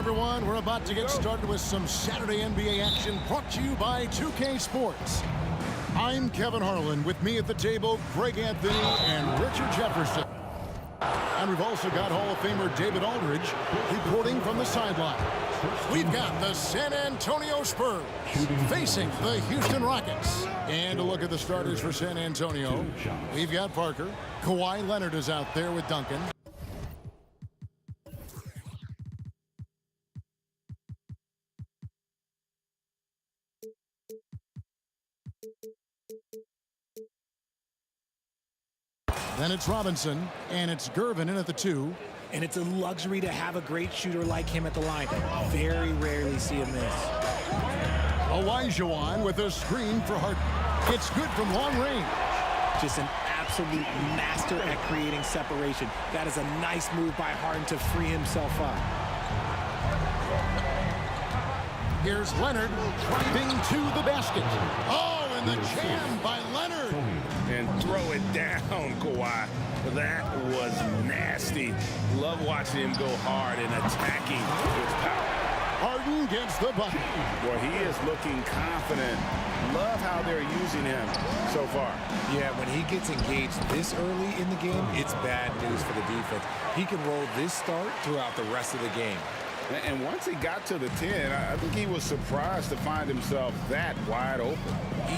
everyone. We're about to get started with some Saturday NBA action brought to you by 2K Sports. I'm Kevin Harlan. With me at the table, Greg Anthony and Richard Jefferson. And we've also got Hall of Famer David Aldridge reporting from the sideline. We've got the San Antonio Spurs facing the Houston Rockets. And a look at the starters for San Antonio. We've got Parker. Kawhi Leonard is out there with Duncan. Then it's Robinson, and it's Gervin in at the 2. And it's a luxury to have a great shooter like him at the line. Very rarely see him miss. Olajuwon with a screen for Harden. It's good from long range. Just an absolute master at creating separation. That is a nice move by Harden to free himself up. Here's Leonard driving to the basket. Oh, and the jam by Leonard. And throw it down, Kawhi. That was nasty. Love watching him go hard and attacking with power. Harden gets the bucket. Boy, he is looking confident. Love how they're using him so far. Yeah, when he gets engaged this early in the game, it's bad news for the defense. He can roll this start throughout the rest of the game. And once he got to the 10, I think he was surprised to find himself that wide open.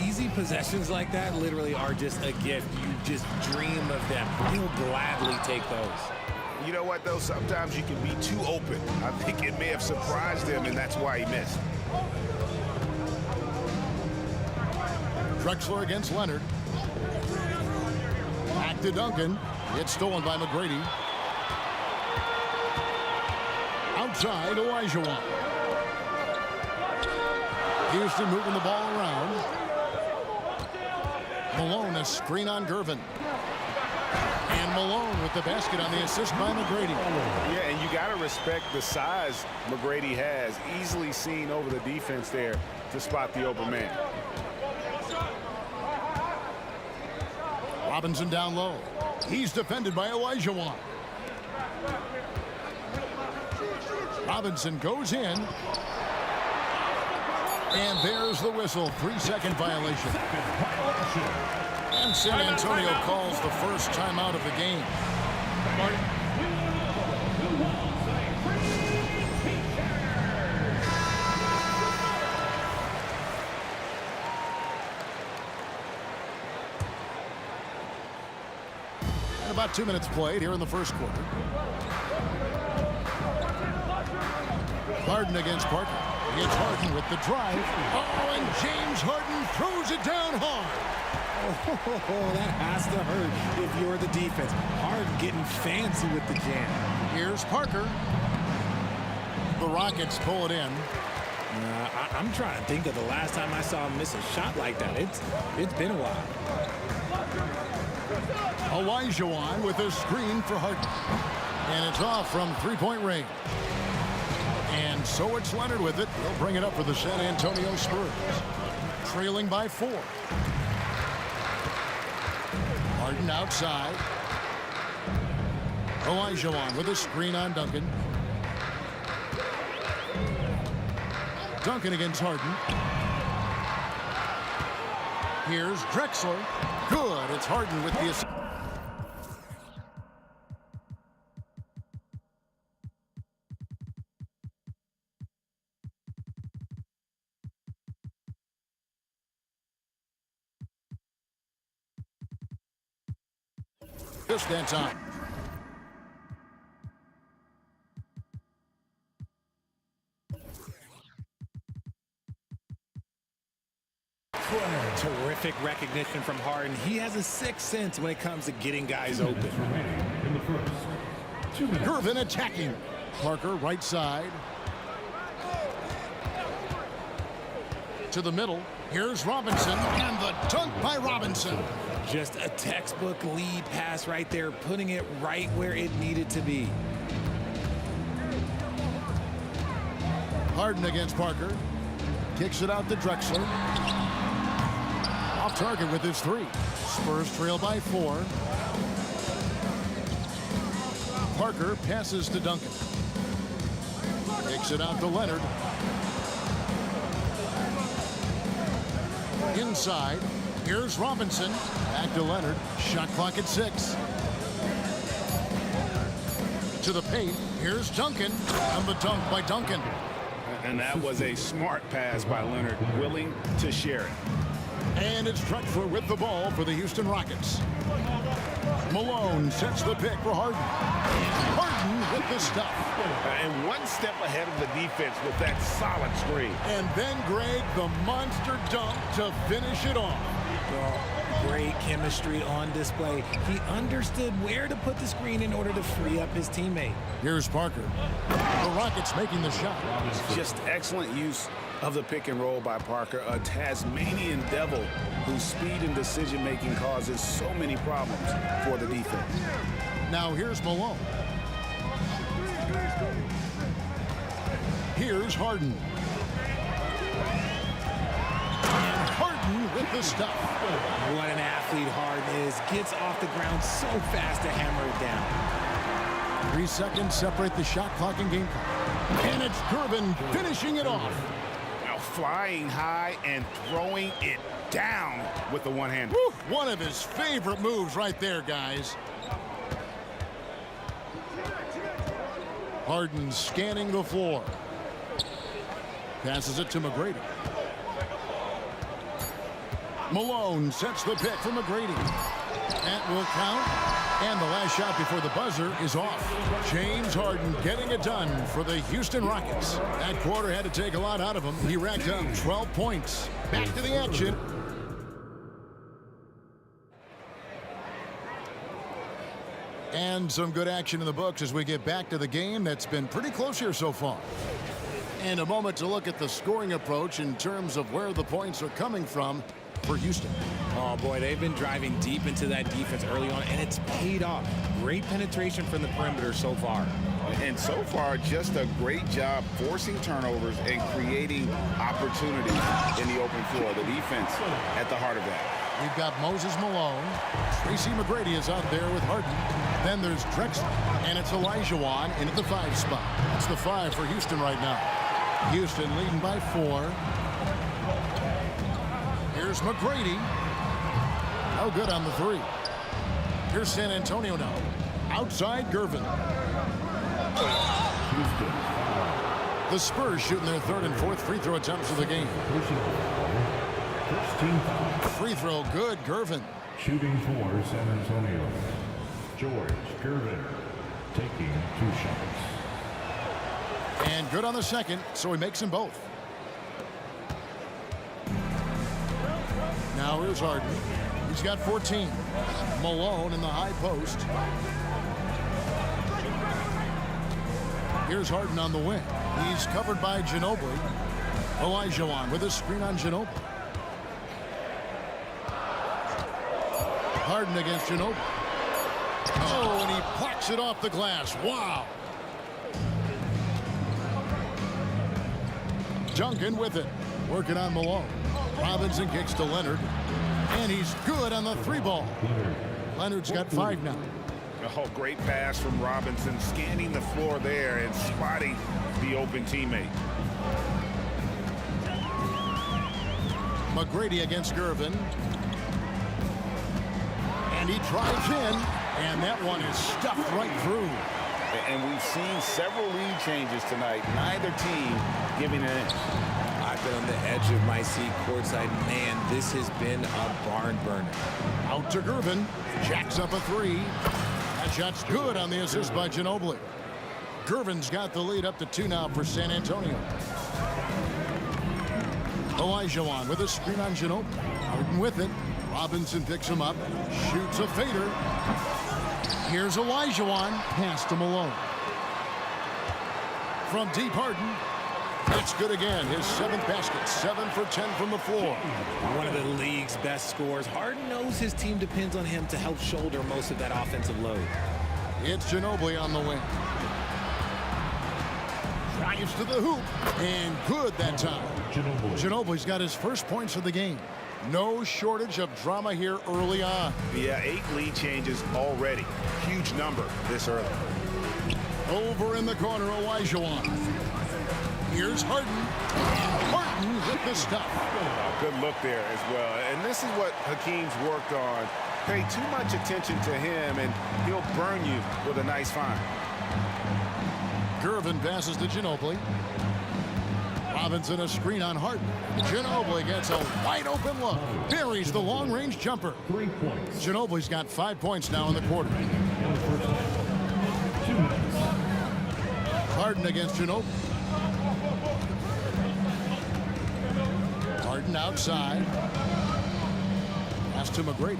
Easy possessions like that literally are just a gift. You just dream of them. He'll gladly take those. You know what, though? Sometimes you can be too open. I think it may have surprised him, and that's why he missed. Drexler against Leonard. Back to Duncan. It's stolen by McGrady. Outside, Olajuwon. Houston moving the ball around. Malone, a screen on Gervin. And Malone with the basket on the assist by McGrady. Yeah, and you got to respect the size McGrady has. Easily seen over the defense there to spot the open man. Robinson down low. He's defended by Olajuwon. Robinson goes in. And there's the whistle. 3-second violation. And San Antonio calls the first timeout of the game. And about 2 minutes played here in the first quarter. Harden against Parker. It's Harden with the drive. Oh, and James Harden throws it down hard. Oh, that has to hurt if you're the defense. Harden getting fancy with the jam. Here's Parker. The Rockets pull it in. I'm trying to think of the last time I saw him miss a shot like that. It's been a while. Olajuwon with a screen for Harden. And it's off from three-point range. And so it's Leonard with it. He'll bring it up for the San Antonio Spurs. Trailing by 4. Harden outside. Olajuwon with a screen on Duncan. Duncan against Harden. Here's Drexler. Good. It's Harden with the assist. Just that time. Terrific recognition from Harden. He has a sixth sense when it comes to getting guys open. Gervin attacking. Parker right side. To the middle. Here's Robinson. And the dunk by Robinson. Just a textbook lead pass right there, putting it right where it needed to be. Harden against Parker. Kicks it out to Drexler. Off target with his 3. Spurs trail by 4. Parker passes to Duncan. Kicks it out to Leonard. Inside. Here's Robinson. Back to Leonard. Shot clock at 6. To the paint. Here's Duncan. And the dunk by Duncan. And that was a smart pass by Leonard, willing to share it. And it's Drexler with the ball for the Houston Rockets. Malone sets the pick for Harden. Harden with the stuff. And one step ahead of the defense with that solid screen. And then Greg, the monster dunk to finish it off. Well, great chemistry on display. He understood where to put the screen in order to free up his teammate. Here's Parker. The Rockets making the shot. Just excellent use of the pick and roll by Parker, a Tasmanian devil whose speed and decision-making causes so many problems for the defense. Now here's Malone. Here's Harden. And Harden with the stuff. What an athlete Harden is. Gets off the ground so fast to hammer it down. 3 seconds separate the shot clock and game clock. And it's Gervin finishing it off. Now flying high and throwing it down with the one-hander. One of his favorite moves right there, guys. Harden scanning the floor. Passes it to McGrady. Malone sets the pick for McGrady. That will count. And the last shot before the buzzer is off. James Harden getting it done for the Houston Rockets. That quarter had to take a lot out of him. He racked up 12 points. Back to the action. And some good action in the books as we get back to the game that's been pretty close here so far. And a moment to look at the scoring approach in terms of where the points are coming from for Houston. Oh, boy, they've been driving deep into that defense early on, and it's paid off. Great penetration from the perimeter so far. And so far, just a great job forcing turnovers and creating opportunities in the open floor. The defense at the heart of that. We've got Moses Malone. Tracy McGrady is out there with Harden. Then there's Drexler. And it's Olajuwon into the 5 spot. That's the 5 for Houston right now. Houston leading by 4. Here's McGrady. No good on the 3. Here's San Antonio now. Outside Gervin. The Spurs shooting their 3rd and 4th free throw attempts of the game. Free throw good, Gervin. Shooting for San Antonio. George Gervin taking 2 shots. And good on the 2nd, so he makes them both. Now here's Harden. He's got 14. Malone in the high post. Here's Harden on the wing. He's covered by Ginobili. Olajuwon with a screen on Ginobili. Harden against Ginobili. Oh, and he plucks it off the glass. Wow. Duncan with it. Working on Malone. Robinson kicks to Leonard. And he's good on the 3 ball. Leonard's got 5 now. Oh, great pass from Robinson, scanning the floor there and spotting the open teammate. McGrady against Gervin. And he drives in. And that one is stuffed right through. And we've seen several lead changes tonight. Neither team giving an inch. I've been on the edge of my seat courtside. Man, this has been a barn burner. Out to Gervin. Jacks up a 3. That shot's good on the assist by Ginobili. Gervin's got the lead up to 2 now for San Antonio. Olajuwon with a screen on Ginobili. Harden with it. Robinson picks him up. Shoots a fader. Here's Olajuwon. Pass to Malone. From deep, Harden. That's good again. His 7th basket. 7 for 10 from the floor. One of the league's best scorers. Harden knows his team depends on him to help shoulder most of that offensive load. It's Ginobili on the wing. Drives to the hoop. And good that time. Ginobili's got his first points of the game. No shortage of drama here early on. Yeah, 8 lead changes already. Huge number this early. Over in the corner, Olajuwon. Here's Harden. And Harden with the stuff. Good look there as well. And this is what Hakeem's worked on. Pay too much attention to him, and he'll burn you with a nice find. Gervin passes to Ginobili. Robinson a screen on Harden. Ginobili gets a wide open look. Buries the long-range jumper. 3 points. Ginobili's got 5 points now in the quarter. In the first half. 2 minutes. Harden against Ginobili. Harden outside. Pass to McGrady.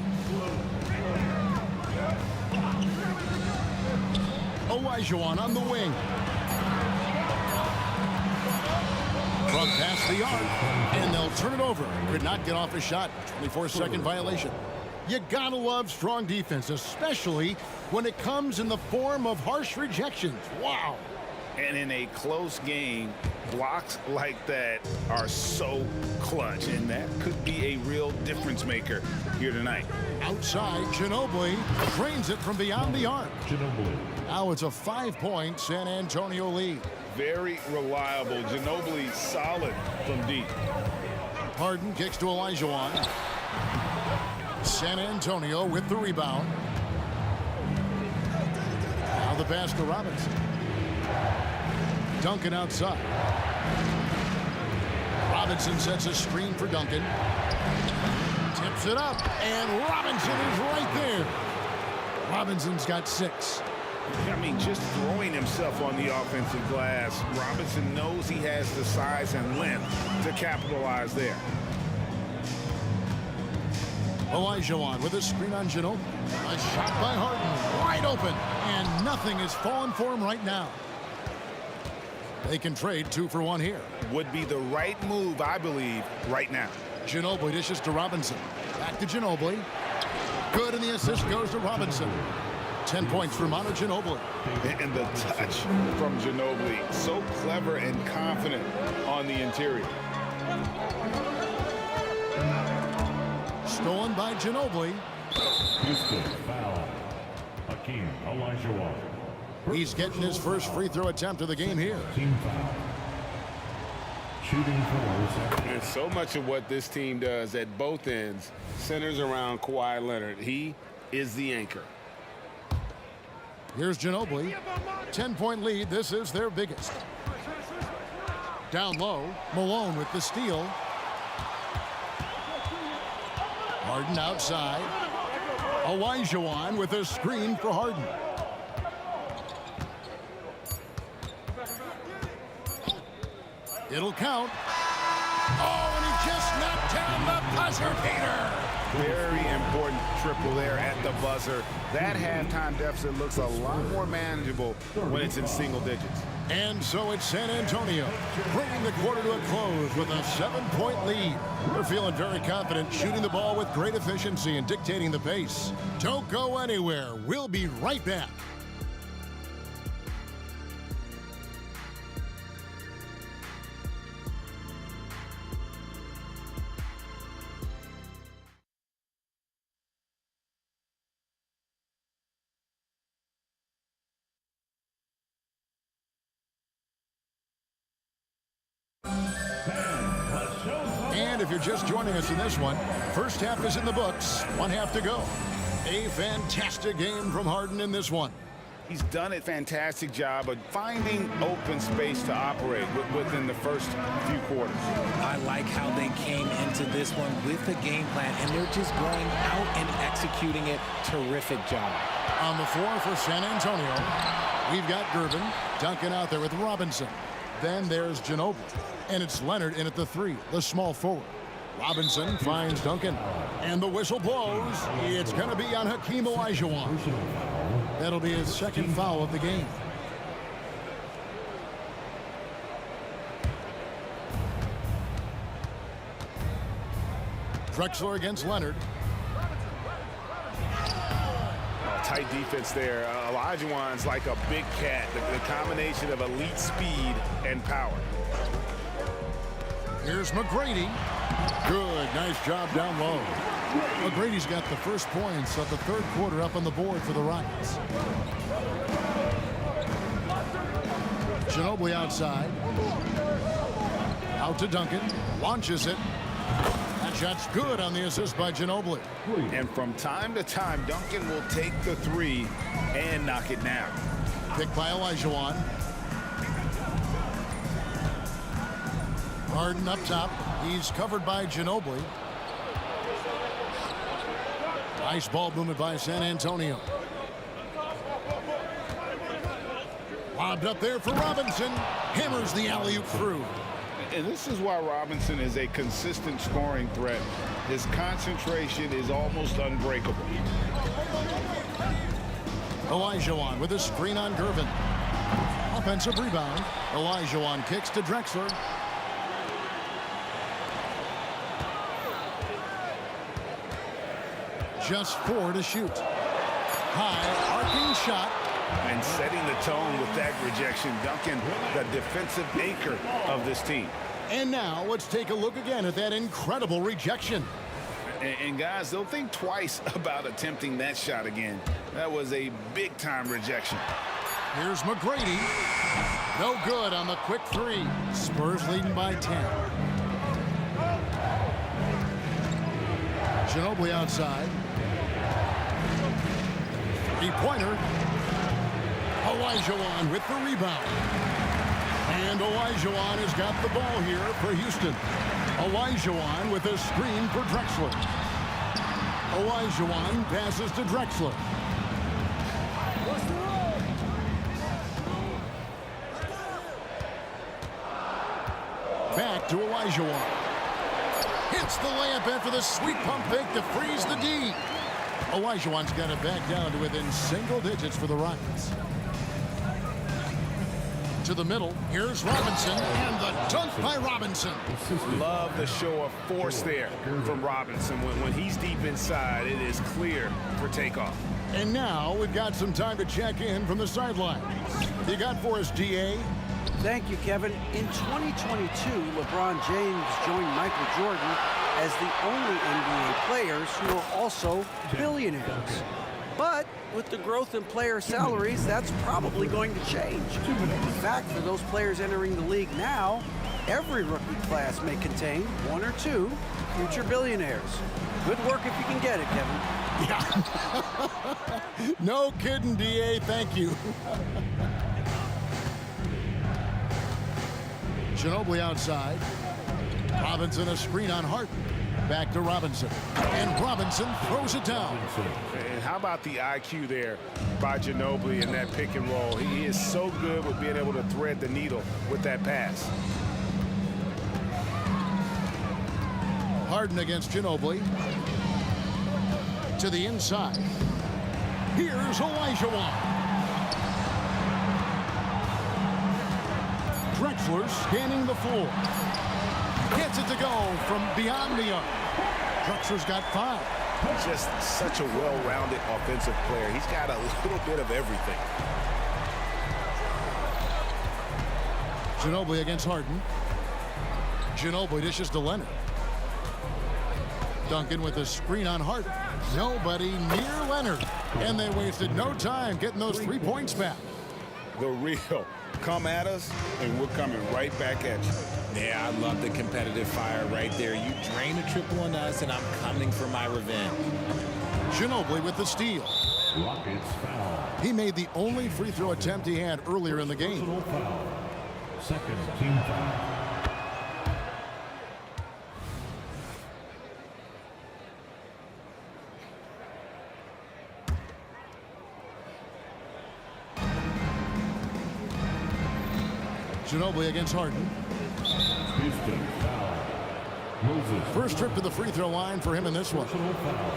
Olajuwon on the wing. From past the arc, and they'll turn it over. Could not get off a shot. 24-second violation. You gotta love strong defense, especially when it comes in the form of harsh rejections. Wow. And in a close game, blocks like that are so clutch, and that could be a real difference maker here tonight. Outside, Ginobili drains it from beyond the arc. Ginobili. Now it's a 5-point San Antonio lead. Very reliable. Ginobili solid from deep. Harden kicks to Olajuwon. San Antonio with the rebound. Now the pass to Robinson. Duncan outside. Robinson sets a screen for Duncan. Tips it up, and Robinson is right there. Robinson's got 6. I mean, just throwing himself on the offensive glass. Robinson knows he has the size and length to capitalize there. Olajuwon with a screen on Ginobili. A shot by Harden, wide open, and nothing is falling for him right now. They can trade 2 for 1 here. Would be the right move, I believe, right now. Ginobili dishes to Robinson. Back to Ginobili. Good, and the assist goes to Robinson. 10 points for Manu Ginobili. And the touch from Ginobili, so clever and confident on the interior. Stolen by Ginobili. Houston foul. Hakeem Olajuwon. He's getting his first free throw attempt of the game here. Team foul. Shooting fours. And so much of what this team does at both ends centers around Kawhi Leonard. He is the anchor. Here's Ginobili. 10-point lead. This is their biggest. Down low, Malone with the steal. Harden outside. Olajuwon with a screen for Harden. It'll count. Oh, and he just knocked down the buzzer beater. Very important triple there at the buzzer. That halftime deficit looks a lot more manageable when it's in single digits. And so it's San Antonio, bringing the quarter to a close with a 7-point lead. They're feeling very confident, shooting the ball with great efficiency and dictating the pace. Don't go anywhere. We'll be right back. And if you're just joining us in this one, first half is in the books, 1 half to go. A fantastic game from Harden in this one. He's done a fantastic job of finding open space to operate within the first few quarters. I like how they came into this one with the game plan, and they're just going out and executing it. Terrific job. On the floor for San Antonio, we've got Gervin. Duncan out there with Robinson. Then there's Ginobili. And it's Leonard in at the 3, the small forward. Robinson finds Duncan. And the whistle blows. It's going to be on Hakeem Olajuwon. That'll be his second foul of the game. Drexler against Leonard. Tight defense there. Olajuwon's like a big cat. The combination of elite speed and power. Here's McGrady. Good, nice job down low. McGrady's got the first points of the third quarter up on the board for the Rockets. Ginobili outside. Out to Duncan. Launches it. That shot's good on the assist by Ginobili. And from time to time, Duncan will take the three and knock it down. Picked by Olajuwon. Harden up top. He's covered by Ginobili. Nice ball movement by San Antonio. Lobbed up there for Robinson. Hammers the alley-oop through. And this is why Robinson is a consistent scoring threat. His concentration is almost unbreakable. Olajuwon with a screen on Gervin. Offensive rebound. Olajuwon kicks to Drexler. Just 4 to shoot. High arcing shot. And setting the tone with that rejection, Duncan, the defensive anchor of this team. And now let's take a look again at that incredible rejection. And guys, they'll think twice about attempting that shot again. That was a big-time rejection. Here's McGrady. No good on the quick three. Spurs leading by 10. Ginobili outside. Three-pointer. Olajuwon with the rebound. And Olajuwon has got the ball here for Houston. Olajuwon with a screen for Drexler. Olajuwon passes to Drexler. Back to Olajuwon. Hits the layup after the sweet pump fake to freeze the D. Olajuwon's got it back down to within single digits for the Rockets. To the middle, here's Robinson, and the dunk by Robinson. Love the show of force there from Robinson. When he's deep inside, it is clear for takeoff. And now we've got some time to check in from the sideline. You got for us, DA? Thank you, Kevin. In 2022, LeBron James joined Michael Jordan as the only NBA players who are also billionaires. But with the growth in player salaries, that's probably going to change. In fact, for those players entering the league now, every rookie class may contain 1 or 2 future billionaires. Good work if you can get it, Kevin. Yeah. No kidding, DA. Thank you. Ginobili outside. Robinson a screen on Harden. Back to Robinson. And Robinson throws it down. And how about the IQ there by Ginobili in that pick and roll? He is so good with being able to thread the needle with that pass. Harden against Ginobili. To the inside. Here's Olajuwon. Drexler scanning the floor. Gets it to go from beyond the arc. Drexler's got 5. Just such a well-rounded offensive player. He's got a little bit of everything. Ginobili against Harden. Ginobili dishes to Leonard. Duncan with a screen on Harden. Nobody near Leonard. And they wasted no time getting those 3 points back. The real. Come at us, and we're coming right back at you. Yeah, I love the competitive fire right there. You drain a triple on us, and I'm coming for my revenge. Ginobili with the steal. Rockets foul. He made the only free throw attempt he had earlier in the game. Personal foul. Second team foul. Ginobili against Harden. Houston foul. Moses. First trip to the free throw line for him in this one. Personal foul.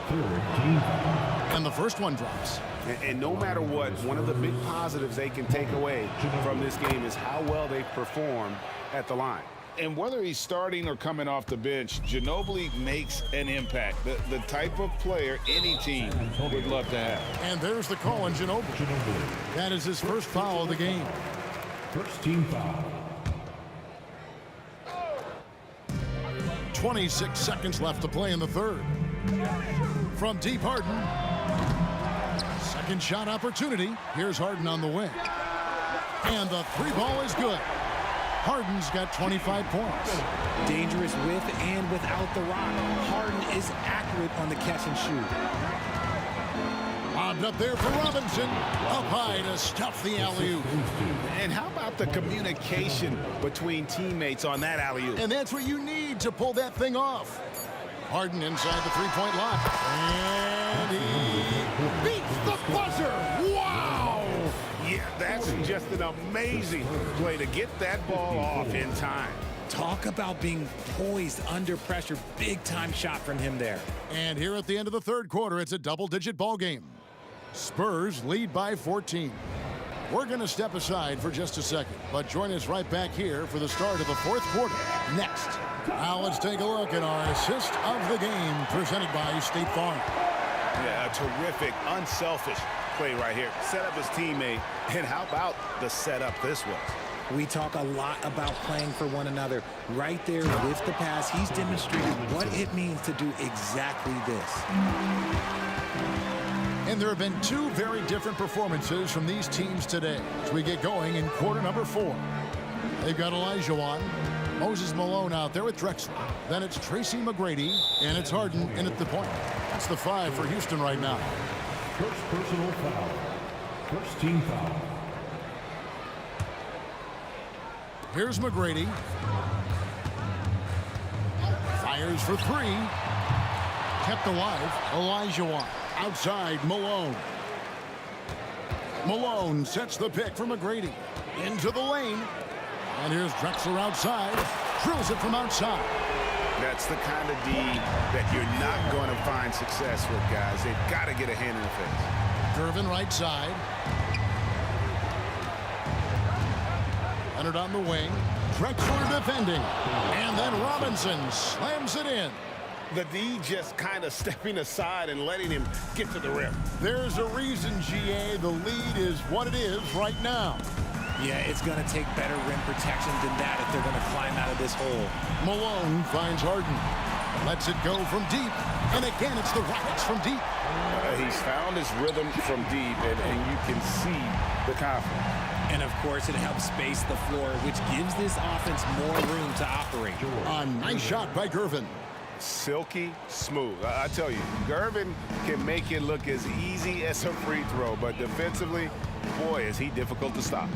Third team foul. And the first one drops. And no matter what, one of the big positives they can take away from this game is how well they perform at the line. And whether he's starting or coming off the bench, Ginobili makes an impact. The type of player any team would love to have. And there's the call on Ginobili. That is his first foul of the game. First team foul. 26 seconds left to play in the third. From deep, Harden. Second shot opportunity. Here's Harden on the wing. And the three ball is good. Harden's got 25 points. Dangerous with and without the rock. Harden is accurate on the catch and shoot. Lobbed up there for Robinson. Up high to stuff the alley-oop. And how about the communication between teammates on that alley-oop? And that's what you need to pull that thing off. Harden inside the three-point line. And he beats the buzzer. Wow! Yeah, that's just an amazing play to get that ball off in time. Talk about being poised under pressure. Big-time shot from him there. And here at the end of the third quarter, it's a double-digit ball game. Spurs lead by 14. We're going to step aside for just a second, but join us right back here for the start of the fourth quarter next. Now let's take a look at our assist of the game presented by State Farm. Yeah, a terrific, unselfish play right here. Set up his teammate, and how about the setup this was? We talk a lot about playing for one another. Right there with the pass, he's demonstrated what it means to do exactly this. And there have been two very different performances from these teams today as we get going in quarter number 4. They've got Olajuwon, Moses Malone out there with Drexler. Then it's Tracy McGrady, and it's Harden in at the point. That's the 5 for Houston right now. First personal foul. First team foul. Here's McGrady. Fires for 3. Kept alive, Olajuwon. Outside, Malone. Malone sets the pick for McGrady. Into the lane. And here's Drexler outside. Drills it from outside. That's the kind of D that you're not going to find success with, guys. They've got to get a hand in the face. Gervin right side. Leonard on the wing. Drexler defending. And then Robinson slams it in. The D just kind of stepping aside and letting him get to the rim. There's a reason, GA, the lead is what it is right now. Yeah, it's going to take better rim protection than that if they're going to climb out of this hole. Malone finds Harden. Lets it go from deep. And again, it's the Rockets from deep. He's found his rhythm from deep, and you can see the confidence. And, of course, it helps space the floor, which gives this offense more room to operate. A nice shot by Gervin. Silky smooth. I tell you, Gervin can make it look as easy as a free throw, but defensively, boy, is he difficult to stop.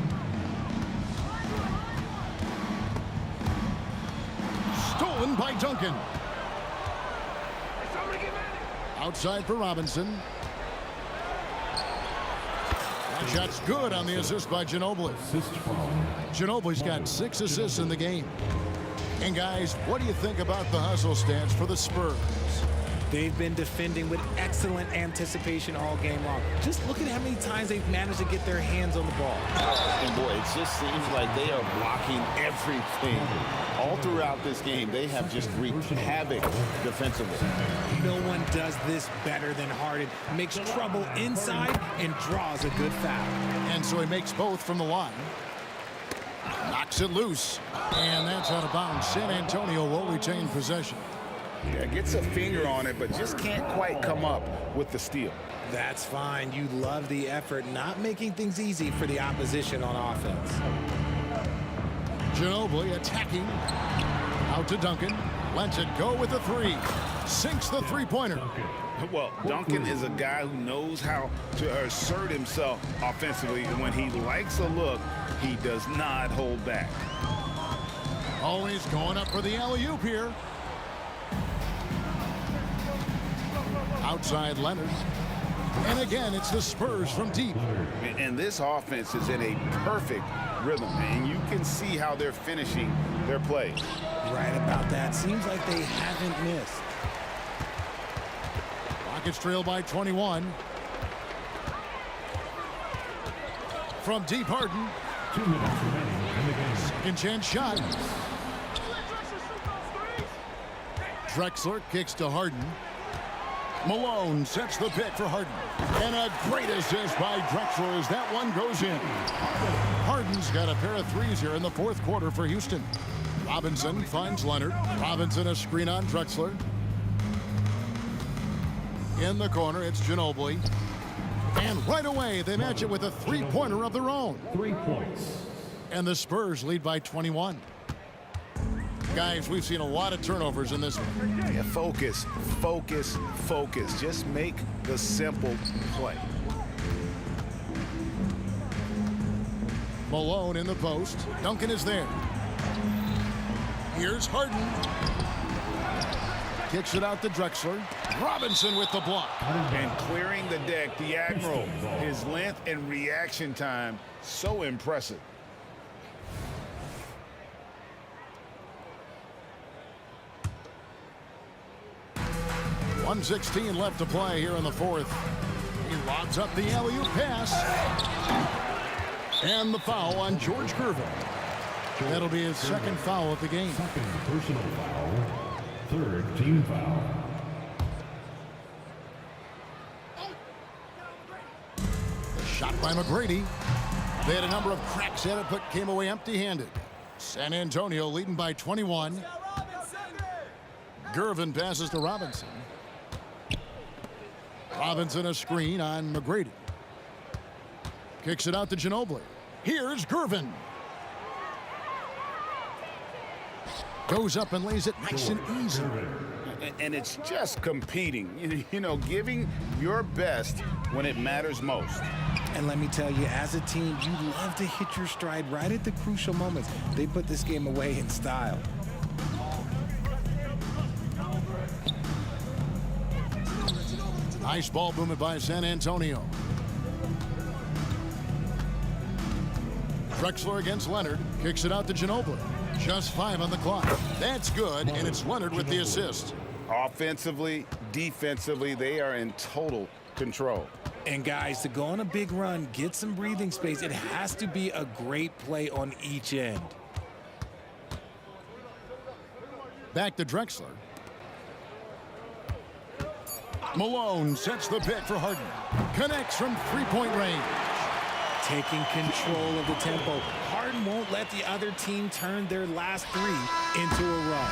Stolen by Duncan. Outside for Robinson. That shot's good on the assist by Ginobili. Ginobili's got 6 assists in the game. And guys, what do you think about the hustle stance for the Spurs? They've been defending with excellent anticipation all game long. Just look at how many times they've managed to get their hands on the ball. And boy, it just seems like they are blocking everything. All throughout this game, they have just wreaked havoc defensively. No one does this better than Harden. Makes trouble inside and draws a good foul. And so he makes both from the line. Knocks it loose. And that's out of bounds. San Antonio will retain possession. Yeah, gets a finger on it, but just can't quite come up with the steal. That's fine. You love the effort, not making things easy for the opposition on offense. Ginobili attacking. Out to Duncan. Lets it go with the 3. Sinks the three-pointer. Well, Duncan is a guy who knows how to assert himself offensively, and when he likes a look, he does not hold back. Always going up for the alley-oop here. Outside Leonard. And again, it's the Spurs from deep. And this offense is in a perfect rhythm, and you can see how they're finishing their play. Right about that. Seems like they haven't missed. Rockets trail by 21. From deep, Harden. 2 minutes remaining in the game. Second chance shot. Drexler kicks to Harden. Malone sets the pick for Harden. And a great assist by Drexler as that one goes in. Harden's got a pair of threes here in the fourth quarter for Houston. Robinson finds Leonard. Robinson a screen on Drexler. In the corner, it's Ginobili. And right away, they match it with a three-pointer of their own. 3 points. And the Spurs lead by 21. Guys, we've seen a lot of turnovers in this one. Yeah, focus, focus, focus. Just make the simple play. Malone in the post. Duncan is there. Here's Harden. Kicks it out to Drexler. Robinson with the block. And clearing the deck, the Admiral. His length and reaction time, so impressive. .116 left to play here in the fourth. He lobs up the alley-oop pass. And the foul on George Gervin. That'll be his second foul of the game. Second personal foul. Third team foul. The shot by McGrady. They had a number of cracks at it, but came away empty-handed. San Antonio leading by 21. Gervin passes to Robinson. Robinson a screen on McGrady. Kicks it out to Ginobili. Here's Gervin. Goes up and lays it nice and easy. And it's just competing, you know, giving your best when it matters most. And let me tell you, as a team, you love to hit your stride right at the crucial moments. They put this game away in style. Nice ball movement by San Antonio. Drexler against Leonard. Kicks it out to Ginobili. Just 5 on the clock. That's good, and it's Leonard with the assist. Offensively, defensively, they are in total control. And guys, to go on a big run, get some breathing space, it has to be a great play on each end. Back to Drexler. Malone sets the pick for Harden. Connects from three-point range. Taking control of the tempo. Harden won't let the other team turn their last 3 into a run.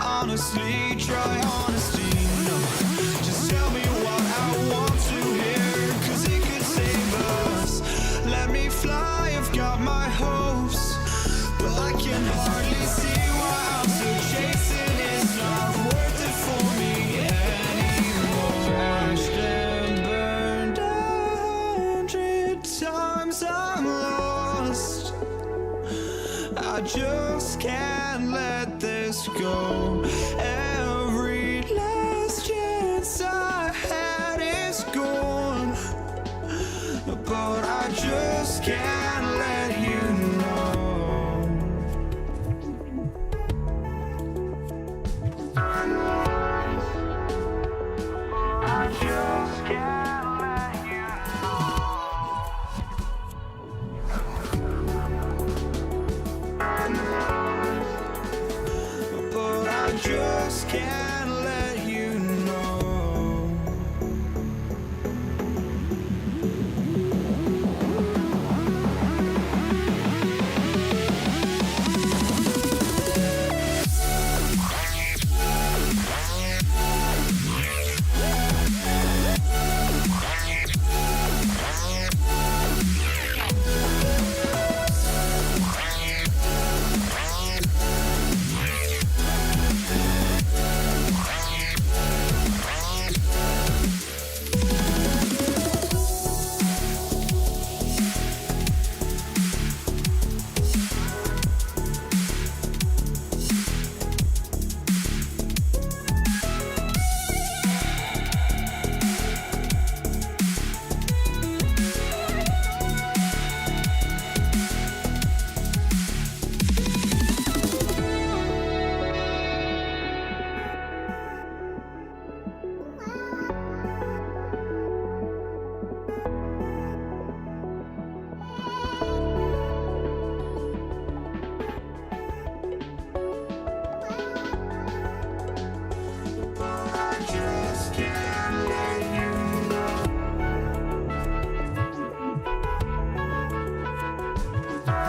Honestly, try honesty, no. Just tell me what I want to hear, 'cause it could save us. Let me fly, I've got my hopes, but I can hardly see why I'm still chasing. It's not worth it for me anymore. Crashed and burned 100 times, I'm lost. I just can't let this go. Every last chance I had is gone, but I just can't let you know. I just can't let you but I just can't let you know.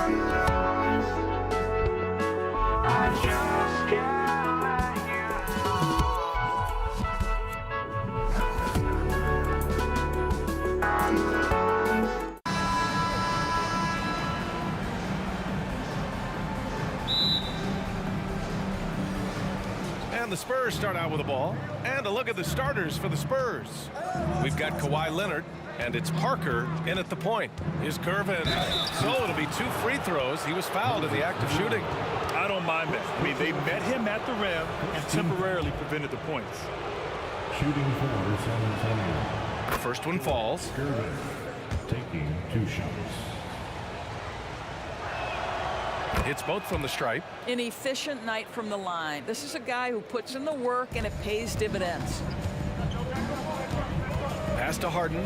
I just can't let you And the Spurs start out with the ball. And a look at the starters for the Spurs. We've got Kawhi Leonard, and it's Parker in at the point. Here's Gervin. So it'll be 2 free throws. He was fouled in the act of shooting. I don't mind that. I mean, they met him at the rim and temporarily prevented the points. Shooting for San Antonio. First one falls. Gervin taking 2 shots. Hits both from the stripe. An efficient night from the line. This is a guy who puts in the work and it pays dividends. Pass to Harden.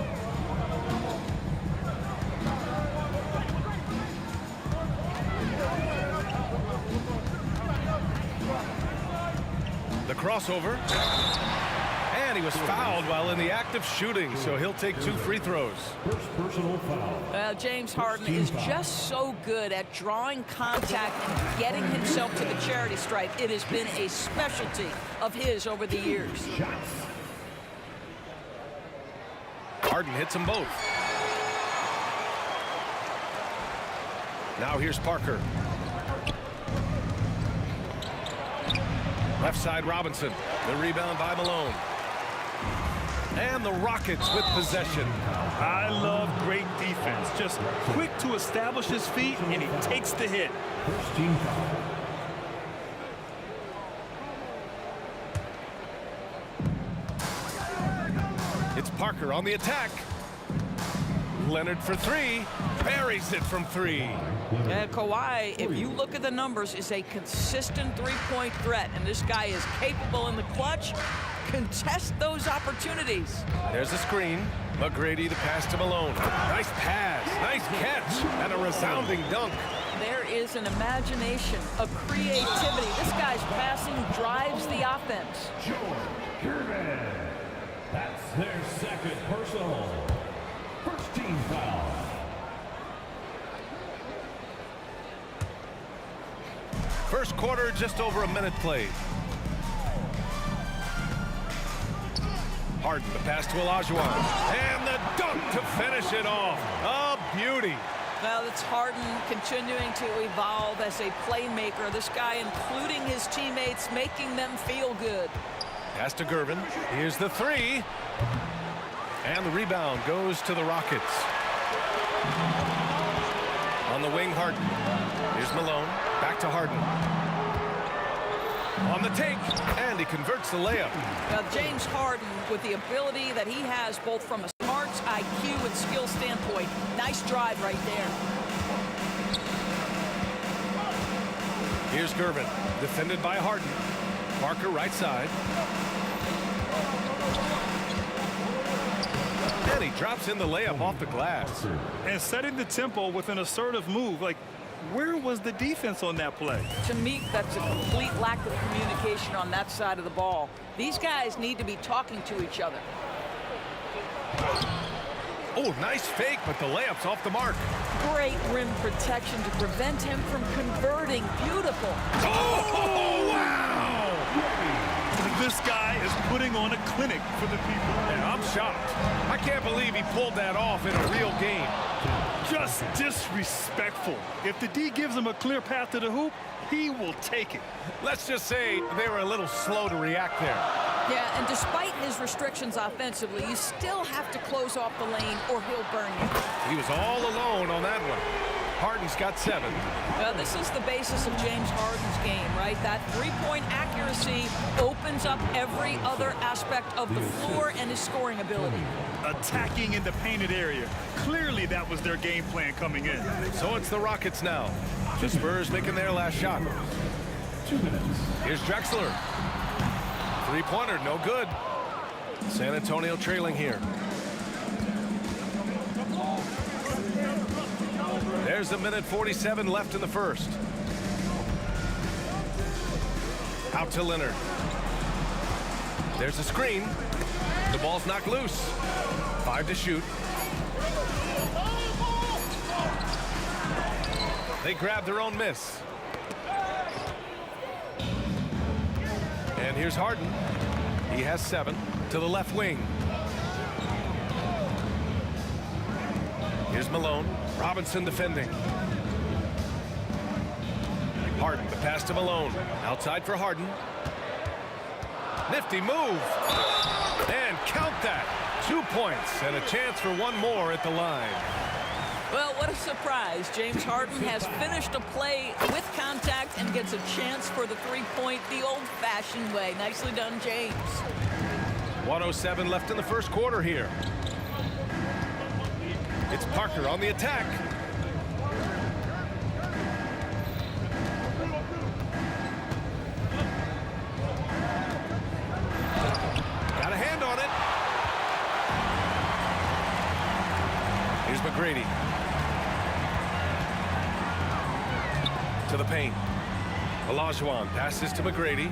The crossover. And he was fouled while in the act of shooting, so he'll take 2 free throws. First personal foul. Well, James Harden is just so good at drawing contact and getting himself to the charity stripe. It has been a specialty of his over the years. Harden hits them both. Now here's Parker. Left side Robinson. The rebound by Malone. And the Rockets with possession. I love great defense. Just quick to establish his feet, and he takes the hit. First team foul. It's Parker on the attack. Leonard for 3. Buries it from 3. And Kawhi, if you look at the numbers, is a consistent three-point threat. And this guy is capable in the clutch. Contest those opportunities. There's a screen. McGrady, the pass to Malone. Nice pass, nice catch, and a resounding dunk. There is an imagination, a creativity. This guy's passing drives the offense. Gervin. That's their second personal. First team foul. First quarter, just over a minute played. Harden, the pass to Olajuwon. And the dunk to finish it off. A beauty. Well, it's Harden continuing to evolve as a playmaker. This guy, including his teammates, making them feel good. Pass to Gervin. Here's the 3. And the rebound goes to the Rockets. On the wing, Harden. Here's Malone. Back to Harden. On the take, and he converts the layup. Now, James Harden, with the ability that he has both from a smarts, IQ, and skill standpoint, nice drive right there. Here's Gervin, defended by Harden. Parker right side. And he drops in the layup off the glass. And setting the tempo with an assertive move. Like, where was the defense on that play? To me, that's a complete lack of communication on that side of the ball. These guys need to be talking to each other. Oh, nice fake, but the layup's off the mark. Great rim protection to prevent him from converting. Beautiful. Oh, wow! This guy is putting on a clinic for the people. Yeah, I'm shocked. I can't believe he pulled that off in a real game. Just disrespectful. If the D gives him a clear path to the hoop, he will take it. Let's just say they were a little slow to react there. Yeah, and despite his restrictions offensively, you still have to close off the lane or he'll burn you. He was all alone on that one. Harden's got 7. Well, this is the basis of James Harden's game, right? That three-point accuracy opens up every other aspect of the floor and his scoring ability. Attacking in the painted area. Clearly that was their game plan coming in. So it's the Rockets now. The Spurs making their last shot. 2 minutes. Here's Drexler. Three-pointer, no good. San Antonio trailing here. There's 1:47 left in the first. Out to Leonard. There's a screen. The ball's knocked loose. 5 to shoot. They grab their own miss. And here's Harden. He has 7 to the left wing. Here's Malone. Robinson defending. Harden, the pass to Malone. Outside for Harden. Nifty move. And count that. 2 points and a chance for one more at the line. Well, what a surprise. James Harden has finished a play with contact and gets a chance for the three-point the old-fashioned way. Nicely done, James. 1:07 left in the first quarter here. It's Parker on the attack. Got a hand on it. Here's McGrady. To the paint. Olajuwon passes to McGrady.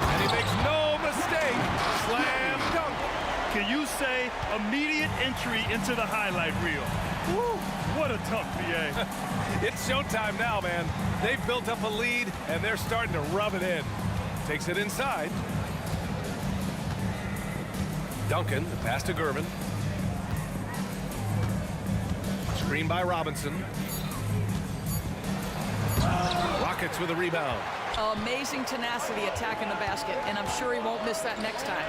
And he makes no mistake. Slam dunk. Can you say immediate entry into the highlight reel? Woo, what a dunk, BA. It's showtime now, man. They've built up a lead, and they're starting to rub it in. Takes it inside. Duncan, the pass to Gervin. Screen by Robinson. Rockets with a rebound. Amazing tenacity attacking the basket, and I'm sure he won't miss that next time.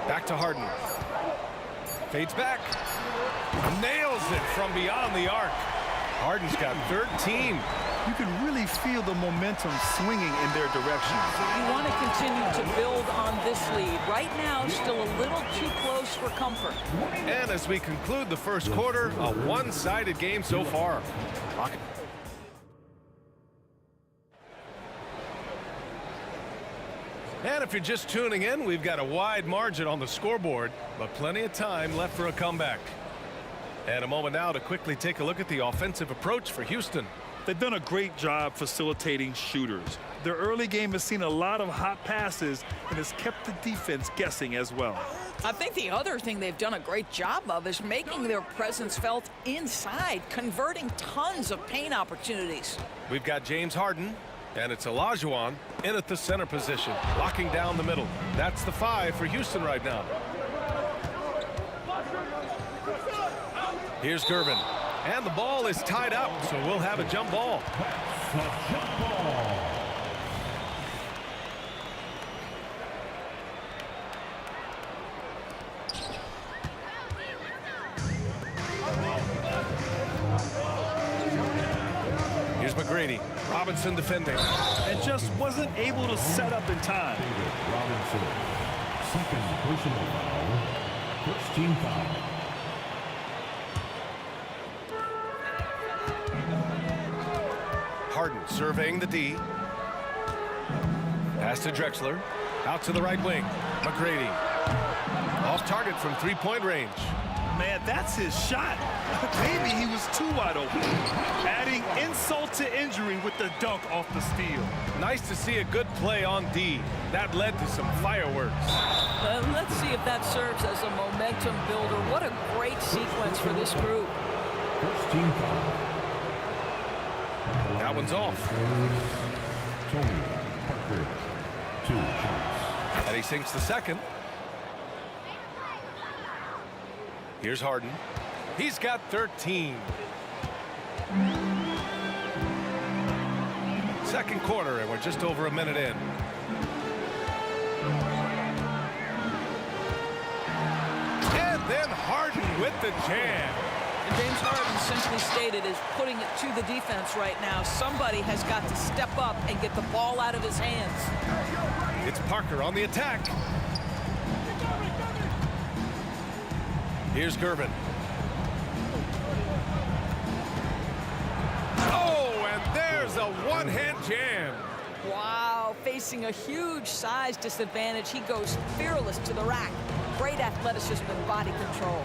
Back to Harden. Fades back. Nails it from beyond the arc. Harden's got 13. You can really feel the momentum swinging in their direction. You want to continue to build on this lead. Right now, still a little too close for comfort. And as we conclude the first quarter, a one-sided game so far. Rocket. And if you're just tuning in, we've got a wide margin on the scoreboard, but plenty of time left for a comeback. And a moment now to quickly take a look at the offensive approach for Houston. They've done a great job facilitating shooters. Their early game has seen a lot of hot passes and has kept the defense guessing as well. I think the other thing they've done a great job of is making their presence felt inside, converting tons of paint opportunities. We've got James Harden, and it's Olajuwon in at the center position, locking down the middle. That's the 5 for Houston right now. Here's Gervin. And the ball is tied up, so we'll have a jump ball. Here's McGrady. Robinson defending. And just wasn't able to set up in time. Robinson, second personal foul, first team foul. Harden surveying the D. Pass to Drexler. Out to the right wing. McGrady. Off target from three-point range. Man, that's his shot. Maybe he was too wide open. Adding insult to injury with the dunk off the steal. Nice to see a good play on D. That led to some fireworks. Let's see if that serves as a momentum builder. What a great sequence for this group. First team foul. That one's off. Tony Parker, 2 shots. And he sinks the second. Here's Harden. He's got 13. Second quarter, and we're just over a minute in. And then Harden with the jam. And James Harden simply stated is putting it to the defense right now. Somebody has got to step up and get the ball out of his hands. It's Parker on the attack. Here's Gervin. Oh, and there's a one-hand jam. Wow, facing a huge size disadvantage, he goes fearless to the rack. Great athleticism and body control.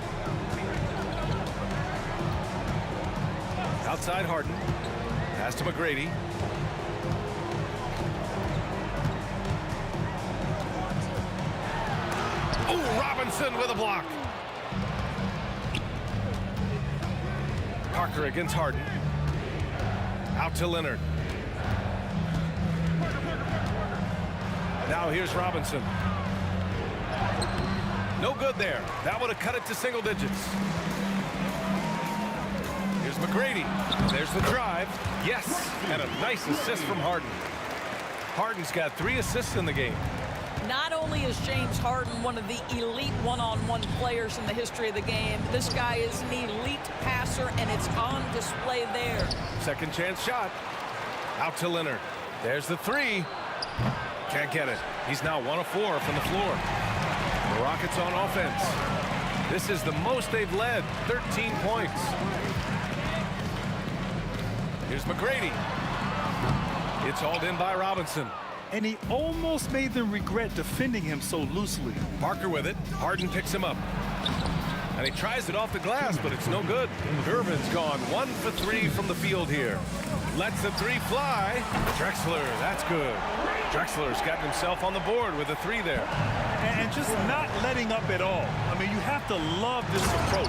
Outside Harden. Pass to McGrady. Oh, Robinson with a block. Parker against Harden. Out to Leonard. Now here's Robinson. No good there. That would have cut it to single digits. Here's McGrady. There's the drive. Yes, and a nice assist from Harden. Harden's got 3 assists in the game. Not only is James Harden one of the elite one-on-one players in the history of the game, this guy is an elite passer, and it's on display there. Second chance shot. Out to Leonard. There's the 3. Can't get it. He's now 1 of 4 from the floor. The Rockets on offense. This is the most they've led, 13 points. Here's McGrady. It's hauled in by Robinson. And he almost made them regret defending him so loosely. Parker with it. Harden picks him up. And he tries it off the glass, but it's no good. Gervin's gone 1 for 3 from the field here. Lets the 3 fly. Drexler, that's good. Drexler's gotten himself on the board with a 3 there. And just not letting up at all. I mean, you have to love this approach.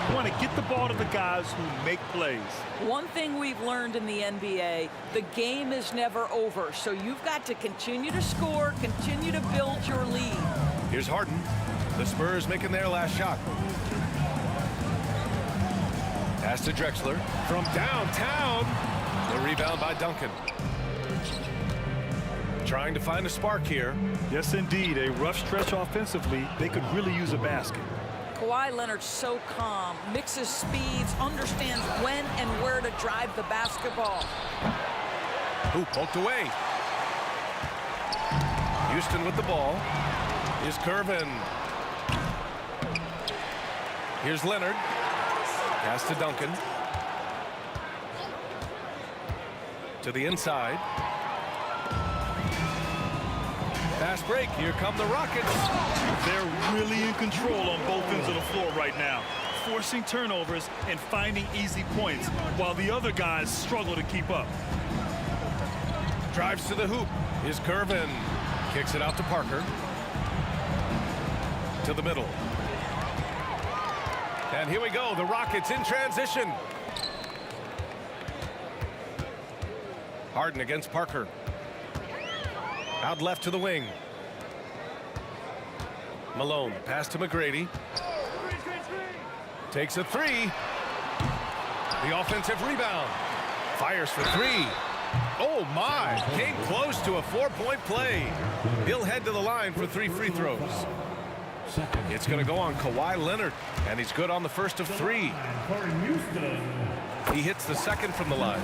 You want to get the ball to the guys who make plays. One thing we've learned in the NBA, the game is never over. So you've got to continue to score, continue to build your lead. Here's Harden. The Spurs making their last shot. Pass to Drexler from downtown. The rebound by Duncan. Trying to find a spark here. Yes, indeed. A rough stretch offensively. They could really use a basket. Kawhi Leonard's so calm, mixes speeds, understands when and where to drive the basketball. Ooh, poked away. Houston with the ball. Here's Gervin. Here's Leonard. Pass to Duncan. To the inside. Fast break. Here come the Rockets. They're really in control on both ends of the floor right now, forcing turnovers and finding easy points while the other guys struggle to keep up. Drives to the hoop. Here's Gervin. Kicks it out to Parker. To the middle. And here we go. The Rockets in transition. Harden against Parker. Out left to the wing. Malone, pass to McGrady. Takes a 3. The offensive rebound. Fires for 3. Oh my, came close to a 4-point play. He'll head to the line for 3 free throws. It's going to go on Kawhi Leonard, and he's good on the first of 3. He hits the second from the line.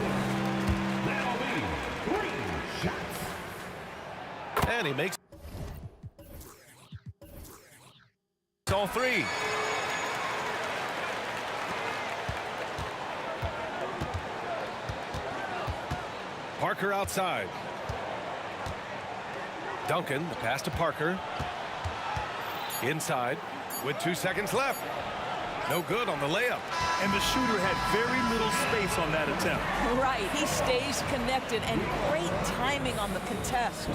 And he makes all 3. Parker outside. Duncan, the pass to Parker. Inside with 2 seconds left. No good on the layup. And the shooter had very little space on that attempt. Right, he stays connected, and great timing on the contest.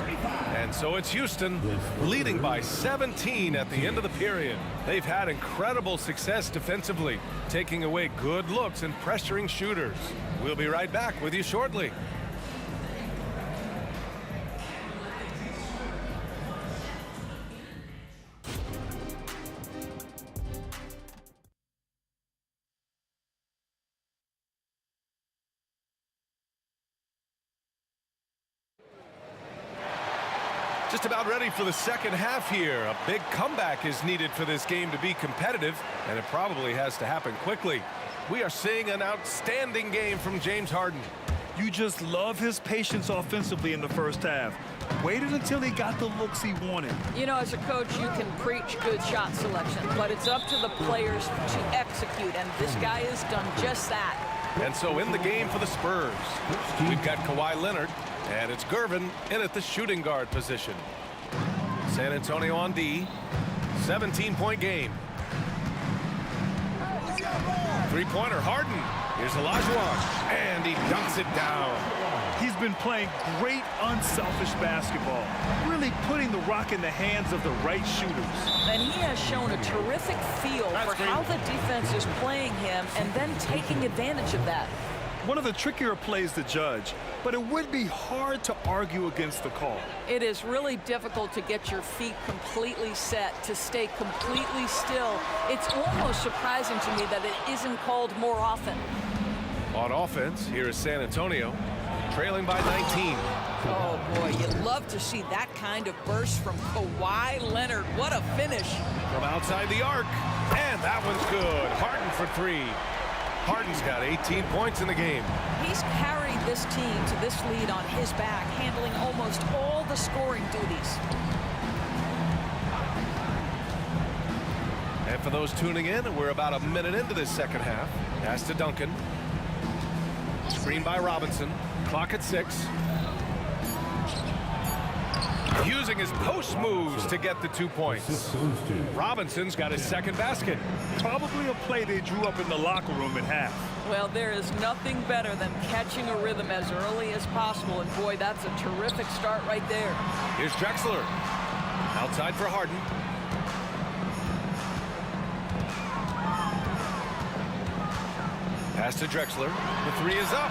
And so it's Houston leading by 17 at the end of the period. They've had incredible success defensively, taking away good looks and pressuring shooters. We'll be right back with you shortly. Just about ready for the second half here. A big comeback is needed for this game to be competitive, and it probably has to happen quickly. We are seeing an outstanding game from James Harden. You just love his patience offensively in the first half. Waited until he got the looks he wanted. You know, as a coach, you can preach good shot selection, but it's up to the players to execute, and this guy has done just that. And so in the game for the Spurs, we've got Kawhi Leonard, and it's Gervin in at the shooting guard position. San Antonio on D, 17-point game. Three-pointer, Harden. Here's Olajuwon, and he dunks it down. He's been playing great unselfish basketball, really putting the rock in the hands of the right shooters. And he has shown a terrific feel for how the defense is playing him and then taking advantage of that. One of the trickier plays to judge, but it would be hard to argue against the call. It is really difficult to get your feet completely set, to stay completely still. It's almost surprising to me that it isn't called more often. On offense, here is San Antonio, trailing by 19. Oh, boy, you love to see that kind of burst from Kawhi Leonard. What a finish. From outside the arc, and that one's good. Harden for three. Harden's got 18 points in the game. He's carried this team to this lead on his back, handling almost all the scoring duties. And for those tuning in, we're about a minute into this second half. Pass to Duncan. Screen by Robinson. Clock at 6. Using his post moves to get the 2 points. Robinson's got his second basket. Probably a play they drew up in the locker room at half. Well, there is nothing better than catching a rhythm as early as possible, and boy, that's a terrific start right there. Here's Drexler. Outside for Harden. Pass to Drexler. The three is up.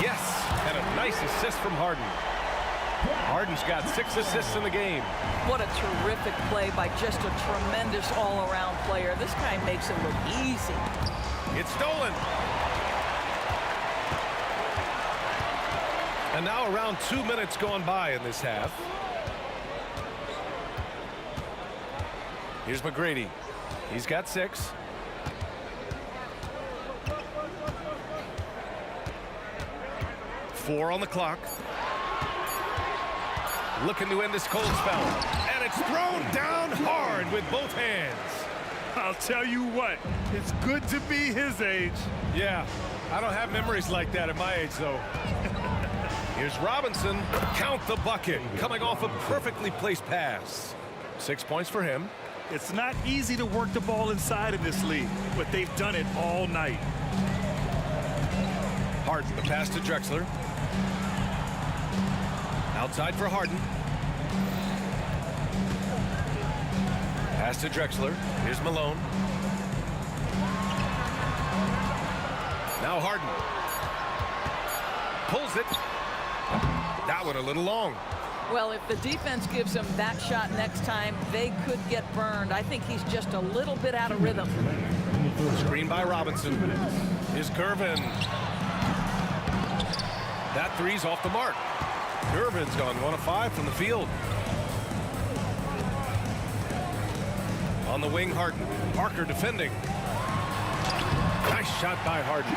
Yes, and a nice assist from Harden. Harden's got 6 assists in the game. What a terrific play by just a tremendous all-around player. This guy makes it look easy. It's stolen. And now around 2 minutes gone by in this half. Here's McGrady. He's got 6. Four on the clock. Looking to end this cold spell. And it's thrown down hard with both hands. I'll tell you what, it's good to be his age. Yeah, I don't have memories like that at my age, though. Here's Robinson. Count the bucket. Coming off a perfectly placed pass. 6 points for him. It's not easy to work the ball inside in this league, but they've done it all night. Harden, the pass to Drexler. Outside for Harden. Pass to Drexler. Here's Malone. Now Harden. Pulls it. That one a little long. Well, if the defense gives him that shot next time, they could get burned. I think he's just a little bit out of rhythm. Screen by Robinson. Here's Gervin. That three's off the mark. Gervin's gone 1 of 5 from the field. On the wing, Harden. Parker defending. Nice shot by Harden.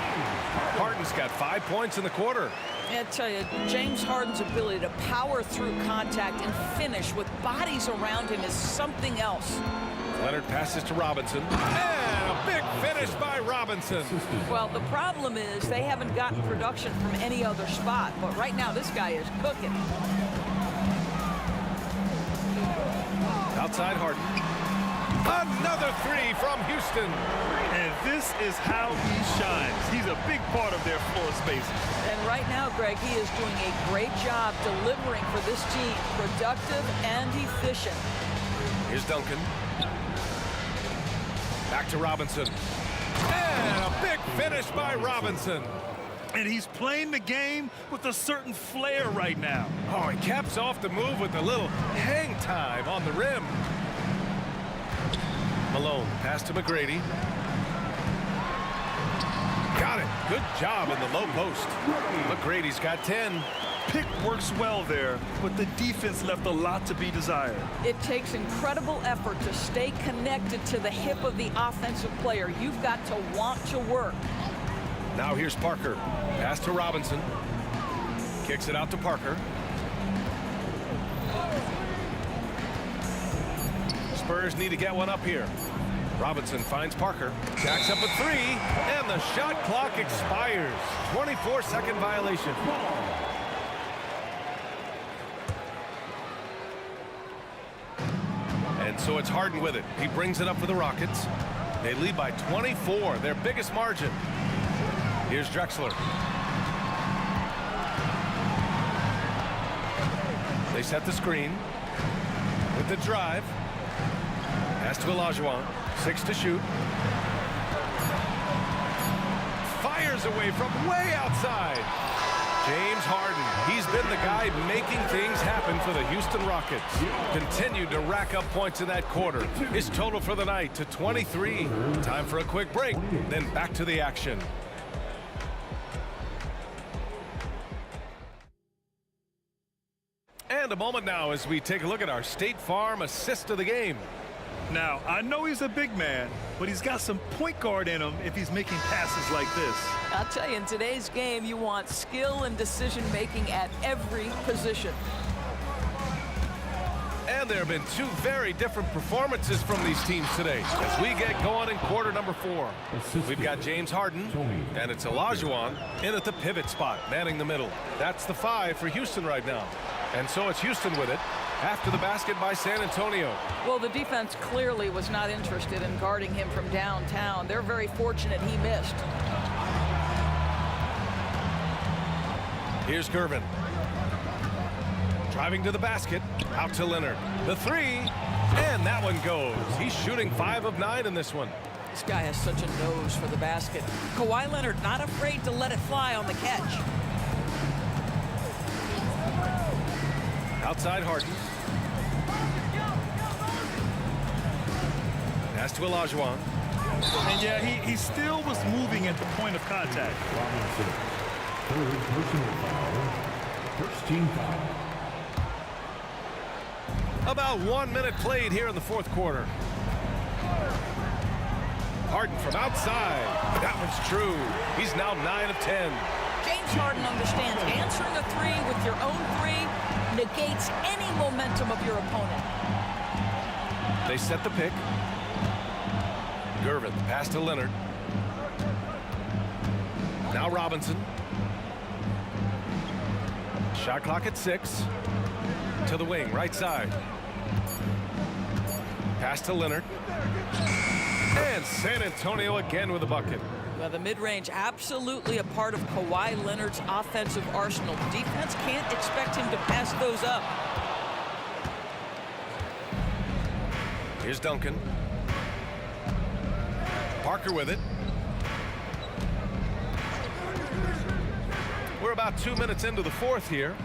Harden's got 5 points in the quarter. I tell you, James Harden's ability to power through contact and finish with bodies around him is something else. Leonard passes to Robinson. And a big finish by Robinson. Well, the problem is they haven't gotten production from any other spot, but right now this guy is cooking. Outside Harden. Another three from Houston. And this is how he shines. He's a big part of their floor spaces. And right now, Greg, he is doing a great job delivering for this team. Productive and efficient. Here's Duncan. Back to Robinson. And a big finish by Robinson. And he's playing the game with a certain flair right now. Oh, he caps off the move with a little hang time on the rim. Malone, pass to McGrady. Got it. Good job in the low post. McGrady's got 10. Pick works well there, but the defense left a lot to be desired. It takes incredible effort to stay connected to the hip of the offensive player. You've got to want to work. Now here's Parker. Pass to Robinson. Kicks it out to Parker. Spurs need to get one up here. Robinson finds Parker. Jacks up a three, and the shot clock expires. 24-second violation. And so it's Harden with it. He brings it up for the Rockets. They lead by 24, their biggest margin. Here's Drexler. They set the screen with the drive. Pass to Olajuwon. 6 to shoot. Fires away from way outside. James Harden. He's been the guy making things happen for the Houston Rockets. Continued to rack up points in that quarter. His total for the night to 23. Time for a quick break. Then back to the action. And a moment now as we take a look at our State Farm assist of the game. Now, I know he's a big man, but he's got some point guard in him if he's making passes like this. I'll tell you, in today's game, you want skill and decision-making at every position. And there have been two very different performances from these teams today as we get going in quarter number 4. We've got James Harden, and it's Olajuwon in at the pivot spot, manning the middle. That's the 5 for Houston right now. And so it's Houston with it after the basket by San Antonio. Well, the defense clearly was not interested in guarding him from downtown. They're very fortunate he missed. Here's Gervin. Driving to the basket, out to Leonard. The 3, and that one goes. He's shooting 5 of 9 in this one. This guy has such a nose for the basket. Kawhi Leonard not afraid to let it fly on the catch. Outside Harden. Pass to Olajuwon. And yeah, he still was moving at the point of contact. Robinson. Third personal foul. First team foul. About 1 minute played here in the fourth quarter. Harden from outside. That one's true. He's now 9 of 10. James Harden understands answering a 3 with your own 3 negates any momentum of your opponent. They set the pick. Gervin, pass to Leonard. Now Robinson. Shot clock at 6. To the wing, right side. Pass to Leonard. And San Antonio again with a bucket. Well, the mid-range absolutely a part of Kawhi Leonard's offensive arsenal. Defense can't expect him to pass those up. Here's Duncan. Parker with it. We're about 2 minutes into the fourth here.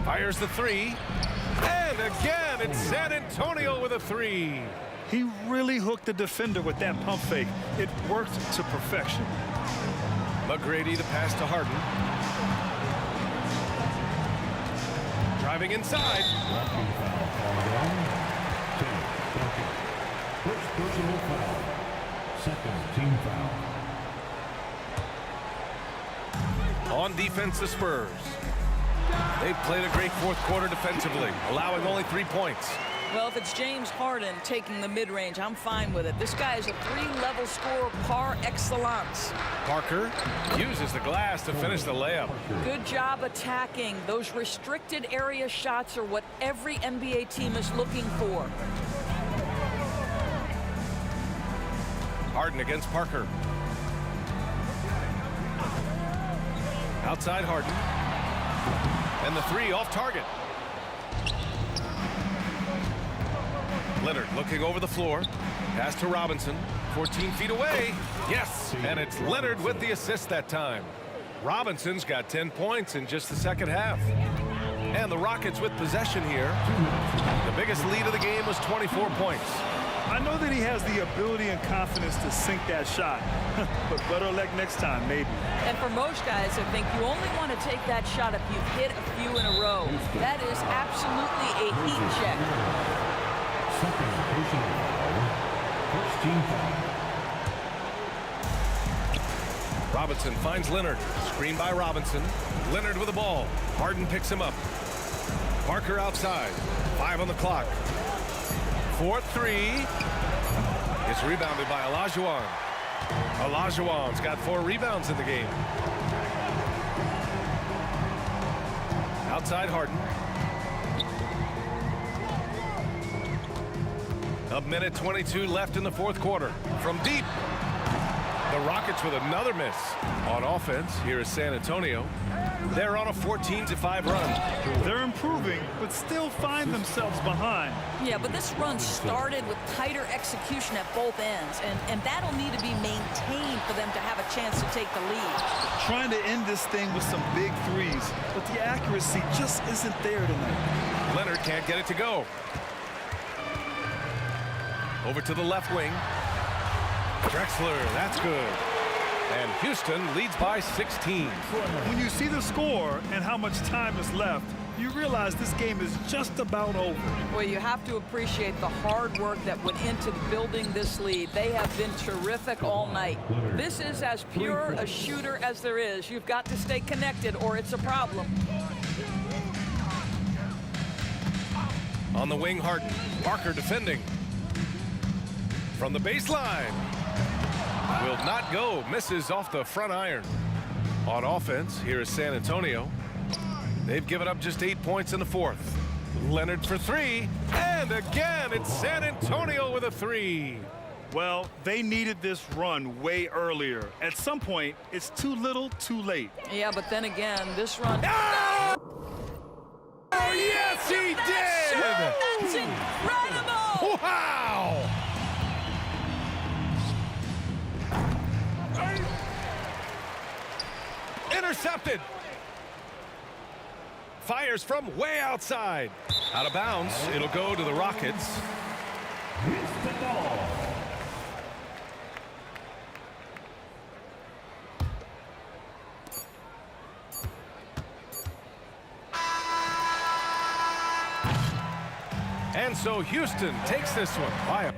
Fires the 3. And again, it's San Antonio with a 3. He really hooked the defender with that pump fake. It worked to perfection. McGrady the pass to Harden. Driving inside. First personal foul. Second team foul. On defense, the Spurs. They've played a great fourth quarter defensively, allowing only 3 points. Well, if it's James Harden taking the mid-range, I'm fine with it. This guy is a 3-level scorer par excellence. Parker uses the glass to finish the layup. Good job attacking. Those restricted area shots are what every NBA team is looking for. Harden against Parker. Outside Harden. And the 3 off target. Leonard looking over the floor. Pass to Robinson. 14 feet away. Yes, and it's Leonard with the assist that time. Robinson's got 10 points in just the second half. And the Rockets with possession here. The biggest lead of the game was 24 points. I know that he has the ability and confidence to sink that shot, but better luck next time, maybe. And for most guys, I think you only want to take that shot if you've hit a few in a row. That is absolutely a heat check. Second personal foul. First team foul. Robinson finds Leonard. Screen by Robinson. Leonard with the ball. Harden picks him up. Parker outside. 5 on the clock. 4-3. It's rebounded by Olajuwon. Olajuwon's got 4 rebounds in the game. Outside Harden. A minute 22 left in the fourth quarter. From deep. The Rockets with another miss. On offense, here is San Antonio. They're on a 14-5 run. They're improving, but still find themselves behind. Yeah, but this run started with tighter execution at both ends, and that'll need to be maintained for them to have a chance to take the lead. Trying to end this thing with some big threes, but the accuracy just isn't there tonight. Leonard can't get it to go. Over to the left wing. Drexler, that's good. And Houston leads by 16. When you see the score and how much time is left, you realize this game is just about over. Well, you have to appreciate the hard work that went into building this lead. They have been terrific all night. This is as pure a shooter as there is. You've got to stay connected or it's a problem. On the wing, Harden. Parker defending. From the baseline. Will not go. Misses off the front iron. On offense, here is San Antonio. They've given up just 8 points in the fourth. Leonard for three. And again, it's San Antonio with a three. Well, they needed this run way earlier. At some point, it's too little, too late. Yeah, but then again, this run... Oh, yes, he did! That's incredible! Wow! Intercepted. Fires from way outside. Out of bounds. It'll go to the Rockets. And so Houston takes this one by a...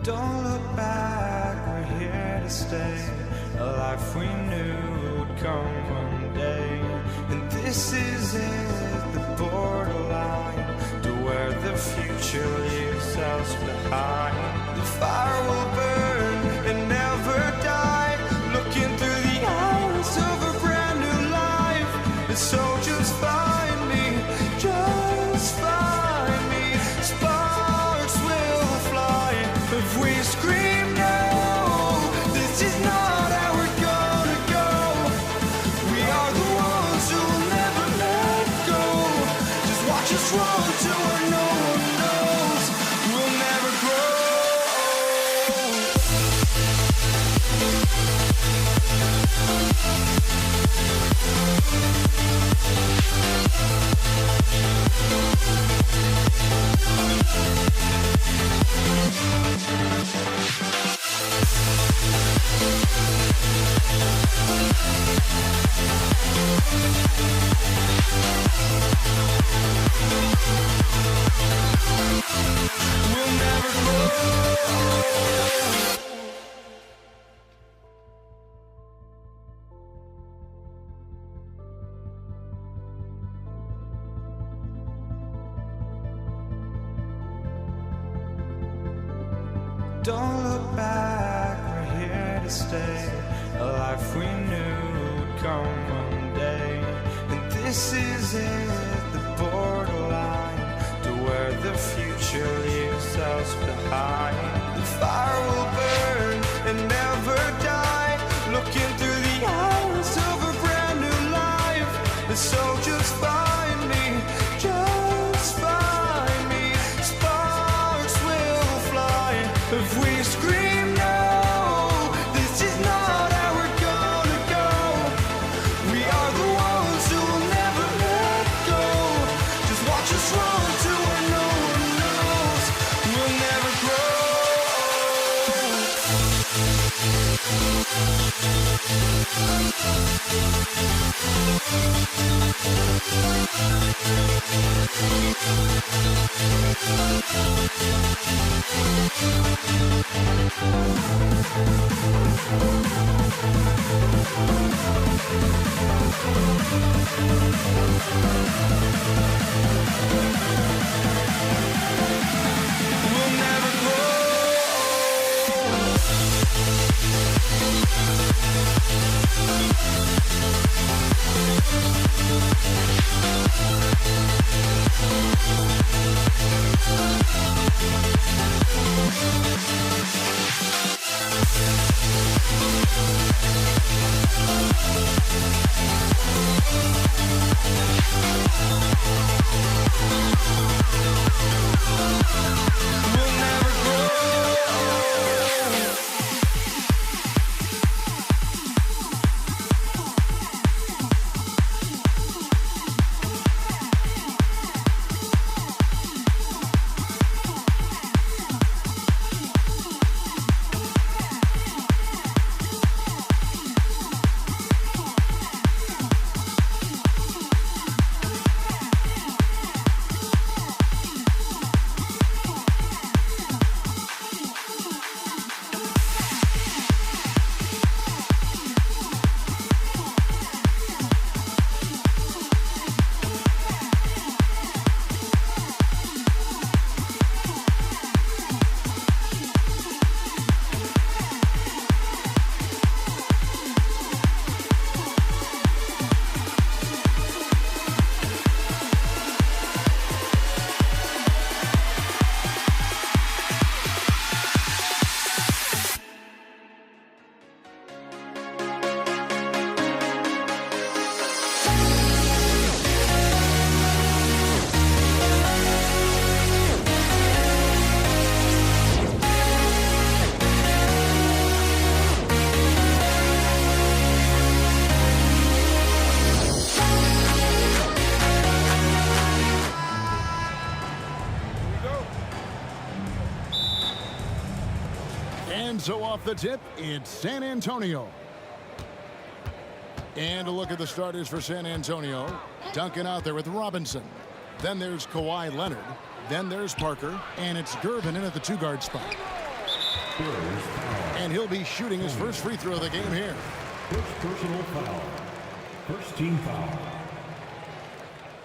Don't look back, we're here to stay. A life we knew would come one day. And this is it, the borderline to where the future leaves us behind. The fire will burn and never die. Looking through the eyes of a brand new life. And so just find me, just find me. Sparks will fly if we scream no. This is not how we're gonna go. We are the ones who will never let go. Just watch us run to where no one knows. We'll never grow. We'll never grow. Don't look back, we're here to stay. A life we knew would come one day. And this is it, the borderline to where the future leaves us behind. The fire will burn and never die. Looking through the eyes of a brand new life. And so just find me, just find me. Sparks will fly if we scream no. This is not how we're gonna go. We are the ones who will never let go. Just watch us run to where no one knows. And so off the tip, it's San Antonio. And a look at the starters for San Antonio. Duncan out there with Robinson. Then there's Kawhi Leonard. Then there's Parker. And it's Gervin in at the two-guard spot. And he'll be shooting his first free throw of the game here. First personal foul. First team foul.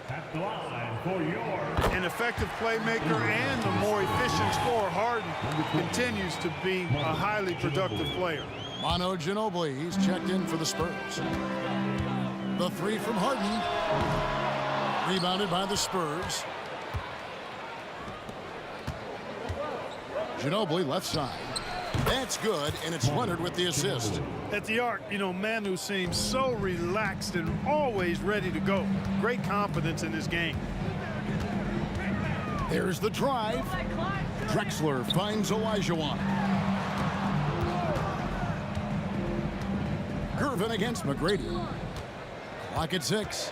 At the line for your... An effective playmaker and a more efficient scorer, Harden continues to be a highly productive player. Manu Ginobili, he's checked in for the Spurs. The three from Harden. Rebounded by the Spurs. Ginobili left side. That's good, and it's Leonard with the assist. At the arc, you know, Manu seems so relaxed and always ready to go. Great confidence in his game. There's the drive. Drexler finds Olajuwon. Gervin against McGrady. Clock at 6.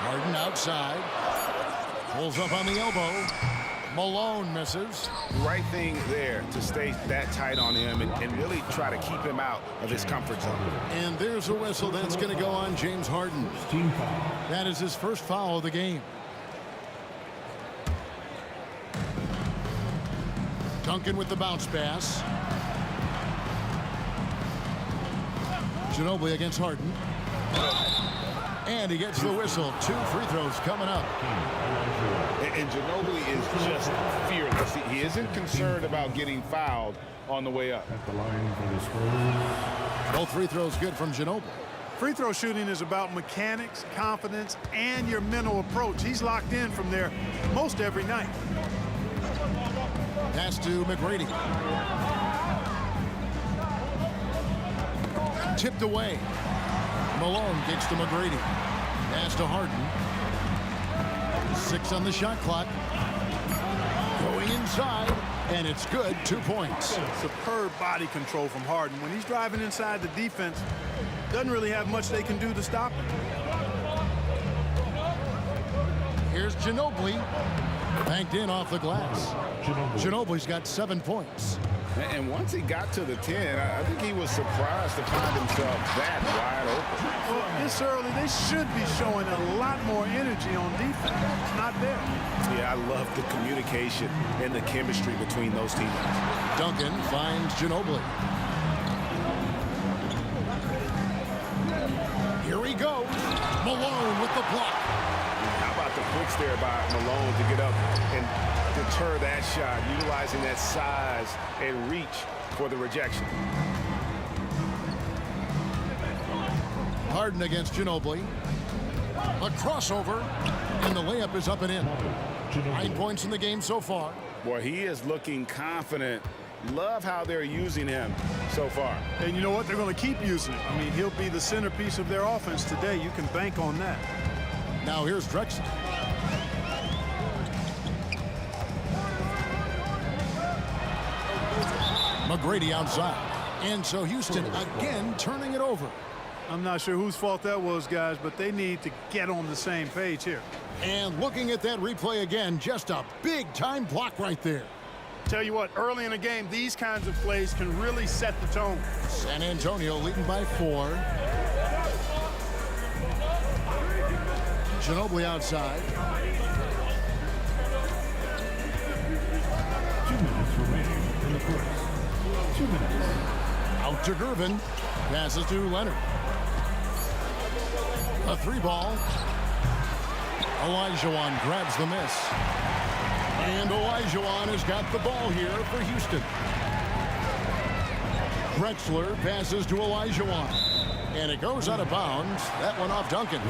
Harden outside. Pulls up on the elbow. Malone misses. Right thing there to stay that tight on him and really try to keep him out of his comfort zone. And there's a whistle that's going to go on James Harden. That is his first foul of the game. Duncan with the bounce pass. Ginobili against Harden. And he gets the whistle. 2 free throws coming up. And Ginobili is just fearless. He isn't concerned about getting fouled on the way up. At the line for the Spurs. Both free throws good from Ginobili. Free throw shooting is about mechanics, confidence, and your mental approach. He's locked in from there most every night. Pass to McGrady. Tipped away. Malone gets to McGrady. Pass to Harden. 6 on the shot clock. Going inside, and it's good. 2 points. Superb body control from Harden. When he's driving inside, the defense doesn't really have much they can do to stop him. Here's Ginobili. Banked in off the glass. Ginobili's got 7 points. And once he got to the 10, I think he was surprised to find himself that wide open. Well, this early, they should be showing a lot more energy on defense. It's not there. Yeah, I love the communication and the chemistry between those teammates. Duncan finds Ginobili. Here he goes. Malone with the block. How about the quicks there by Malone to get up and deter that shot, utilizing that size and reach for the rejection. Harden against Ginobili. A crossover, and the layup is up and in. 9 points in the game so far. Boy, he is looking confident. Love how they're using him so far. And you know what? They're going to keep using him. I mean, he'll be the centerpiece of their offense today. You can bank on that. Now here's Drexler. McGrady outside. And so Houston again turning it over. I'm not sure whose fault that was, guys, but they need to get on the same page here. And looking at that replay again, just a big-time block right there. Tell you what, early in the game, these kinds of plays can really set the tone. San Antonio leading by 4. Ginobili outside. 2 minutes remaining in the first. 2 minutes. Out to Gervin. Passes to Leonard. A 3-ball. Olajuwon grabs the miss. And Olajuwon has got the ball here for Houston. Drexler passes to Olajuwon. And it goes out of bounds. That one off Duncan.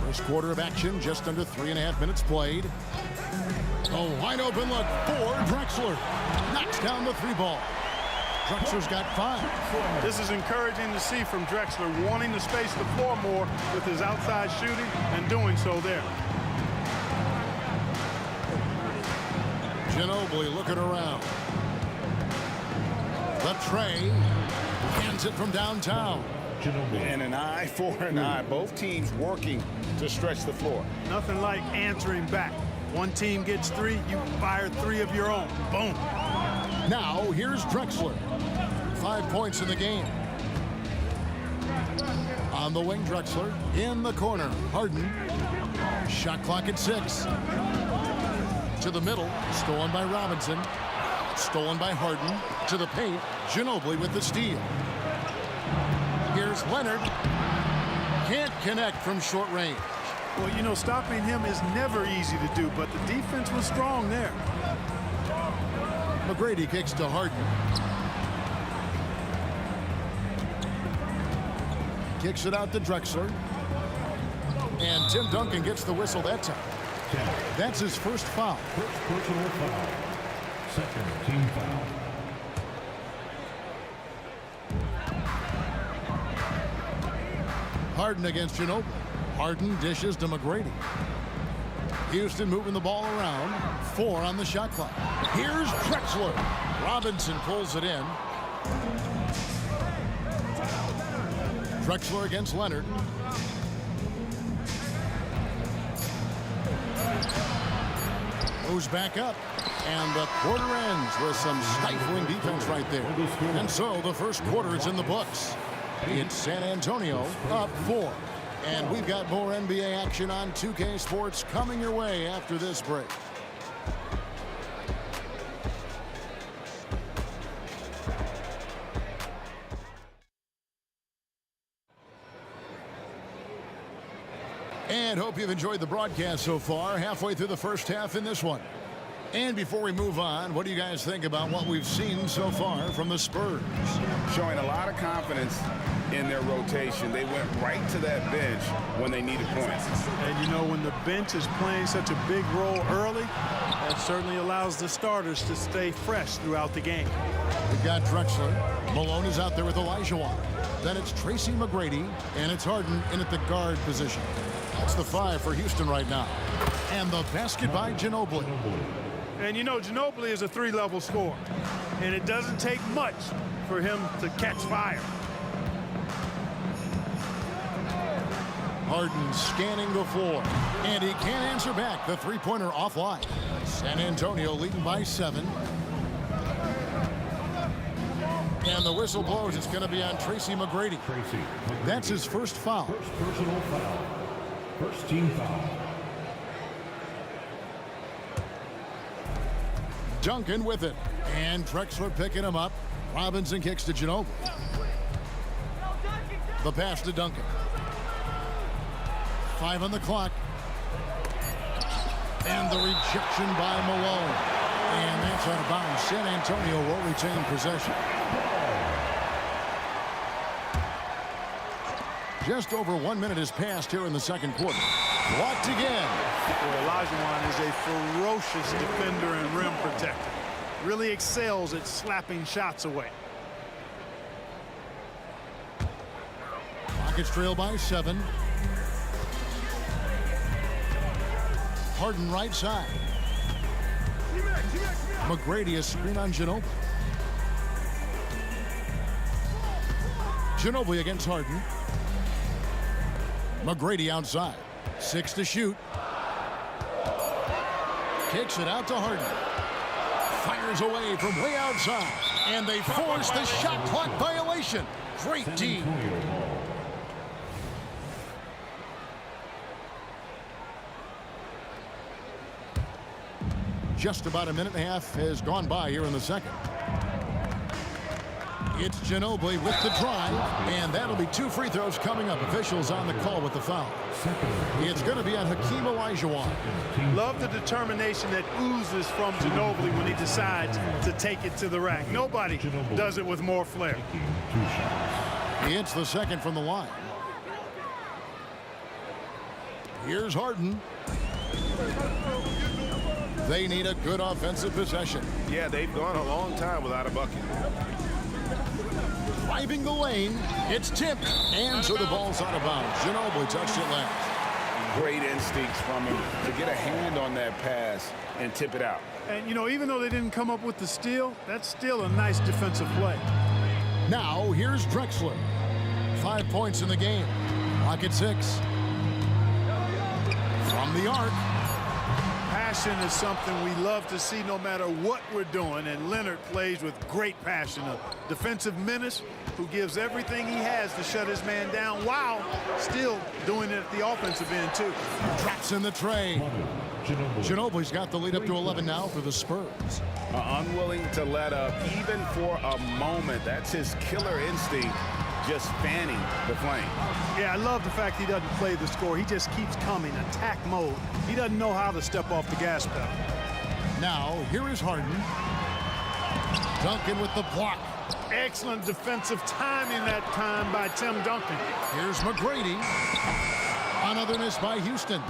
First quarter of action, just under 3.5 minutes played. A wide open look for Drexler. Knocks down the 3-ball. Drexler's got 5. This is encouraging to see from Drexler, wanting to space the floor more with his outside shooting and doing so there. Ginobili looking around. The tray. Hands it from downtown. And an eye for an eye. Both teams working to stretch the floor. Nothing like answering back. One team gets 3, you fire 3 of your own. Boom. Now here's Drexler. 5 points in the game. On the wing, Drexler. In the corner, Harden. Shot clock at 6. To the middle, stolen by Robinson. Stolen by Harden. To the paint, Ginobili with the steal. Here's Leonard. Can't connect from short range. Well, you know, stopping him is never easy to do, but the defense was strong there. McGrady kicks to Harden. Kicks it out to Drexler. And Tim Duncan gets the whistle that time. That's his first foul. First personal foul. Second team foul. Harden against Ginobili. Harden dishes to McGrady. Houston moving the ball around. 4 on the shot clock. Here's Drexler. Robinson pulls it in. Drexler against Leonard. Moves back up. And the quarter ends with some stifling defense right there. And so the first quarter is in the books. It's San Antonio up 4. And we've got more NBA action on 2K Sports coming your way after this break. And hope you've enjoyed the broadcast so far. Halfway through the first half in this one. And before we move on, what do you guys think about what we've seen so far from the Spurs? Showing a lot of confidence in their rotation. They went right to that bench when they needed points. And you know, when the bench is playing such a big role early, that certainly allows the starters to stay fresh throughout the game. We've got Drexler. Malone is out there with Olajuwon. Then it's Tracy McGrady, and it's Harden in at the guard position. That's the 5 for Houston right now. And the basket by Ginobili. And you know, Ginobili is a 3-level scorer, and it doesn't take much for him to catch fire. Harden scanning the floor, and he can't answer back. The 3-pointer offline. San Antonio leading by 7. And the whistle blows. It's going to be on Tracy McGrady. That's his first foul. First personal foul. First team foul. Duncan with it. And Drexler picking him up. Robinson kicks to Ginobili. The pass to Duncan. 5 on the clock. And the rejection by Malone. And that's out of bounds. San Antonio will retain possession. Just over 1 minute has passed here in the second quarter. Blocked again. Well, Olajuwon is a ferocious defender and rim protector. Really excels at slapping shots away. Rockets trail by 7. Harden right side. McGrady a screen on Ginobili. Ginobili against Harden. McGrady outside. 6 to shoot. Kicks it out to Harden. Fires away from way outside. And they force the shot clock violation. Great D. Just about a minute and a half has gone by here in the second. It's Ginobili with the drive, and that'll be 2 free throws coming up. Officials on the call with the foul. It's going to be on Hakeem Olajuwon. Love the determination that oozes from Ginobili when he decides to take it to the rack. Nobody does it with more flair. It's the second from the line. Here's Harden. They need a good offensive possession. Yeah, they've gone a long time without a bucket. Driving the lane, it's tipped, and so the ball's out of bounds. Ginobili touched it last. Great instincts from him to get a hand on that pass and tip it out. And, you know, even though they didn't come up with the steal, that's still a nice defensive play. Now, here's Drexler. 5 points in the game. Rocket 6. From the arc. Passion is something we love to see no matter what we're doing, and Leonard plays with great passion. A defensive menace who gives everything he has to shut his man down while still doing it at the offensive end, too. Drops in the tray. Ginobili's got the lead up to 11 now for the Spurs. Unwilling to let up even for a moment. That's his killer instinct, just fanning the flame. Yeah, I love the fact he doesn't play the score. He just keeps coming, attack mode. He doesn't know how to step off the gas pedal. Now, here is Harden. Duncan with the block. Excellent defensive timing that time by Tim Duncan. Here's McGrady. Another miss by Houston.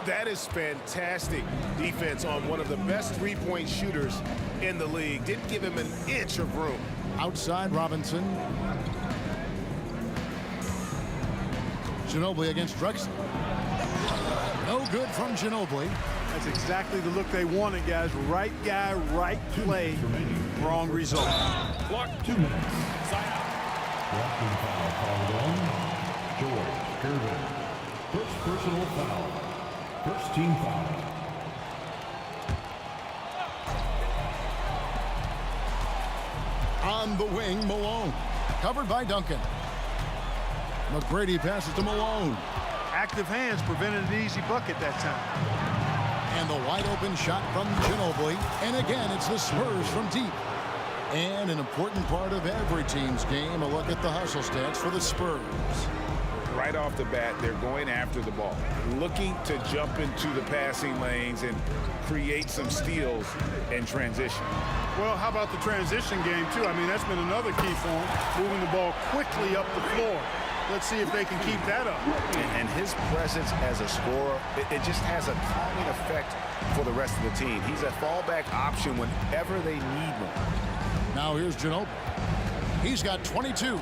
That is fantastic defense on one of the best three-point shooters in the league. Didn't give him an inch of room. Outside Robinson. Ginobili against Drexler. No good from Ginobili. That's exactly the look they wanted, guys. Right guy, right play, wrong result. Clock 2 minutes. Walking foul called on George Gervin. First personal foul. First team foul. On the wing, Malone. Covered by Duncan. McGrady passes to Malone. Active hands prevented an easy bucket that time. And the wide open shot from Ginobili. And again, it's the Spurs from deep. And an important part of every team's game, a look at the hustle stats for the Spurs. Right off the bat, they're going after the ball, looking to jump into the passing lanes and create some steals and transition. Well, how about the transition game, too? I mean, that's been another key for them, moving the ball quickly up the floor. Let's see if they can keep that up. And his presence as a scorer, it just has a calming effect for the rest of the team. He's a fallback option whenever they need one. Now here's Ginobili. He's got 22.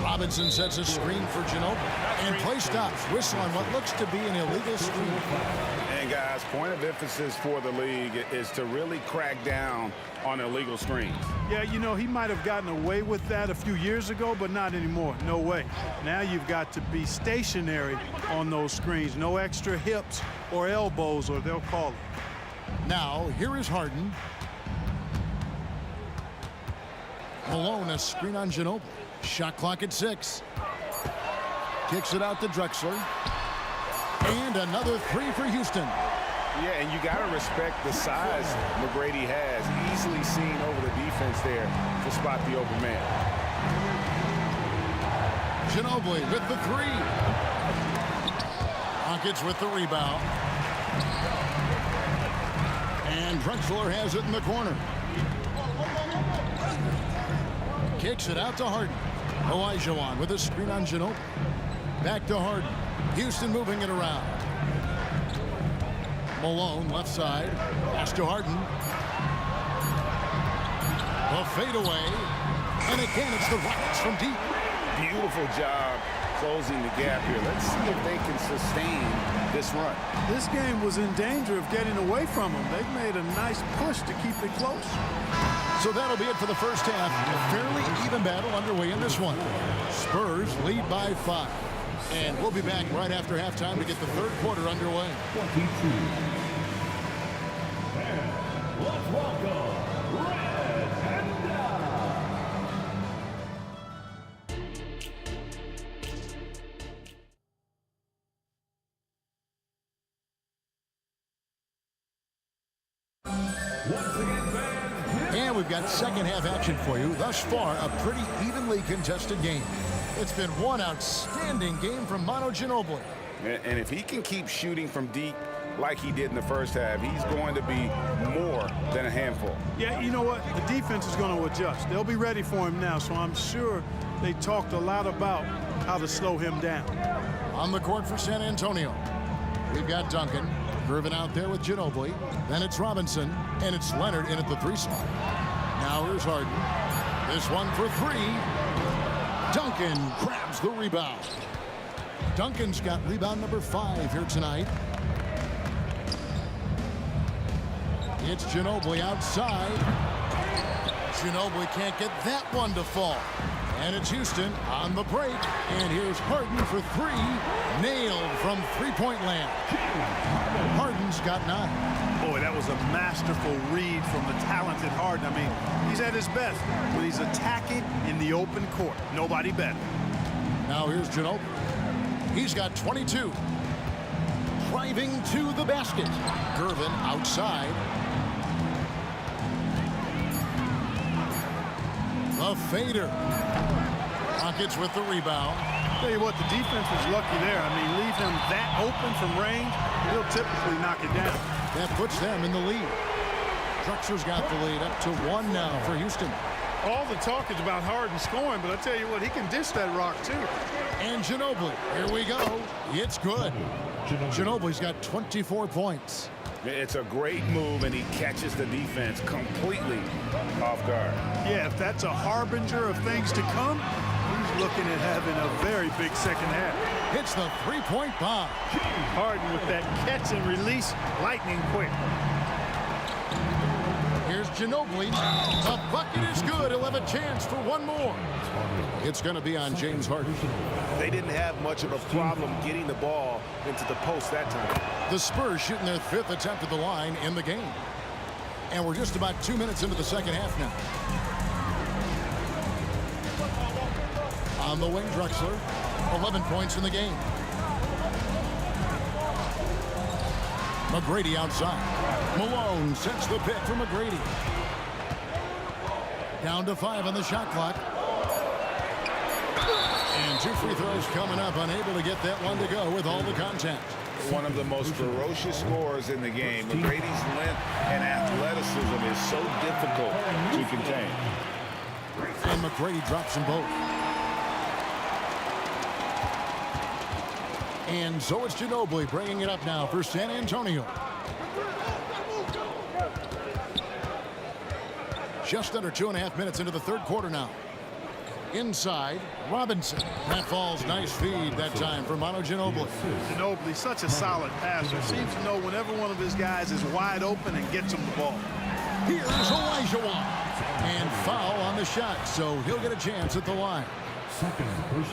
Robinson sets a screen for Ginobili. And play stops. Whistle on what looks to be an illegal screen. And guys, point of emphasis for the league is to really crack down on illegal screens. Yeah, you know, he might have gotten away with that a few years ago, but not anymore. No way. Now you've got to be stationary on those screens. No extra hips or elbows, or they'll call it. Now, here is Harden. Malone, a screen on Ginobili. Shot clock at 6. Kicks it out to Drexler. And another 3 for Houston. Yeah, and you got to respect the size McGrady has. Easily seen over the defense there to spot the open man. Ginobili with the 3. Rockets with the rebound. And Drexler has it in the corner. Kicks it out to Harden. Olajuwon with a screen on Ginobili. Back to Harden. Houston moving it around. Malone, left side. Pass to Harden. The fadeaway. And again, it's the Rockets from deep. Beautiful job closing the gap here. Let's see if they can sustain this run. This game was in danger of getting away from them. They've made a nice push to keep it close. So that'll be it for the first half. A fairly even battle underway in this one. Spurs lead by 5. And we'll be back right after halftime to get the third quarter underway. 22. And let's welcome Red Panda. And we've got second half action for you. Thus far, a pretty evenly contested game. It's been one outstanding game from Manu Ginobili. And if he can keep shooting from deep like he did in the first half, he's going to be more than a handful. Yeah, you know what? The defense is going to adjust. They'll be ready for him now, so I'm sure they talked a lot about how to slow him down. On the court for San Antonio, we've got Duncan. Irvin out there with Ginobili. Then it's Robinson, and it's Leonard in at the 3 spot. Now here's Harden. This one for 3. Duncan grabs the rebound. Duncan's got rebound number 5 here tonight. It's Ginobili outside. Ginobili can't get that one to fall. And it's Houston on the break. And here's Harden for 3. Nailed from three-point land. Harden's got 9. Boy, that was a masterful read from the talented Harden. I mean, he's at his best when he's attacking in the open court. Nobody better. Now here's Ginobili. He's got 22. Driving to the basket. Irvin outside. The fader. Rockets with the rebound. Tell you what, the defense was lucky there. I mean, leave him that open from range, he'll typically knock it down. That puts them in the lead. Drexler's got the lead up to 1 now for Houston. All the talk is about Harden scoring, but I tell you what, he can dish that rock too. And Ginobili, here we go. It's good. Ginobili's got 24 points. It's a great move, and he catches the defense completely off guard. Yeah, if that's a harbinger of things to come, he's looking at having a very big second half. Hits the 3-point bomb. Harden with that catch and release, lightning quick. Here's Ginobili. The bucket is good. He'll have a chance for one more. It's going to be on James Harden. They didn't have much of a problem getting the ball into the post that time. The Spurs shooting their 5th attempt at the line in the game. And we're just about 2 minutes into the second half now. On the wing, Drexler. 11 points in the game. McGrady outside. Malone sets the pick for McGrady. Down to 5 on the shot clock. And 2 free throws coming up. Unable to get that one to go with all the contact. One of the most ferocious scorers in the game. McGrady's length and athleticism is so difficult to contain. And McGrady drops them both. And so it's Ginobili bringing it up now for San Antonio. Just under 2.5 minutes into the third quarter now. Inside, Robinson. That falls. Nice feed that time for Manu Ginobili. Ginobili, such a solid passer. Seems to know whenever one of his guys is wide open and gets him the ball. Here's Olajuwon. And foul on the shot, so he'll get a chance at the line.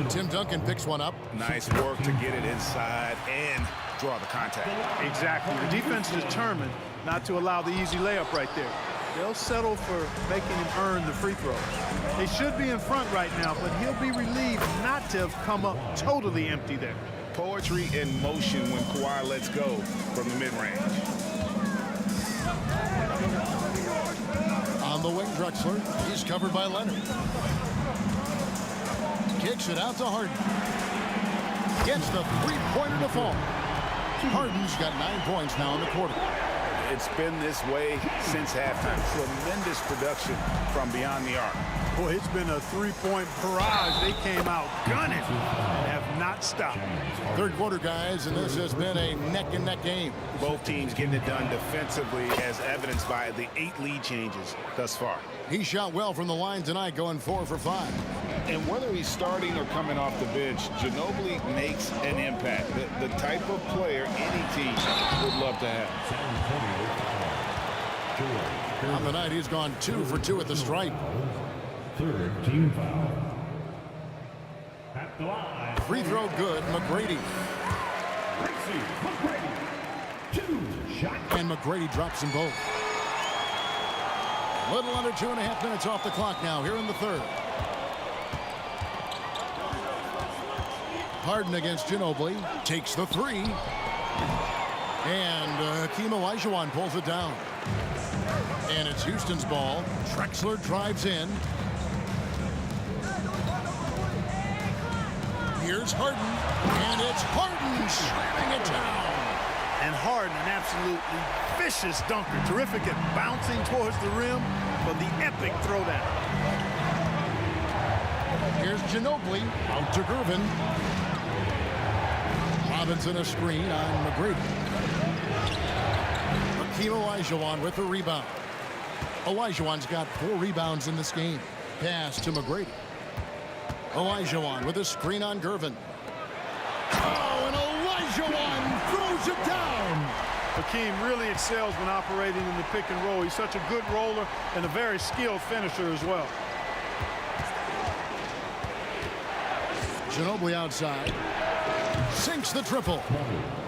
Tim Duncan picks one up. Nice work to get it inside and draw the contact. Exactly. The defense is determined not to allow the easy layup right there. They'll settle for making him earn the free throws. They should be in front right now, but he'll be relieved not to have come up totally empty there. Poetry in motion when Kawhi lets go from the mid-range. On the wing, Drexler. He's covered by Leonard. Kicks it out to Harden. Gets the three-pointer to fall. Harden's got 9 points now in the quarter. It's been this way since halftime. Tremendous production from beyond the arc. Boy, it's been a three-point barrage. They came out gunning and have not stopped. Third quarter, guys, and this has been a neck-and-neck game. Both teams getting it done defensively, as evidenced by the 8 lead changes thus far. He shot well from the line tonight, going 4 for 5. And whether he's starting or coming off the bench, Ginobili makes an impact. The type of player any team would love to have. On the night, he's gone 2 for 2 at the stripe. Third team foul. At the line. Free throw good, McGrady. McGrady. 2 shot. And McGrady drops them both. Little under 2.5 minutes off the clock now here in the third. Harden against Ginobili. Takes the 3. And Hakeem Olajuwon pulls it down. And it's Houston's ball. Drexler drives in. Here's Harden. And it's Harden slamming it down. And Harden, an absolutely vicious dunker. Terrific at bouncing towards the rim for the epic throwdown. Here's Ginobili out to Gervin. Robinson a screen on McGrady. Hakeem Olajuwon with the rebound. Olajuwon's got 4 rebounds in this game. Pass to McGrady. Olajuwon with a screen on Gervin. Oh, and Olajuwon throws it down. Hakeem really excels when operating in the pick and roll. He's such a good roller and a very skilled finisher as well. Ginobili outside. Sinks the triple.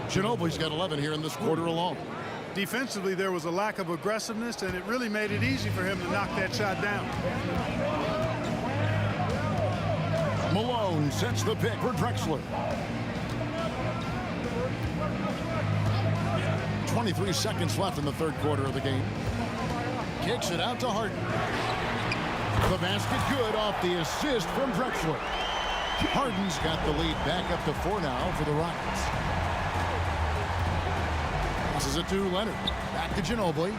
Ginobili's got 11 here in this quarter alone. Defensively, there was a lack of aggressiveness, and it really made it easy for him to knock that shot down. Malone sets the pick for Drexler. 23 seconds left in the third quarter of the game. Kicks it out to Harden. The basket good off the assist from Drexler. Harden's got the lead back up to 4 now for the Rockets. Passes it to Leonard. Back to Ginobili.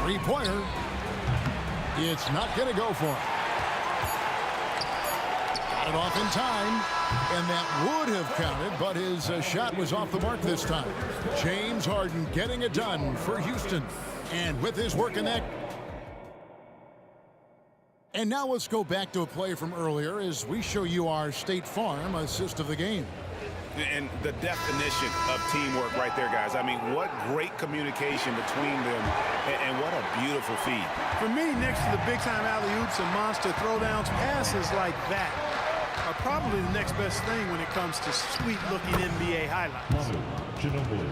Three-pointer. It's not going to go for him. Got it off in time, and that would have counted, but his shot was off the mark this time. James Harden getting it done for Houston. And with his work in that. And now let's go back to a play from earlier as we show you our State Farm assist of the game. And the definition of teamwork right there, guys. I mean, what great communication between them, and what a beautiful feed. For me, next to the big-time alley-oops and monster throwdowns, passes like that are probably the next best thing when it comes to sweet-looking NBA highlights. Ginobili.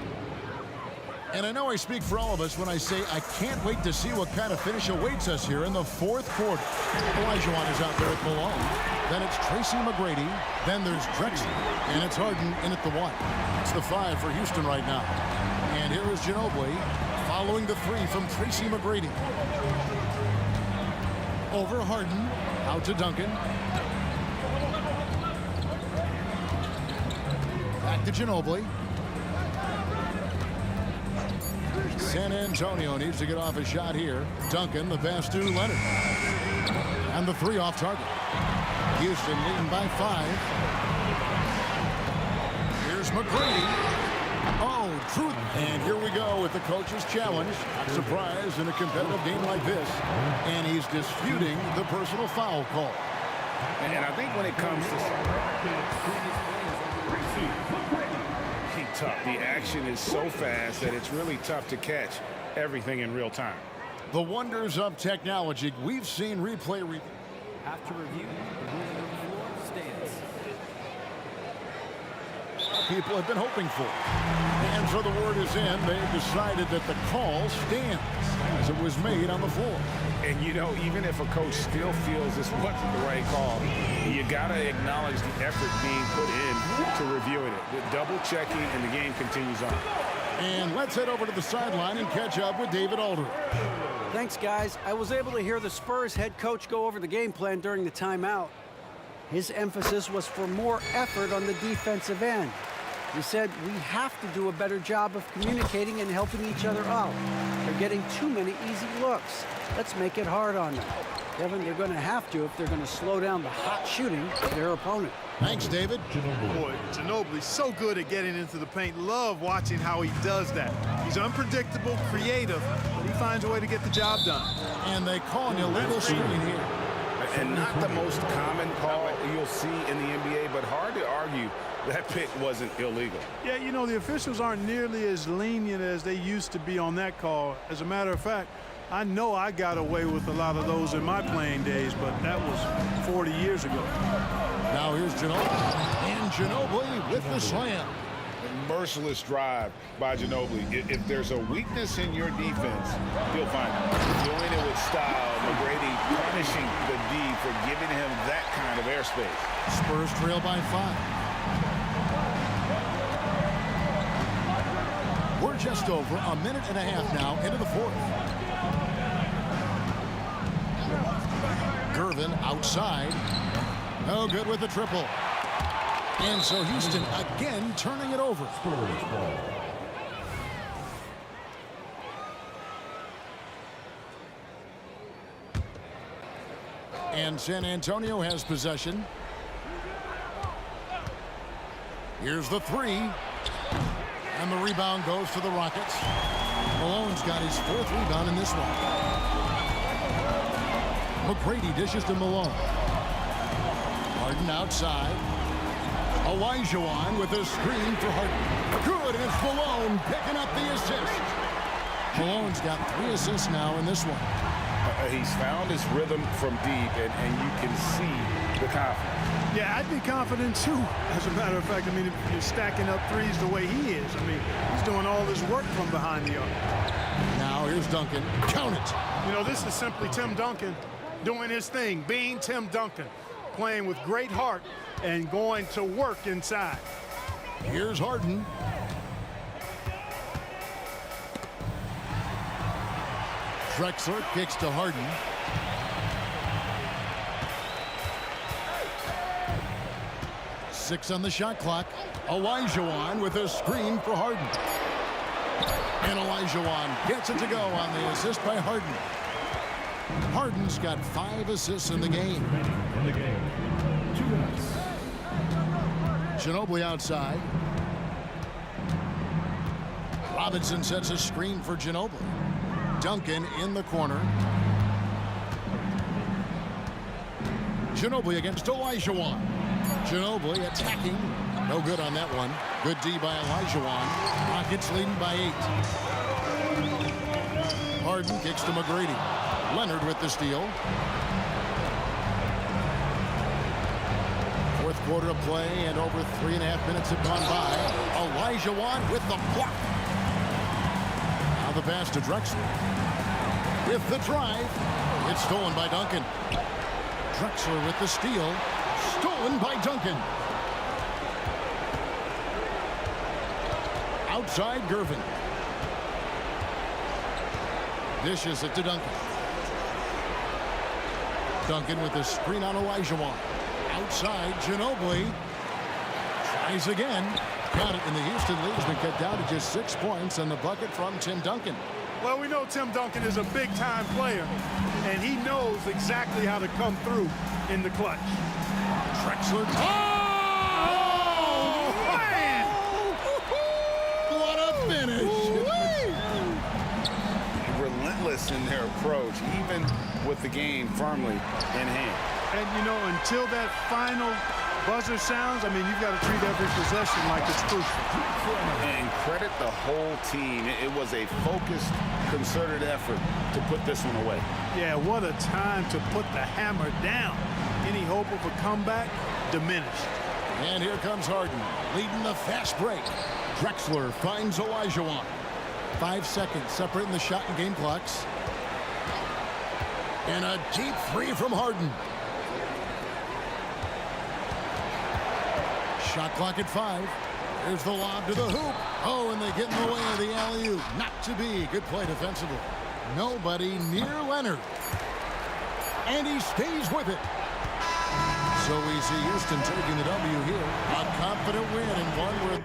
And I know I speak for all of us when I say I can't wait to see what kind of finish awaits us here in the fourth quarter. Olajuwon is out there with Malone. Then it's Tracy McGrady. Then there's Drexler. And it's Harden in at the 1. It's the 5 for Houston right now. And here is Ginobili following the 3 from Tracy McGrady. Over Harden. Out to Duncan. Back to Ginobili. San Antonio needs to get off a shot here. Duncan, the pass to Leonard. And the 3 off target. Houston leading by 5. Here's McGrady. Oh, truth. And here we go with the coach's challenge. Not surprised in a competitive game like this. And he's disputing the personal foul call. And I think when it comes to tough. The action is so fast that it's really tough to catch everything in real time. The wonders of technology. We've seen replay. After review, the ruling on the floor stands. People have been hoping for. And so the word is in. They've decided that the call stands as it was made on the floor. And, you know, even if a coach still feels this wasn't the right call, you got to acknowledge the effort being put in to reviewing it. The double checking, and the game continues on. And let's head over to the sideline and catch up with David Aldridge. Thanks, guys. I was able to hear the Spurs head coach go over the game plan during the timeout. His emphasis was for more effort on the defensive end. We said we have to do a better job of communicating and helping each other out. They're getting too many easy looks. Let's make it hard on them. Kevin, they're going to have to if they're going to slow down the hot shooting of their opponent. Thanks, David. Boy, Ginobili's so good at getting into the paint. Love watching how he does that. He's unpredictable, creative, but he finds a way to get the job done. And they call an illegal screen here. And not the most common call you'll see in the NBA, but hard to argue that pick wasn't illegal. Yeah, you know, the officials aren't nearly as lenient as they used to be on that call. As a matter of fact, I know I got away with a lot of those in my playing days, but that was 40 years ago. Now here's Ginobili. And Ginobili with the slam. Merciless drive by Ginobili. If there's a weakness in your defense, he'll find it. Doing it with style. McGrady punishing the D for giving him that kind of airspace. Spurs trail by 5. We're just over a minute and a half now into the fourth. Gervin outside. No good with the triple. And so Houston again turning it over. And San Antonio has possession. Here's the three. And the rebound goes to the Rockets. Malone's got his 4th rebound in this one. McGrady dishes to Malone. Harden outside. Olajuwon with a screen for Harden. Good, and it's Malone picking up the assist. Malone's got 3 assists now in this one. He's found his rhythm from deep, and you can see the confidence. Yeah, I'd be confident too. As a matter of fact, I mean, if you're stacking up threes the way he is, I mean, he's doing all this work from behind the arc. Now here's Duncan. Count it. You know, this is simply Tim Duncan doing his thing, being Tim Duncan, playing with great heart and going to work inside. Here's Harden. Drexler kicks to Harden. Six on the shot clock. Olajuwon with a screen for Harden. And Olajuwon gets it to go on the assist by Harden. Harden's got 5 assists in the game. Ginobili outside. Robinson sets a screen for Ginobili. Duncan in the corner. Ginobili against Olajuwon. Ginobili attacking. No good on that one. Good D by Olajuwon. Rockets leading by 8. Harden kicks to McGrady. Leonard with the steal. 4th quarter of play, and over 3.5 minutes have gone by. Olajuwon with the block. Now the pass to Drexler. With the drive. It's stolen by Duncan. Drexler with the steal. Stolen by Duncan. Outside Gervin. Dishes it to Duncan. Duncan with the screen on Olajuwon. Outside Ginobili. Tries again. Got it, and the Houston lead has been cut down to just 6 points on the bucket from Tim Duncan. Well, we know Tim Duncan is a big-time player, and he knows exactly how to come through in the clutch. Drexler. Oh, man! What a finish! Relentless in their approach, even with the game firmly in hand. And, you know, until that final buzzer sounds, I mean, you've got to treat every possession like it's crucial. And credit the whole team. It was a focused, concerted effort to put this one away. Yeah, what a time to put the hammer down. Any hope of a comeback diminished. And here comes Harden, leading the fast break. Drexler finds Olajuwon. 5 seconds separating the shot and game clocks. And a deep 3 from Harden. Shot clock at 5. Here's the lob to the hoop. Oh, and they get in the way of the alley-oop. Not to be. Good play defensively. Nobody near Leonard. And he stays with it. So we see Houston taking the W here. A confident win and one where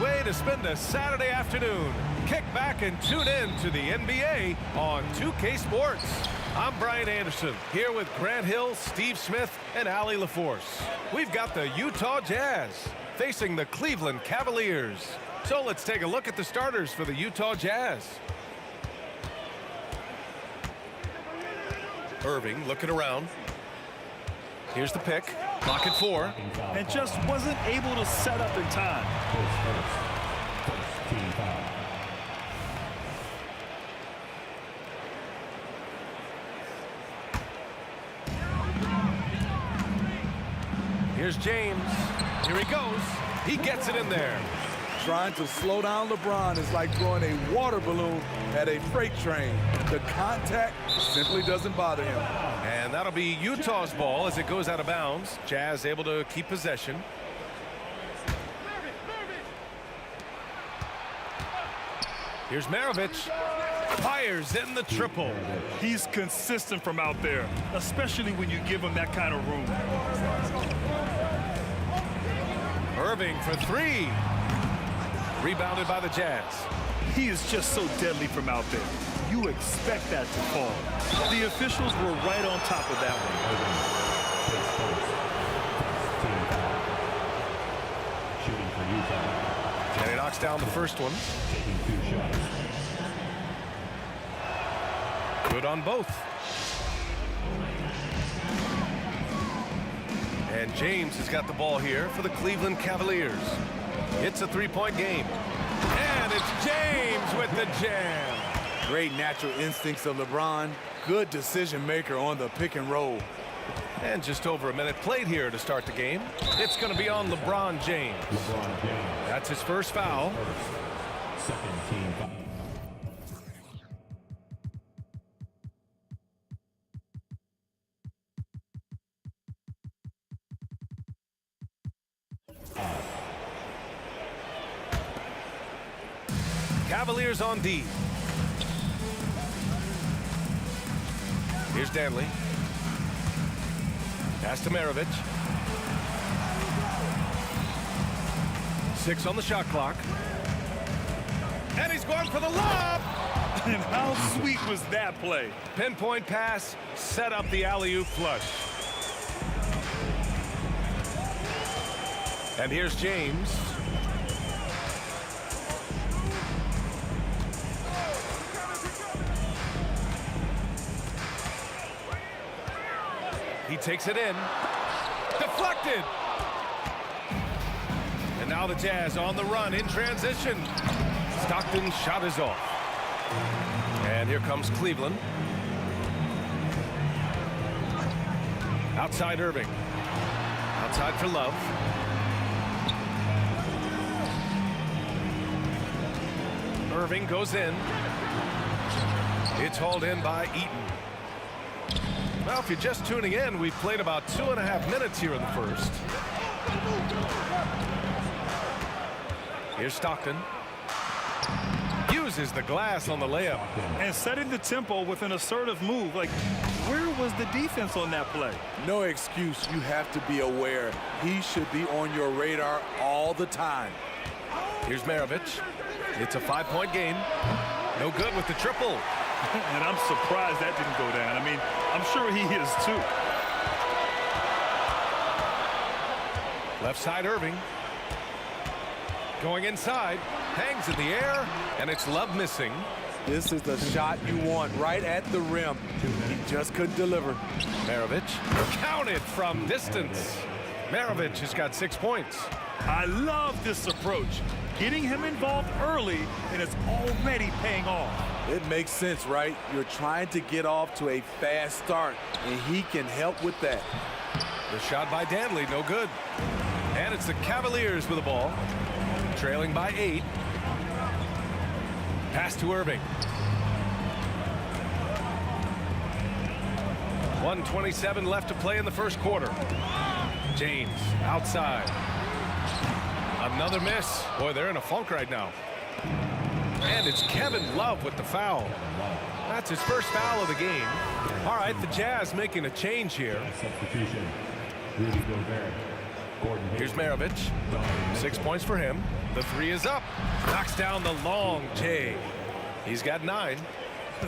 Way to spend a Saturday afternoon. Kick back and tune in to the NBA on 2K Sports. I'm Brian Anderson, here with Grant Hill, Steve Smith, and Allie LaForce. We've got the Utah Jazz facing the Cleveland Cavaliers. So let's take a look at the starters for the Utah Jazz. Irving looking around. Here's the pick. Clock at 4. And just wasn't able to set up in time. First team foul. Here's James. Here he goes. He gets it in there. Trying to slow down LeBron is like throwing a water balloon at a freight train. The contact simply doesn't bother him. And that'll be Utah's ball as it goes out of bounds. Jazz able to keep possession. Here's Maravich. Fires in the triple. He's consistent from out there, especially when you give him that kind of room. Irving for 3. Rebounded by the Jazz. He is just so deadly from out there. You expect that to fall. The officials were right on top of that one. Shooting for Utah. And he knocks down the first one. Taking 2 shots. Good on both. And James has got the ball here for the Cleveland Cavaliers. It's a 3-point game. And it's James with the jam. Great natural instincts of LeBron. Good decision maker on the pick and roll. And just over a minute played here to start the game. It's going to be on LeBron James. That's his first foul. Second team foul. Cavaliers on D. Here's Danley. Pass to Maravich. 6 on the shot clock. And he's going for the lob. And how sweet was that play? Pinpoint pass, set up the alley-oop flush. And here's James. He takes it in. Deflected. And now the Jazz on the run in transition. Stockton's shot is off. And here comes Cleveland. Outside Irving. Outside for Love. Irving goes in. It's hauled in by Eaton. Well, if you're just tuning in, we've played about 2.5 minutes here in the first. Here's Stockton. Uses the glass on the layup. And setting the tempo with an assertive move. Like, where was the defense on that play? No excuse. You have to be aware. He should be on your radar all the time. Here's Maravich. It's a 5-point game. No good with the triple. And I'm surprised that didn't go down. I mean, I'm sure he is too. Left side Irving. Going inside. Hangs in the air. And it's Love missing. This is the shot you want right at the rim. He just couldn't deliver. Maravich counted from distance. Maravich has got 6 points. I love this approach. Getting him involved early, and it's already paying off. It makes sense, right? You're trying to get off to a fast start, and he can help with that. The shot by Danley, no good. And it's the Cavaliers with the ball. Trailing by 8. Pass to Irving. 1:27 left to play in the first quarter. James outside. Another miss. Boy, they're in a funk right now. And it's Kevin Love with the foul. That's his first foul of the game. All right, the Jazz making a change here. Substitution. Rudy Gobert. Gordon. Here's Maravich. 6 points for him. The 3 is up. Knocks down the long J. He's got 9.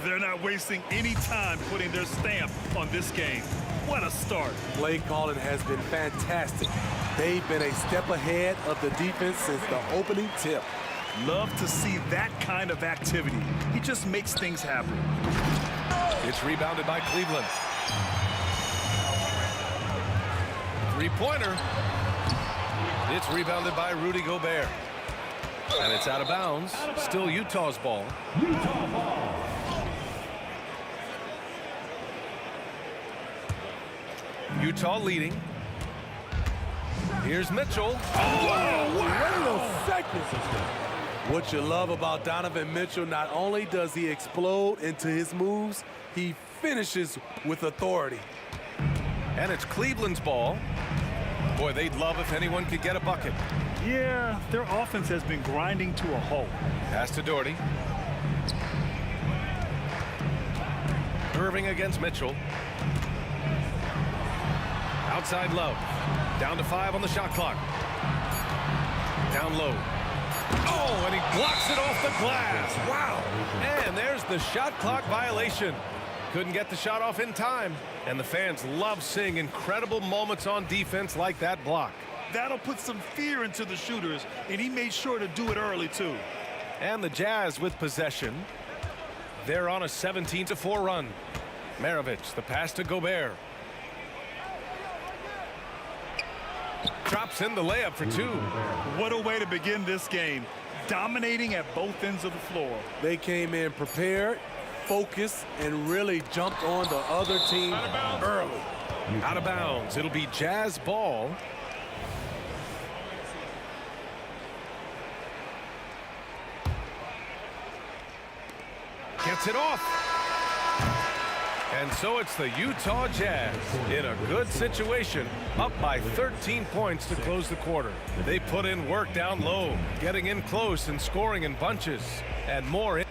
They're not wasting any time putting their stamp on this game. What a start. Play calling has been fantastic. They've been a step ahead of the defense since the opening tip. Love to see that kind of activity. He just makes things happen. It's rebounded by Cleveland. 3-pointer. It's rebounded by Rudy Gobert. And it's out of bounds. Still Utah's ball. Utah ball. Utah leading. Here's Mitchell. Oh, wait a second. What you love about Donovan Mitchell, not only does he explode into his moves, he finishes with authority. And it's Cleveland's ball. Boy, they'd love if anyone could get a bucket. Yeah, their offense has been grinding to a halt. Pass to Doherty. Irving against Mitchell. Outside Love. Down to 5 on the shot clock. Down low. Oh, and he blocks it off the glass. Wow. And there's the shot clock violation. Couldn't get the shot off in time. And the fans love seeing incredible moments on defense like that block. That'll put some fear into the shooters, and he made sure to do it early, too. And the Jazz with possession. They're on a 17-4 run. Maravich, the pass to Gobert. Drops in the layup for 2. What a way to begin this game. Dominating at both ends of the floor. They came in prepared, focused, and really jumped on the other team early. Out of bounds. It'll be Jazz ball. Gets it off. And so it's the Utah Jazz in a good situation, up by 13 points to close the quarter. They put in work down low, getting in close and scoring in bunches, and more.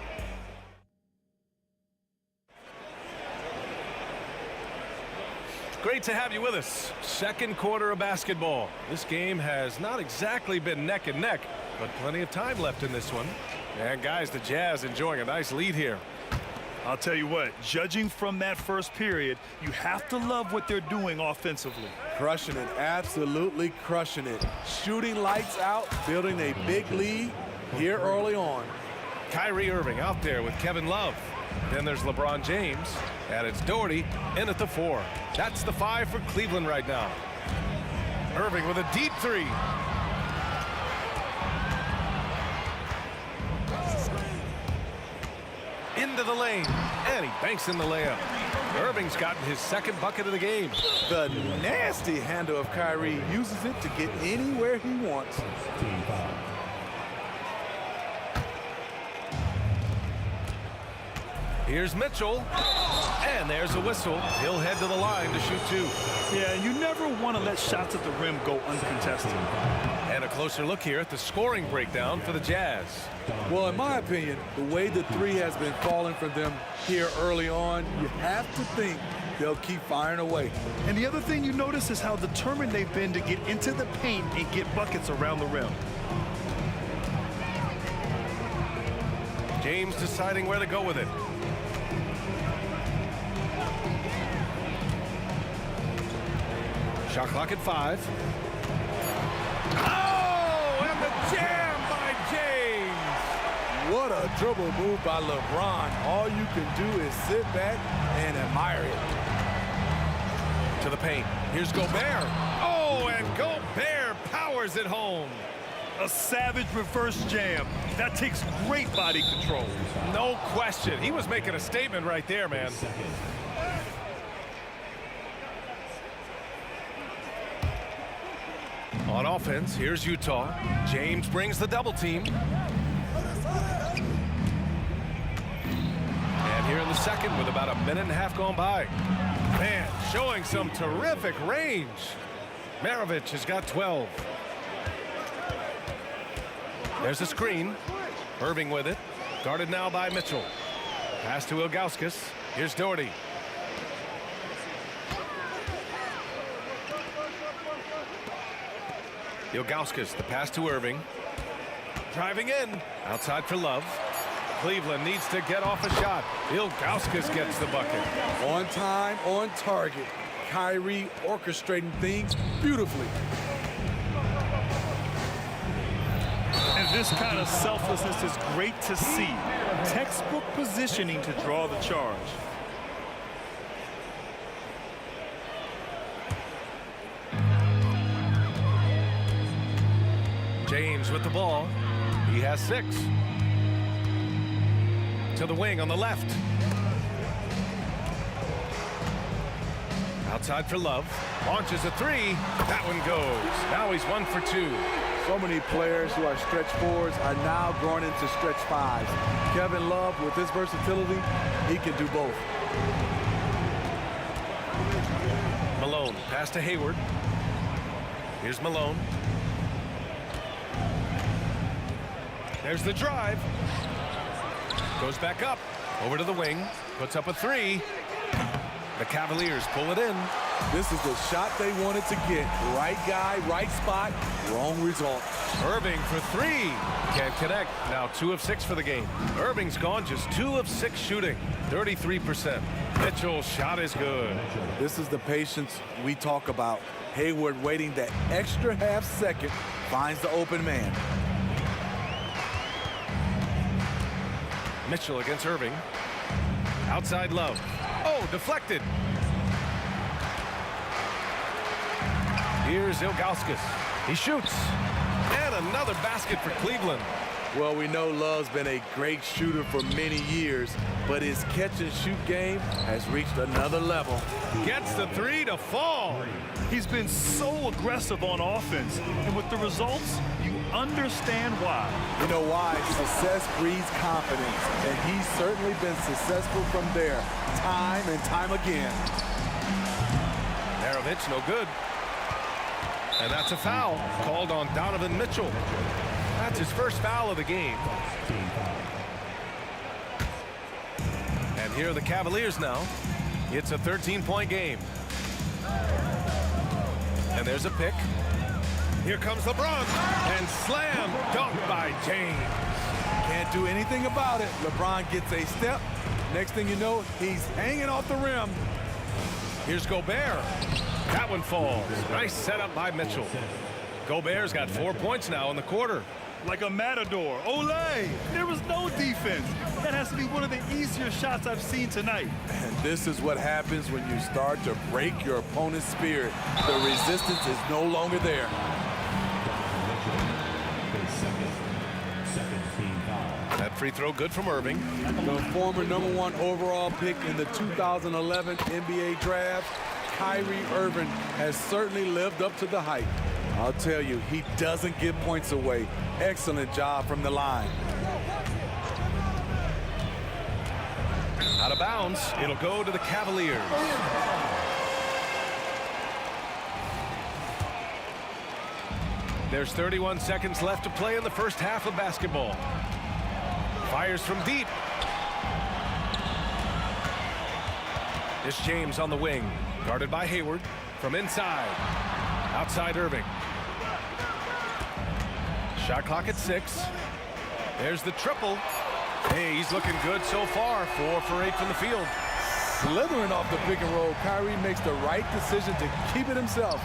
Great to have you with us. Second quarter of basketball. This game has not exactly been neck and neck, but plenty of time left in this one. And guys, the Jazz enjoying a nice lead here. I'll tell you what, judging from that first period, you have to love what they're doing offensively. Crushing it, absolutely crushing it. Shooting lights out, building a big lead here early on. Kyrie Irving out there with Kevin Love. Then there's LeBron James, and it's Doherty in at the 4. That's the 5 for Cleveland right now. Irving with a deep 3. Into the lane, and he banks in the layup. Irving's gotten his second bucket of the game. The nasty handle of Kyrie uses it to get anywhere he wants. Here's Mitchell, and there's a whistle. He'll head to the line to shoot 2. Yeah, you never want to let shots at the rim go uncontested. And a closer look here at the scoring breakdown for the Jazz. Well, in my opinion, the way the 3 has been falling for them here early on, you have to think they'll keep firing away. And the other thing you notice is how determined they've been to get into the paint and get buckets around the rim. James deciding where to go with it. Shot clock at 5. Oh, and the jam by James. What a dribble move by LeBron. All you can do is sit back and admire it. To the paint. Here's Gobert. Oh, and Gobert powers it home. A savage reverse jam. That takes great body control. No question. He was making a statement right there, man. On offense, here's Utah. James brings the double team. And here in the second with about a minute and a half gone by. Man, showing some terrific range. Maravich has got 12. There's a screen. Irving with it. Guarded now by Mitchell. Pass to Ilgauskas. Here's Doherty. Ilgauskas, the pass to Irving. Driving in. Outside for Love. Cleveland needs to get off a shot. Ilgauskas gets the bucket. On time, on target. Kyrie orchestrating things beautifully. And this kind of selflessness is great to see. Textbook positioning to draw the charge. James with the ball. He has 6. To the wing on the left. Outside for Love. Launches a 3. That one goes. Now he's 1 for 2. So many players who are stretch 4s are now growing into stretch 5s. Kevin Love, with his versatility, he can do both. Malone, pass to Hayward. Here's Malone. There's the drive. Goes back up. Over to the wing. Puts up a 3. The Cavaliers pull it in. This is the shot they wanted to get. Right guy, right spot, wrong result. Irving for 3. Can't connect. Now 2 of 6 for the game. Irving's gone just 2 of 6 shooting. 33%. Mitchell's shot is good. This is the patience we talk about. Hayward waiting that extra half second, finds the open man. Mitchell against Irving. Outside Love. Oh, deflected. Here's Ilgauskas. He shoots. And another basket for Cleveland. Well, we know Love's been a great shooter for many years, but his catch-and-shoot game has reached another level. Gets the three to fall. He's been so aggressive on offense, and with the results, you understand why. You know why? Success breeds confidence, and he's certainly been successful from there, time and time again. Maravich, no good. And that's a foul called on Donovan Mitchell. That's his first foul of the game. And here are the Cavaliers now. It's a 13-point game. And there's a pick. Here comes LeBron. And slam dunk by James. Can't do anything about it. LeBron gets a step. Next thing you know, he's hanging off the rim. Here's Gobert. That one falls. Nice setup by Mitchell. Gobert's got 4 points now in the quarter. Like a matador. Olé! There was no defense. That has to be one of the easier shots I've seen tonight. And this is what happens when you start to break your opponent's spirit. The resistance is no longer there. That free throw good from Irving. The former #1 overall pick in the 2011 NBA draft, Kyrie Irving has certainly lived up to the hype. I'll tell you, he doesn't give points away. Excellent job from the line. Out of bounds. It'll go to the Cavaliers. There's 31 seconds left to play in the first half of basketball. Fires from deep. It's James on the wing. Guarded by Hayward. From inside. Outside Irving. Shot clock at 6. There's the triple. Hey, he's looking good so far. 4 for 8 from the field. Slithering off the pick and roll, Kyrie makes the right decision to keep it himself.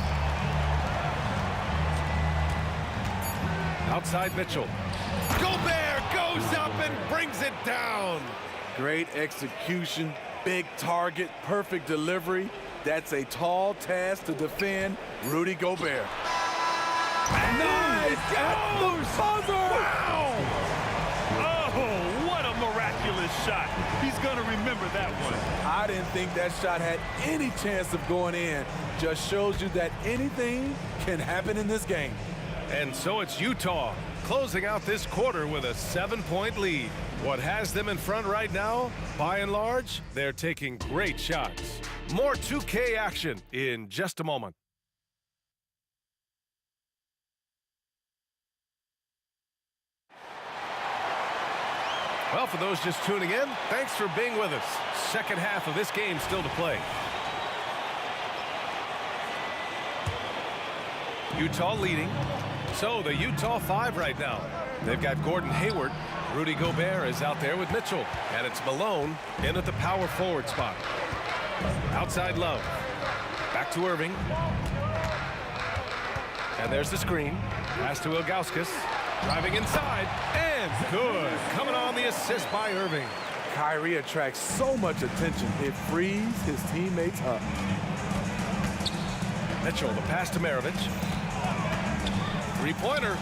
Outside Mitchell. Gobert goes up and brings it down. Great execution, big target, perfect delivery. That's a tall task to defend Rudy Gobert. Nice at the buzzer! Wow! Oh, what a miraculous shot. He's going to remember that one. I didn't think that shot had any chance of going in. Just shows you that anything can happen in this game. And so it's Utah closing out this quarter with a 7-point lead. What has them in front right now? By and large, they're taking great shots. More 2K action in just a moment. Well, for those just tuning in, thanks for being with us. Second half of this game still to play. Utah leading. So the Utah 5 right now. They've got Gordon Hayward. Rudy Gobert is out there with Mitchell. And it's Malone in at the power forward spot. Outside Love. Back to Irving. And there's the screen. Pass to Ilgauskas. Driving inside. And good. Coming on the assist by Irving. Kyrie attracts so much attention. It frees his teammates up. Mitchell, the pass to Maravich. Three-pointer.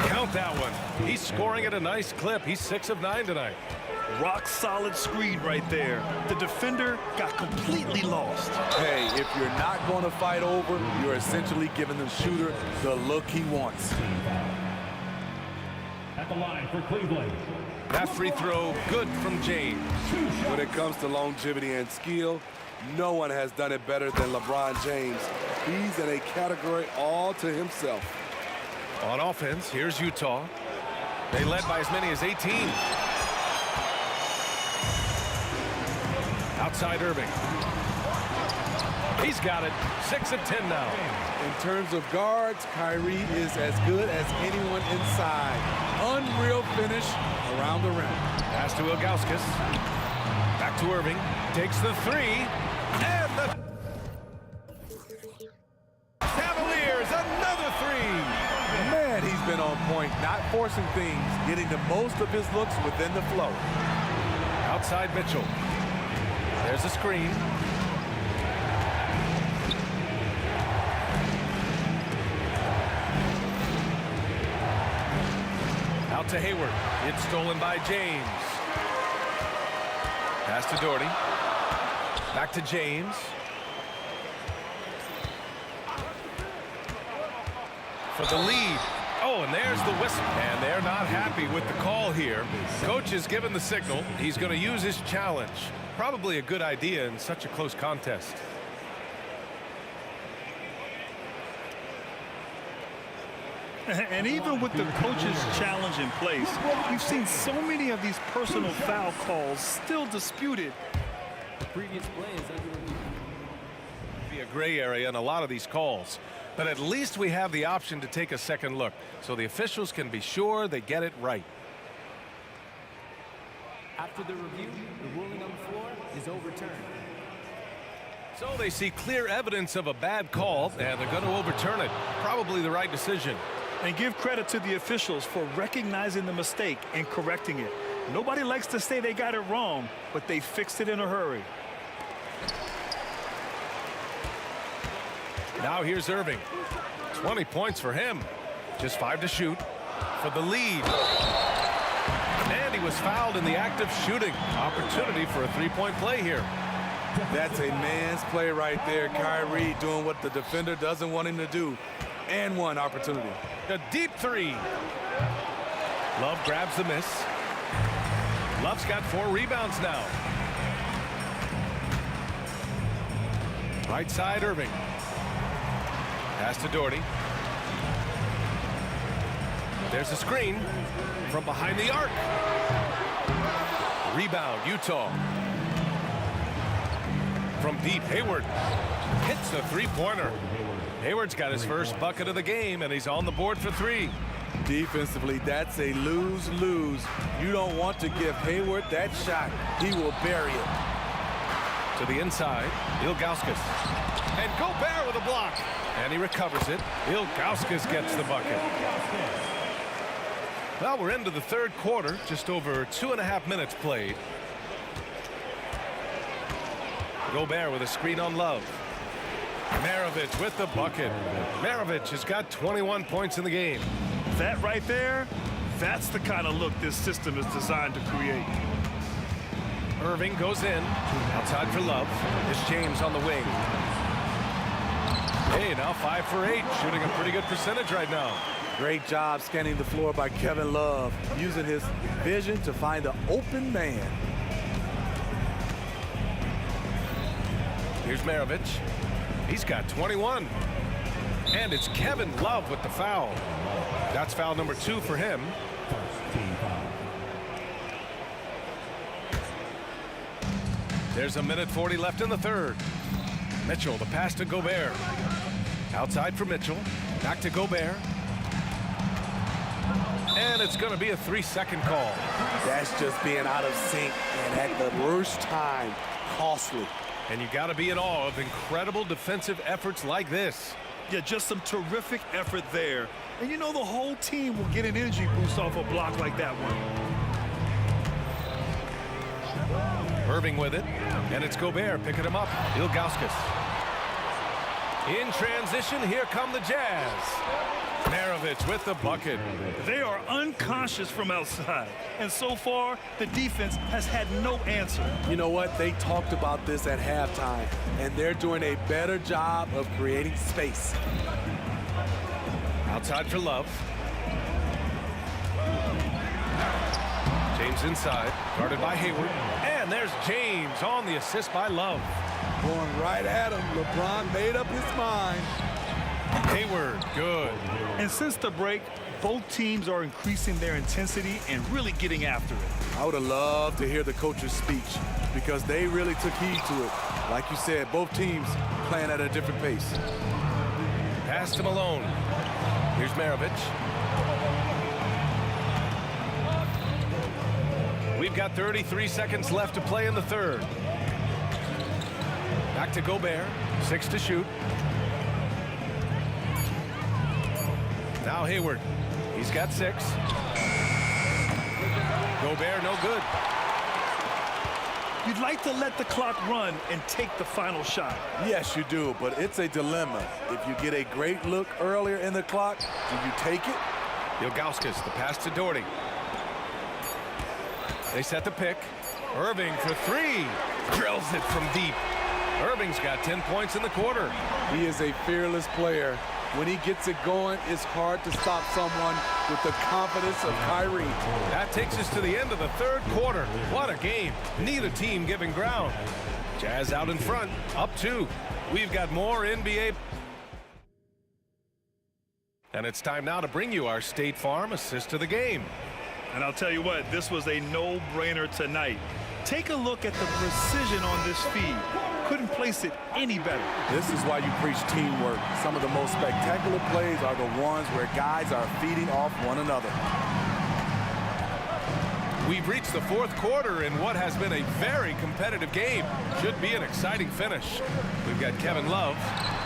Count that one. He's scoring at a nice clip. He's 6 of 9 tonight. Rock solid screen right there. The defender got completely lost. Hey, if you're not going to fight over, you're essentially giving the shooter the look he wants. At the line for Cleveland. That free throw good from James. When it comes to longevity and skill, no one has done it better than LeBron James. He's in a category all to himself. On offense, here's Utah. They led by as many as 18. Outside Irving. He's got it. 6 of 10 now. In terms of guards, Kyrie is as good as anyone inside. Unreal finish around the rim. Pass to Ilgauskas. Back to Irving. Takes the 3. And the Cavaliers, another 3. Man, he's been on point, not forcing things, getting the most of his looks within the flow. Outside Mitchell. There's a screen. Out to Hayward. It's stolen by James. Pass to Doherty. Back to James. For the lead. Oh, and there's the whistle. And they're not happy with the call here. Coach has given the signal. He's going to use his challenge. Probably a good idea in such a close contest. And even with the coach's challenge in place, we've seen so many of these personal foul calls still disputed. The previous play is under review. Be a gray area in a lot of these calls, but at least we have the option to take a second look so the officials can be sure they get it right. After the review, the ruling on the floor is overturned. So they see clear evidence of a bad call, and they're going to overturn it. Probably the right decision. And give credit to the officials for recognizing the mistake and correcting it. Nobody likes to say they got it wrong, but they fixed it in a hurry. Now here's Irving. 20 points for him. Just 5 to shoot for the lead. And he was fouled in the act of shooting. Opportunity for a three-point play here. That's a man's play right there. Kyrie doing what the defender doesn't want him to do. And one opportunity. A deep three. Love grabs the miss. Love's got 4 rebounds now. Right side, Irving. Pass to Doherty. There's a screen from behind the arc. Rebound, Utah. From deep, Hayward hits the three-pointer. Hayward's got his first bucket of the game, and he's on the board for 3. Defensively, that's a lose-lose. You don't want to give Hayward that shot. He will bury it. To the inside, Ilgauskas. And Gobert with a block. And he recovers it. Ilgauskas gets the bucket. Well, we're into the third quarter. Just over 2.5 minutes played. Gobert with a screen on Love. Maravich with the bucket. Maravich has got 21 points in the game. That right there, that's the kind of look this system is designed to create. Irving goes in. Outside for Love. It's James on the wing. Hey, now 5 for 8. Shooting a pretty good percentage right now. Great job scanning the floor by Kevin Love, using his vision to find the open man. Here's Maravich. He's got 21. And it's Kevin Love with the foul. That's foul number 2 for him. There's a minute 40 left in the third. Mitchell, the pass to Gobert. Outside for Mitchell. Back to Gobert. And it's going to be a 3-second call. That's just being out of sync and at the worst time, costly. And you got to be in awe of incredible defensive efforts like this. Yeah, just some terrific effort there. And you know the whole team will get an energy boost off a block like that one. Irving with it. And it's Gobert picking him up. Ilgauskas. In transition, here come the Jazz. Maravich with the bucket. They are unconscious from outside. And so far, the defense has had no answer. You know what? They talked about this at halftime, and they're doing a better job of creating space. Outside for Love. James inside, guarded by Hayward. And there's James on the assist by Love. Going right at him. LeBron made up his mind. Hayward, good. And since the break, both teams are increasing their intensity and really getting after it. I would have loved to hear the coach's speech because they really took heed to it. Like you said, both teams playing at a different pace. Pass to Malone. Here's Maravich. We've got 33 seconds left to play in the third. Back to Gobert. 6 to shoot. Now Hayward. He's got 6. Gobert, no good. You'd like to let the clock run and take the final shot. Yes, you do, but it's a dilemma. If you get a great look earlier in the clock, do you take it Ilgauskas, the pass to Doherty. They set the pick. Irving for three. Drills it from deep. Irving's got 10 points in the quarter. He is a fearless player. When he gets it going, it's hard to stop someone with the confidence of Kyrie. That takes us to the end of the third quarter. What a game. Neither team giving ground. Jazz out in front, up 2. We've got more NBA. And it's time now to bring you our State Farm assist of the game. And I'll tell you what, this was a no-brainer tonight. Take a look at the precision on this feed. Couldn't place it any better. This is why you preach teamwork. Some of the most spectacular plays are the ones where guys are feeding off one another. We've reached the fourth quarter in what has been a very competitive game. Should be an exciting finish. We've got Kevin Love,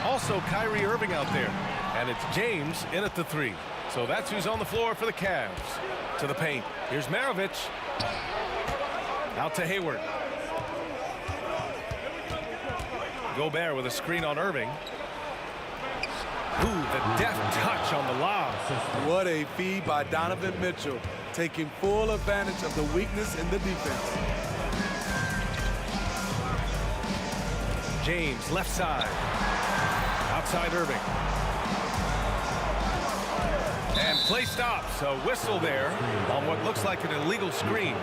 also Kyrie Irving out there. And it's James in at the 3. So that's who's on the floor for the Cavs. To the paint. Here's Maravich. Out to Hayward. Gobert with a screen on Irving. Ooh, the deft touch on the lob. What a feed by Donovan Mitchell, taking full advantage of the weakness in the defense. James, left side. Outside Irving. And play stops. A whistle there on what looks like an illegal screen.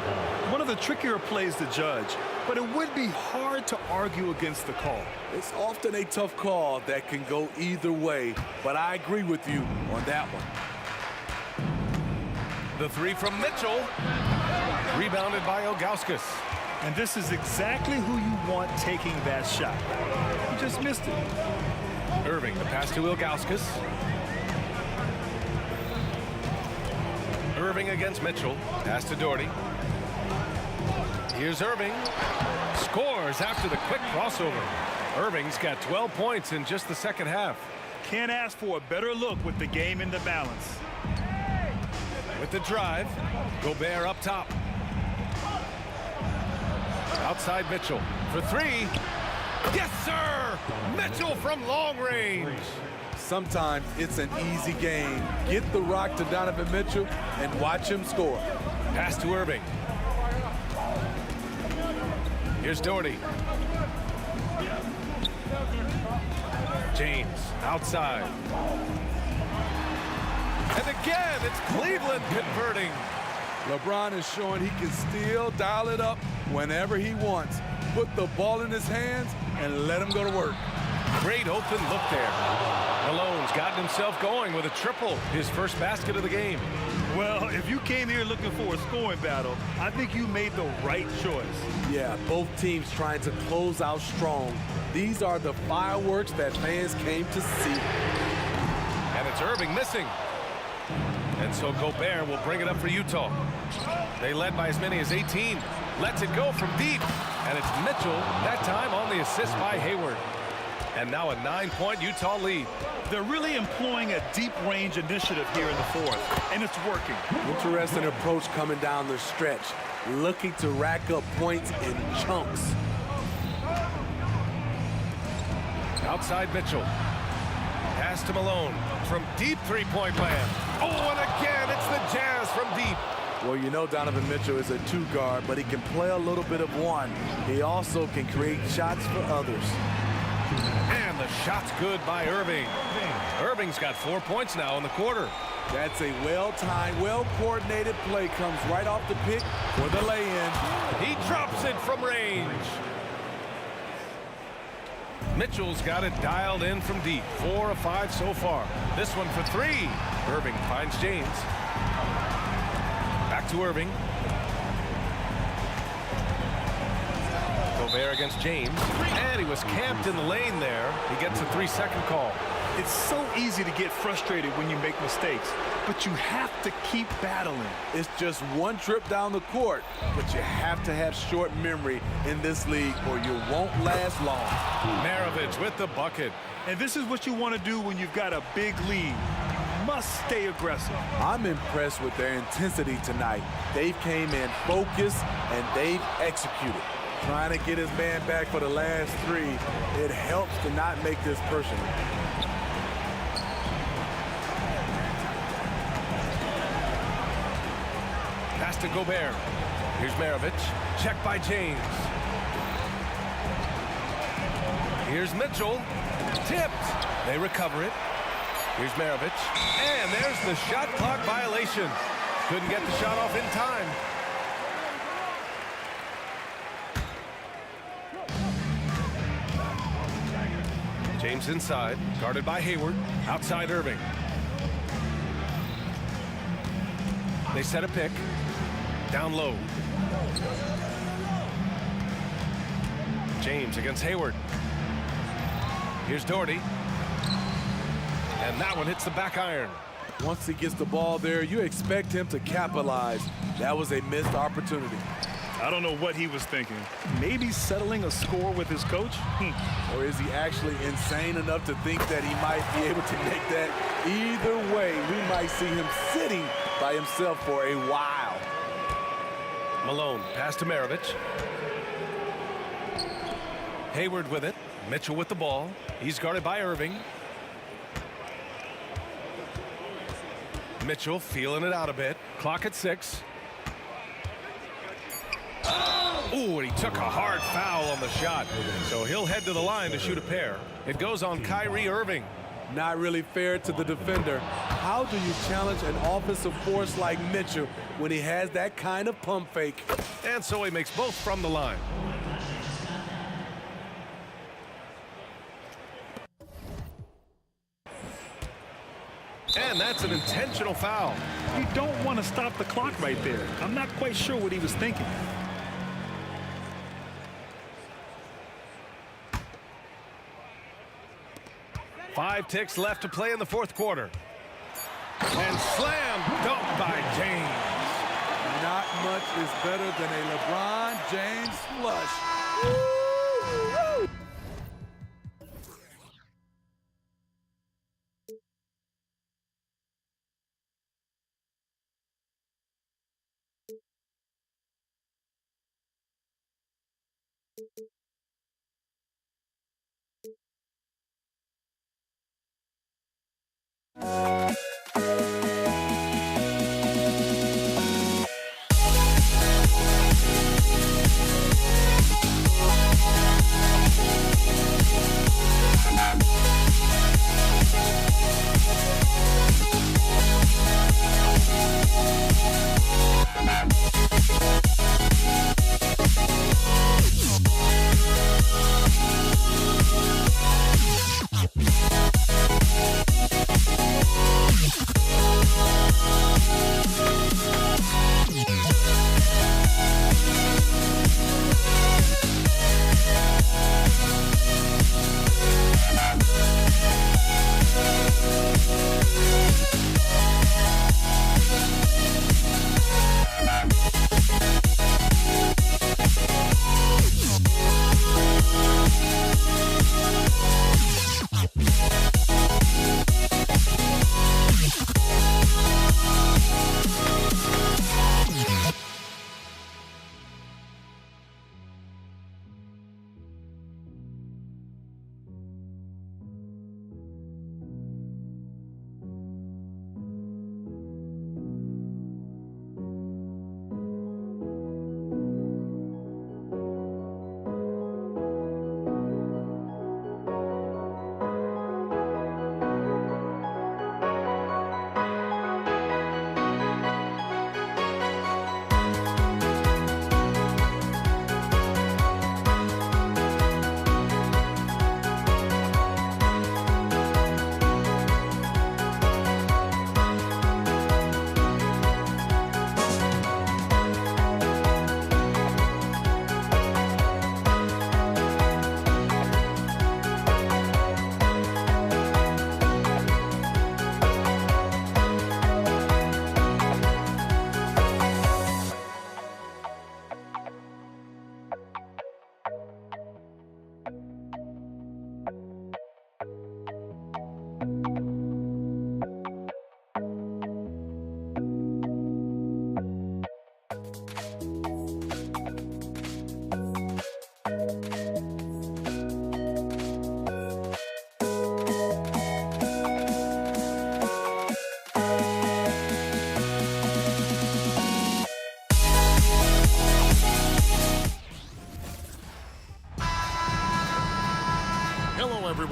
One of the trickier plays to judge, but it would be hard to argue against the call. It's often a tough call that can go either way, but I agree with you on that one. The 3 from Mitchell. Rebounded by Ilgauskas. And this is exactly who you want taking that shot. You just missed it. Irving, the pass to Ilgauskas. Irving against Mitchell. Pass to Doherty. Here's Irving. Scores after the quick crossover. Irving's got 12 points in just the second half. Can't ask for a better look with the game in the balance. With the drive, Gobert up top. Outside Mitchell for 3. Yes, sir! Mitchell from long range. Sometimes it's an easy game. Get the rock to Donovan Mitchell and watch him score. Pass to Irving. Here's Doherty. James outside. And again, it's Cleveland converting. LeBron is showing he can still dial it up whenever he wants. Put the ball in his hands and let him go to work. Great open look there. Malone's gotten himself going with a triple, his first basket of the game. Well, if you came here looking for a scoring battle, I think you made the right choice. Yeah, both teams trying to close out strong. These are the fireworks that fans came to see. And it's Irving missing. And so Gobert will bring it up for Utah. They led by as many as 18. Lets it go from deep. And it's Mitchell, that time on the assist by Hayward. And now a 9-point Utah lead. They're really employing a deep range initiative here in the fourth, and it's working. Interesting approach coming down the stretch, looking to rack up points in chunks. Outside Mitchell. Pass to Malone from deep three-point land. Oh, and again, it's the Jazz from deep. Well, you know Donovan Mitchell is a 2-guard, but he can play a little bit of one. He also can create shots for others. And the shot's good by Irving. Irving's got 4 points now in the quarter. That's a well-timed, well-coordinated play. Comes right off the pick for the lay-in. He drops it from range. Mitchell's got it dialed in from deep. 4 of 5 so far. This one for 3. Irving finds James. Back to Irving. Gobert against James. And he was camped in the lane there. He gets a 3-second call. It's so easy to get frustrated when you make mistakes, but you have to keep battling. It's just one trip down the court, but you have to have short memory in this league or you won't last long. Maravich with the bucket. And this is what you want to do when you've got a big lead. You must stay aggressive. I'm impressed with their intensity tonight. They came in focused and they've executed. Trying to get his man back for the last 3, it helps to not make this personal. Pass to Gobert. Here's Maravich. Check by James. Here's Mitchell. Tipped. They recover it. Here's Maravich. And there's the shot clock violation. Couldn't get the shot off in time. James inside, guarded by Hayward. Outside Irving. They set a pick. Down low. James against Hayward. Here's Doherty. And that one hits the back iron. Once he gets the ball there, you expect him to capitalize. That was a missed opportunity. I don't know what he was thinking. Maybe settling a score with his coach? Or is he actually insane enough to think that he might be able to make that? Either way, we might see him sitting by himself for a while. Malone, pass to Maravich. Hayward with it. Mitchell with the ball. He's guarded by Irving. Mitchell feeling it out a bit. Clock at 6. Ooh, and he took a hard foul on the shot. So he'll head to the line to shoot a pair. It goes on Kyrie Irving. Not really fair to the defender. How do you challenge an offensive force like Mitchell when he has that kind of pump fake? And so he makes both from the line. And that's an intentional foul. You don't want to stop the clock right there. I'm not quite sure what he was thinking. Five ticks left to play in the fourth quarter. And slam dunked by James. Not much is better than a LeBron James flush. Woo!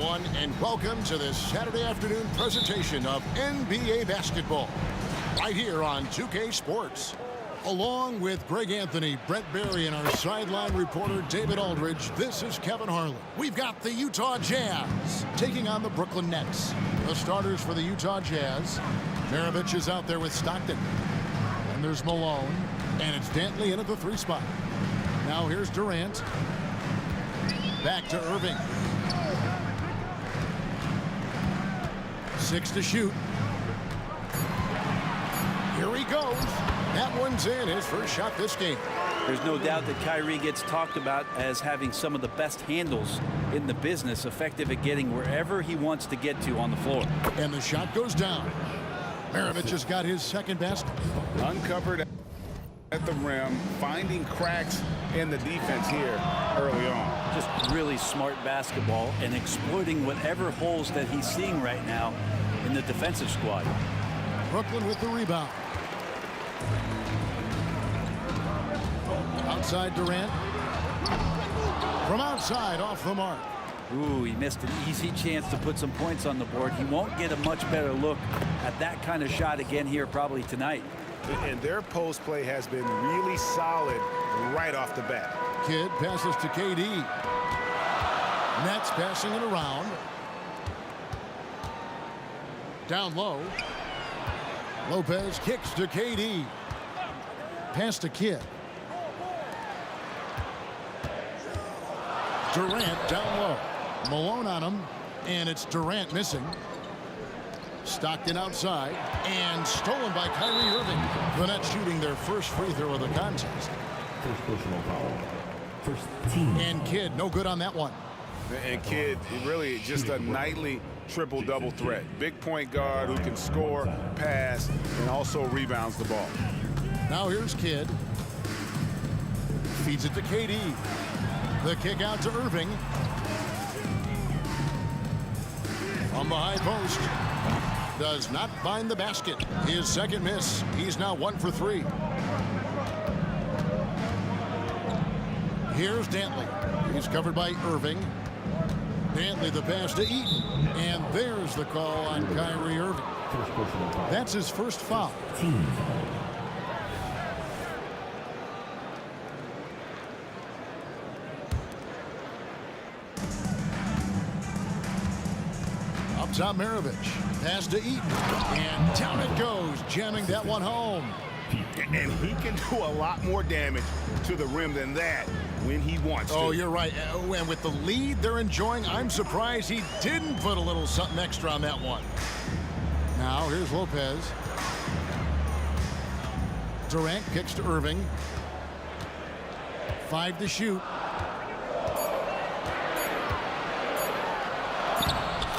everyone, and welcome to this Saturday afternoon presentation of NBA basketball right here on 2K Sports. Along with Greg Anthony, Brent Barry, and our sideline reporter David Aldridge, this is Kevin Harlan. We've got the Utah Jazz taking on the Brooklyn Nets. The starters for the Utah Jazz. Maravich is out there with Stockton. And there's Malone, and it's Dantley in at the 3 spot. Now here's Durant. Back to Irving. 6 to shoot. Here he goes. That one's in, his first shot this game. There's no doubt that Kyrie gets talked about as having some of the best handles in the business, effective at getting wherever he wants to get to on the floor. And the shot goes down. Maravich has got his second basket. Uncovered at the rim, finding cracks in the defense here early on. Just really smart basketball and exploiting whatever holes that he's seeing right now in the defensive squad. Brooklyn with the rebound. Outside Durant. From outside, off the mark. Ooh, he missed an easy chance to put some points on the board. He won't get a much better look at that kind of shot again here probably tonight. And their post play has been really solid right off the bat. Kidd passes to KD. Nets passing it around. Down low. Lopez kicks to KD. Pass to Kidd. Durant down low. Malone on him, and it's Durant missing. Stockton outside, and stolen by Kyrie Irving. The Nets shooting their first free throw of the contest. First personal foul. First team. And Kidd, no good on that one. And Kidd, really just a nightly triple-double threat. Big point guard who can score, pass, and also rebounds the ball. Now here's Kidd. Feeds it to KD. The kick out to Irving. From the high post. Does not find the basket. His second miss. He's now 1 for 3. Here's Dantley. He's covered by Irving. Dantley the pass to Eaton. And there's the call on Kyrie Irving. That's his first foul. Team. Up top Maravich. Pass to Eaton. And down it goes. Jamming that one home. And he can do a lot more damage to the rim than that when he wants to. Oh, you're right. And with the lead they're enjoying, I'm surprised he didn't put a little something extra on that one. Now here's Lopez. Durant kicks to Irving. 5 to shoot.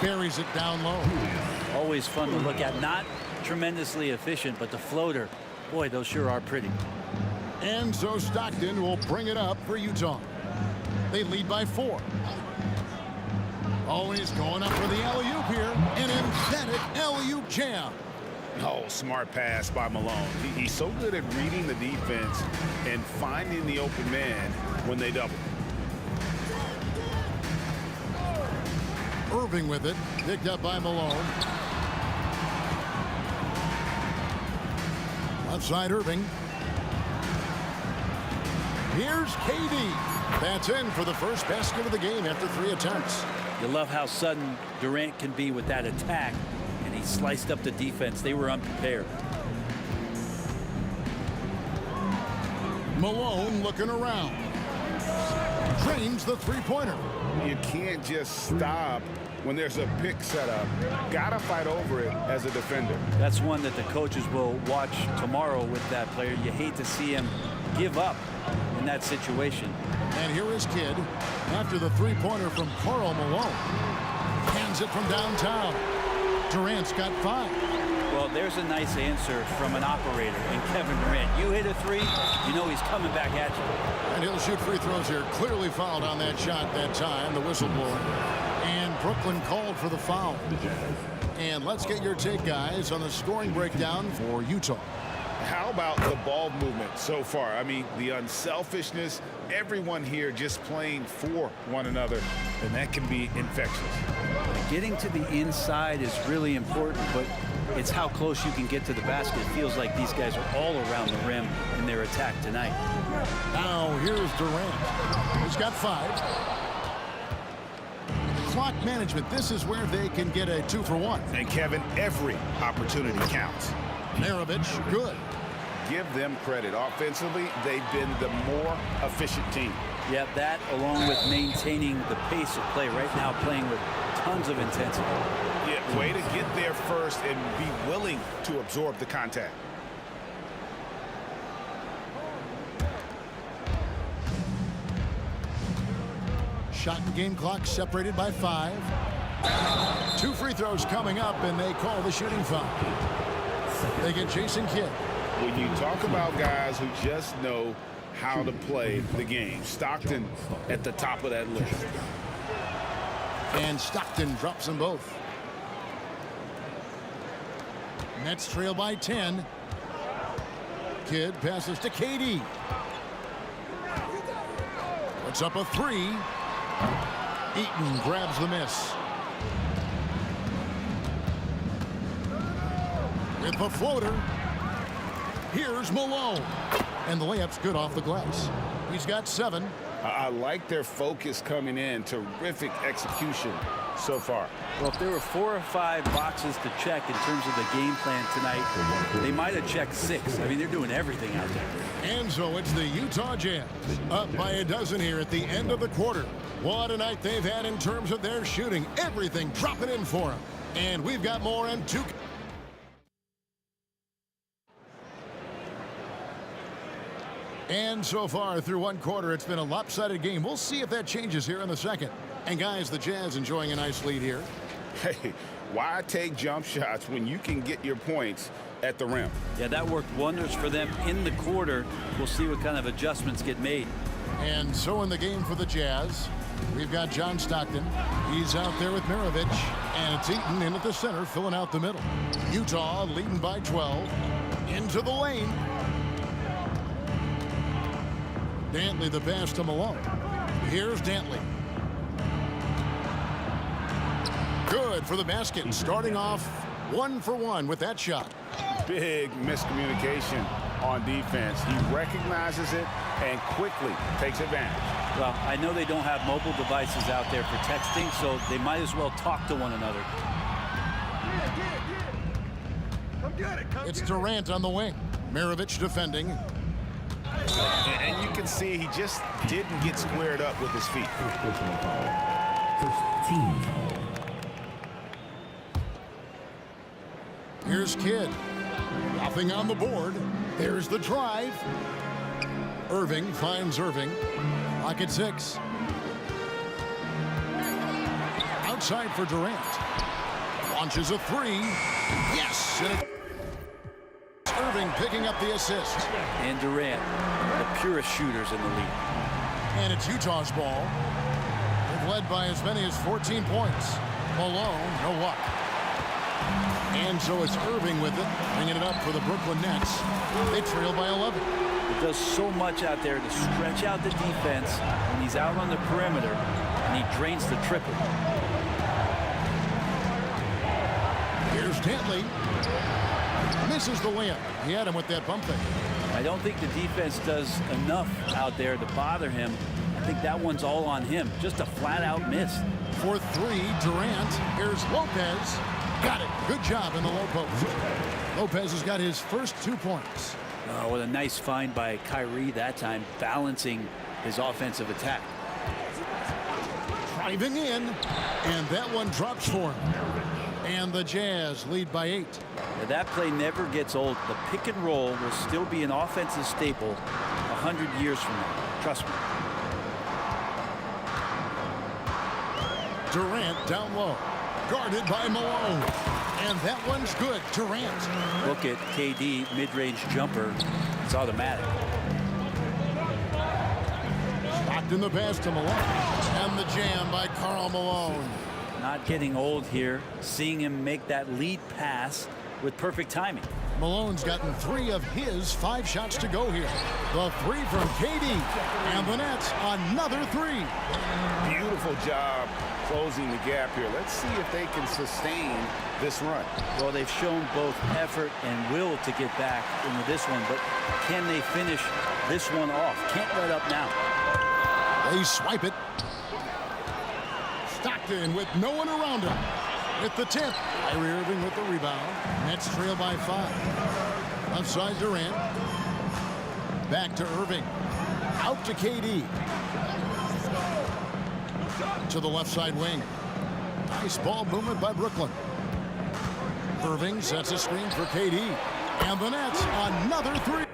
Buries it down low. Always fun to look at. Not tremendously efficient, but the floater, boy, those sure are pretty. And so Stockton will bring it up for Utah. They lead by 4. Oh, he's going up for the alley-oop here. An emphatic alley-oop jam. Oh, smart pass by Malone. He's so good at reading the defense and finding the open man when they double. Irving with it, picked up by Malone. Outside Irving. Here's KD. That's in for the first basket of the game after 3 attempts. You love how sudden Durant can be with that attack, and he sliced up the defense. They were unprepared. Malone looking around. Drains the 3-pointer. You can't just stop when there's a pick set up. Gotta fight over it as a defender. That's one that the coaches will watch tomorrow with that player. You hate to see him give up in that situation. And here is Kidd after the 3-pointer from Karl Malone. Hands it from downtown. Durant's got 5. Well, there's a nice answer from an operator in Kevin Durant. You hit a 3, you know he's coming back at you. And he'll shoot free throws here. Clearly fouled on that shot that time, the whistle blower. And Brooklyn called for the foul. And let's get your take, guys, on the scoring breakdown for Utah. How about the ball movement so far? I mean, the unselfishness, everyone here just playing for one another, and that can be infectious. Getting to the inside is really important, but it's how close you can get to the basket. It feels like these guys are all around the rim in their attack tonight. Now here's Durant. He's got 5. Clock management, this is where they can get a 2-for-1. And Kevin, every opportunity counts. Maravich, good. Give them credit. Offensively, they've been the more efficient team. Yeah, that along with maintaining the pace of play right now, playing with tons of intensity. Yeah, way to get there first and be willing to absorb the contact. Shot and game clock separated by 5. 2 free throws coming up, and they call the shooting foul. They get Jason Kidd. When you talk about guys who just know how to play the game, Stockton at the top of that list. And Stockton drops them both. Nets trail by 10. Kidd passes to KD. Puts up a 3. Eaton grabs the miss. With the floater, here's Malone. And the layup's good off the glass. He's got 7. I like their focus coming in. Terrific execution so far. Well, if there were 4 or 5 boxes to check in terms of the game plan tonight, they might have checked 6. I mean, they're doing everything out there. And so it's the Utah Jazz up by a dozen here at the end of the quarter. What a night they've had in terms of their shooting. Everything dropping in for them. And we've got more in 2. And so far through 1 quarter, it's been a lopsided game. We'll see if that changes here in the second. And guys, the Jazz enjoying a nice lead here. Hey, why take jump shots when you can get your points at the rim? Yeah, that worked wonders for them in the quarter. We'll see what kind of adjustments get made. And so in the game for the Jazz, we've got John Stockton. He's out there with Maravich. And it's Eaton in at the center, filling out the middle. Utah leading by 12. Into the lane. Dantley the pass to Malone. Here's Dantley. Good for the basket. Starting off 1 for 1 with that shot. Big miscommunication on defense. He recognizes it and quickly takes advantage. Well, I know they don't have mobile devices out there for texting, so they might as well talk to one another. It's Durant on the wing. Maravich defending. And you can see he just didn't get squared up with his feet. First team foul. Here's Kidd. Nothing on the board. There's the drive. Irving finds Irving. Lock at 6. Outside for Durant. Launches a 3. Yes! And Irving picking up the assist. And Durant, the purest shooters in the league. And it's Utah's ball. They've led by as many as 14 points. Malone, no luck. And so it's Irving with it, bringing it up for the Brooklyn Nets. They trail by 11. It does so much out there to stretch out the defense when he's out on the perimeter, and he drains the triple. Here's Dantley. Misses the layup. He had him with that bump fake. I don't think the defense does enough out there to bother him. I think that one's all on him. Just a flat-out miss. For 3, Durant. Here's Lopez. Got it. Good job in the low post. Lopez has got his first 2 points. Oh, what a nice find by Kyrie that time, balancing his offensive attack. Driving in, and that one drops for him. And the Jazz lead by 8. Yeah, that play never gets old. The pick and roll will still be an offensive staple 100 years from now. Trust me. Durant down low. Guarded by Malone. And that one's good. Durant. Look at KD, mid-range jumper. It's automatic. Stockton the pass to Malone. And the jam by Karl Malone. Not getting old here. Seeing him make that lead pass with perfect timing. Malone's gotten 3 of his 5 shots to go here. The 3 from KD. And the Nets, another 3. Beautiful job closing the gap here. Let's see if they can sustain this run. Well, they've shown both effort and will to get back into this one, but can they finish this one off? Can't let up now. They swipe it. Stockton with no one around him. With the tip. Kyrie Irving with the rebound. Nets trail by 5. Left side Durant. Back to Irving. Out to KD. To the left side wing. Nice ball movement by Brooklyn. Irving sets a screen for KD. And the Nets, another 3.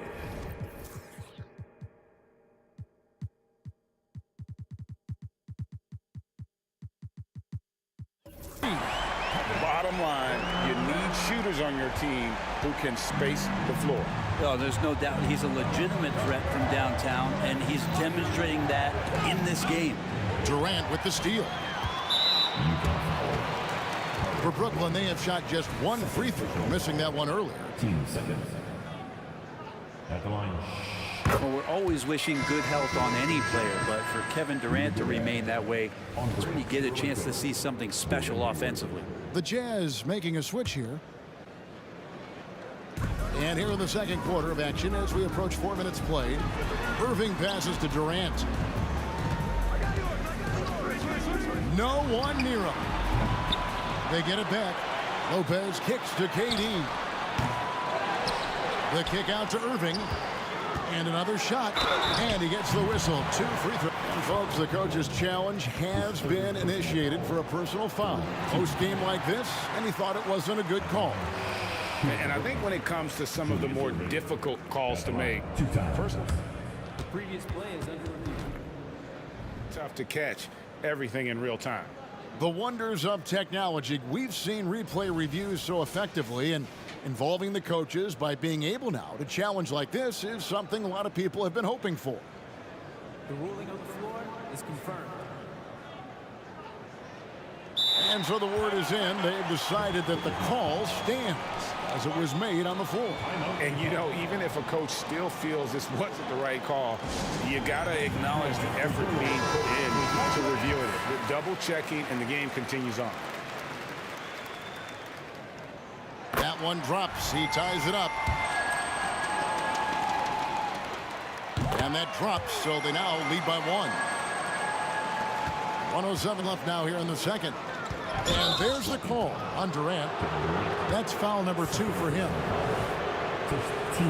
Bottom line, you need shooters on your team who can space the floor. Oh, there's no doubt he's a legitimate threat from downtown, and he's demonstrating that in this game. Durant with the steal. For Brooklyn, they have shot just 1 free throw, missing that one earlier. 15 seconds. At the line. Well, we're always wishing good health on any player, but for Kevin Durant to remain that way, it's when you get a chance to see something special offensively. The Jazz making a switch here. And here in the second quarter of action as we approach 4 minutes played. Irving passes to Durant. No one near him. They get it back. Lopez kicks to KD. The kick out to Irving. And another shot. And he gets the whistle. 2 free throws. And folks, the coach's challenge has been initiated for a personal foul. Post game like this, and he thought it wasn't a good call. And I think when it comes to some of the more difficult calls to make, personal. The previous play is under review. Tough to catch everything in real time. The wonders of technology. We've seen replay reviews so effectively, and involving the coaches by being able now to challenge like this is something a lot of people have been hoping for. The ruling on the floor is confirmed. And so the word is in. They've decided that the call stands as it was made on the floor. And, you know, even if a coach still feels this wasn't the right call, you got to acknowledge the effort being put in to reviewing it. The double checking, and the game continues on. That one drops. He ties it up. And that drops, so they now lead by 1. 1:07 left now here in the second. And there's the call on Durant. That's foul number 2 for him. 15.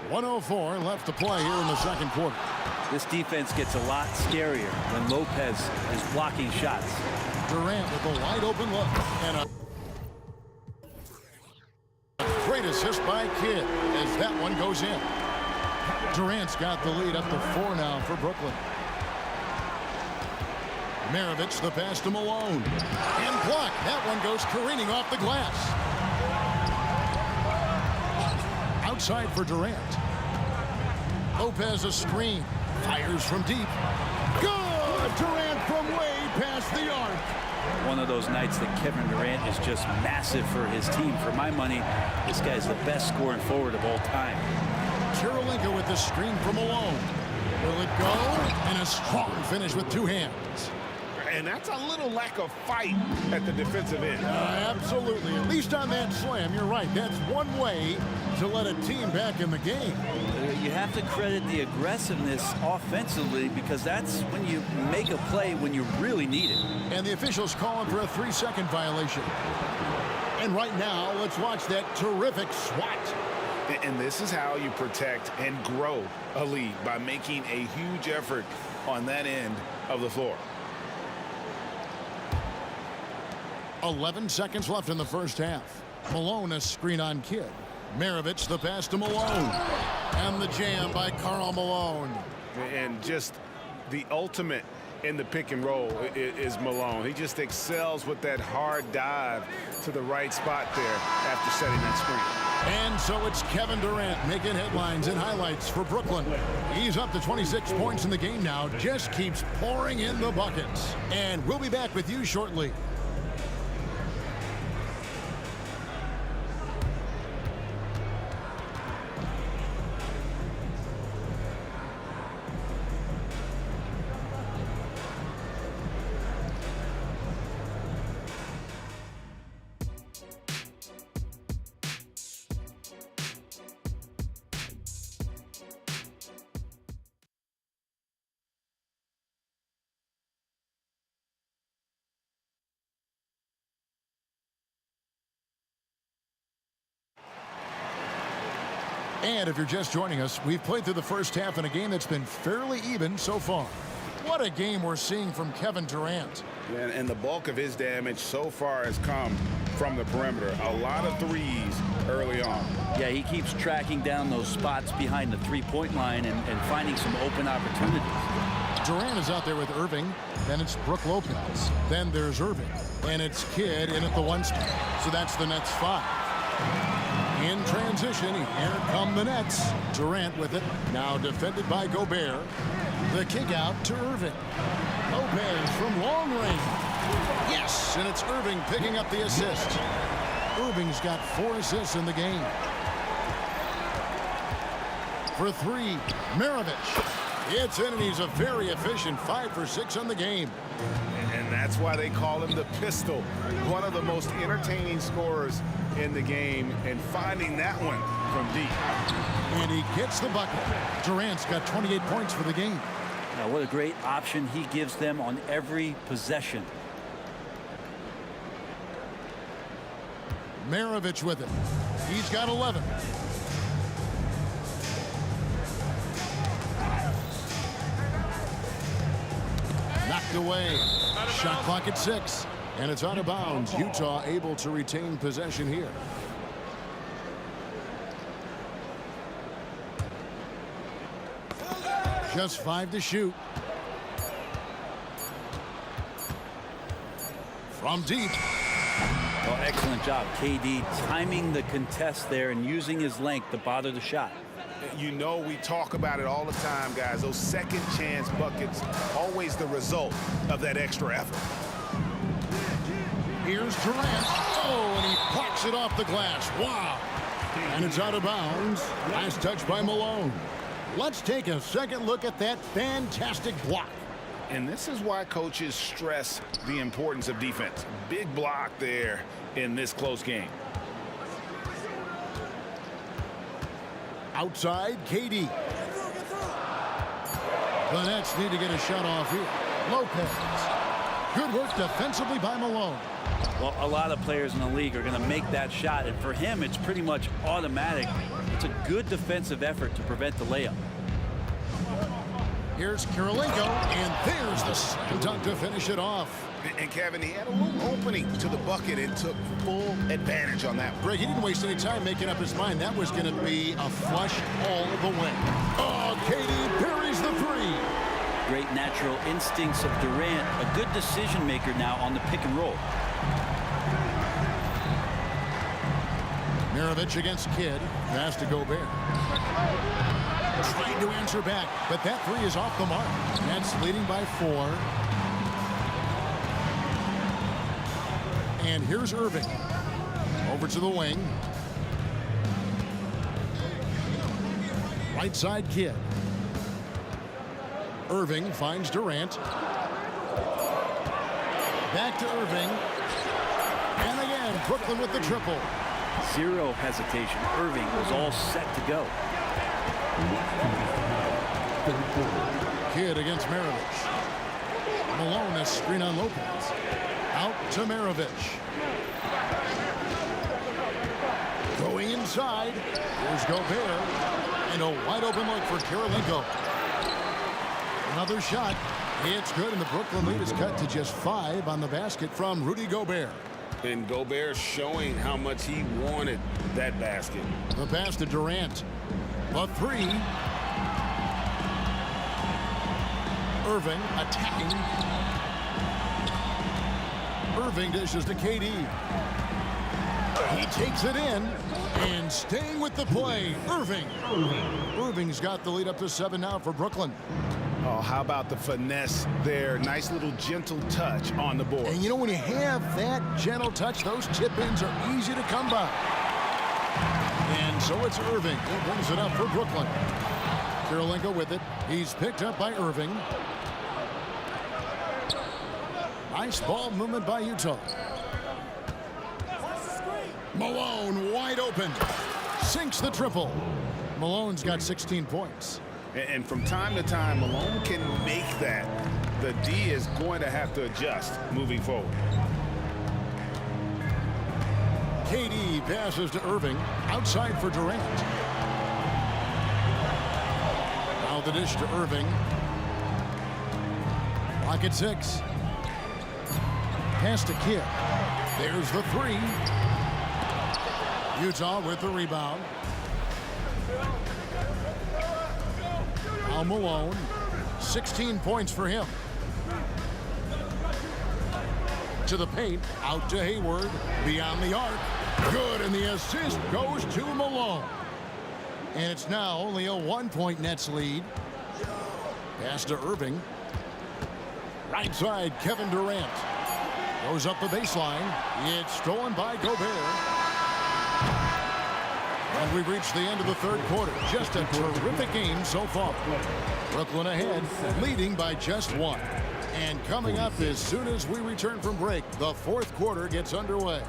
1:04 left to play here in the second quarter. This defense gets a lot scarier when Lopez is blocking shots. Durant with a wide open look. And a great assist by Kidd as that one goes in. Durant's got the lead up to 4 now for Brooklyn. Maravich the pass to Malone. And blocked. That one goes careening off the glass. Outside for Durant. Lopez a screen. Fires from deep. Good! Durant from way past the arc. One of those nights that Kevin Durant is just massive for his team. For my money, this guy's the best scoring forward of all time. Kirilenko with the screen from Malone. Will it go? And a strong finish with 2 hands. And that's a little lack of fight at the defensive end. Absolutely. At least on that slam, you're right. That's one way to let a team back in the game. You have to credit the aggressiveness offensively, because that's when you make a play when you really need it. And the officials calling for a 3-second violation. And right now, let's watch that terrific swat. And this is how you protect and grow a lead, by making a huge effort on that end of the floor. 11 seconds left in the first half. Malone a screen on Kidd. Maravich the pass to Malone. And the jam by Karl Malone. And just the ultimate in the pick and roll is Malone. He just excels with that hard dive to the right spot there after setting that screen. And so it's Kevin Durant making headlines and highlights for Brooklyn. He's up to 26 points in the game now. Just keeps pouring in the buckets. And we'll be back with you shortly. And if you're just joining us, we've played through the first half in a game that's been fairly even so far. What a game we're seeing from Kevin Durant. And the bulk of his damage so far has come from the perimeter. A lot of threes early on. Yeah, he keeps tracking down those spots behind the three-point line and finding some open opportunities. Durant is out there with Irving. Then it's Brook Lopez. Then there's Irving. And it's Kidd in at the 1 spot. So that's the Nets 5. In transition, here come the Nets. Durant with it. Now defended by Gobert. The kick out to Irving. Lopez from long range. Yes, and it's Irving picking up the assist. Irving's got 4 assists in the game. For 3, Maravich. It's in, and he's a very efficient 5 for 6 on the game. And that's why they call him the Pistol. One of the most entertaining scorers in the game, and finding that one from deep. And he gets the bucket. Durant's got 28 points for the game. Now, what a great option he gives them on every possession. Maravich with it. He's got 11. Knocked away. Shot clock at 6. And it's out of bounds. Utah able to retain possession here. Just 5 to shoot. From deep. Well, excellent job, KD, timing the contest there and using his length to bother the shot. You know, we talk about it all the time, guys. Those second chance buckets, always the result of that extra effort. Here's Durant. Oh, and he plucks it off the glass. Wow. And it's out of bounds. Nice touch by Malone. Let's take a second look at that fantastic block. And this is why coaches stress the importance of defense. Big block there in this close game. Outside, KD. The Nets need to get a shot off here. Lopez. Good work defensively by Malone. Well, a lot of players in the league are going to make that shot, and for him, it's pretty much automatic. It's a good defensive effort to prevent the layup. Here's Kirilenko, and there's the slam dunk to finish it off. And Kevin, he had a little opening to the bucket and took full advantage on that. Greg, he didn't waste any time making up his mind. That was going to be a flush all the way. Oh, KD buries the 3. Great natural instincts of Durant. A good decision maker now on the pick and roll. Maravich against Kidd. Pass to Gobert. Trying to answer back, but that 3 is off the mark. Nets leading by 4. And here's Irving. Over to the wing. Right side, Kidd. Irving finds Durant. Back to Irving. And again, Brooklyn with the triple. Zero hesitation. Irving was all set to go. Kidd against Maravich. Malone has screen on Lopez. Out to Maravich. Going inside. Here's Gobert. And a wide open look for Kirilenko. Another shot. It's good, and the Brooklyn lead is cut to just 5 on the basket from Rudy Gobert. And Gobert showing how much he wanted that basket. The pass to Durant. A 3. Irving attacking. Irving dishes to KD. He takes it in, and staying with the play, Irving. Irving's got the lead up to 7 now for Brooklyn. Oh, how about the finesse there? Nice little gentle touch on the board. And you know, when you have that gentle touch, those tip-ins are easy to come by. And so it's Irving who brings it up for Brooklyn. Kirilenko with it. He's picked up by Irving. Nice ball movement by Utah. Malone wide open. Sinks the triple. Malone's got 16 points. And from time to time, Malone can make that. The D is going to have to adjust moving forward. KD passes to Irving. Outside for Durant. Now the dish to Irving. Lock at 6. Pass to Kidd. There's the 3. Utah with the rebound. Now Malone. 16 points for him. To the paint. Out to Hayward. Beyond the arc. Good, and the assist goes to Malone. And it's now only a 1-point Nets lead. Pass to Irving. Right side, Kevin Durant. Goes up the baseline. It's stolen by Gobert. And we've reached the end of the third quarter. Just a terrific game so far. Brooklyn ahead, leading by just 1. And coming up as soon as we return from break, the fourth quarter gets underway.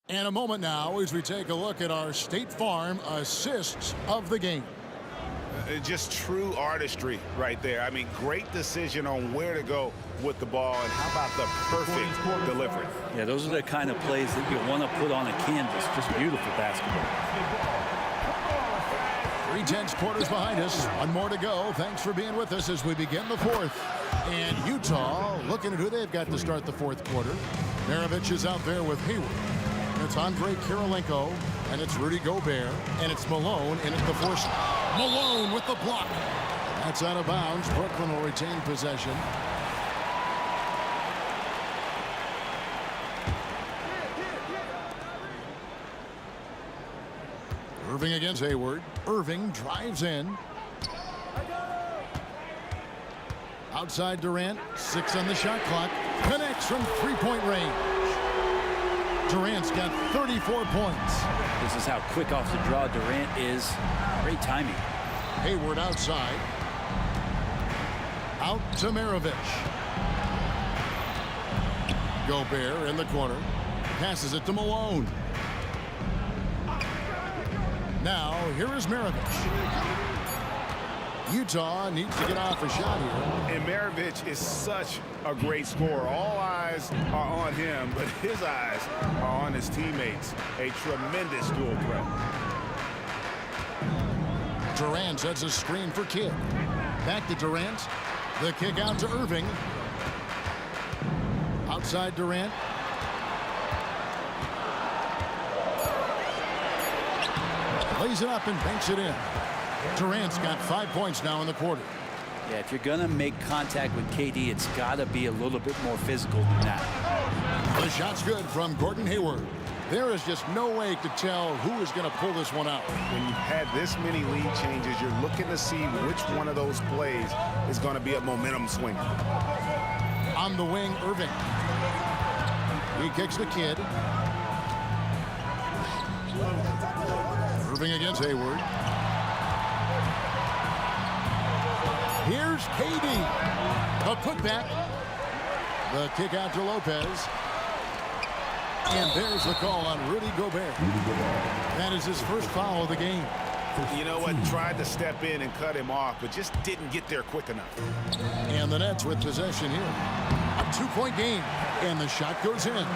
And a moment now as we take a look at our State Farm assists of the game. Just true artistry right there. I mean, great decision on where to go with the ball, and how about the perfect delivery? Yeah, those are the kind of plays that you want to put on a canvas. Just beautiful basketball. 3/10 quarters behind us. One more to go. Thanks for being with us as we begin the fourth. And Utah looking at who they've got to start the fourth quarter. Maravich is out there with Hayward. It's Andre Kirilenko, and it's Rudy Gobert, and it's Malone in at the force. Malone with the block. That's out of bounds. Brooklyn will retain possession. Irving against Hayward. Irving drives in. Outside Durant. 6 on the shot clock. Connects from three-point range. Durant's got 34 points. This is how quick off the draw Durant is. Great timing. Hayward outside. Out to Maravich. Gobert in the corner. Passes it to Malone. Now, here is Maravich. Utah needs to get off a shot here. And Maravich is such a great scorer. All eyes are on him, but his eyes are on his teammates. A tremendous dual threat. Durant sets a screen for Kidd. Back to Durant. The kick out to Irving. Outside Durant. Lays it up and banks it in. Durant's got 5 points now in the quarter. Yeah, if you're going to make contact with KD, it's got to be a little bit more physical than that. The shot's good from Gordon Hayward. There is just no way to tell who is going to pull this one out. When you've had this many lead changes, you're looking to see which one of those plays is going to be a momentum swinger. On the wing, Irving. He kicks the Kidd. Irving against Hayward. Here's KD. A putback. The kick out to Lopez. And there's the call on Rudy Gobert. That is his first foul of the game. You know what? Tried to step in and cut him off, but just didn't get there quick enough. And the Nets with possession here. A 2-point game. And the shot goes in.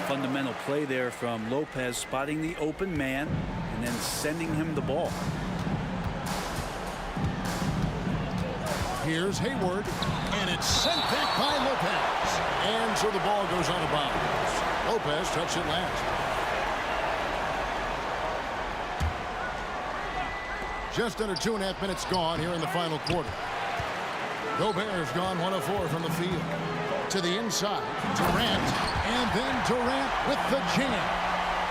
Fundamental play there from Lopez, spotting the open man and then sending him the ball. Here's Hayward, and it's sent back by Lopez. And so the ball goes out of bounds. Lopez touched it last. Just under 2.5 minutes gone here in the final quarter. Gobert's gone 1 of 4 from the field. To the inside, Durant, and then Durant with the jam.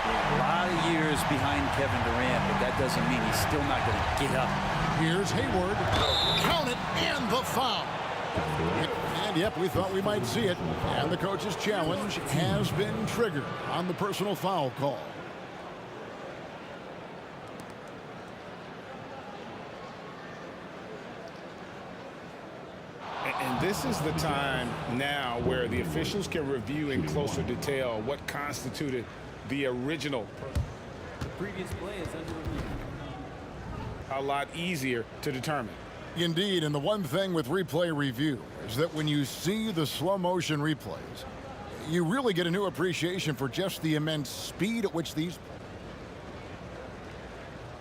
A lot of years behind Kevin Durant, but that doesn't mean he's still not going to get up. Here's Hayward. Count it, and the foul. And yep, we thought we might see it. And the coach's challenge has been triggered on the personal foul call. And this is the time now where the officials can review in closer detail what constituted the original. The previous play is under review. A lot easier to determine. Indeed, and the one thing with replay review is that when you see the slow motion replays, You really get a new appreciation for just the immense speed at which these...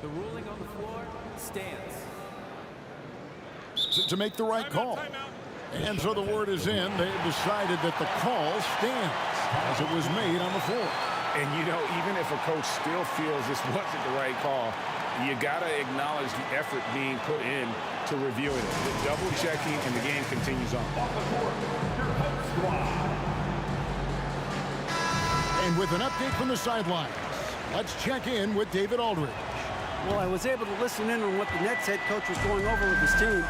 The ruling on the floor stands. to make the right call. And so the word is in. They've decided that the call stands as it was made on the floor. And, you know, even if a coach still feels this wasn't the right call, you got to acknowledge the effort being put in to reviewing it. The double checking, and the game continues on. And with an update from the sidelines, let's check in with David Aldridge. Well, I was able to listen in on what the Nets head coach was going over with his team.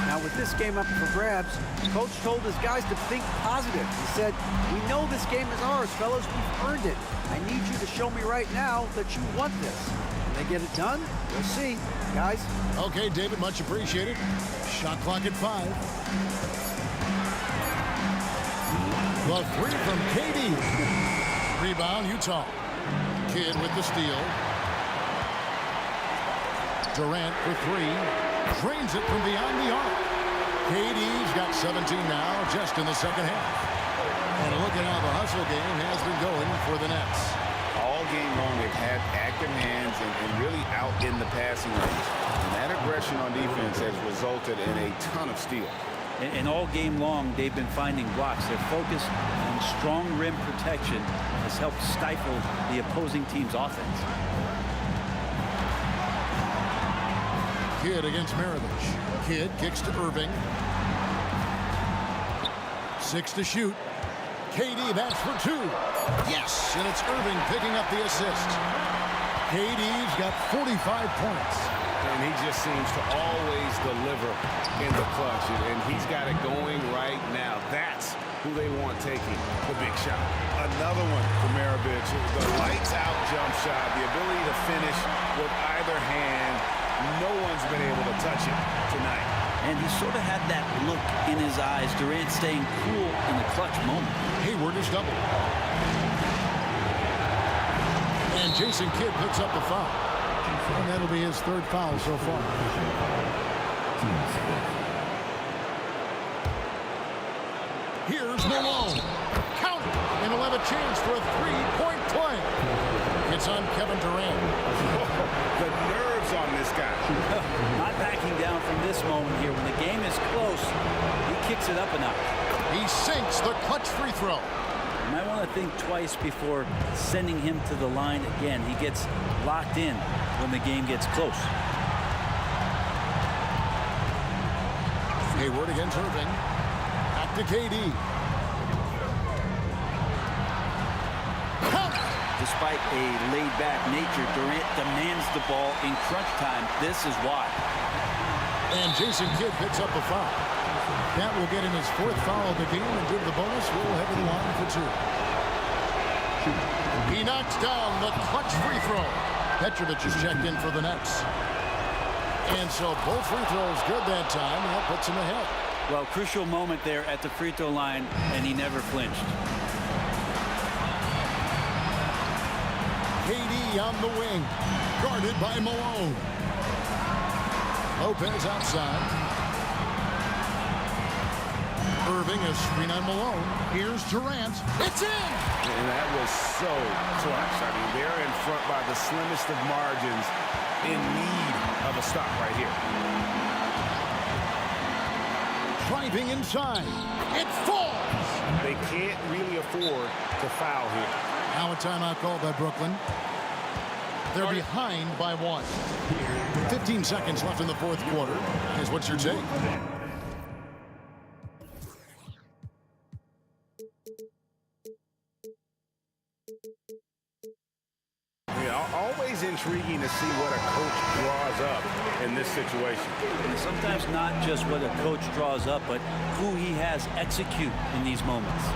Now, with this game up for grabs, the coach told his guys to think positive. He said, "We know this game is ours, fellas. We've earned it. I need you to show me right now that you want this." When they get it done, we'll see. Guys? Okay, David, much appreciated. Shot clock at 5. The three from KD. Rebound, Utah. Kidd with the steal. Durant for 3. Drains it from beyond the arc. KD's got 17 now, just in the second half. And look at how the hustle game has been going for the Nets. All game long, they've had active hands and really out in the passing range. And that aggression on defense has resulted in a ton of steals. And all game long, they've been finding blocks. Their focus on strong rim protection has helped stifle the opposing team's offense. Kidd against Maravich. Kidd kicks to Irving. 6 to shoot. KD, that's for 2. Yes, and it's Irving picking up the assist. KD's got 45 points. And he just seems to always deliver in the clutch. And he's got it going right now. That's who they want taking the big shot. Another one for Maravich. The lights-out jump shot, the ability to finish with either hand. No one's been able to touch it tonight. And he sort of had that look in his eyes. Durant staying cool in the clutch moment. Hayward is double. And Jason Kidd picks up the foul. And that'll be his 3rd foul so far. Here's Malone. Count it. And he'll have a chance for a 3-point play. It's on Kevin Durant. The nerves on this guy. Not backing down from this moment here. When the game is close, he kicks it up a notch. He sinks the clutch free throw. You might want to think twice before sending him to the line again. He gets locked in when the game gets close. Hayward against Irving. Back to KD. Despite a laid-back nature, Durant demands the ball in crunch time. This is why. And Jason Kidd picks up a foul. That will get him his 4th foul of the game and give the bonus. We'll head to the line for 2. He knocks down the clutch free throw. Petrovic is checked in for the Nets. And so both free throws good that time. That puts him ahead. Well, crucial moment there at the free throw line, and he never flinched. KD on the wing, guarded by Malone. Lopez outside. Irving a screen on Malone. Here's Durant. It's in! And that was so clutch. I mean, they're in front by the slimmest of margins, in need of a stop right here. Driving inside. It falls! They can't really afford to foul here. Now a timeout called by Brooklyn. They're behind by 1. 15 seconds left in the 4th quarter. Here's what's your take? Yeah, always intriguing to see what a coach draws up in this situation. And sometimes not just what a coach draws up, but who he has execute in these moments.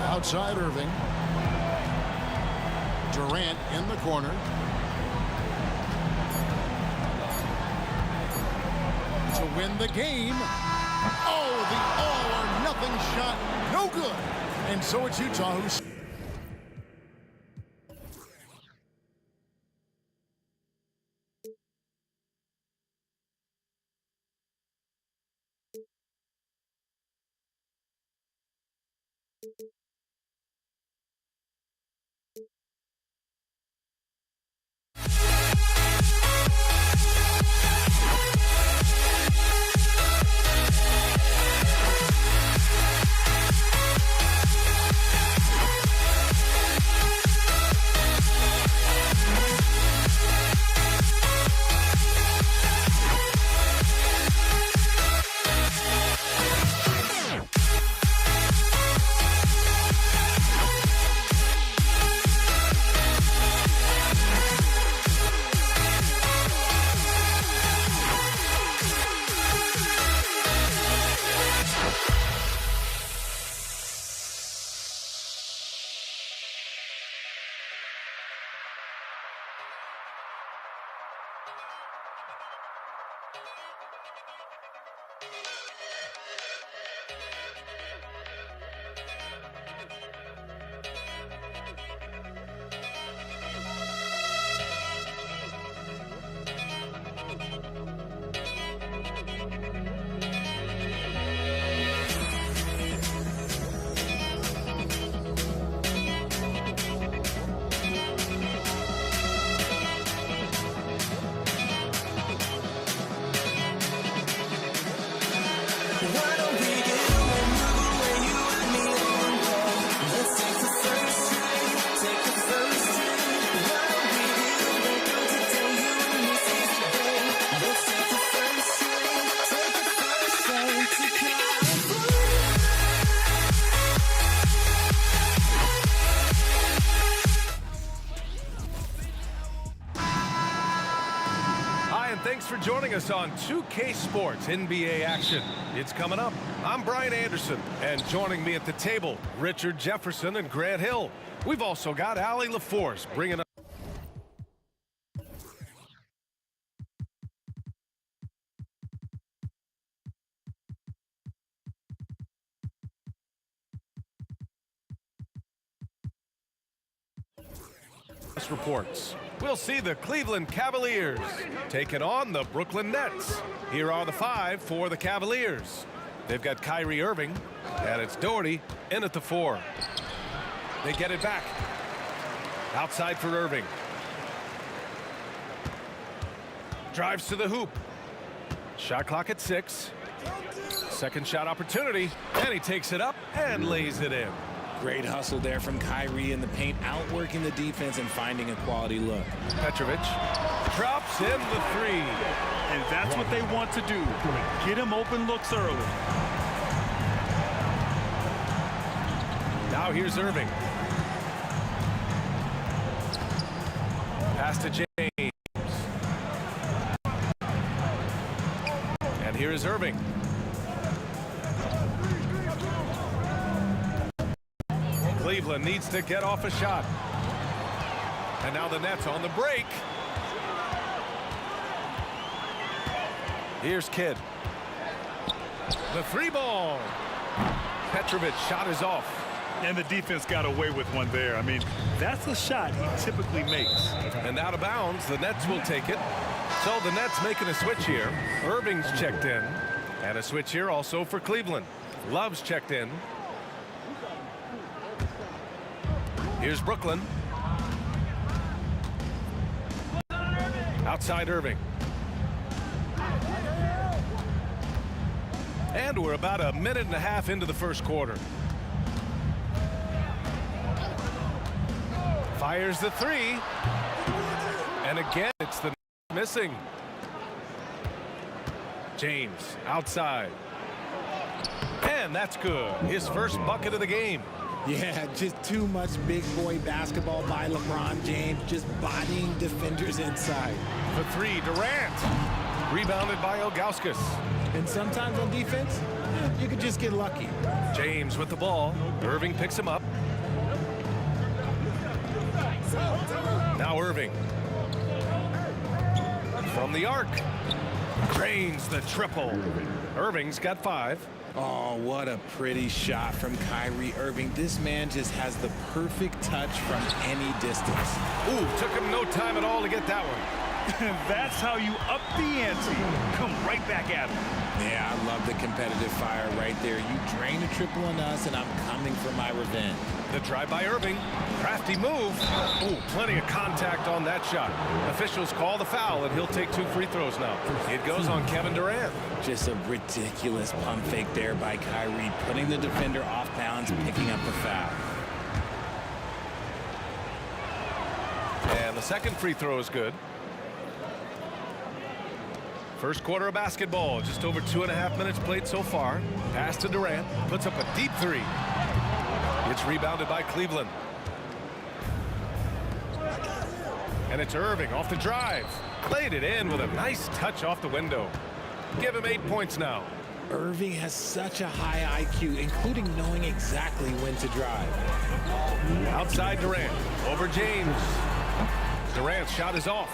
Outside Irving. Durant in the corner. To win the game. Oh, the all-or-nothing shot. No good. And so it's Utah who's... Thanks for joining us on 2K Sports NBA action. It's coming up. I'm Brian Anderson, and joining me at the table, Richard Jefferson and Grant Hill. We've also got Allie LaForce bringing up reports. We'll see the Cleveland Cavaliers taking on the Brooklyn Nets. Here are the five for the Cavaliers. They've got Kyrie Irving, and it's Doherty in at the 4. They get it back. Outside for Irving. Drives to the hoop. Shot clock at 6. Second shot opportunity, and he takes it up and lays it in. Great hustle there from Kyrie in the paint, outworking the defense and finding a quality look. Petrovic drops in the 3. And that's what they want to do. Get him open looks early. Now here's Irving. Pass to James. And here is Irving. Cleveland needs to get off a shot. And now the Nets on the break. Here's Kidd. The 3 ball. Petrovic shot is off. And the defense got away with one there. I mean, that's a shot he typically makes. And out of bounds, the Nets will take it. So the Nets making a switch here. Irving's checked in. And a switch here also for Cleveland. Love's checked in. Here's Brooklyn. Outside Irving. And we're about a minute and a half into the first quarter. Fires the 3. And again, it's the missing. James outside. And that's good. His first bucket of the game. Yeah, just too much big boy basketball by LeBron James, just bodying defenders inside. The 3, Durant. Rebounded by Ilgauskas. And sometimes on defense, you could just get lucky. James with the ball. Irving picks him up. Now Irving. From the arc. Drains the triple. Irving's got 5. Oh, what a pretty shot from Kyrie Irving. This man just has the perfect touch from any distance. Ooh, took him no time at all to get that one. And that's how you up the ante. Come right back at him. Yeah, I love the competitive fire right there. You drain a triple on us, and I'm coming for my revenge. The drive by Irving. Crafty move. Oh, plenty of contact on that shot. Officials call the foul, and he'll take 2 free throws now. It goes on Kevin Durant. Just a ridiculous pump fake there by Kyrie, putting the defender off balance, picking up the foul. And the second free throw is good. First quarter of basketball, just over 2.5 minutes played so far. Pass to Durant, puts up a deep 3. It's rebounded by Cleveland. And it's Irving off the drive. Played it in with a nice touch off the window. Give him 8 points now. Irving has such a high IQ, including knowing exactly when to drive. Outside Durant, over James. Durant's shot is off.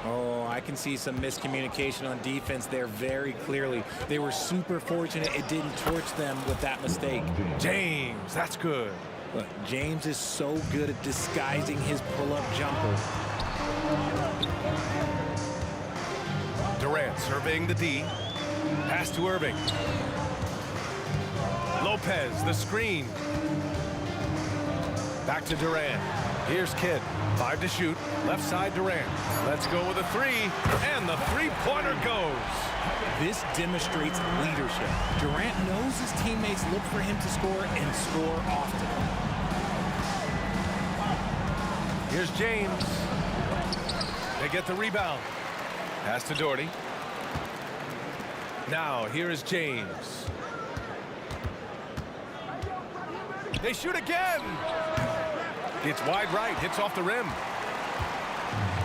Oh, I can see some miscommunication on defense there very clearly. They were super fortunate it didn't torch them with that mistake. James, that's good. Look, James is so good at disguising his pull-up jumper. Durant surveying the D. Pass to Irving. Lopez, the screen. Back to Durant. Here's Kidd. 5 to shoot. Left side Durant. Let's go with a 3. And the three-pointer goes. This demonstrates leadership. Durant knows his teammates look for him to score and score often. Here's James. They get the rebound. Pass to Doherty. Now here is James. They shoot again. It's wide right, hits off the rim.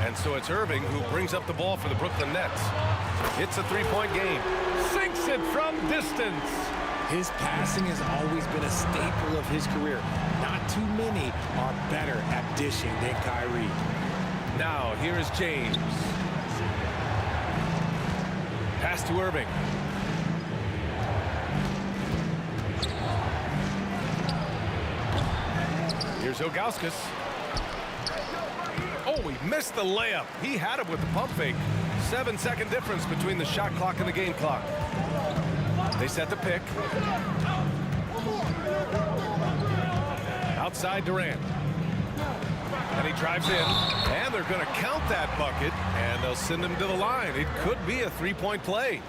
And so it's Irving who brings up the ball for the Brooklyn Nets. It's a three-point game. Sinks it from distance. His passing has always been a staple of his career. Not too many are better at dishing than Kyrie. Now here is James. Pass to Irving. Here's Ilgauskas. Oh, he missed the layup. He had it with the pump fake. 7-second difference between the shot clock and the game clock. They set the pick. Outside Durant. And he drives in. And they're going to count that bucket. And they'll send him to the line. It could be a three-point play.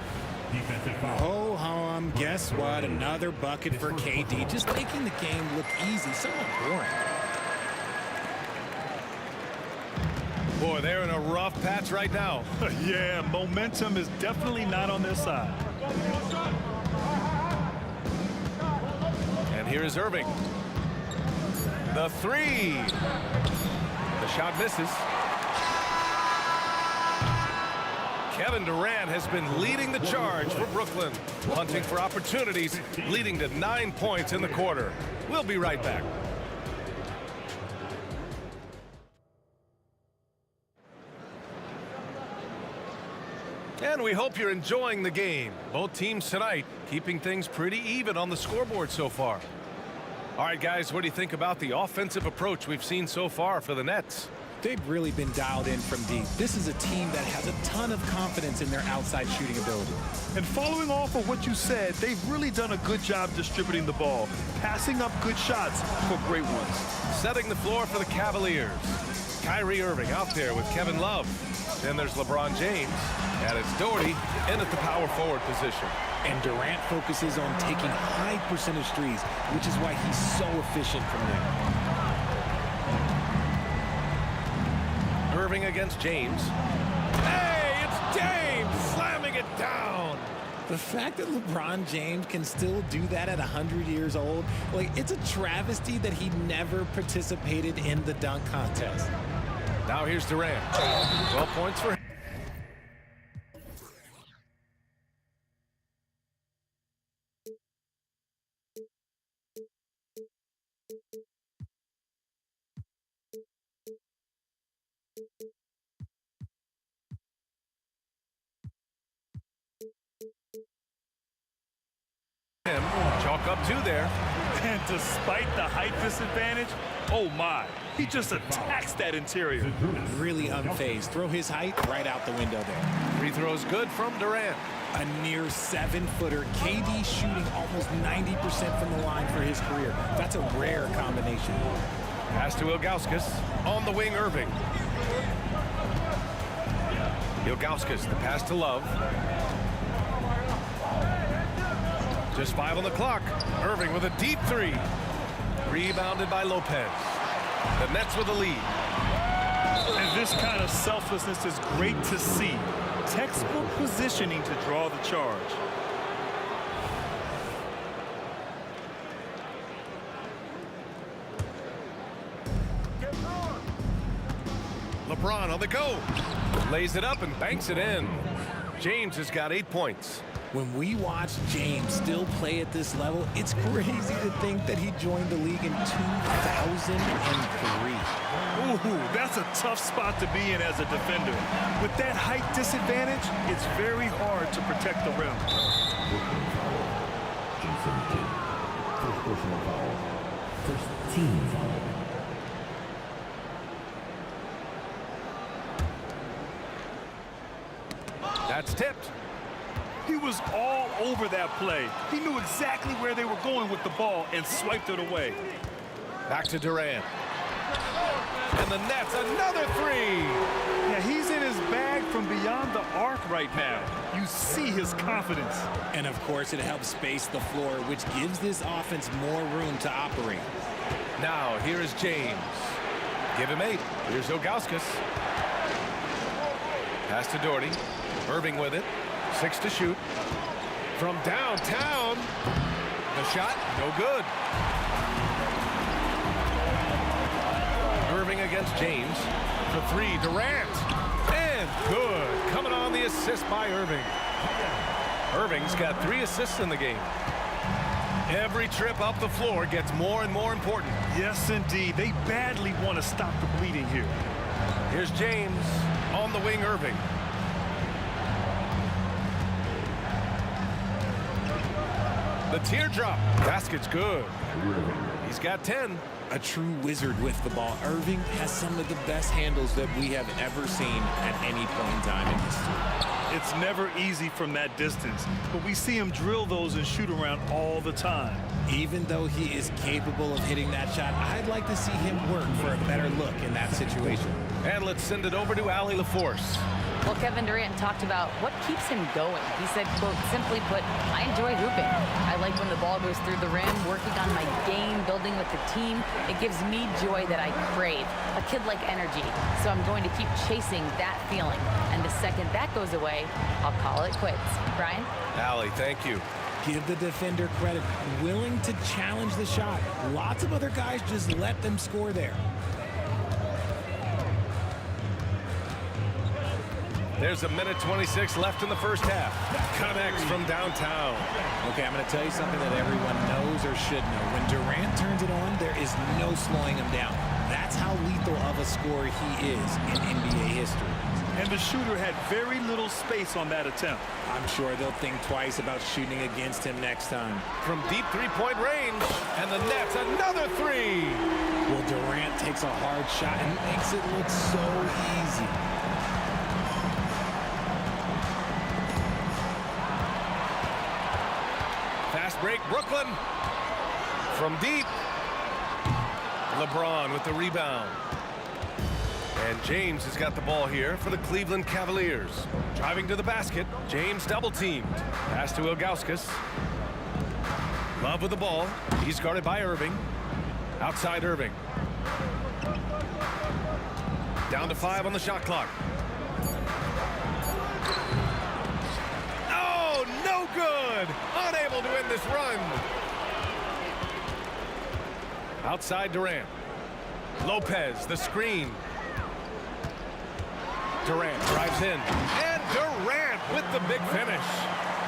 Ho hum, guess what? Another bucket for KD, just making the game look easy, somewhat boring. Boy, they're in a rough patch right now. Yeah, momentum is definitely not on their side. And here is Irving. The 3. The shot misses. Kevin Durant has been leading the charge for Brooklyn, hunting for opportunities, leading to 9 points in the quarter. We'll be right back. And we hope you're enjoying the game. Both teams tonight keeping things pretty even on the scoreboard so far. All right, guys, what do you think about the offensive approach we've seen so far for the Nets? They've really been dialed in from deep. This is a team that has a ton of confidence in their outside shooting ability. And following off of what you said, they've really done a good job distributing the ball, passing up good shots for great ones. Setting the floor for the Cavaliers. Kyrie Irving out there with Kevin Love. Then there's LeBron James. And it's Doherty in at the power forward position. And Durant focuses on taking high percentage threes, which is why he's so efficient from there. Irving against James. Hey, it's James slamming it down. The fact that LeBron James can still do that at 100 years old, like, it's a travesty that he never participated in the dunk contest. Now here's Durant. 12 points for him. Chalk up 2 there. And despite the height disadvantage, oh my, He just attacks that interior. Really unfazed. Throw his height right out the window there. Free throw's good from Durant. A near 7-footer. KD shooting almost 90% from the line for his career. That's a rare combination. Pass to Ilgauskas. On the wing, Irving. Ilgauskas, the pass to Love. Just 5 on the clock. Irving with a deep three. Rebounded by Lopez. The Nets with the lead. And this kind of selflessness is great to see. Textbook positioning to draw the charge. LeBron on the go. Lays it up and banks it in. James has got 8 points. When we watch James still play at this level, it's crazy to think that he joined the league in 2003. Ooh, that's a tough spot to be in as a defender. With that height disadvantage, it's very hard to protect the rim. First personal foul. First team foul. That's tipped. He was all over that play. He knew exactly where they were going with the ball and swiped it away. Back to Durant. And the Nets, another three. Yeah, he's in his bag from beyond the arc right now. You see his confidence. And of course, it helps space the floor, which gives this offense more room to operate. Now, here is James. Give him 8. Here's Ilgauskas. Pass to Doherty. Irving with it. 6 to shoot. From downtown. The shot, no good. Irving against James. For 3, Durant. And good. Coming on the assist by Irving. Irving's got 3 assists in the game. Every trip up the floor gets more and more important. Yes, indeed. They badly want to stop the bleeding here. Here's James. On the wing, Irving. The teardrop. Basket's good. He's got 10. A true wizard with the ball. Irving has some of the best handles that we have ever seen at any point in time in history. It's never easy from that distance, but we see him drill those and shoot around all the time. Even though he is capable of hitting that shot, I'd like to see him work for a better look in that situation. And let's send it over to Allie LaForce. Well, Kevin Durant talked about what keeps him going. He said, quote, simply put, I enjoy hooping. I like when the ball goes through the rim, working on my game, building with the team. It gives me joy that I crave, a kid-like energy. So I'm going to keep chasing that feeling. And the second that goes away, I'll call it quits. Brian? Allie, thank you. Give the defender credit. Willing to challenge the shot. Lots of other guys just let them score there. There's a minute 26 left in the first half. Connects from downtown. Okay, I'm going to tell you something that everyone knows or should know. When Durant turns it on, there is no slowing him down. That's how lethal of a scorer he is in NBA history. And the shooter had very little space on that attempt. I'm sure they'll think twice about shooting against him next time. From deep three-point range, and the Nets, another three. Well, Durant takes a hard shot and makes it look so easy. Fast break, Brooklyn. From deep. LeBron with the rebound. And James has got the ball here for the Cleveland Cavaliers. Driving to the basket. James double-teamed. Pass to Ilgauskas. Love with the ball. He's guarded by Irving. Outside Irving. Down to 5 on the shot clock. Oh, no good. Unable to end this run. Outside Durant. Lopez, the screen. Durant drives in. And Durant with the big finish.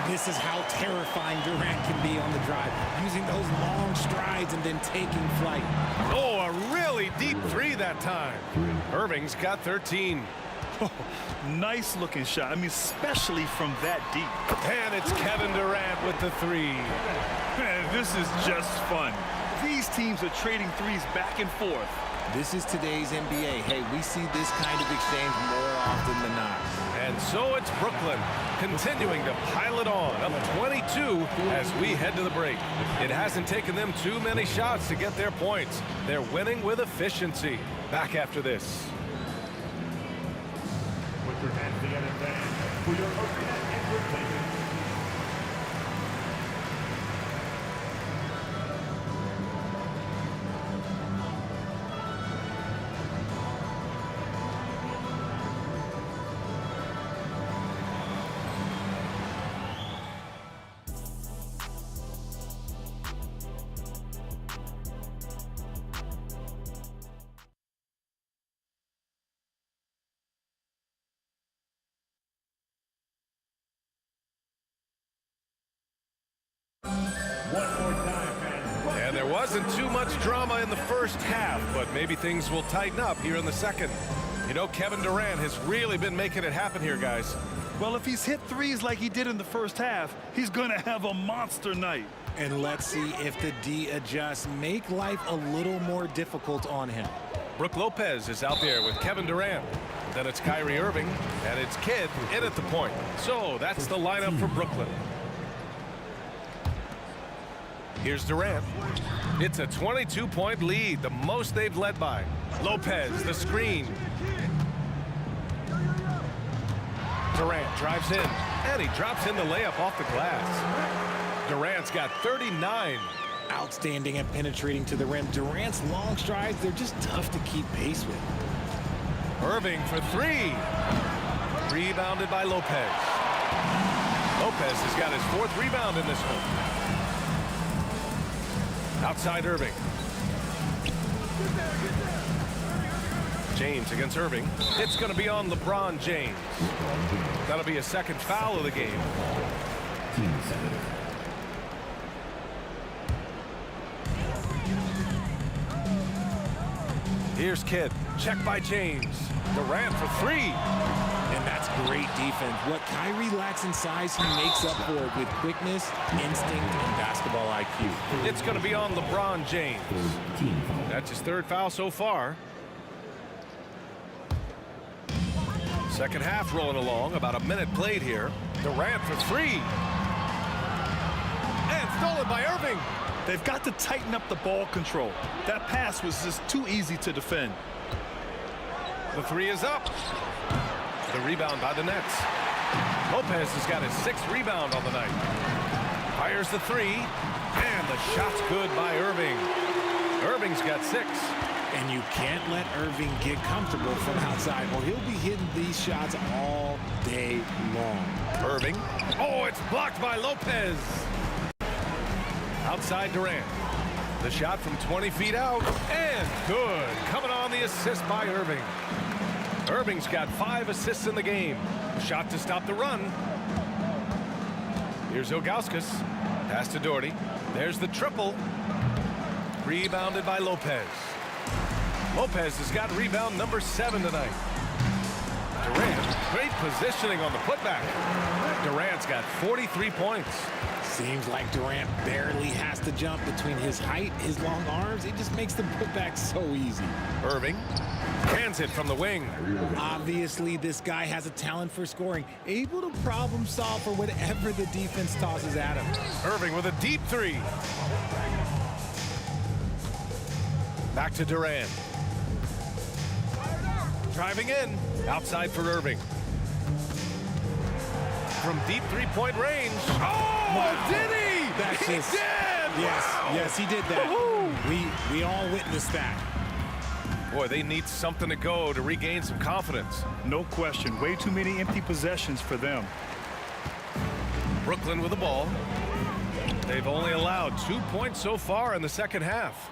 This is how terrifying Durant can be on the drive, using those long strides and then taking flight. Oh, a really deep three that time. Irving's got 13. Oh, nice looking shot. I mean, especially from that deep. And it's Kevin Durant with the three. Man, this is just fun. These teams are trading threes back and forth. This is today's NBA. Hey, we see this kind of exchange more often than not. And so it's Brooklyn continuing to pile it on, up 22 as we head to the break. It hasn't taken them too many shots to get their points. They're winning with efficiency. Back after this. Put your hands together then for your arena entertainment. And there wasn't too much drama in the first half, but maybe things will tighten up here in the second. You know, Kevin Durant has really been making it happen here, guys. Well, if he's hit threes like he did in the first half, he's going to have a monster night. And let's see if the D adjusts, make life a little more difficult on him. Brook Lopez is out there with Kevin Durant. Then it's Kyrie Irving, and it's Kidd in at the point. So that's the lineup for Brooklyn. Here's Durant. It's a 22-point lead, the most they've led by. Lopez, the screen. Durant drives in, and he drops in the layup off the glass. Durant's got 39. Outstanding at penetrating to the rim. Durant's long strides, they're just tough to keep pace with. Irving for three. Rebounded by Lopez. Lopez has got his fourth rebound in this one. Outside Irving. James against Irving. It's going to be on LeBron James. That'll be a second foul of the game. Here's Kidd. Check by James. Durant for three. And that's great defense. What Kyrie lacks in size, he makes up for it with quickness, instinct, and basketball IQ. It's going to be on LeBron James. That's his third foul so far. Second half rolling along. About a minute played here. Durant for three. And stolen by Irving. They've got to tighten up the ball control. That pass was just too easy to defend. The three is up. The rebound by the Nets. Lopez has got his sixth rebound on the night. Fires the three. And the shot's good by Irving. Irving's got six. And you can't let Irving get comfortable from outside, or he'll be hitting these shots all day long. Irving. Oh, it's blocked by Lopez. Outside Durant. The shot from 20 feet out. And good. Coming on the assist by Irving. Irving's got 5 assists in the game. Shot to stop the run. Here's Ilgauskas. Pass to Doherty. There's the triple. Rebounded by Lopez. Lopez has got rebound number 7 tonight. Durant, great positioning on the putback. Durant's got 43 points. Seems like Durant barely has to jump between his height, his long arms. It just makes the putback so easy. Irving cans it from the wing. Obviously, this guy has a talent for scoring, able to problem solve for whatever the defense tosses at him. Irving with a deep three. Back to Durant. Driving in. Outside for Irving. From deep three-point range. Oh, wow. Did he? That's he just, did. Yes, he did that. We all witnessed that. Boy, they need something to go to regain some confidence. No question. Way too many empty possessions for them. Brooklyn with the ball. They've only allowed 2 points so far in the second half.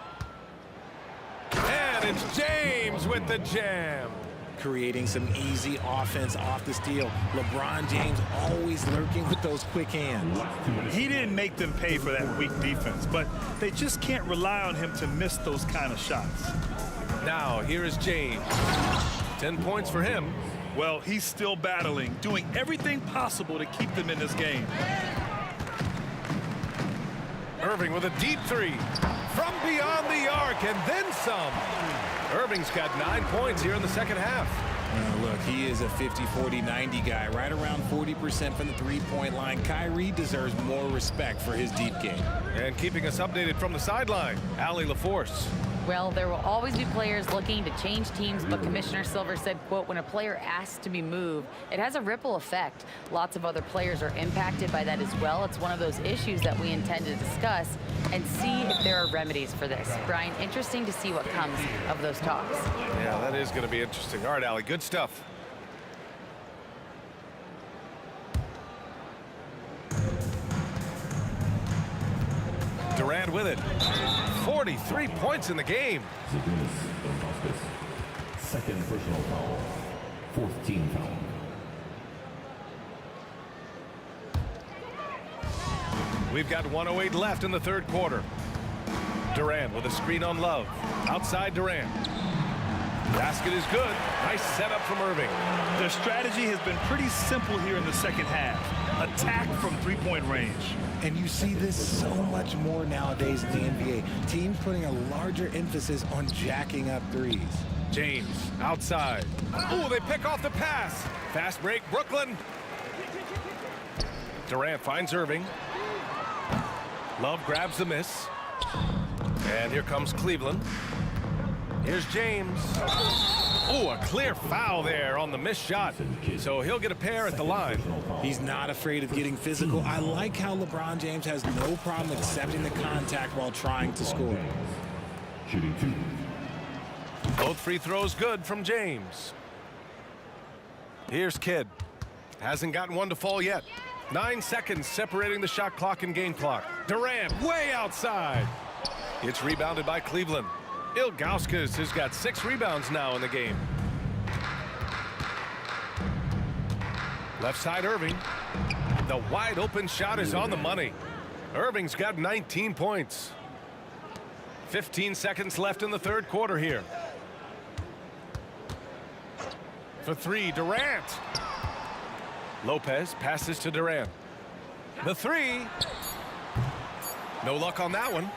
And it's James with the jam. Creating some easy offense off the steal. LeBron James always lurking with those quick hands. He didn't make them pay for that weak defense, but they just can't rely on him to miss those kind of shots. Now, here is James. 10 points for him. Well, he's still battling, doing everything possible to keep them in this game. Irving with a deep three from beyond the arc, and then some. Irving's got 9 points here in the second half. Look, he is a 50-40-90 guy, right around 40% from the three-point line. Kyrie deserves more respect for his deep game. And keeping us updated from the sideline, Allie LaForce. Well, there will always be players looking to change teams, but Commissioner Silver said, quote, when a player asks to be moved, it has a ripple effect. Lots of other players are impacted by that as well. It's one of those issues that we intend to discuss and see if there are remedies for this. Brian, interesting to see what comes of those talks. Yeah, that is going to be interesting. All right, Allie, good stuff. Durant with it. 43 points in the game. Second personal foul. Fourth team foul. We've got 1:08 left in the third quarter. Durant with a screen on Love. Outside Durant. Basket is good. Nice setup from Irving. Their strategy has been pretty simple here in the second half. Attack from three-point range. And you see this so much more nowadays in the NBA. Teams putting a larger emphasis on jacking up threes. James outside. Oh, they pick off the pass. Fast break, Brooklyn. Durant finds Irving. Love grabs the miss. And here comes Cleveland. Here's James. Oh, a clear foul there on the missed shot. So he'll get a pair at the line. He's not afraid of getting physical. I like how LeBron James has no problem accepting the contact while trying to score. Shooting two. Both free throws good from James. Here's Kidd. Hasn't gotten one to fall yet. 9 seconds separating the shot clock and game clock. Durant way outside. It's rebounded by Cleveland. Ilgauskas has got 6 rebounds now in the game. Left side Irving. The wide open shot is on the money. Irving's got 19 points. 15 seconds left in the third quarter here. For three, Durant. Lopez passes to Durant. The three. No luck on that one.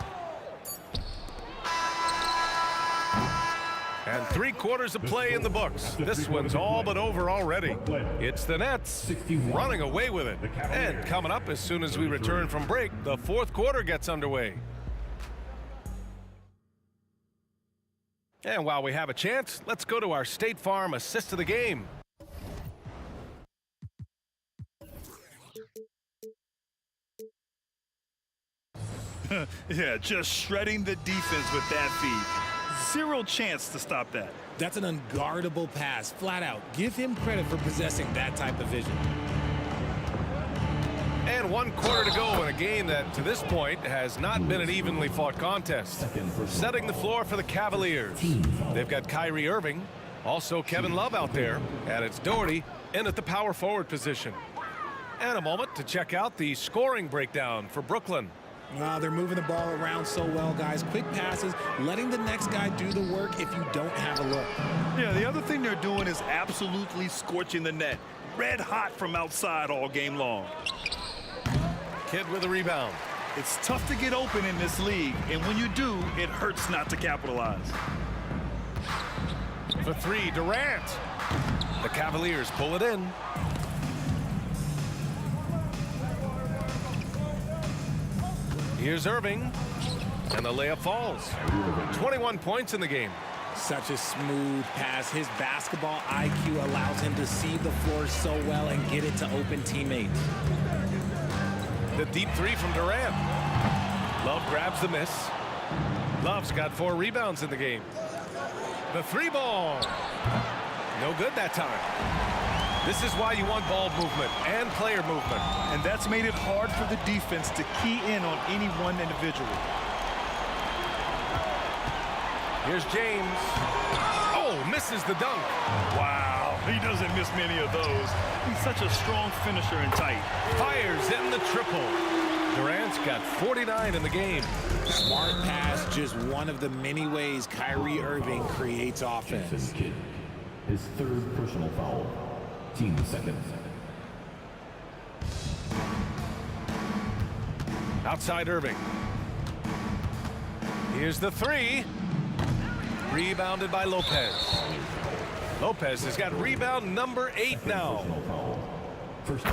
And 3/4 of play in the books. This one's all but over already. It's the Nets running away with it. And coming up as soon as we return from break, the fourth quarter gets underway. And while we have a chance, let's go to our State Farm assist of the game. Yeah, just shredding the defense with that feed. Zero chance to stop that. That's an unguardable pass, flat out. Give him credit for possessing that type of vision. And 1 quarter to go in a game that, to this point, has not been an evenly fought contest. Setting the floor for the Cavaliers. They've got Kyrie Irving, also Kevin Love out there, and it's Doherty in at the power forward position. And a moment to check out the scoring breakdown for Brooklyn. Wow, they're moving the ball around so well, guys. Quick passes, letting the next guy do the work if you don't have a look. Yeah, the other thing they're doing is absolutely scorching the net. Red hot from outside all game long. Kidd with a rebound. It's tough to get open in this league, and when you do, it hurts not to capitalize. For three, Durant. The Cavaliers pull it in. Here's Irving, and the layup falls. 21 points in the game. Such a smooth pass. His basketball IQ allows him to see the floor so well and get it to open teammates. The deep three from Durant. Love grabs the miss. Love's got 4 rebounds in the game. The three ball. No good that time. This is why you want ball movement and player movement. And that's made it hard for the defense to key in on any one individual. Here's James. Oh, misses the dunk. Wow, he doesn't miss many of those. He's such a strong finisher and tight. Fires in the triple. Durant's got 49 in the game. Smart pass, just one of the many ways Kyrie Irving creates offense. His third personal foul. Team second. Outside Irving. Here's the three. Rebounded by Lopez. Lopez has got rebound number 8 now. First.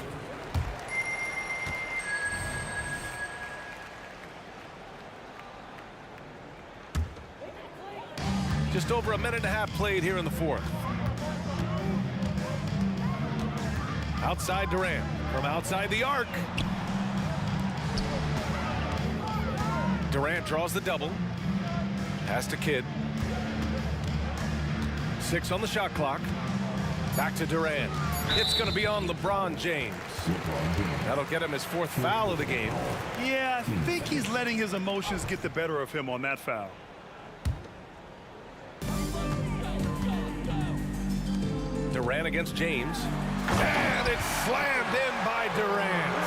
Just over a minute and a half played here in the fourth. Outside Durant from outside the arc. Durant draws the double. Pass to Kidd. 6 on the shot clock. Back to Durant. It's going to be on LeBron James. That'll get him his 4th foul of the game. Yeah, I think he's letting his emotions get the better of him on that foul. Durant against James. And it's slammed in by Durant.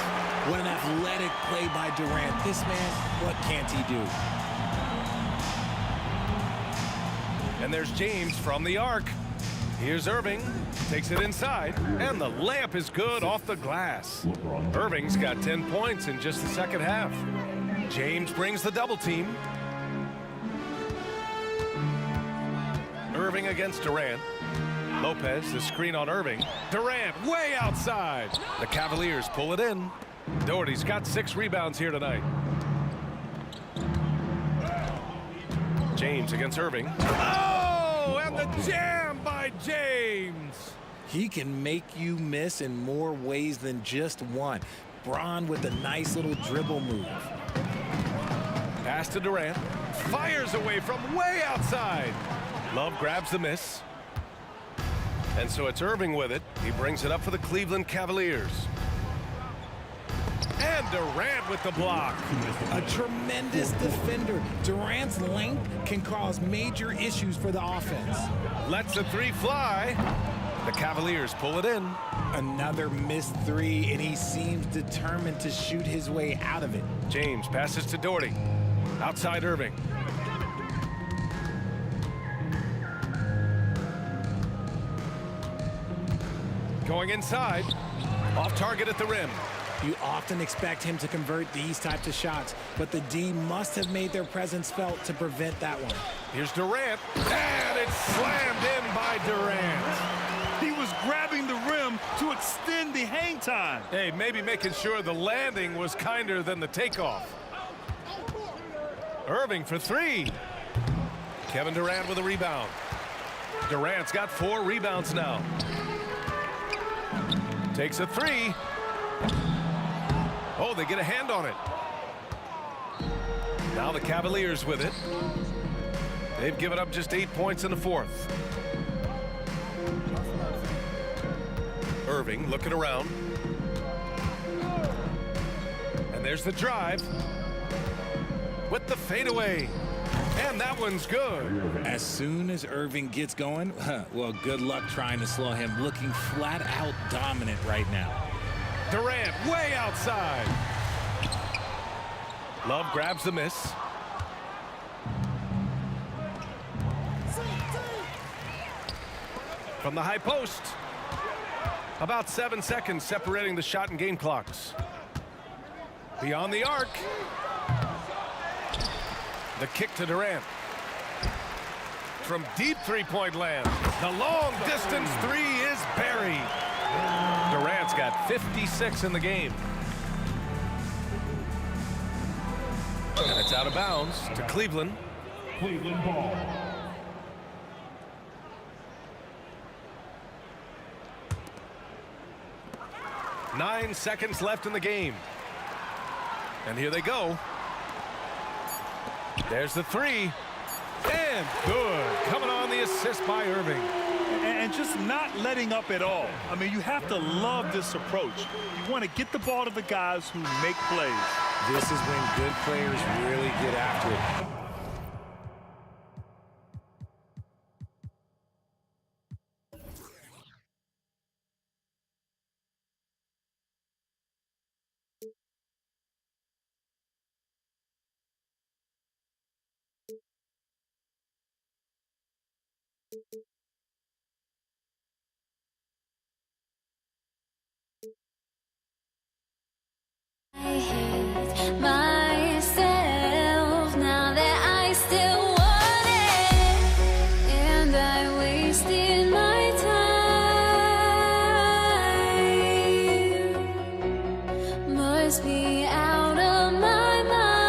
What an athletic play by Durant. This man, what can't he do? And there's James from the arc. Here's Irving. Takes it inside. And the layup is good off the glass. Irving's got 10 points in just the second half. James brings the double team. Irving against Durant. Lopez, the screen on Irving. Durant way outside. The Cavaliers pull it in. Doherty's got 6 rebounds here tonight. James against Irving. Oh, and the jam by James. He can make you miss in more ways than just one. Bron with a nice little dribble move. Pass to Durant. Fires away from way outside. Love grabs the miss. And so it's Irving with it. He brings it up for the Cleveland Cavaliers. And Durant with the block. A tremendous defender. Durant's length can cause major issues for the offense. Lets the 3 fly. The Cavaliers pull it in. Another missed 3, and he seems determined to shoot his way out of it. James passes to Doherty. Outside Irving. Going inside. Off target at the rim. You often expect him to convert these types of shots, but the D must have made their presence felt to prevent that one. Here's Durant, and it's slammed in by Durant. He was grabbing the rim to extend the hang time. Hey, maybe making sure the landing was kinder than the takeoff. Irving for 3. Kevin Durant with a rebound. Durant's got 4 rebounds now. Takes a 3. Oh, they get a hand on it. Now the Cavaliers with it. They've given up just 8 points in the fourth. Irving looking around. And there's the drive. With the fadeaway. And that one's good. As soon as Irving gets going, well, good luck trying to slow him. Looking flat out dominant right now. Durant way outside. Love grabs the miss. From the high post. About 7 seconds separating the shot and game clocks. Beyond the arc. The kick to Durant. From deep three-point land. The long distance 3 is buried. Durant's got 56 in the game. And it's out of bounds to Cleveland. Cleveland ball. Nine seconds left in the game. And here they go. There's the 3. And good. Coming on the assist by Irving. And just not letting up at all. I mean, you have to love this approach. You want to get the ball to the guys who make plays. This is when good players really get after it. Myself now that I still want it. me out of my mind.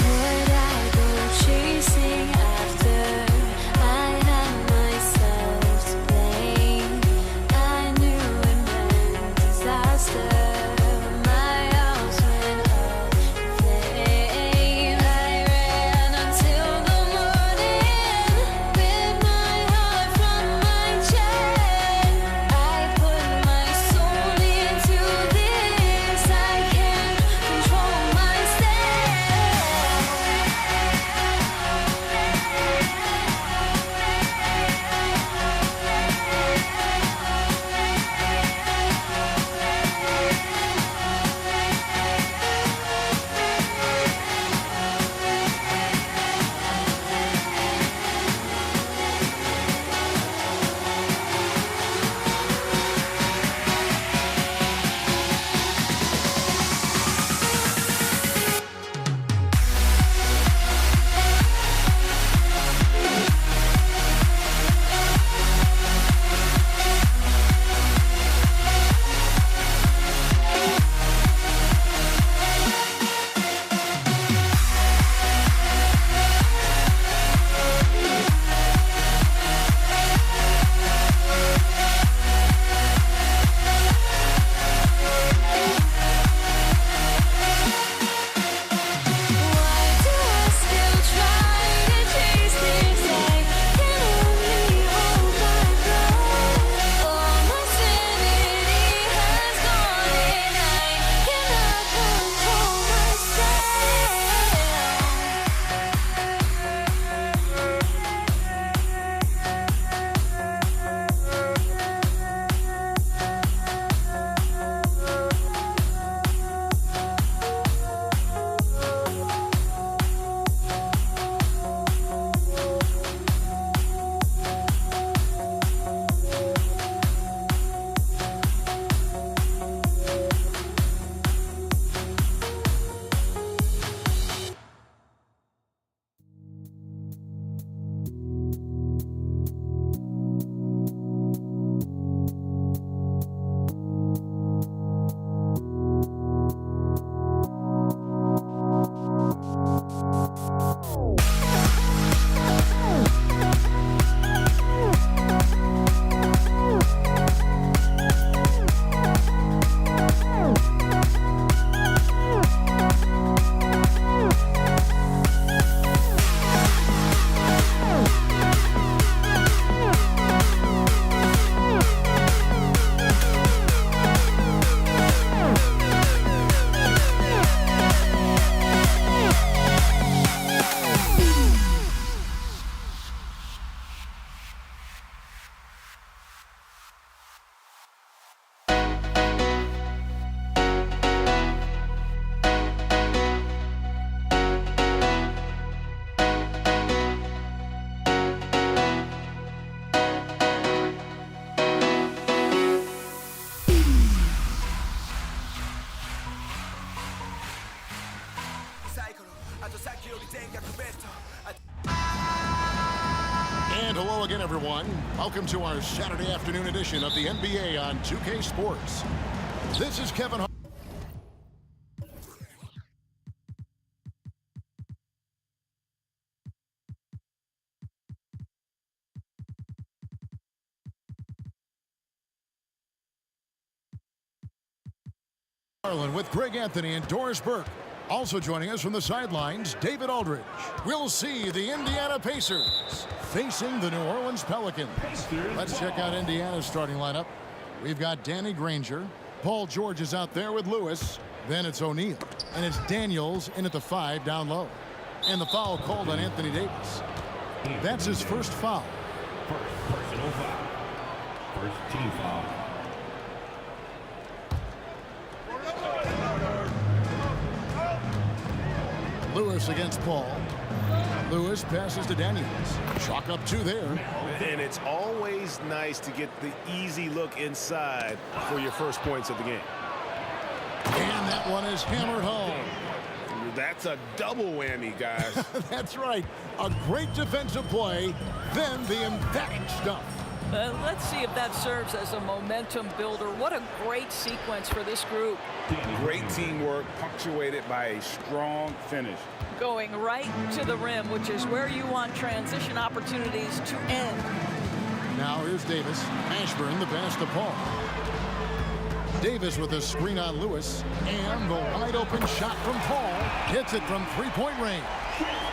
Would I go chasing after I had myself to blame? I knew it meant disaster. My house went up in flames. I ran until the morning with my heart from my chest. I put my soul into this. I can't control And hello again, everyone. Welcome to our Saturday afternoon edition of the NBA on 2K Sports. This is Kevin Harlan with Greg Anthony and Doris Burke. Also joining us from the sidelines, David Aldridge. We'll see the Indiana Pacers facing the New Orleans Pelicans. Let's check out Indiana's starting lineup. We've got Danny Granger. Paul George is out there with Lewis. Then it's O'Neal. And it's Daniels in at the 5 down low. And the foul called on Anthony Davis. That's his first foul. First personal foul. First team foul. Lewis against Paul. Lewis passes to Daniels. Chalk up 2 there. And it's always nice to get the easy look inside for your first points of the game. And that one is hammered home. That's a double whammy, guys. That's right. A great defensive play, then the emphatic stuff. Let's see if that serves as a momentum builder. What a great sequence for this group. Great teamwork punctuated by a strong finish. Going right to the rim, which is where you want transition opportunities to end. Now here's Davis. Ashburn the pass to Paul. Davis with a screen on Lewis. And the wide open shot from Paul. Hits it from three-point range.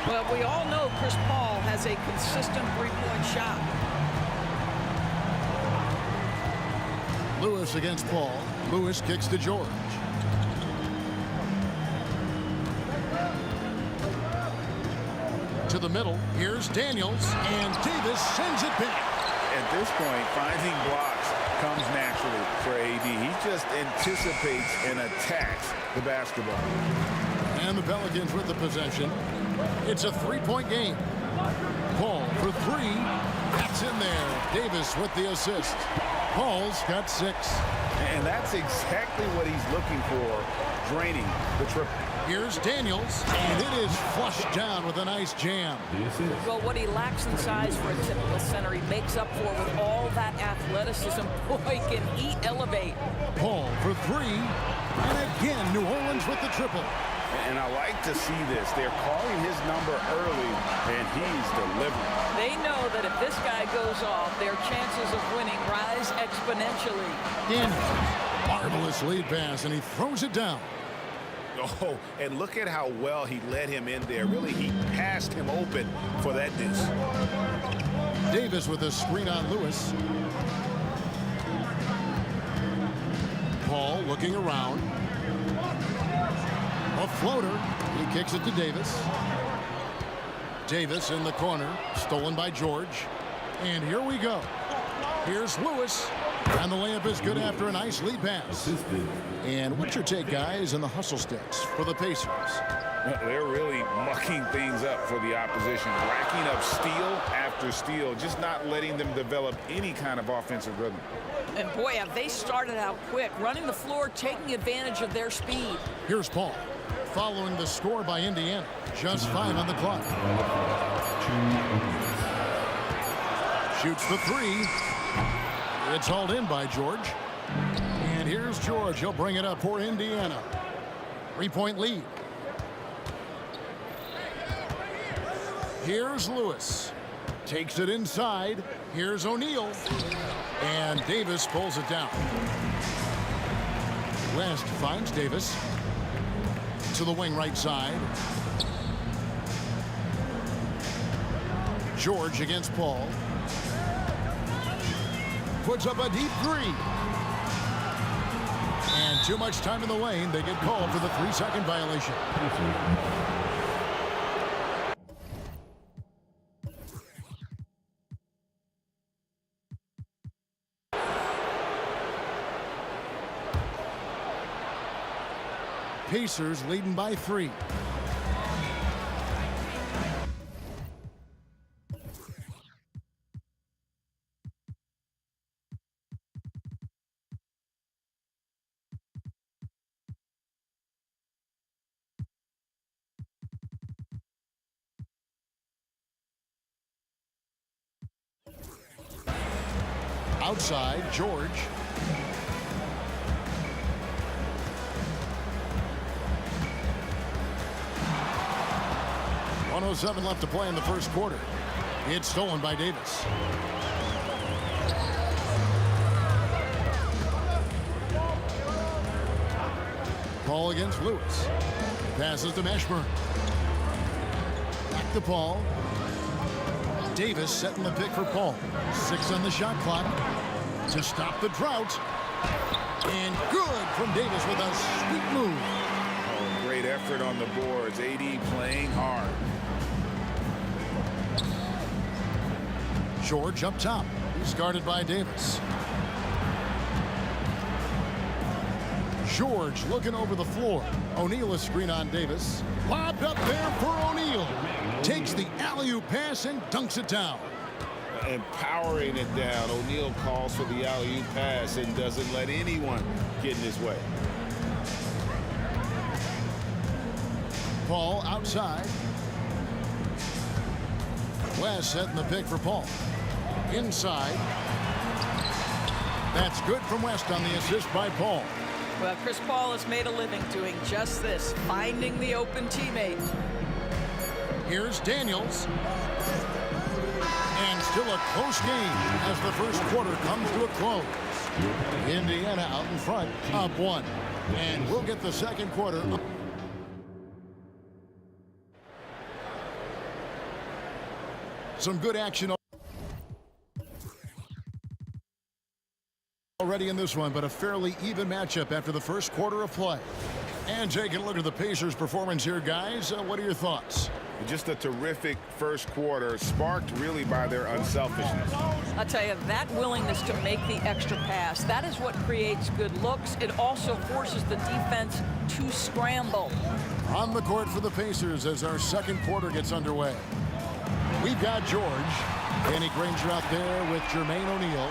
Well, we all know Chris Paul has a consistent three-point shot. Lewis against Paul. Lewis kicks to George. To the middle. Here's Daniels. And Davis sends it back. At this point, finding blocks comes naturally for AD. He just anticipates and attacks the basketball. And the Pelicans with the possession. It's a three-point game. Paul for three. That's in there. Davis with the assist. Paul's got 6. And that's exactly what he's looking for, draining the triple. Here's Daniels, and it is flushed down with a nice jam. Well, what he lacks in size for a typical center, he makes up for with all that athleticism. Boy, can he elevate. Paul for 3. And again, New Orleans with the triple. And I like to see this. They're calling his number early, and he's delivering. They know that if this guy goes off, their chances of winning rise exponentially. Daniels, marvelous lead pass, and he throws it down. Oh, and look at how well he led him in there. Really, he passed him open for that deuce. Davis with a screen on Lewis. Paul looking around. A floater. He kicks it to Davis. Davis in the corner. Stolen by George. And here we go. Here's Lewis. And the layup is good after a nice lead pass. And what's your take, guys, in the hustle sticks for the Pacers? They're really mucking things up for the opposition, racking up steal after steal, just not letting them develop any kind of offensive rhythm. And boy, have they started out quick, running the floor, taking advantage of their speed. Here's Paul, following the score by Indiana. Just 5 on the clock. Shoots the 3. It's hauled in by George. And here's George. He'll bring it up for Indiana. 3-point lead. Here's Lewis. Takes it inside. Here's O'Neal. And Davis pulls it down. West finds Davis. To the wing right side. George against Paul. Puts up a deep 3. And too much time in the lane. They get called for the 3-second violation. Pacers leading by 3. Outside, George. .107 left to play in the first quarter. It's stolen by Davis. Paul against Lewis. Passes to Ashburn. Back to Paul. Davis setting the pick for Paul. 6 on the shot clock to stop the drought. And good from Davis with a sweet move. Oh, great effort on the boards. AD playing hard. George up top. He's guarded by Davis. George looking over the floor. O'Neal a screen on Davis. Lobbed up there for O'Neal. Takes the alley-oop pass and dunks it down. And powering it down. O'Neal calls for the alley-oop pass and doesn't let anyone get in his way. Paul outside. West setting the pick for Paul. Inside. That's good from West on the assist by Paul. Well, Chris Paul has made a living doing just this, finding the open teammate. Here's Daniels. And still a close game as the first quarter comes to a close. Indiana out in front, up 1. And we'll get the second quarter. Some good action already in this one, but a fairly even matchup after the first quarter of play. And taking a look at the Pacers' performance here, guys. What are your thoughts? Just a terrific first quarter, sparked really by their unselfishness. I'll tell you, that willingness to make the extra pass, that is what creates good looks. It also forces the defense to scramble. On the court for the Pacers as our second quarter gets underway. We've got George. Danny Granger out there with Jermaine O'Neal.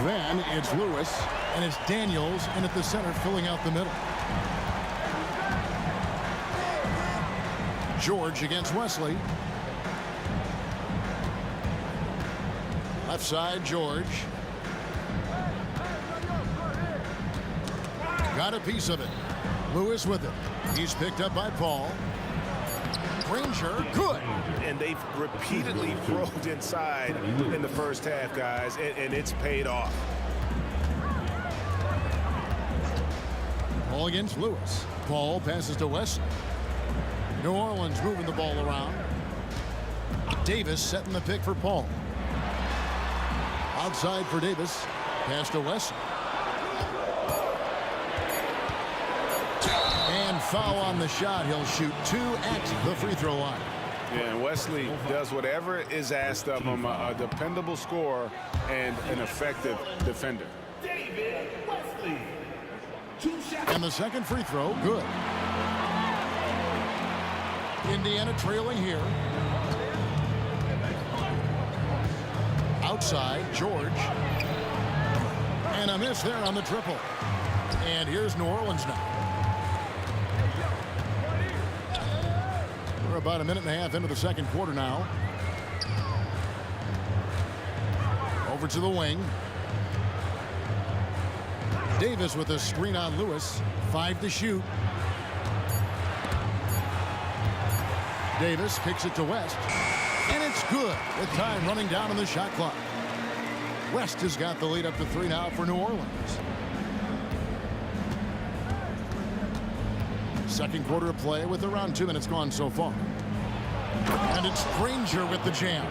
Then it's Lewis, and it's Daniels in at the center filling out the middle. George against Wesley. Left side, George. Got a piece of it. Lewis with it. He's picked up by Paul. Granger, good. And they've repeatedly probed inside in the first half, guys, and it's paid off. Paul against Lewis. Paul passes to Wesley. New Orleans moving the ball around. Davis setting the pick for Paul. Outside for Davis. Pass to Wesley. And foul on the shot. He'll shoot 2 at the free throw line. Yeah, and Wesley does whatever is asked of him, a dependable scorer and an effective defender. And the second free throw, good. Indiana trailing here. Outside, George. And a miss there on the triple. And here's New Orleans now. We're about a minute and a half into the second quarter now. Over to the wing. Davis with a screen on Lewis. 5 to shoot. Davis kicks it to West. And it's good with time running down on the shot clock. West has got the lead up to 3 now for New Orleans. Second quarter of play with around 2 minutes gone so far. And it's Granger with the jam.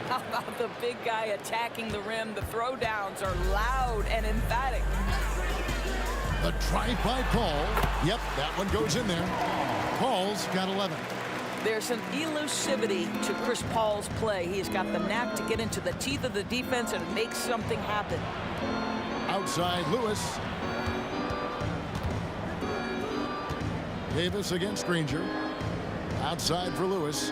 How about the big guy attacking the rim? The throwdowns are loud and emphatic. The drive by Paul. Yep, that one goes in there. Paul's got 11. There's an elusivity to Chris Paul's play. He's got the knack to get into the teeth of the defense and make something happen. Outside, Lewis. Davis against Granger. Outside for Lewis.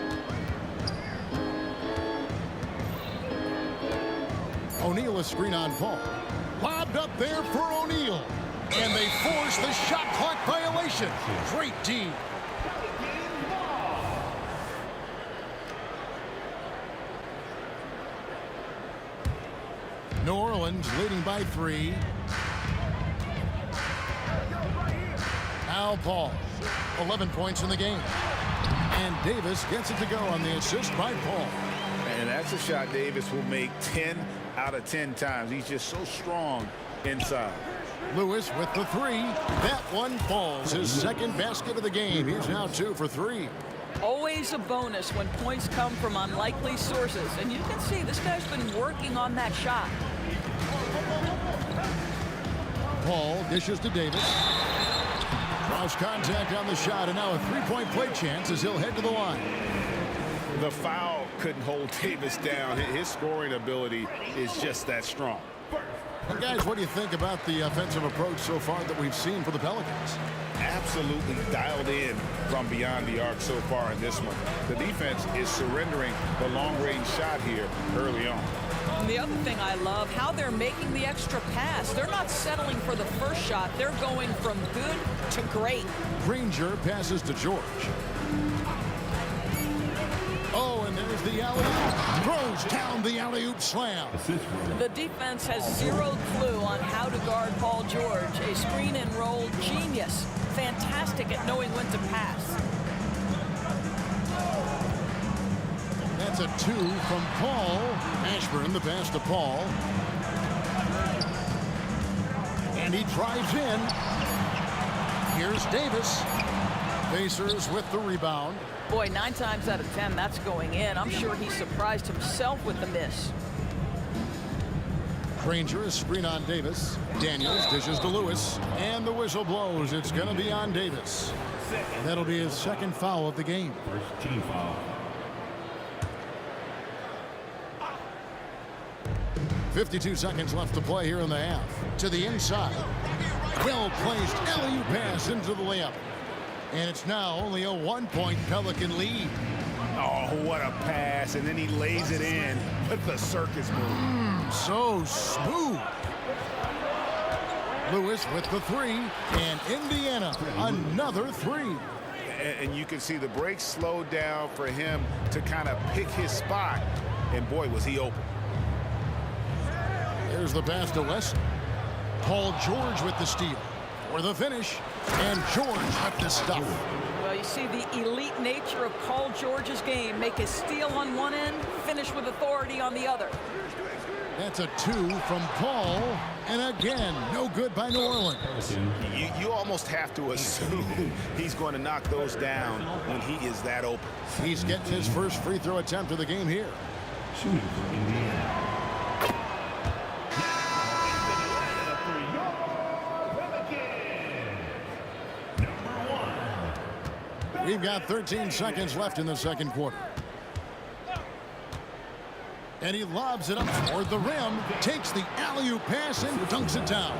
O'Neal a screen on Paul. Lobbed up there for O'Neal. And they force the shot clock violation. Great team. New Orleans leading by 3. Now Paul, 11 points in the game. And Davis gets it to go on the assist by Paul. And that's a shot Davis will make 10 out of 10 times. He's just so strong inside. Lewis with the 3. That one falls. His second basket of the game. He's now 2 for 3. Always a bonus when points come from unlikely sources. And you can see this guy's been working on that shot. Paul dishes to Davis. Cross contact on the shot, and now a 3-point play chance as he'll head to the line. The foul couldn't hold Davis down. His scoring ability is just that strong. And guys, what do you think about the offensive approach so far that we've seen for the Pelicans? Absolutely dialed in from beyond the arc so far in this one. The defense is surrendering the long-range shot here early on. And the other thing I love, how they're making the extra pass. They're not settling for the first shot. They're going from good to great. Granger passes to George. Oh, and there's There's the alley-oop. Throws down the alley-oop slam. The defense has zero clue on how to guard Paul George. A screen and roll genius. Fantastic at knowing when to pass. That's a 2 from Paul. Ashburn, the pass to Paul. And he drives in. Here's Davis. Pacers with the rebound. Boy, 9 times out of 10, that's going in. I'm sure he surprised himself with the miss. Granger is screen on Davis. Daniels dishes to Lewis. And the whistle blows. It's going to be on Davis. That'll be his second foul of the game. First team foul. 52 seconds left to play here in the half. To the inside. Well-placed alley-oop pass into the layup. And it's now only a 1-point Pelican lead. Oh, what a pass. And then he lays it in with the circus move. So smooth. Lewis with the 3. And Indiana, another 3. And you can see the break slowed down for him to kind of pick his spot. And boy, was he open. There's the pass to Weston. Paul George with the steal. For the finish. And George with the stuff. Well, you see the elite nature of Paul George's game. Make a steal on one end, finish with authority on the other. That's a 2 from Paul. And again, no good by New Orleans. You almost have to assume he's going to knock those down when he is that open. He's getting his first free throw attempt of the game here. Shooting for Indiana. We've got 13 seconds left in the second quarter. And he lobs it up toward the rim, takes the alley-oop pass and dunks it down.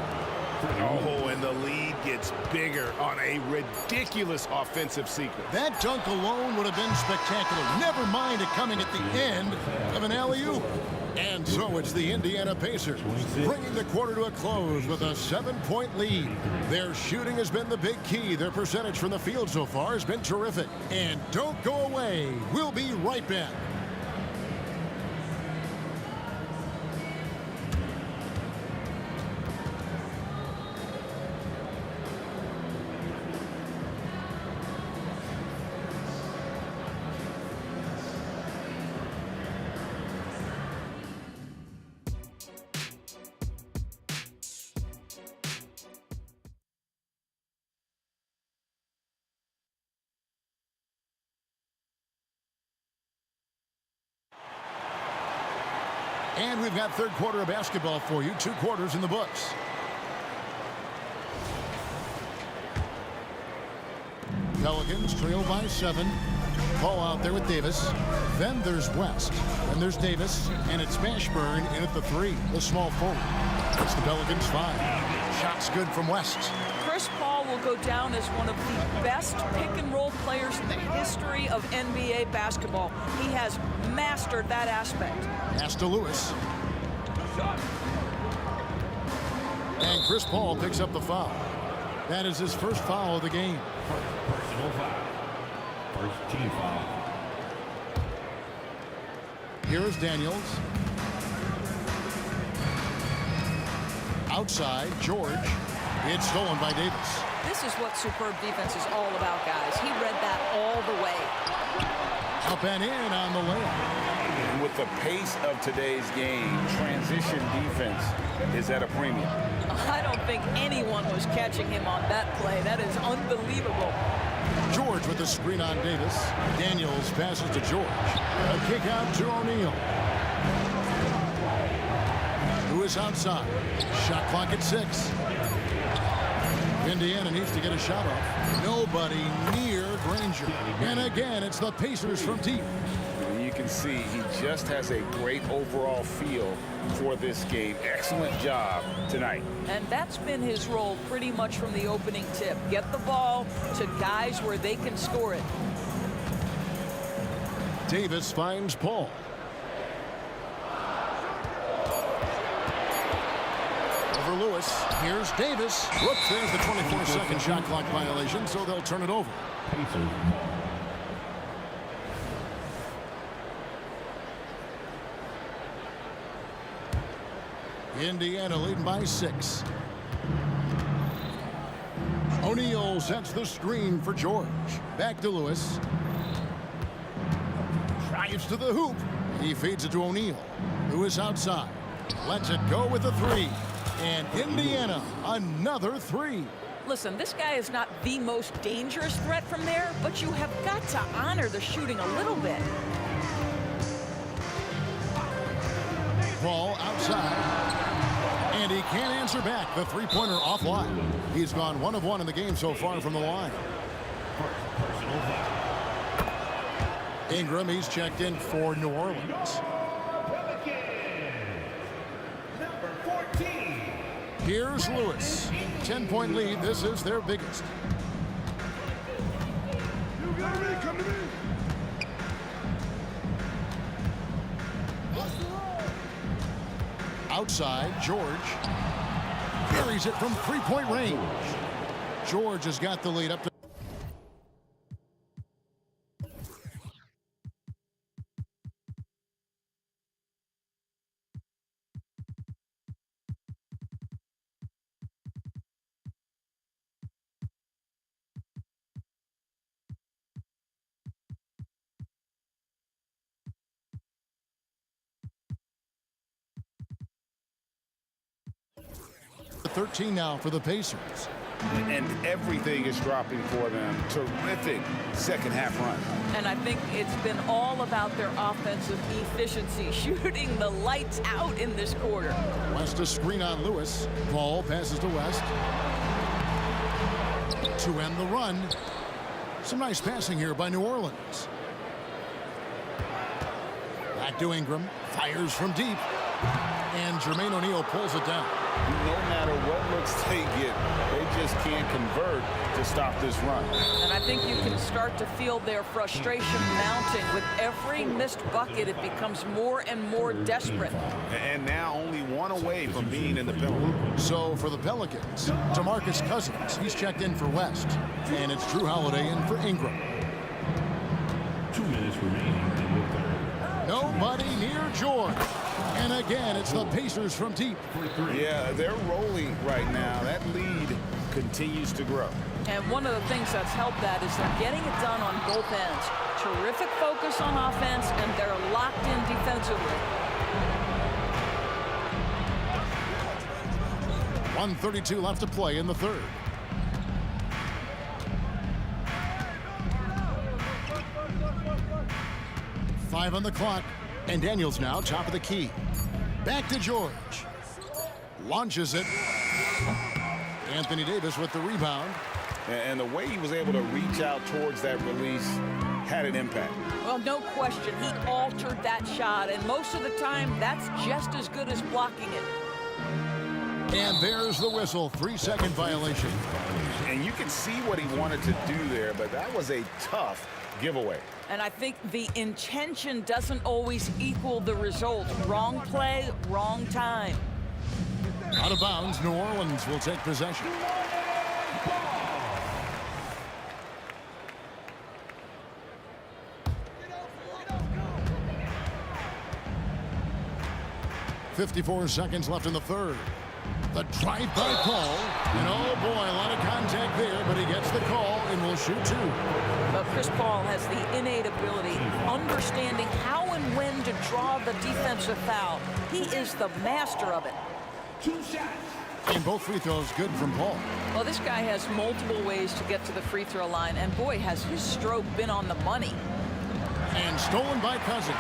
Oh, and the lead gets bigger on a ridiculous offensive sequence. That dunk alone would have been spectacular. Never mind it coming at the end of an alley-oop. And so it's the Indiana Pacers bringing the quarter to a close with a 7-point lead. Their shooting has been the big key. Their percentage from the field so far has been terrific. And don't go away. We'll be right back. And we've got third quarter of basketball for you. 2 quarters in the books. Pelicans trail by 7. Ball out there with Davis. Then there's West. Then there's Davis. And it's Mashburn in at the 3. The small forward. It's the Pelicans 5. Shots good from West. Chris Paul will go down as one of the best pick-and-roll players in the history of NBA basketball. He has mastered that aspect. Pass to Lewis. And Chris Paul picks up the foul. That is his first foul of the game. Personal foul. First team foul. Here is Daniels. Outside, George. It's stolen by Davis. This is what superb defense is all about, guys. He read that all the way. Up and in on the layup. And with the pace of today's game, transition defense is at a premium. I don't think anyone was catching him on that play. That is unbelievable. George with the screen on Davis. Daniels passes to George. A kick out to O'Neal. Lewis outside. Shot clock at 6. Indiana needs to get a shot off. Nobody near Granger. And again, it's the Pacers from deep. You can see he just has a great overall feel for this game. Excellent job tonight. And that's been his role pretty much from the opening tip. Get the ball to guys where they can score it. Davis finds Paul. Over Lewis. Here's Davis. Whoops, there's the 24-second shot clock violation, so they'll turn it over. Indiana leading by 6. O'Neal sets the screen for George. Back to Lewis. Drives to the hoop. He feeds it to O'Neal. Lewis outside. Lets it go with a 3. And Indiana, another 3. Listen, this guy is not the most dangerous threat from there, but you have got to honor the shooting a little bit. Ball outside. And he can't answer back. The three-pointer offline. He's gone 1 of 1 in the game so far from the line. Ingram, he's checked in for New Orleans. Here's Lewis. 10-point lead. This is their biggest. Outside, George carries it from three-point range. George has got the lead up to. The 13 now for the Pacers. And everything is dropping for them. Terrific second half run. And I think it's been all about their offensive efficiency, shooting the lights out in this quarter. West a screen on Lewis. Ball passes to West. To end the run. Some nice passing here by New Orleans. Back to Ingram. Fires from deep. And Jermaine O'Neal pulls it down. No matter what looks they get, they just can't convert to stop this run. And I think you can start to feel their frustration mounting. With every missed bucket, it becomes more and more desperate. And now only 1 away from being in the penalty. So for the Pelicans, DeMarcus Cousins, he's checked in for West. And it's Drew Holiday in for Ingram. 2 minutes remaining in the third. Nobody near George. And again, it's the Pacers from deep. Yeah, they're rolling right now. That lead continues to grow. And one of the things that's helped that is they're getting it done on both ends. Terrific focus on offense, and they're locked in defensively. 1:32 left to play in the third. Five on the clock, and Daniels now top of the key. Back to George. Launches it. Anthony Davis with the rebound. And the way he was able to reach out towards that release had an impact. Well, no question. He altered that shot, and most of the time, that's just as good as blocking it. And there's the whistle. 3-second violation. And you can see what he wanted to do there, but that was a tough giveaway. And I think the intention doesn't always equal the result. Wrong play, wrong time. Out of bounds, New Orleans will take possession. .54 seconds left in the third. The drive-by call. And oh boy, a lot of contact there, but he gets the call and will shoot 2. But Chris Paul has the innate ability, understanding how and when to draw the defensive foul. He is the master of it. 2 shots. And both free throws good from Paul. Well, this guy has multiple ways to get to the free throw line, and boy, has his stroke been on the money. And stolen by Cousins.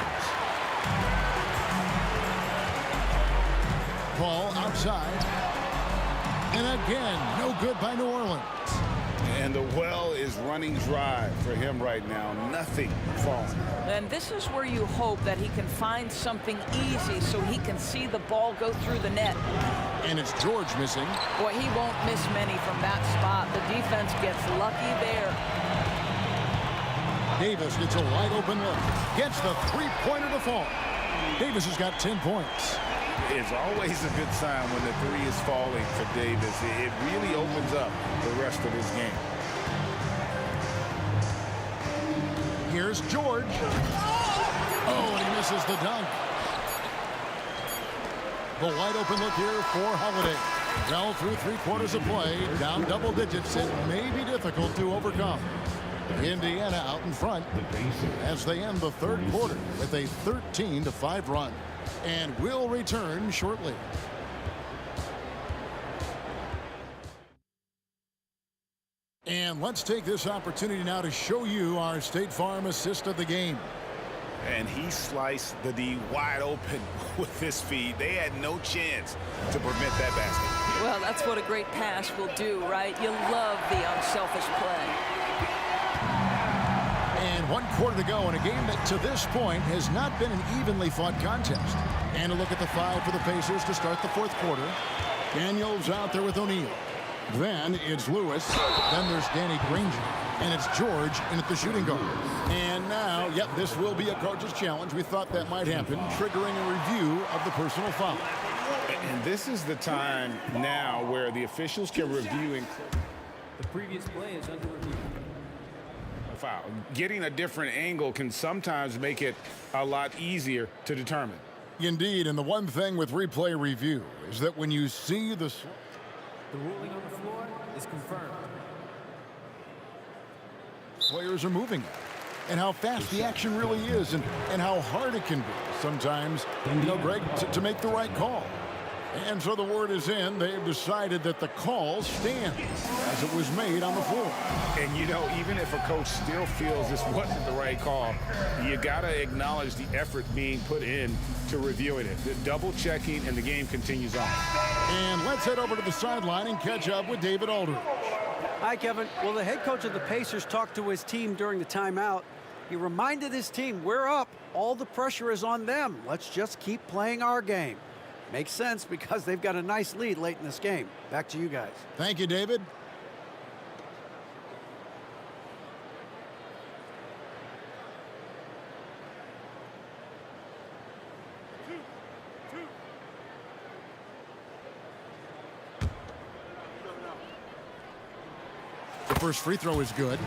Paul outside. And again, no good by New Orleans. And the well is running dry for him right now. Nothing falling. And this is where you hope that he can find something easy so he can see the ball go through the net. And it's George missing. Boy, he won't miss many from that spot. The defense gets lucky there. Davis gets a wide open look. Gets the three-pointer to fall. Davis has got 10 points. It's always a good sign when the three is falling for Davis. It really opens up the rest of his game. Here's George. Oh, and he misses the dunk. The wide open look here for Holiday. Well, through 3/4 of play, down double digits, it may be difficult to overcome. Indiana out in front as they end the third quarter with a 13-5 run. And will return shortly. And let's take this opportunity now to show you our State Farm assist of the game. And he sliced the D wide open with his feet. They had no chance to prevent that basket. Well, that's what a great pass will do, right? You love the unselfish play. And 1/4 to go in a game that to this point has not been an evenly fought contest. And a look at the 5 for the Pacers to start the fourth quarter. Daniels out there with O'Neal. Then it's Lewis. Then there's Danny Granger. And it's George in at the shooting guard. And now, yep, this will be a coach's challenge. We thought that might happen, triggering a review of the personal foul. And this is the time now where the officials can review. The previous play is under review. Foul. Getting a different angle can sometimes make it a lot easier to determine. Indeed, and the one thing with replay review is that when you see the ruling on the floor is confirmed. Players are moving and how fast the action really is and how hard it can be sometimes, Greg, to make the right call. And so the word is in. They've decided that the call stands as it was made on the floor. And, even if a coach still feels this wasn't the right call, you got to acknowledge the effort being put in to reviewing it. The double checking, and the game continues on. And let's head over to the sideline and catch up with David Aldridge. Hi, Kevin. Well, the head coach of the Pacers talked to his team during the timeout. He reminded his team, we're up. All the pressure is on them. Let's just keep playing our game. Makes sense because they've got a nice lead late in this game. Back to you guys. Thank you, David. The first free throw is good.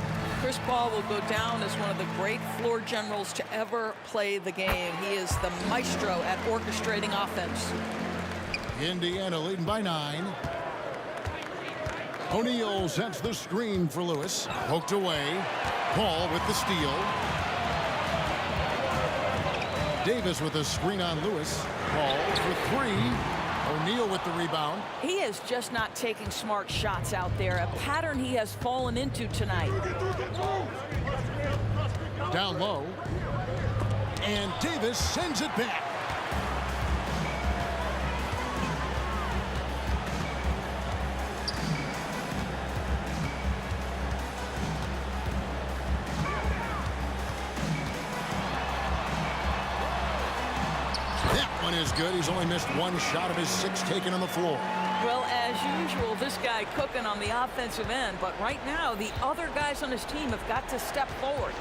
Chris Paul will go down as one of the great floor generals to ever play the game. He is the maestro at orchestrating offense. Indiana leading by 9. O'Neal sets the screen for Lewis. Poked away. Paul with the steal. Davis with a screen on Lewis. Paul for 3. O'Neal with the rebound. He is just not taking smart shots out there, a pattern he has fallen into tonight. Down low. And Davis sends it back. Is good. He's only missed 1 shot of his 6 taken on the floor. Well, as usual, this guy cooking on the offensive end, but right now the other guys on his team have got to step forward.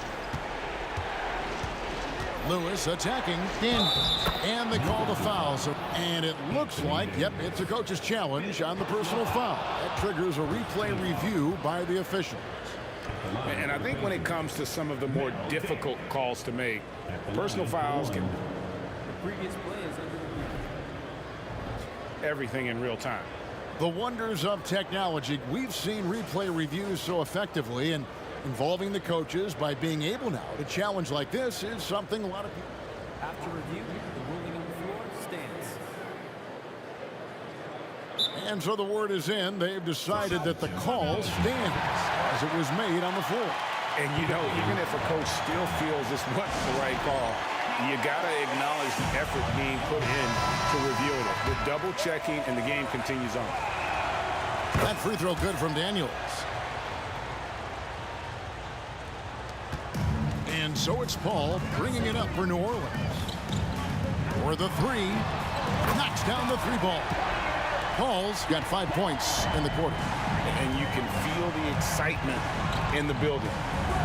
Lewis attacking in, and they call the foul. And it looks like, yep, it's a coach's challenge on the personal foul. That triggers a replay review by the officials. And I think when it comes to some of the more difficult calls to make, personal fouls can previous play is under review. Everything in real time. The wonders of technology. We've seen replay reviews so effectively, and involving the coaches by being able now to challenge like this is something a lot of people. After review, the ruling on the floor stands. And so the word is in. They've decided that the call stands as it was made on the floor. And even if a coach still feels this wasn't the right call, you got to acknowledge the effort being put in to reviewing it. The double checking, and the game continues on. That free throw good from Daniels. And so it's Paul bringing it up for New Orleans. For the 3. Knocks down the 3 ball. Paul's got 5 points in the quarter. And you can feel the excitement in the building.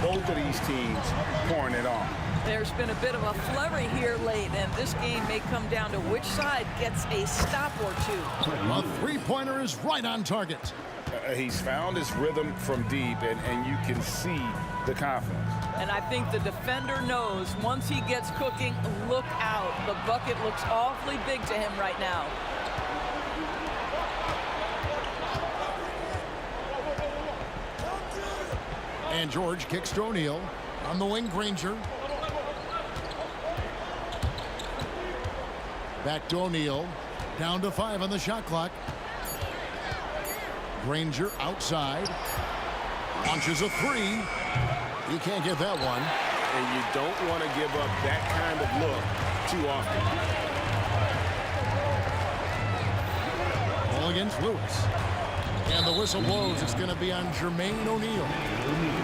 Both of these teams pouring it on. There's been a bit of a flurry here late, and this game may come down to which side gets a stop or 2. A 3-pointer is right on target. He's found his rhythm from deep, and you can see the confidence. And I think the defender knows once he gets cooking, look out. The bucket looks awfully big to him right now. And George kicks to O'Neal. On the wing, Granger. Back to O'Neal. Down to 5 on the shot clock. Granger outside. Launches a 3. He can't get that one. And you don't want to give up that kind of look too often. Ball against Lewis. And the whistle blows. It's going to be on Jermaine O'Neal.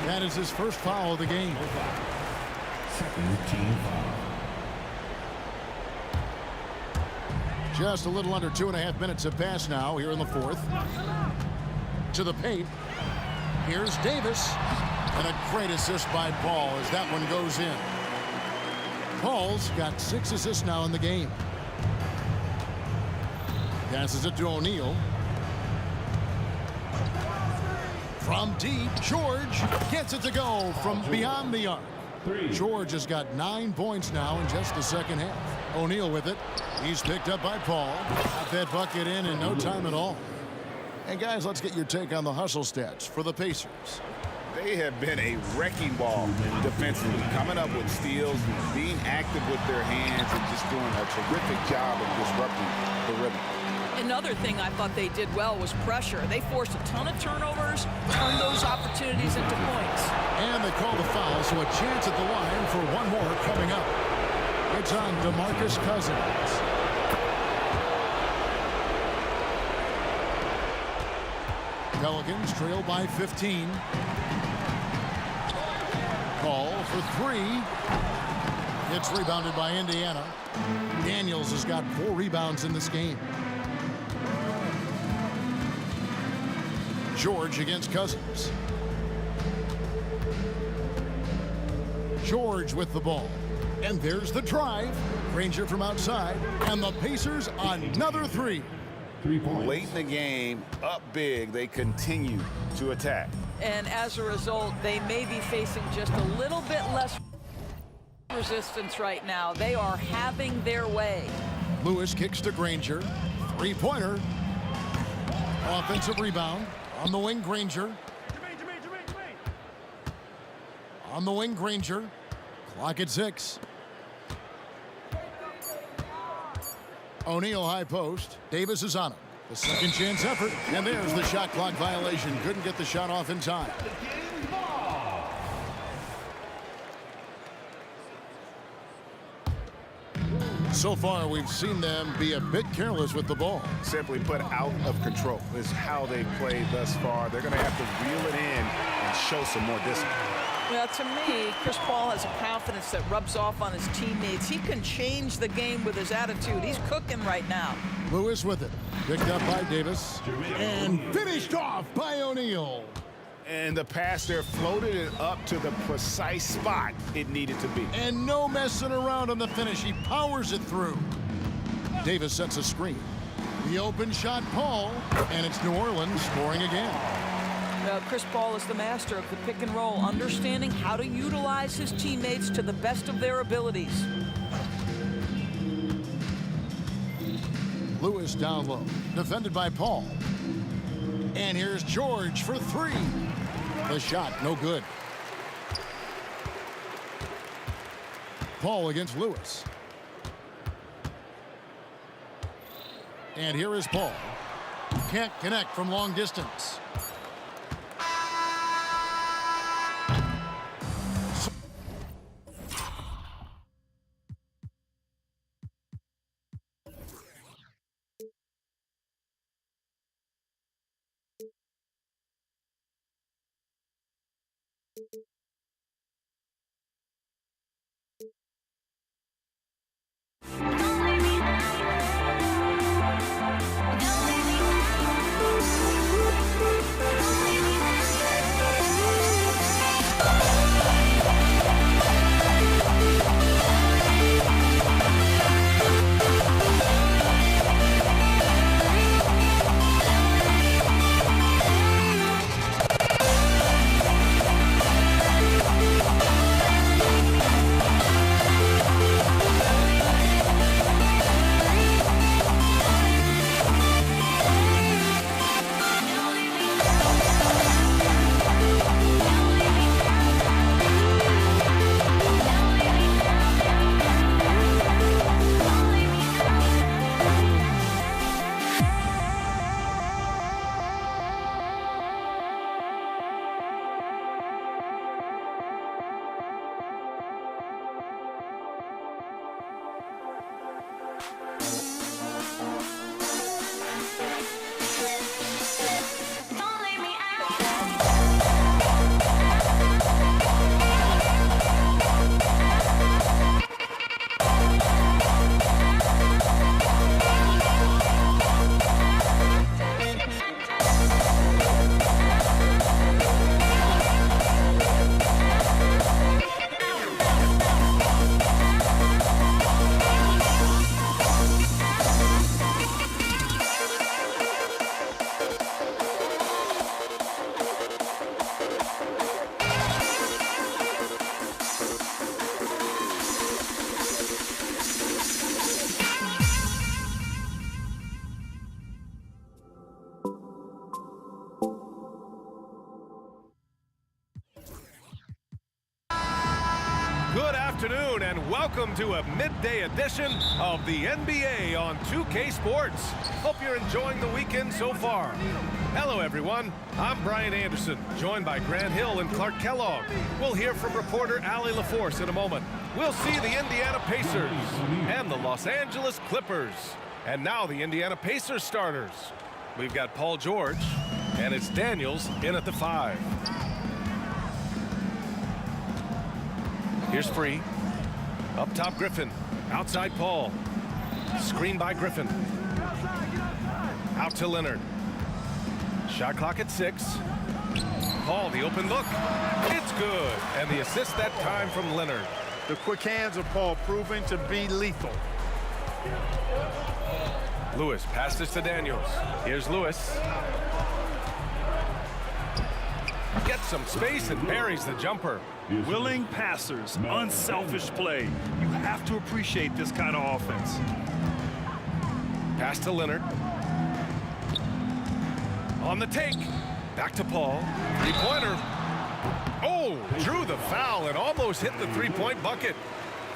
That is his first foul of the game. Second team foul. Just a little under 2.5 minutes have passed now here in the fourth. To the paint. Here's Davis. And a great assist by Paul as that one goes in. Paul's got 6 assists now in the game. Passes it to O'Neal. From deep, George gets it to go from beyond the arc. George has got 9 points now in just the second half. O'Neal with it. He's picked up by Paul. Got that bucket in no time at all. And guys, let's get your take on the hustle stats for the Pacers. They have been a wrecking ball defensively, coming up with steals, being active with their hands, and just doing a terrific job of disrupting the rhythm. Another thing I thought they did well was pressure. They forced a ton of turnovers, turned those opportunities into points. And they call the foul, so a chance at the line for one more coming up. It's on DeMarcus Cousins. Pelicans trail by 15. Call for 3. It's rebounded by Indiana. Daniels has got 4 rebounds in this game. George against Cousins. George with the ball. And there's the drive. Granger from outside. And the Pacers another 3. 3 points. Late in the game, up big, they continue to attack. And as a result, they may be facing just a little bit less resistance right now. They are having their way. Lewis kicks to Granger. 3-pointer. Offensive rebound. On the wing, Granger. On the wing, Granger. Clock at 6. O'Neal high post. Davis is on him. The second chance effort. And there's the shot clock violation. Couldn't get the shot off in time. So far, we've seen them be a bit careless with the ball. Simply put, out of control is how they played thus far. They're going to have to reel it in and show some more discipline. Well, to me, Chris Paul has a confidence that rubs off on his teammates. He can change the game with his attitude. He's cooking right now. Lewis with it. Picked up by Davis. And finished off by O'Neal. And the pass there floated it up to the precise spot it needed to be. And no messing around on the finish. He powers it through. Davis sets a screen. The open shot, Paul. And it's New Orleans scoring again. Chris Paul is the master of the pick and roll, understanding how to utilize his teammates to the best of their abilities. Lewis down low, defended by Paul. And here's George for 3. The shot, no good. Paul against Lewis. And here is Paul. Can't connect from long distance. Good afternoon and welcome to a midday edition of the NBA on 2K Sports. Hope you're enjoying the weekend so far. Hello everyone, I'm Brian Anderson, joined by Grant Hill and Clark Kellogg. We'll hear from reporter Allie LaForce in a moment. We'll see the Indiana Pacers and the Los Angeles Clippers. And now the Indiana Pacers starters. We've got Paul George, and it's Daniels in at the 5. Here's Free. Up top, Griffin. Outside, Paul. Screen by Griffin. Out to Leonard. Shot clock at 6. Paul, the open look. It's good. And the assist that time from Leonard. The quick hands of Paul proving to be lethal. Lewis passes to Daniels. Here's Lewis. Gets some space and buries the jumper. Willing passers, unselfish play. You have to appreciate this kind of offense. Pass to Leonard. On the take. Back to Paul. Three-pointer. Oh, drew the foul and almost hit the three-point bucket.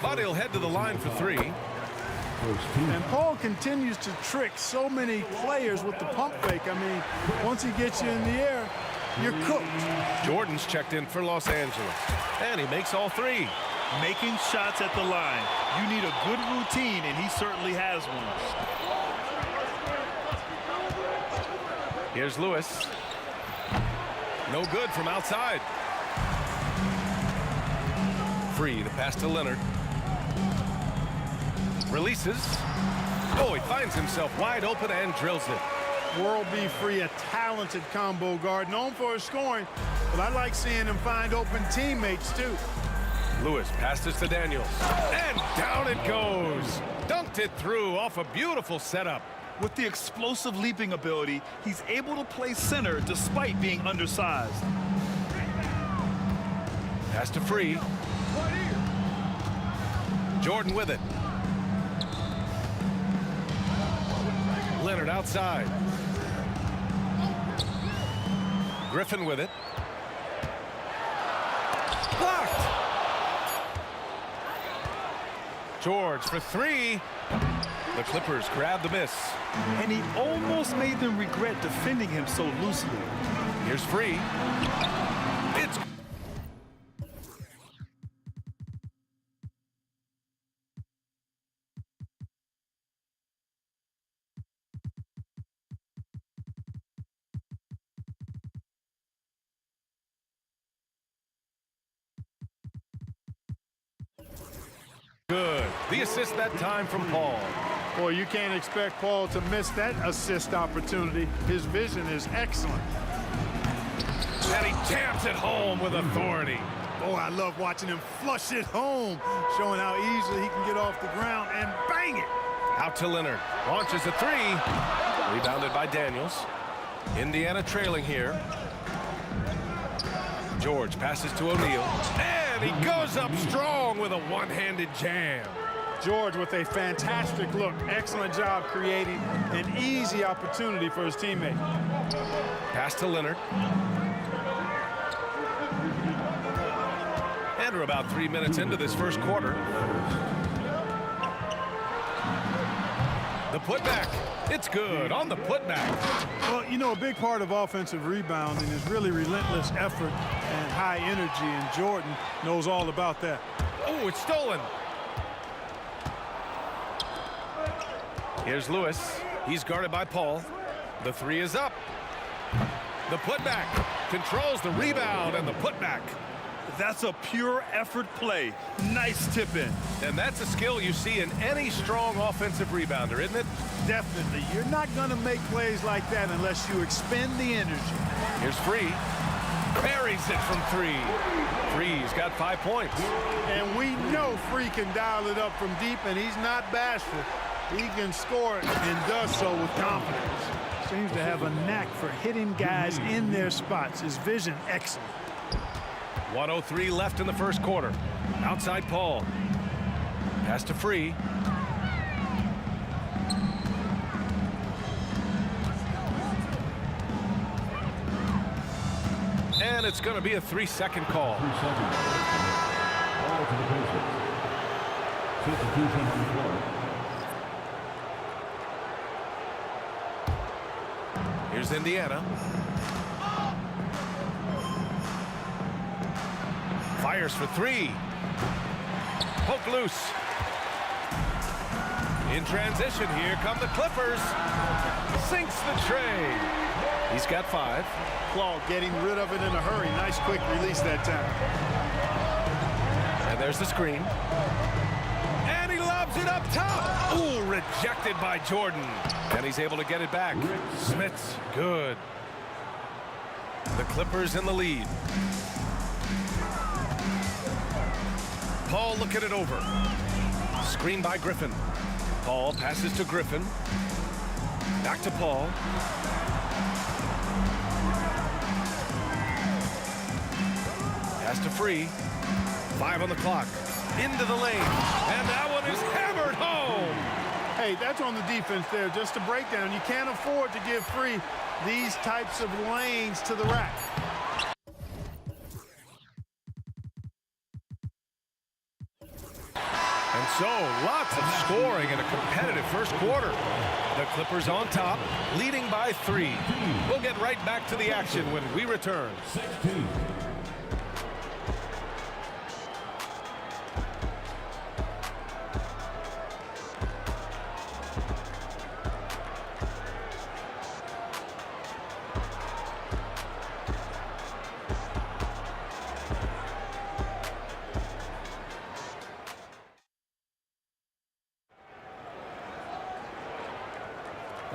But he'll head to the line for 3. And Paul continues to trick so many players with the pump fake. I mean, once he gets you in the air, you're cooked. Jordan's checked in for Los Angeles. And he makes all 3. Making shots at the line. You need a good routine, and he certainly has one. Here's Lewis. No good from outside. Free, the pass to Leonard. Releases. Oh, he finds himself wide open and drills it. World B. Free, a talented combo guard, known for his scoring, but I like seeing him find open teammates, too. Lewis passes to Daniels. And down it goes. Dunked it through off a beautiful setup. With the explosive leaping ability, he's able to play center despite being undersized. Pass to Free. Jordan with it. Leonard outside. Griffin with it. Blocked. George for 3. The Clippers grab the miss. And he almost made them regret defending him so loosely. Here's Free. It's good. The assist that time from Paul. Boy, you can't expect Paul to miss that assist opportunity. His vision is excellent. And he jams it home with authority. Oh, I love watching him flush it home, showing how easily he can get off the ground and bang it. Out to Leonard. Launches a 3. Rebounded by Daniels. Indiana trailing here. George passes to O'Neal. And he goes up strong with a one-handed jam. George with a fantastic look. Excellent job creating an easy opportunity for his teammate. Pass to Leonard. And we're about 3 minutes into this first quarter. The putback. It's good on the putback. Well, you know, a big part of offensive rebounding is really relentless effort and high energy, and Jordan knows all about that. Oh, it's stolen. Here's Lewis. He's guarded by Paul. The three is up. The putback controls the rebound and the putback. That's a pure effort play. Nice tip in. And that's a skill you see in any strong offensive rebounder, isn't it? Definitely. You're not going to make plays like that unless you expend the energy. Here's Free. Buries it from three. Free's got 5 points. And we know Free can dial it up from deep, and he's not bashful. He can score it and does so with confidence. Seems to have a knack for hitting guys in their spots. His vision, excellent. 1:03 left in the first quarter. Outside Paul. Pass to Free. And it's going to be a 3-second call. 3 seconds. Ball to the Pacers. Substitution on the floor. Here's Indiana. Fires for three. Poke loose. In transition, here come the Clippers. Sinks the tray. He's got 5. Claw getting rid of it in a hurry. Nice quick release that time. And there's the screen. And he lobs it up top. Ooh, rejected by Jordan. And he's able to get it back. Smits, good. The Clippers in the lead. Paul looking it over. Screen by Griffin. Paul passes to Griffin. Back to Paul. Pass to Free. 5 on the clock. Into the lane. And that one is hammered home. Hey, that's on the defense there. Just a breakdown. You can't afford to give Free these types of lanes to the rack. And so, lots of scoring in a competitive first quarter. The Clippers on top, leading by 3. We'll get right back to the action when we return. 16.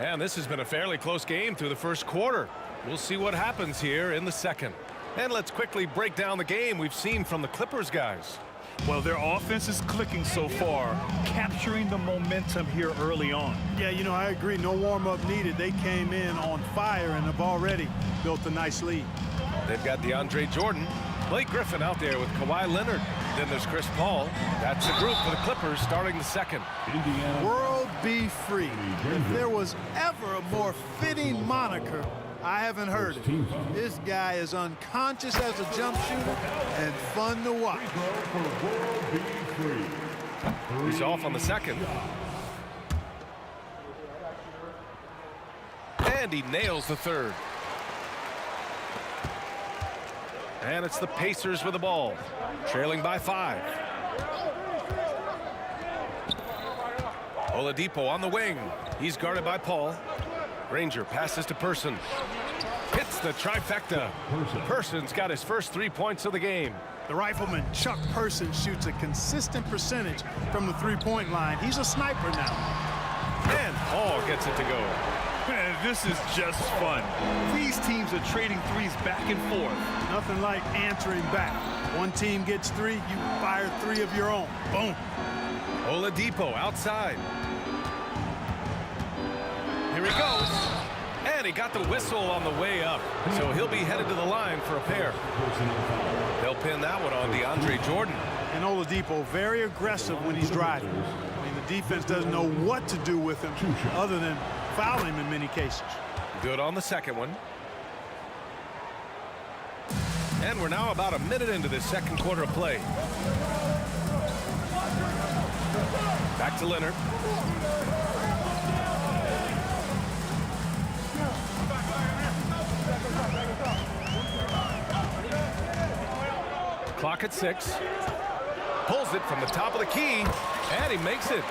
And this has been a fairly close game through the first quarter. We'll see what happens here in the second. And let's quickly break down the game we've seen from the Clippers guys. Well, their offense is clicking so far, capturing the momentum here early on. Yeah, you know, I agree. No warm-up needed. They came in on fire and have already built a nice lead. They've got DeAndre Jordan, Blake Griffin out there with Kawhi Leonard. Then there's Chris Paul. That's the group for the Clippers starting the second. Indiana. World be free. If there was ever a more fitting moniker, I haven't heard it. This guy is unconscious as a jump shooter and fun to watch. He's off on the second. And he nails the third. And it's the Pacers with the ball, trailing by 5. Oladipo on the wing. He's guarded by Paul. Ranger passes to Person. Hits the trifecta. Person's got his first 3 points of the game. The rifleman Chuck Person shoots a consistent percentage from the three-point line. He's a sniper now. And Paul gets it to go. Man, this is just fun. These teams are trading threes back and forth. Nothing like answering back. One team gets 3, you fire 3 of your own. Boom. Oladipo outside. Here he goes. And he got the whistle on the way up. So he'll be headed to the line for a pair. They'll pin that one on DeAndre Jordan. And Oladipo very aggressive when he's driving. I mean, the defense doesn't know what to do with him other than foul him in many cases. Good on the second one. And we're now about a minute into this second quarter of play. Back to Leonard. Clock at 6. Pulls it from the top of the key, and he makes it.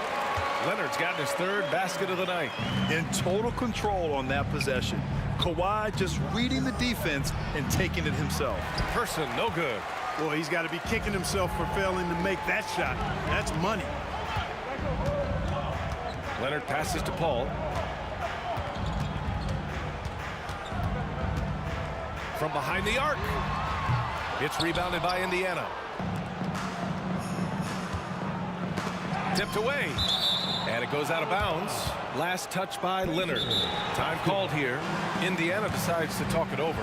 Leonard's gotten his third basket of the night. In total control on that possession. Kawhi just reading the defense and taking it himself. Person, no good. Boy, he's got to be kicking himself for failing to make that shot. That's money. Leonard passes to Paul. From behind the arc. It's rebounded by Indiana. Tipped away. And it goes out of bounds. Last touch by Leonard. Time called here. Indiana decides to talk it over.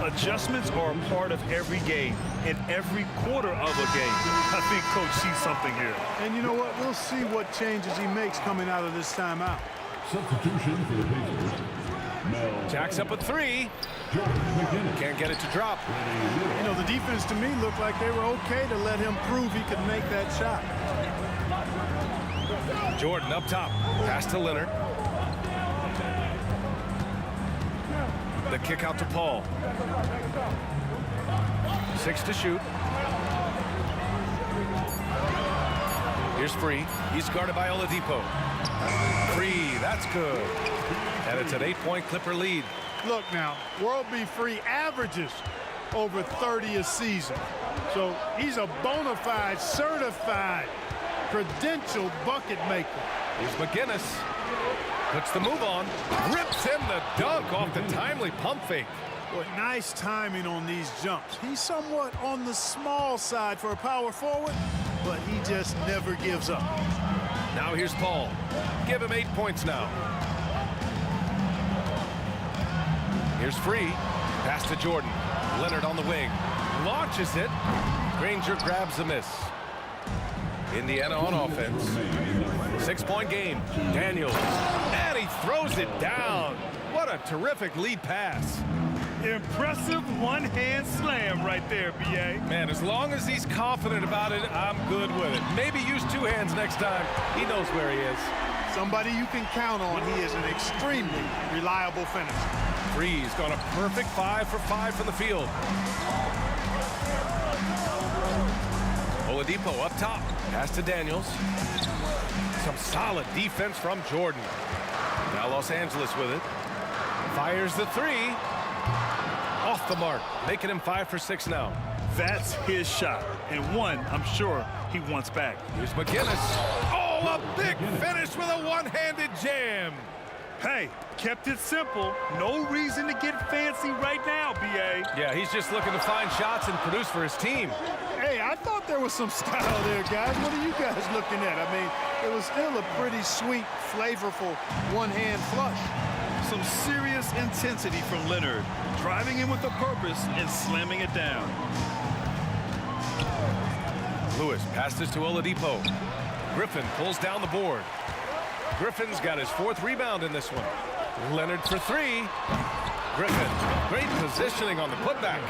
Adjustments are a part of every game, in every quarter of a game. I think Coach sees something here. And you know what? We'll see what changes he makes coming out of this timeout. Substitution for the Pacers. Mel Jacks up a three. Can't get it to drop. You know, the defense to me looked like they were okay to let him prove he could make that shot. Jordan up top. Pass to Leonard. The kick out to Paul. 6 to shoot. Here's Free. He's guarded by Oladipo. Free. That's good. And it's an 8-point Clipper lead. Look now, World B. Free averages over 30 a season. So he's a bona fide, certified, credentialed bucket maker. Here's McGinnis. Puts the move on. Rips in the dunk off the timely pump fake. Boy, nice timing on these jumps. He's somewhat on the small side for a power forward, but he just never gives up. Now here's Paul. Give him 8 points now. Here's Free. Pass to Jordan. Leonard on the wing. Launches it. Granger grabs the miss. Indiana on offense. 6-point game. Daniels. And he throws it down. What a terrific lead pass. Impressive one-hand slam right there, B.A. Man, as long as he's confident about it, I'm good with it. Maybe use 2 hands next time. He knows where he is. Somebody you can count on. He is an extremely reliable finisher. Free's gone a perfect 5 for 5 from the field. Oladipo up top. Pass to Daniels. Some solid defense from Jordan. Now Los Angeles with it. Fires the 3. Off the mark. Making him 5 for 6 now. That's his shot. And one, I'm sure, he wants back. Here's McGinnis. Oh, a big finish with a one-handed jam. Hey, kept it simple. No reason to get fancy right now, B.A. Yeah, he's just looking to find shots and produce for his team. Hey, I thought there was some style there, guys. What are you guys looking at? I mean, it was still a pretty sweet, flavorful one-hand flush. Some serious intensity from Leonard, driving in with a purpose and slamming it down. Lewis passes to Oladipo. Griffin pulls down the board. Griffin's got his 4th rebound in this one. Leonard for 3. Griffin, great positioning on the putback.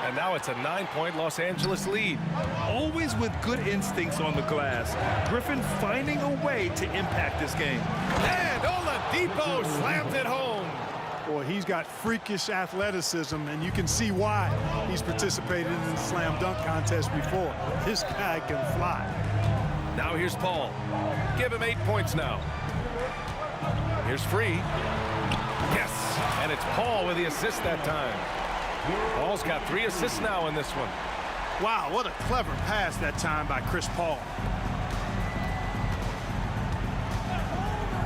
And now it's a 9-point Los Angeles lead. Always with good instincts on the glass. Griffin finding a way to impact this game. And Oladipo slams it home. Boy, he's got freakish athleticism, and you can see why he's participated in the slam dunk contest before. This guy can fly. Now here's Paul. Give him 8 points now. Here's Free. Yes, and it's Paul with the assist that time. Paul's got 3 assists now in this one. Wow, what a clever pass that time by Chris Paul.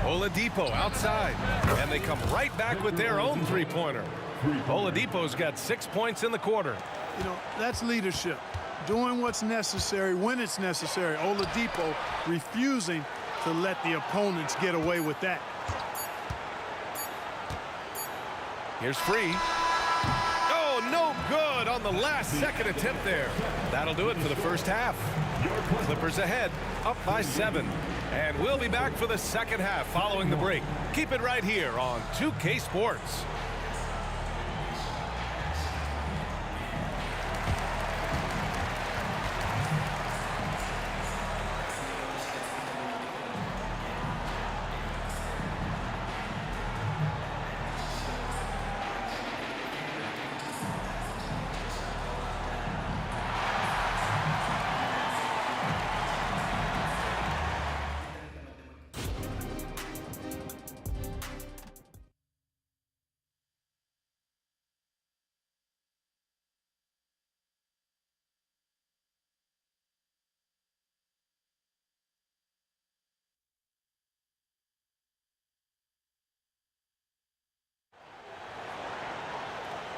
Oladipo outside, and they come right back with their own 3-pointer. Oladipo's got 6 points in the quarter. You know, that's leadership. Doing what's necessary when it's necessary. Oladipo refusing to let the opponents get away with that. Here's Free. Oh, no good on the last-second attempt there. That'll do it for the first half. Clippers ahead, up by 7. And we'll be back for the second half following the break. Keep it right here on 2K Sports.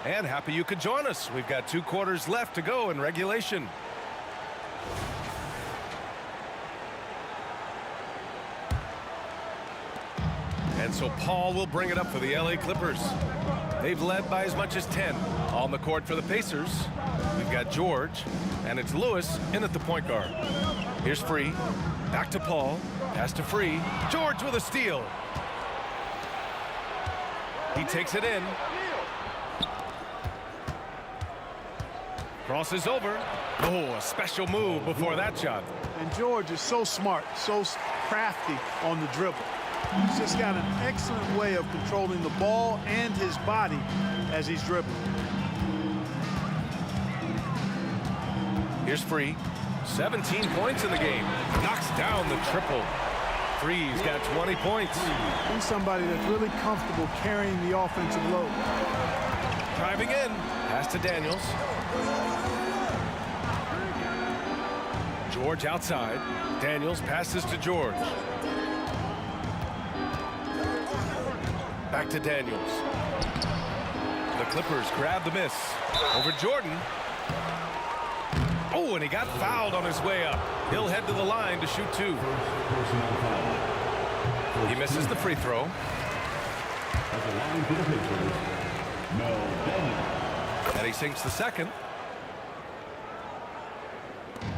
And happy you could join us. We've got 2 quarters left to go in regulation. And so Paul will bring it up for the LA Clippers. They've led by as much as 10. On the court for the Pacers, we've got George, and it's Lewis in at the point guard. Here's Free. Back to Paul. Pass to Free. George with a steal. He takes it in. Crosses over. Oh, a special move before that shot. And George is so smart, so crafty on the dribble. He's just got an excellent way of controlling the ball and his body as he's dribbling. Here's Free. 17 points in the game. Knocks down the triple. Free's got 20 points. He's somebody that's really comfortable carrying the offensive load. Driving in. Pass to Daniels. George outside. Daniels passes to George. Back to Daniels. The Clippers grab the miss. Over Jordan. Oh, and he got fouled on his way up. He'll head to the line to shoot 2. He misses the free throw. At the line for the Pacers, Mel Daniels. And he sinks the second.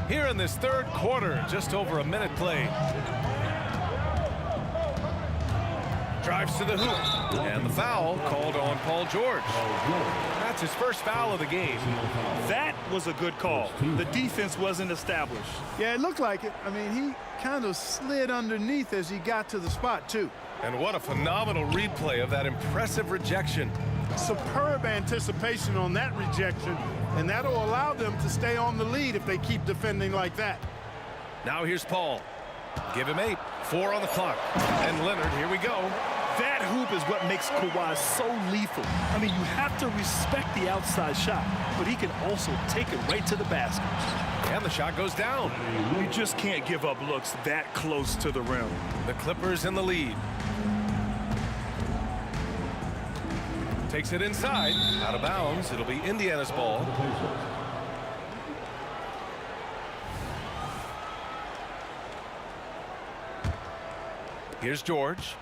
Here in this 3rd quarter, just over a minute played. Drives to the hoop. And the foul called on Paul George. That's his first foul of the game. That was a good call. The defense wasn't established. Yeah, it looked like it. I mean, he kind of slid underneath as he got to the spot, too. And what a phenomenal replay of that impressive rejection. Superb anticipation on that rejection, and that'll allow them to stay on the lead if they keep defending like that. Now here's Paul. Give him 8. 4 on the clock. And Leonard, here we go. That hoop is what makes Kawhi so lethal. I mean, you have to respect the outside shot, but he can also take it right to the basket. And the shot goes down. You just can't give up looks that close to the rim. The Clippers in the lead. Takes it inside. Out of bounds. It'll be Indiana's ball. Here's George.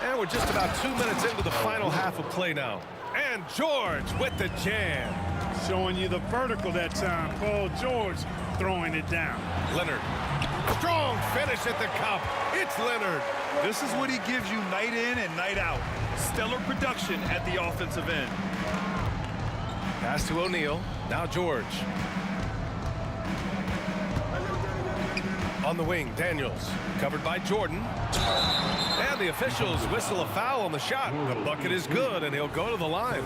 And we're just about 2 minutes into the final half of play now. And George with the jam. Showing you the vertical that time. Paul George throwing it down. Leonard. Strong finish at the cup. It's Leonard. This is what he gives you night in and night out. Stellar production at the offensive end. Pass to O'Neal. Now George. On the wing, Daniels. Covered by Jordan. And the officials whistle a foul on the shot. The bucket is good, and he'll go to the line.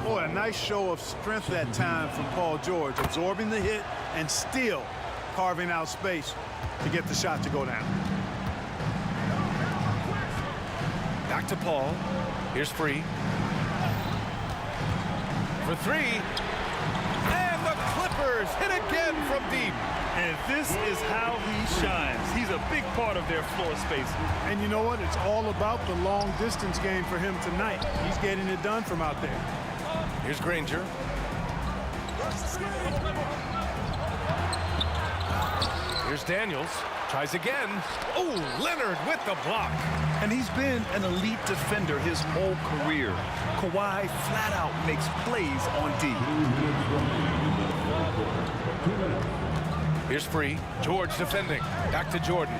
Boy, a nice show of strength that time from Paul George, absorbing the hit and still carving out space to get the shot to go down. Back to Paul. Here's Free. For 3. And the Clippers hit again from deep. And this is how he shines. He's a big part of their floor space. And you know what? It's all about the long distance game for him tonight. He's getting it done from out there. Here's Granger. Here's Daniels. Tries again. Oh, Leonard with the block. And he's been an elite defender his whole career. Kawhi flat out makes plays on D. Here's Free. George defending. Back to Jordan.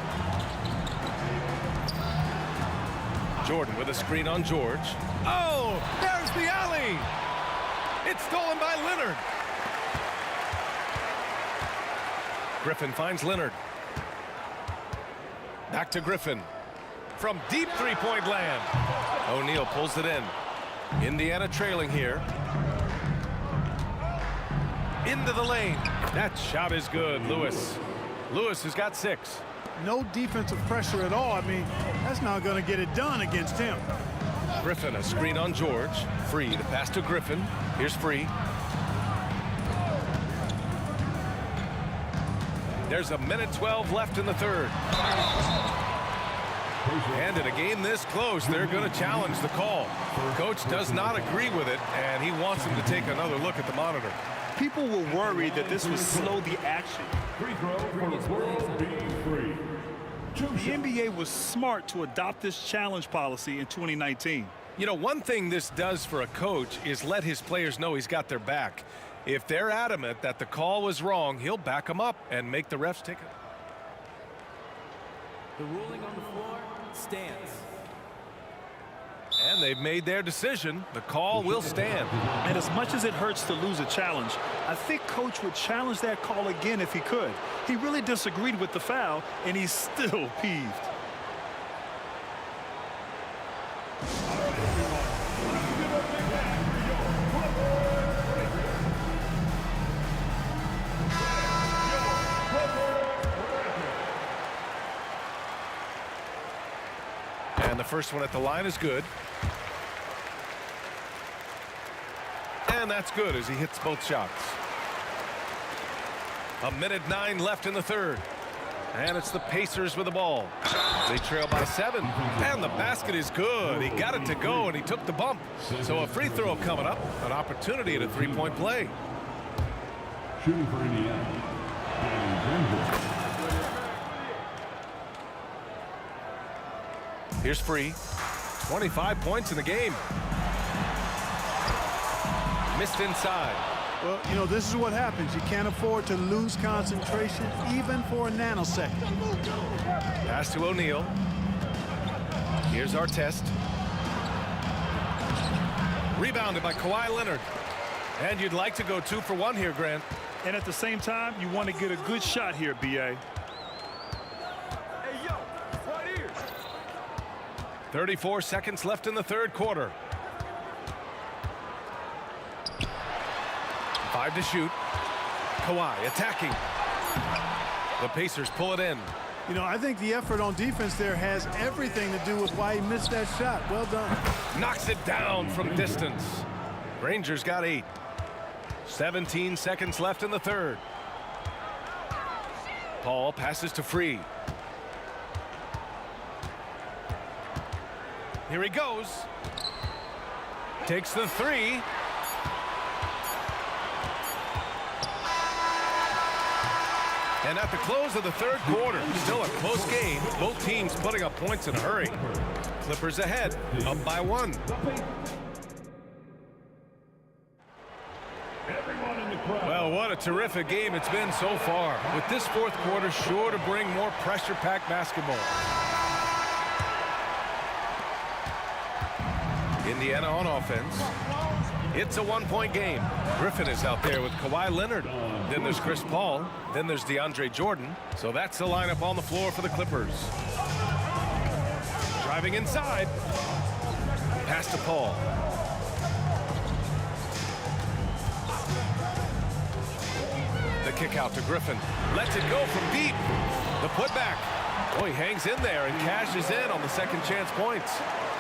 Jordan with a screen on George. Oh, there's the alley. It's stolen by Leonard. Griffin finds Leonard. Back to Griffin. From deep three-point land. O'Neal pulls it in. Indiana trailing here. Into the lane. That shot is good, Lewis. Lewis has got 6. No defensive pressure at all. I mean, that's not going to get it done against him. Griffin, a screen on George. Free to pass to Griffin. Here's Free. There's a minute 12 left in the third. And in a game this close, they're going to challenge the call. Coach does not agree with it, and he wants him to take another look at the monitor. People were worried that this would slow the action. The NBA was smart to adopt this challenge policy in 2019. You know, one thing this does for a coach is let his players know he's got their back. If they're adamant that the call was wrong, he'll back them up and make the refs take it. The ruling on the floor stands. And they've made their decision. The call will stand. And as much as it hurts to lose a challenge, I think Coach would challenge that call again if he could. He really disagreed with the foul, and he's still peeved. And the first one at the line is good. And that's good as he hits both shots. 1:09 left in the third. And it's the Pacers with the ball. They trail by 7. And the basket is good. He got it to go, and he took the bump. So a free throw coming up. An opportunity at a three-point play. Shooting for Indiana. Here's Free. 25 points in the game. Missed inside. Well, you know, this is what happens. You can't afford to lose concentration even for a nanosecond. Pass to O'Neal. Here's Artest. Rebounded by Kawhi Leonard. And you'd like to go 2 for 1 here, Grant. And at the same time, you want to get a good shot here, B.A. 34 seconds left in the third quarter. 5 to shoot. Kawhi attacking. The Pacers pull it in. You know, I think the effort on defense there has everything to do with why he missed that shot. Well done. Knocks it down from distance. Rangers got 8. 17 seconds left in the third. Paul passes to Free. Here he goes. Takes the 3. And at the close of the third quarter, still a close game. Both teams putting up points in a hurry. Clippers ahead, up by 1. Well, what a terrific game it's been so far. With this fourth quarter sure to bring more pressure-packed basketball. Indiana on offense. It's a 1-point game. Griffin is out there with Kawhi Leonard. Then there's Chris Paul. Then there's DeAndre Jordan. So that's the lineup on the floor for the Clippers. Driving inside. Pass to Paul. The kick out to Griffin. Lets it go from deep. The putback. Oh, he hangs in there and cashes in on the second chance points.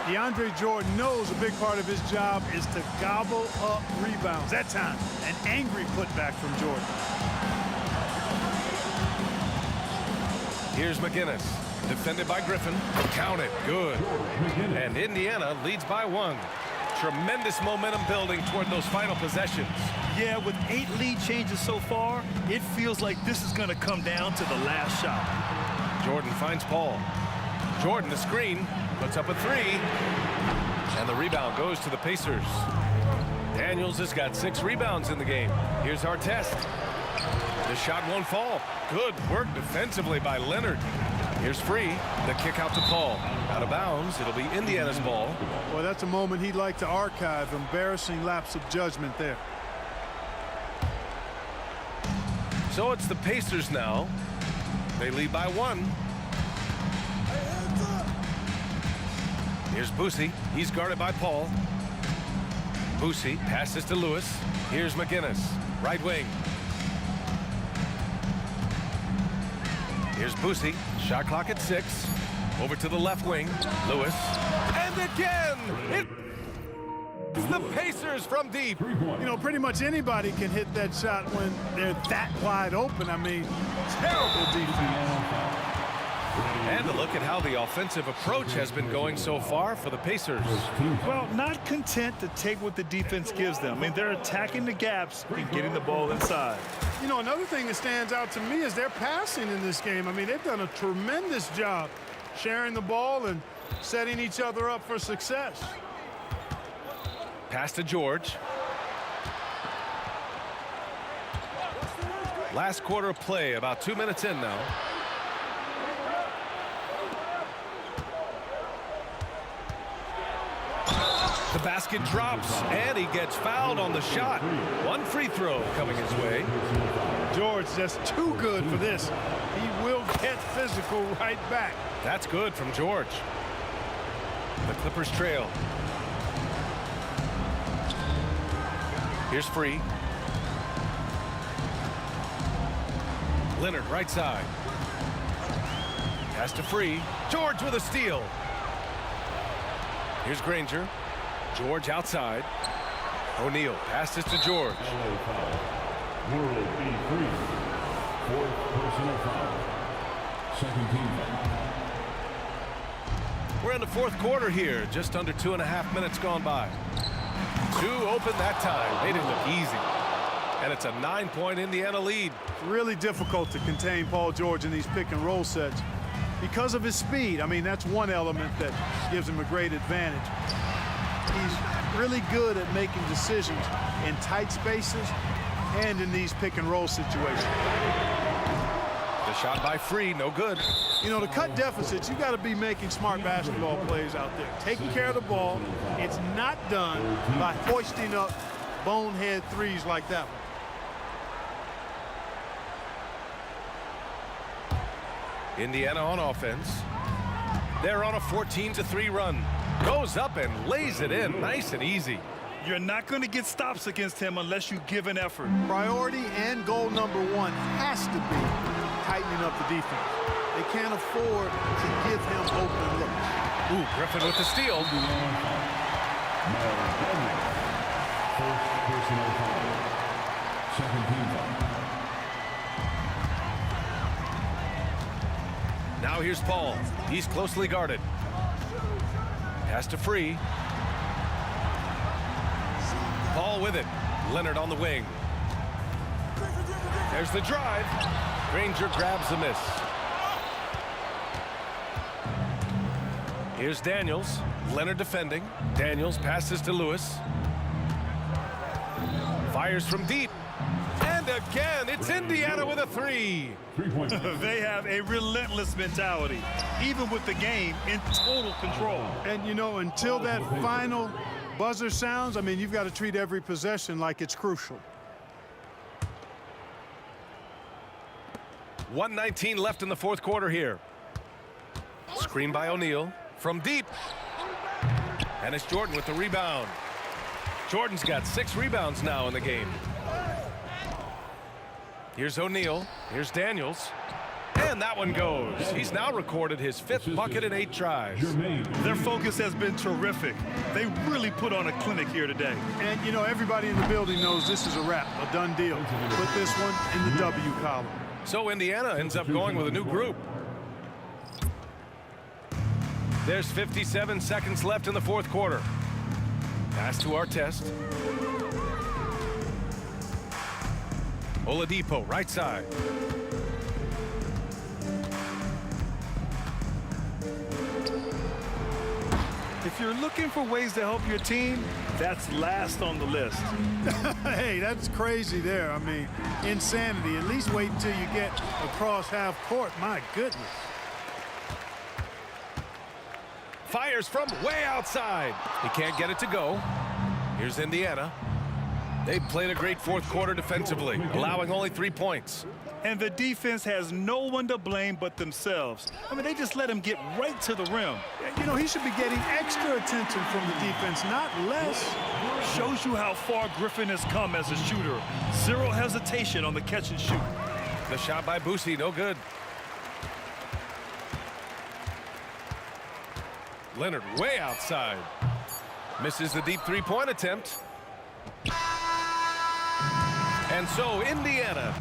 DeAndre Jordan knows a big part of his job is to gobble up rebounds. That time, an angry putback from Jordan. Here's McGinnis. Defended by Griffin. Count it. Good. And Indiana leads by 1. Tremendous momentum building toward those final possessions. Yeah, with 8 lead changes so far, it feels like this is going to come down to the last shot. Jordan finds Paul. Jordan, the screen, puts up a 3. And the rebound goes to the Pacers. Daniels has got 6 rebounds in the game. Here's Artest. The shot won't fall. Good work defensively by Leonard. Here's Free. The kick out to Paul. Out of bounds. It'll be Indiana's ball. Well, that's a moment he'd like to archive. Embarrassing lapse of judgment there. So it's the Pacers now. They lead by 1. Here's Boosie. He's guarded by Paul. Boosie passes to Lewis. Here's McGinnis. Right wing. Here's Boosie. Shot clock at 6. Over to the left wing. Lewis. And again! It's the Pacers from deep. You know, pretty much anybody can hit that shot when they're that wide open. I mean, terrible defense. And to look at how the offensive approach has been going so far for the Pacers. Well, not content to take what the defense gives them. I mean, they're attacking the gaps and getting the ball inside. You know, another thing that stands out to me is their passing in this game. I mean, they've done a tremendous job sharing the ball and setting each other up for success. Pass to George. Last quarter of play, about 2 minutes in now. The basket drops, and he gets fouled on the shot. One free throw coming his way. George just too good for this. He will get physical right back. That's good from George. The Clippers trail. Here's Free. Leonard right side. Pass to Free. George with a steal. Here's Granger. George outside. O'Neal passes to George. World B3. Fourth personal foul. Second team foul. We're in the fourth quarter here. Just under 2.5 minutes gone by. Two open that time. Made it look easy. And it's a 9-point Indiana lead. Really difficult to contain Paul George in these pick and roll sets because of his speed. I mean, that's one element that gives him a great advantage. He's really good at making decisions in tight spaces and in these pick and roll situations. The shot by Free, no good. You know, to cut deficits, you got to be making smart basketball plays out there. Taking care of the ball. It's not done by hoisting up bonehead threes like that one. Indiana on offense. They're on a 14-3 run. Goes up and lays it in nice and easy. You're not going to get stops against him unless you give an effort. Priority and goal number one has to be tightening up the defense. They can't afford to give him open looks. Ooh, Griffin with the steal. First personal foul. Second team foul. Now here's Paul. He's closely guarded. Pass to Free. Paul with it. Leonard on the wing. There's the drive. Granger grabs the miss. Here's Daniels. Leonard defending. Daniels passes to Lewis. Fires from deep. And again, it's Indiana with a three. They have a relentless mentality, even with the game in total control. And, you know, until that final buzzer sounds, I mean, you've got to treat every possession like it's crucial. 1:19 left in the fourth quarter here. Screen by O'Neal from deep. And it's Jordan with the rebound. Jordan's got 6 rebounds now in the game. Here's O'Neal. Here's Daniels. And that one goes. He's now recorded his 5th bucket in 8 tries. Their focus has been terrific. They really put on a clinic here today. And, you know, everybody in the building knows this is a wrap, a done deal. Put this one in the W column. So Indiana ends up going with a new group. There's 57 seconds left in the fourth quarter. Pass to Artest. Oladipo, right side. If you're looking for ways to help your team, that's last on the list. Hey, that's crazy there. I mean, insanity. At least wait until you get across half court. My goodness. Fires from way outside. He can't get it to go. Here's Indiana. They played a great fourth quarter defensively, allowing only 3 points. And the defense has no one to blame but themselves. I mean, they just let him get right to the rim. You know, he should be getting extra attention from the defense, not less. Shows you how far Griffin has come as a shooter. Zero hesitation on the catch and shoot. The shot by Boosie, no good. Leonard way outside. Misses the deep three-point attempt. And so Indiana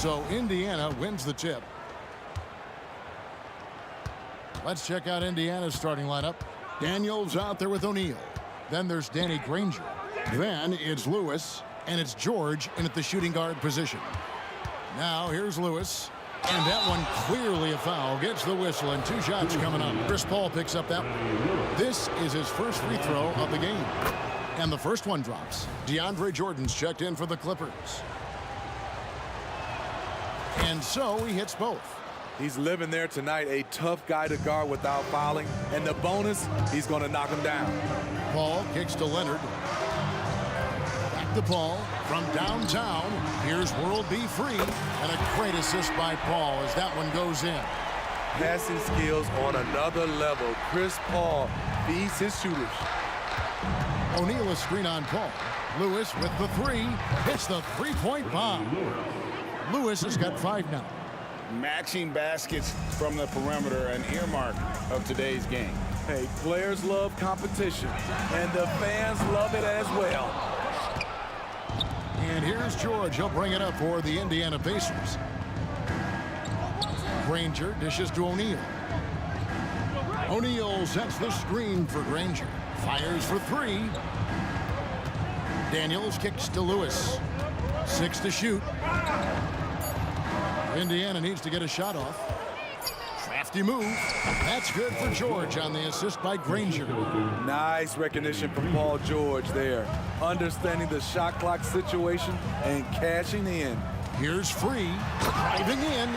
So Indiana wins the tip. Let's check out Indiana's starting lineup. Daniels out there with O'Neal. Then there's Danny Granger. Then it's Lewis, and it's George in at the shooting guard position. Now here's Lewis, and that one clearly a foul. Gets the whistle, and 2 shots coming up. Chris Paul picks up that one. This is his first free throw of the game. And the first one drops. DeAndre Jordan's checked in for the Clippers. And so he hits both. He's living there tonight, a tough guy to guard without fouling. And the bonus, he's going to knock him down. Paul kicks to Leonard. Back to Paul from downtown. Here's World B. Free. And a great assist by Paul as that one goes in. Passing skills on another level. Chris Paul feeds his shooters. O'Neal a screen on Paul. Lewis with the 3. Hits the three-point bomb. Lewis has got 5 now. Matching baskets from the perimeter, an earmark of today's game. Hey, players love competition, and the fans love it as well. And here's George. He'll bring it up for the Indiana Pacers. Granger dishes to O'Neal. O'Neal sets the screen for Granger. Fires for 3. Daniels kicks to Lewis. 6 to shoot. Indiana needs to get a shot off. Crafty move. That's good for George on the assist by Granger. Nice recognition from Paul George there. Understanding the shot clock situation and cashing in. Here's Free, driving in.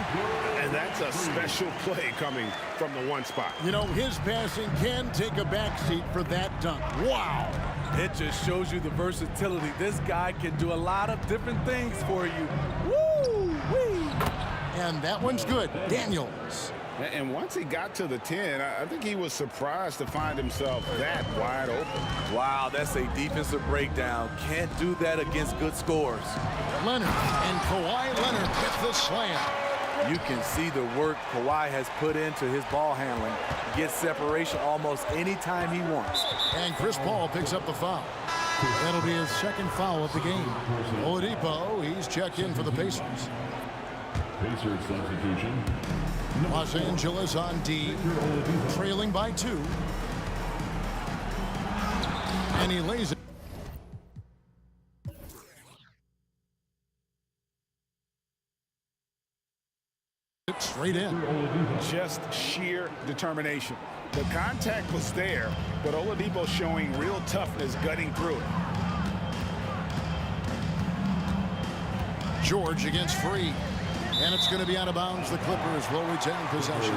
And that's a special play coming from the one spot. You know, his passing can take a backseat for that dunk. Wow. It just shows you the versatility. This guy can do a lot of different things for you. Woo-wee. And that one's good. Daniels. And once he got to the 10, I think he was surprised to find himself that wide open. Wow, that's a defensive breakdown. Can't do that against good scores. Leonard and Kawhi Leonard with the slam. You can see the work Kawhi has put into his ball handling. Gets separation almost any time he wants. And Chris Paul picks up the foul. That'll be his second foul of the game. Oladipo, he's checked in for the Pacers. Pacers substitution. Los Angeles on D, trailing by 2. And he lays it. Straight in. Just sheer determination. The contact was there, but Oladipo showing real toughness gutting through it. George against Free. And it's going to be out of bounds. The Clippers will retain possession.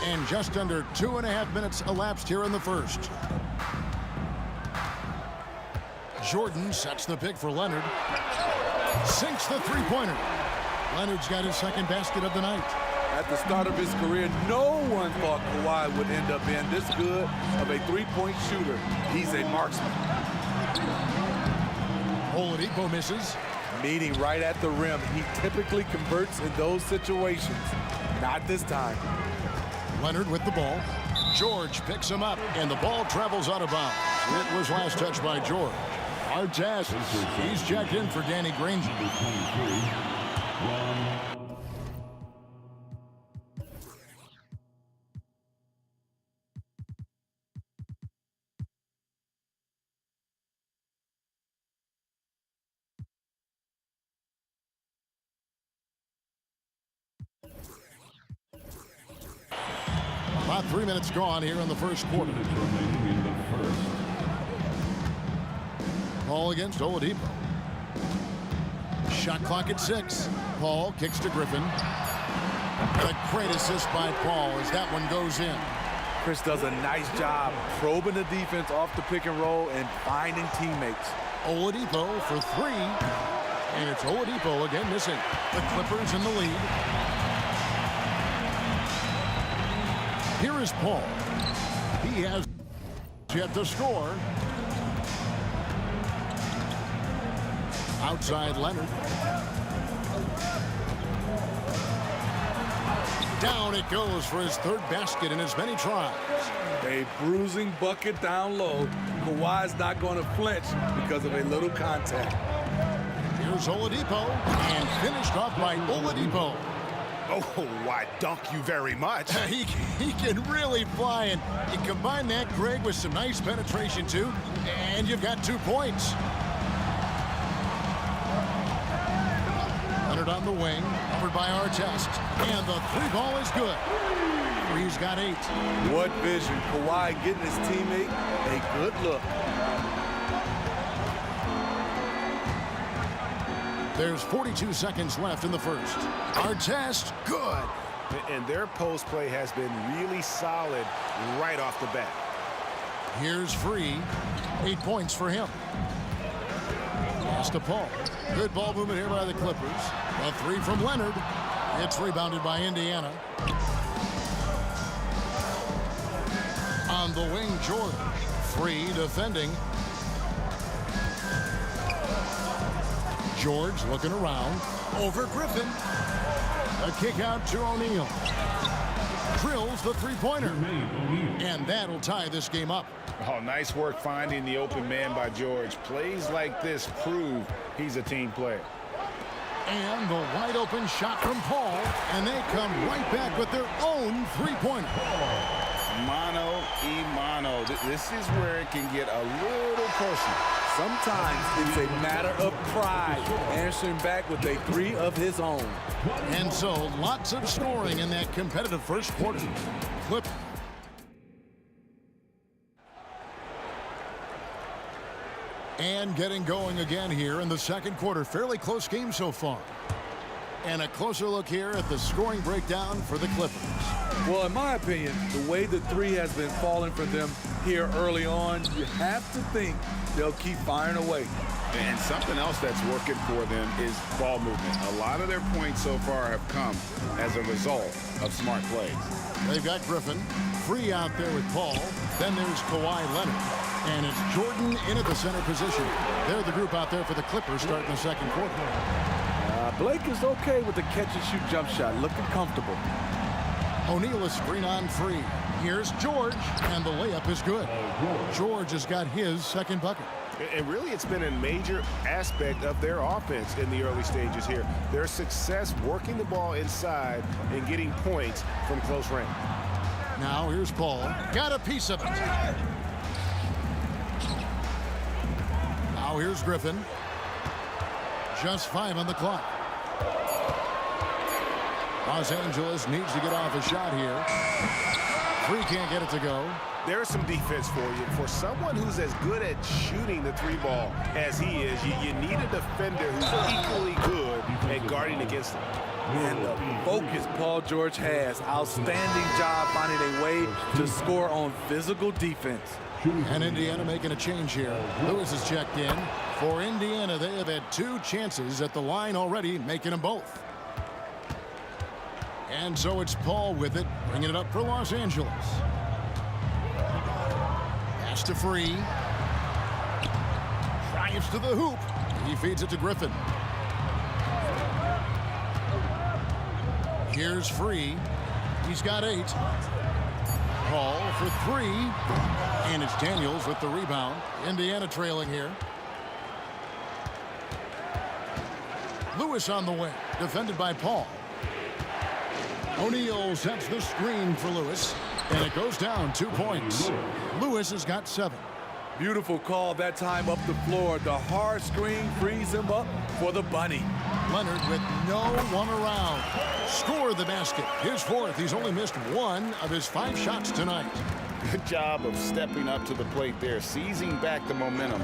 And just under 2.5 minutes elapsed here in the first. Jordan sets the pick for Leonard. Sinks the three-pointer. Leonard's got his second basket of the night. At the start of his career, no one thought Kawhi would end up being this good of a three-point shooter. He's a marksman. Oladipo misses. Meeting right at the rim. He typically converts in those situations. Not this time. Leonard with the ball. George picks him up, and the ball travels out of bounds. It was last touched by George. Artest, he's checked in for Danny Granger. About 3 minutes gone here in the first quarter. Paul against Oladipo. Shot clock at 6. Paul kicks to Griffin. And a great assist by Paul as that one goes in. Chris does a nice job probing the defense off the pick and roll and finding teammates. Oladipo for 3. And it's Oladipo again missing. The Clippers in the lead. Here is Paul. He has yet to score. Outside Leonard. Down it goes for his third basket in as many tries. A bruising bucket down low. Kawhi's not going to flinch because of a little contact. Here's Oladipo, and finished off by Oladipo. Oh, why, dunk you very much. He can really fly, and you combine that, Greg, with some nice penetration, too, and you've got 2 points. Leonard on the wing, covered by Artest, and the 3-ball is good. He's got 8. What vision. Kawhi getting his teammate a good look. There's 42 seconds left in the first. Artest, good. And their post play has been really solid right off the bat. Here's Free. 8 points for him. Pass to Paul. Good ball movement here by the Clippers. A 3 from Leonard. It's rebounded by Indiana. On the wing, George. Free defending. George looking around. Over Griffin. A kick out to O'Neal. Drills the 3-pointer. And that'll tie this game up. Oh, nice work finding the open man by George. Plays like this prove he's a team player. And the wide open shot from Paul. And they come right back with their own 3-pointer. Mano y mano. This is where it can get a little personal. Sometimes it's a matter of pride, answering back with a 3 of his own. And so lots of scoring in that competitive first quarter. Clip. And getting going again here in the second quarter. Fairly close game so far. And a closer look here at the scoring breakdown for the Clippers. Well, in my opinion, the way the 3 has been falling for them here early on, you have to think they'll keep firing away. And something else that's working for them is ball movement. A lot of their points so far have come as a result of smart plays. They've got Griffin. Free out there with Paul. Then there's Kawhi Leonard. And it's Jordan in at the center position. They're the group out there for the Clippers starting the second quarter. Blake is okay with the catch-and-shoot jump shot, looking comfortable. O'Neal is screen on Free. Here's George, and the layup is good. George has got his second bucket. And really, it's been a major aspect of their offense in the early stages here. Their success working the ball inside and getting points from close range. Now here's Paul. Got a piece of it. Now here's Griffin. Just 5 on the clock. Los Angeles needs to get off a shot here. Free can't get it to go. There's some defense for you. For someone who's as good at shooting the 3-ball as he is, you need a defender who's equally good at guarding against him. And the focus Paul George has. Outstanding job finding a way to score on physical defense. And Indiana making a change here. Lewis is checked in. For Indiana, they have had 2 chances at the line already, making them both. And so it's Paul with it, bringing it up for Los Angeles. Pass to Free. Drives to the hoop. He feeds it to Griffin. Here's Free. He's got 8. Paul for 3. And it's Daniels with the rebound. Indiana trailing here. Lewis on the wing, defended by Paul. O'Neal sets the screen for Lewis, and it goes down 2 points. Lewis has got 7. Beautiful call that time up the floor. The hard screen frees him up for the bunny. Leonard with no one around. Score the basket. His 4th. He's only missed 1 of his 5 shots tonight. Good job of stepping up to the plate there, seizing back the momentum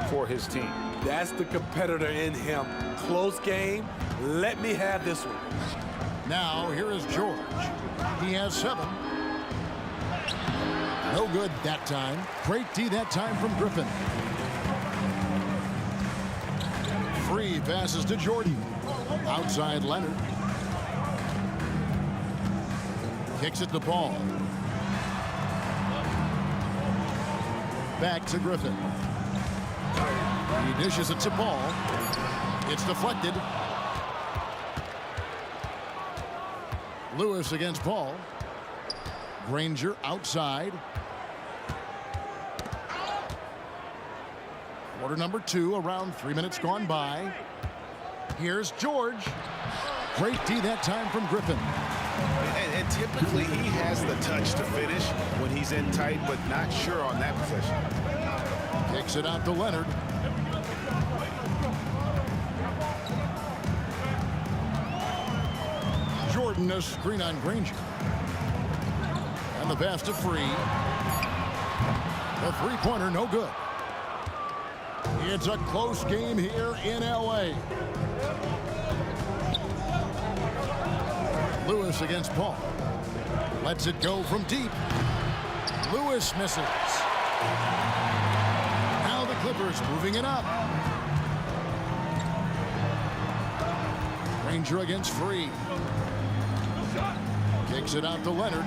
for his team. That's the competitor in him. Close game. Let me have this one. Now, here is George. He has 7. No good that time. Great D that time from Griffin. Free passes to Jordan. Outside Leonard. Kicks it to Paul. Back to Griffin. He dishes it to Paul. It's deflected. Lewis against Paul. Granger outside. Quarter number 2, around 3 minutes gone by. Here's George. Great D that time from Griffin. And typically he has the touch to finish when he's in tight, but not sure on that possession. Kicks it out to Leonard. Jordan a screen on Granger. And the pass to Free. The three-pointer no good. It's a close game here in LA. Lewis against Paul. Lets it go from deep. Lewis misses. Now the Clippers moving it up. Granger against Free. Kicks it out to Leonard.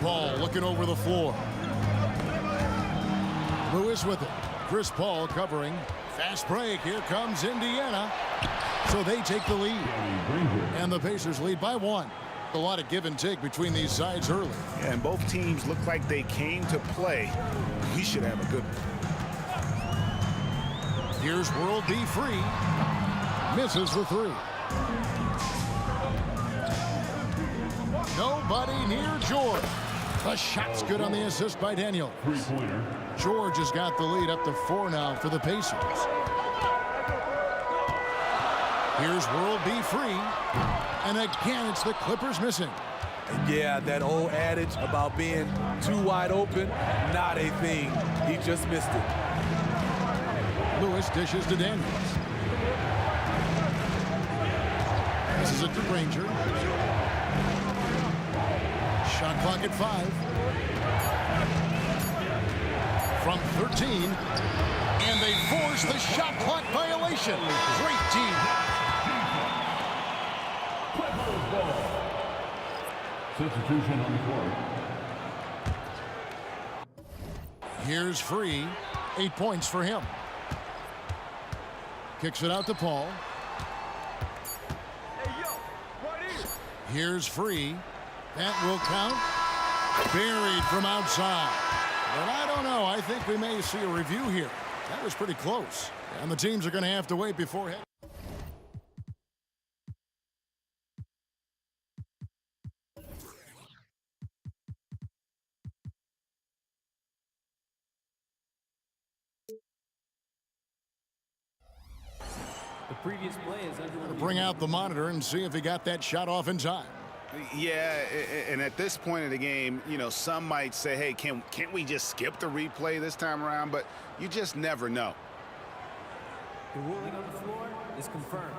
Paul looking over the floor. Lewis with it. Chris Paul covering. Fast break. Here comes Indiana. So they take the lead. And the Pacers lead by 1. A lot of give and take between these sides early. Yeah, and both teams look like they came to play. We should have a good one. Here's World B Free. Misses the 3. Nobody near George. The shot's good on the assist by Daniel. George has got the lead up to 4 now for the Pacers. Here's World B Free. And again, it's the Clippers missing. Yeah, that old adage about being too wide open, not a thing. He just missed it. Lewis dishes to Daniels. This is it to Granger. Shot clock at 5. From 13. And they force the shot clock violation. Great team. Substitution on the court. Here's Free. 8 points for him. Kicks it out to Paul. Here's Free. That will count. Buried from outside. But I don't know. I think we may see a review here. That was pretty close. And the teams are going to have to wait before heading. The previous play is under. Bring out the monitor and see if he got that shot off in time. Yeah, and at this point in the game, you know, some might say, hey, can't we just skip the replay this time around? But you just never know. The ruling on the floor is confirmed.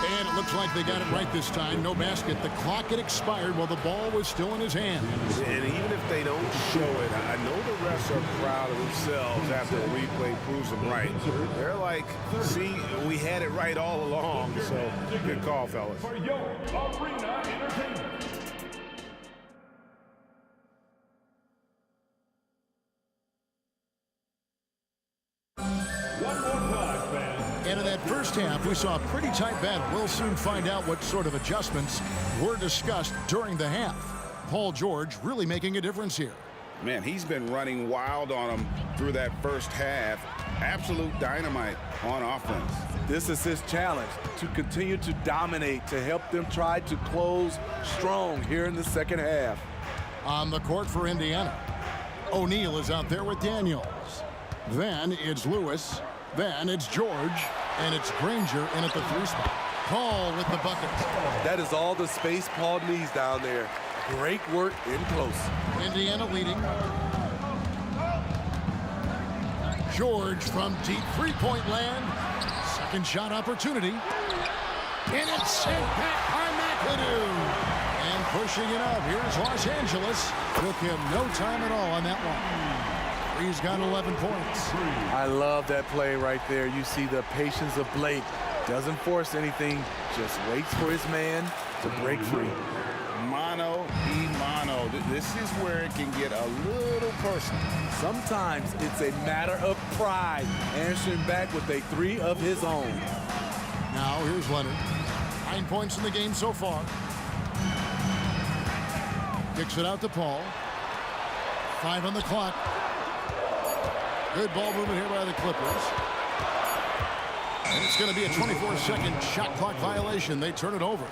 And it looks like they got it right this time. No basket. The clock had expired while the ball was still in his hand. And even if they don't show it, I know the refs are proud of themselves after the replay proves them right. They're like, see, we had it right all along. So good call, fellas. For Yo Arena Entertainment. And in that first half, we saw a pretty tight battle. We'll soon find out what sort of adjustments were discussed during the half. Paul George really making a difference here. Man, he's been running wild on them through that first half. Absolute dynamite on offense. This is his challenge, to continue to dominate, to help them try to close strong here in the second half. On the court for Indiana, O'Neal is out there with Daniels. Then it's Lewis. Then it's George. And it's Granger in at the 3 spot. Paul with the bucket. That is all the space Paul needs down there. Great work in close. Indiana leading. George from deep three-point land. Second shot opportunity. And it's sent back by McAdoo. And pushing it up. Here's Los Angeles. Took him no time at all on that one. He's got 11 points. I love that play right there. You see the patience of Blake. Doesn't force anything, just waits for his man to break free. Mano y mano. this is where it can get a little personal. Sometimes it's a matter of pride, answering back with a 3 of his own. Now here's Leonard. 9 points in the game so far. Kicks it out to Paul. 5 on the clock. Good ball movement here by the Clippers. And it's going to be a 24-second shot clock violation. They turn it over.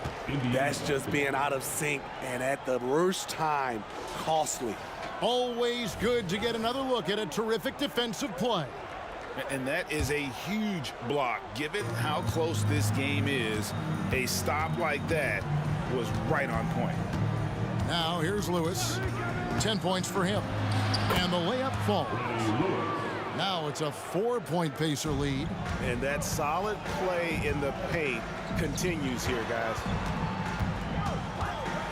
That's just being out of sync, and at the worst time, costly. Always good to get another look at a terrific defensive play. And that is a huge block. Given how close this game is, a stop like that was right on point. Now here's Lewis. 10 points for him. And the layup falls. Now it's a 4-point Pacer lead. And that solid play in the paint continues here, guys.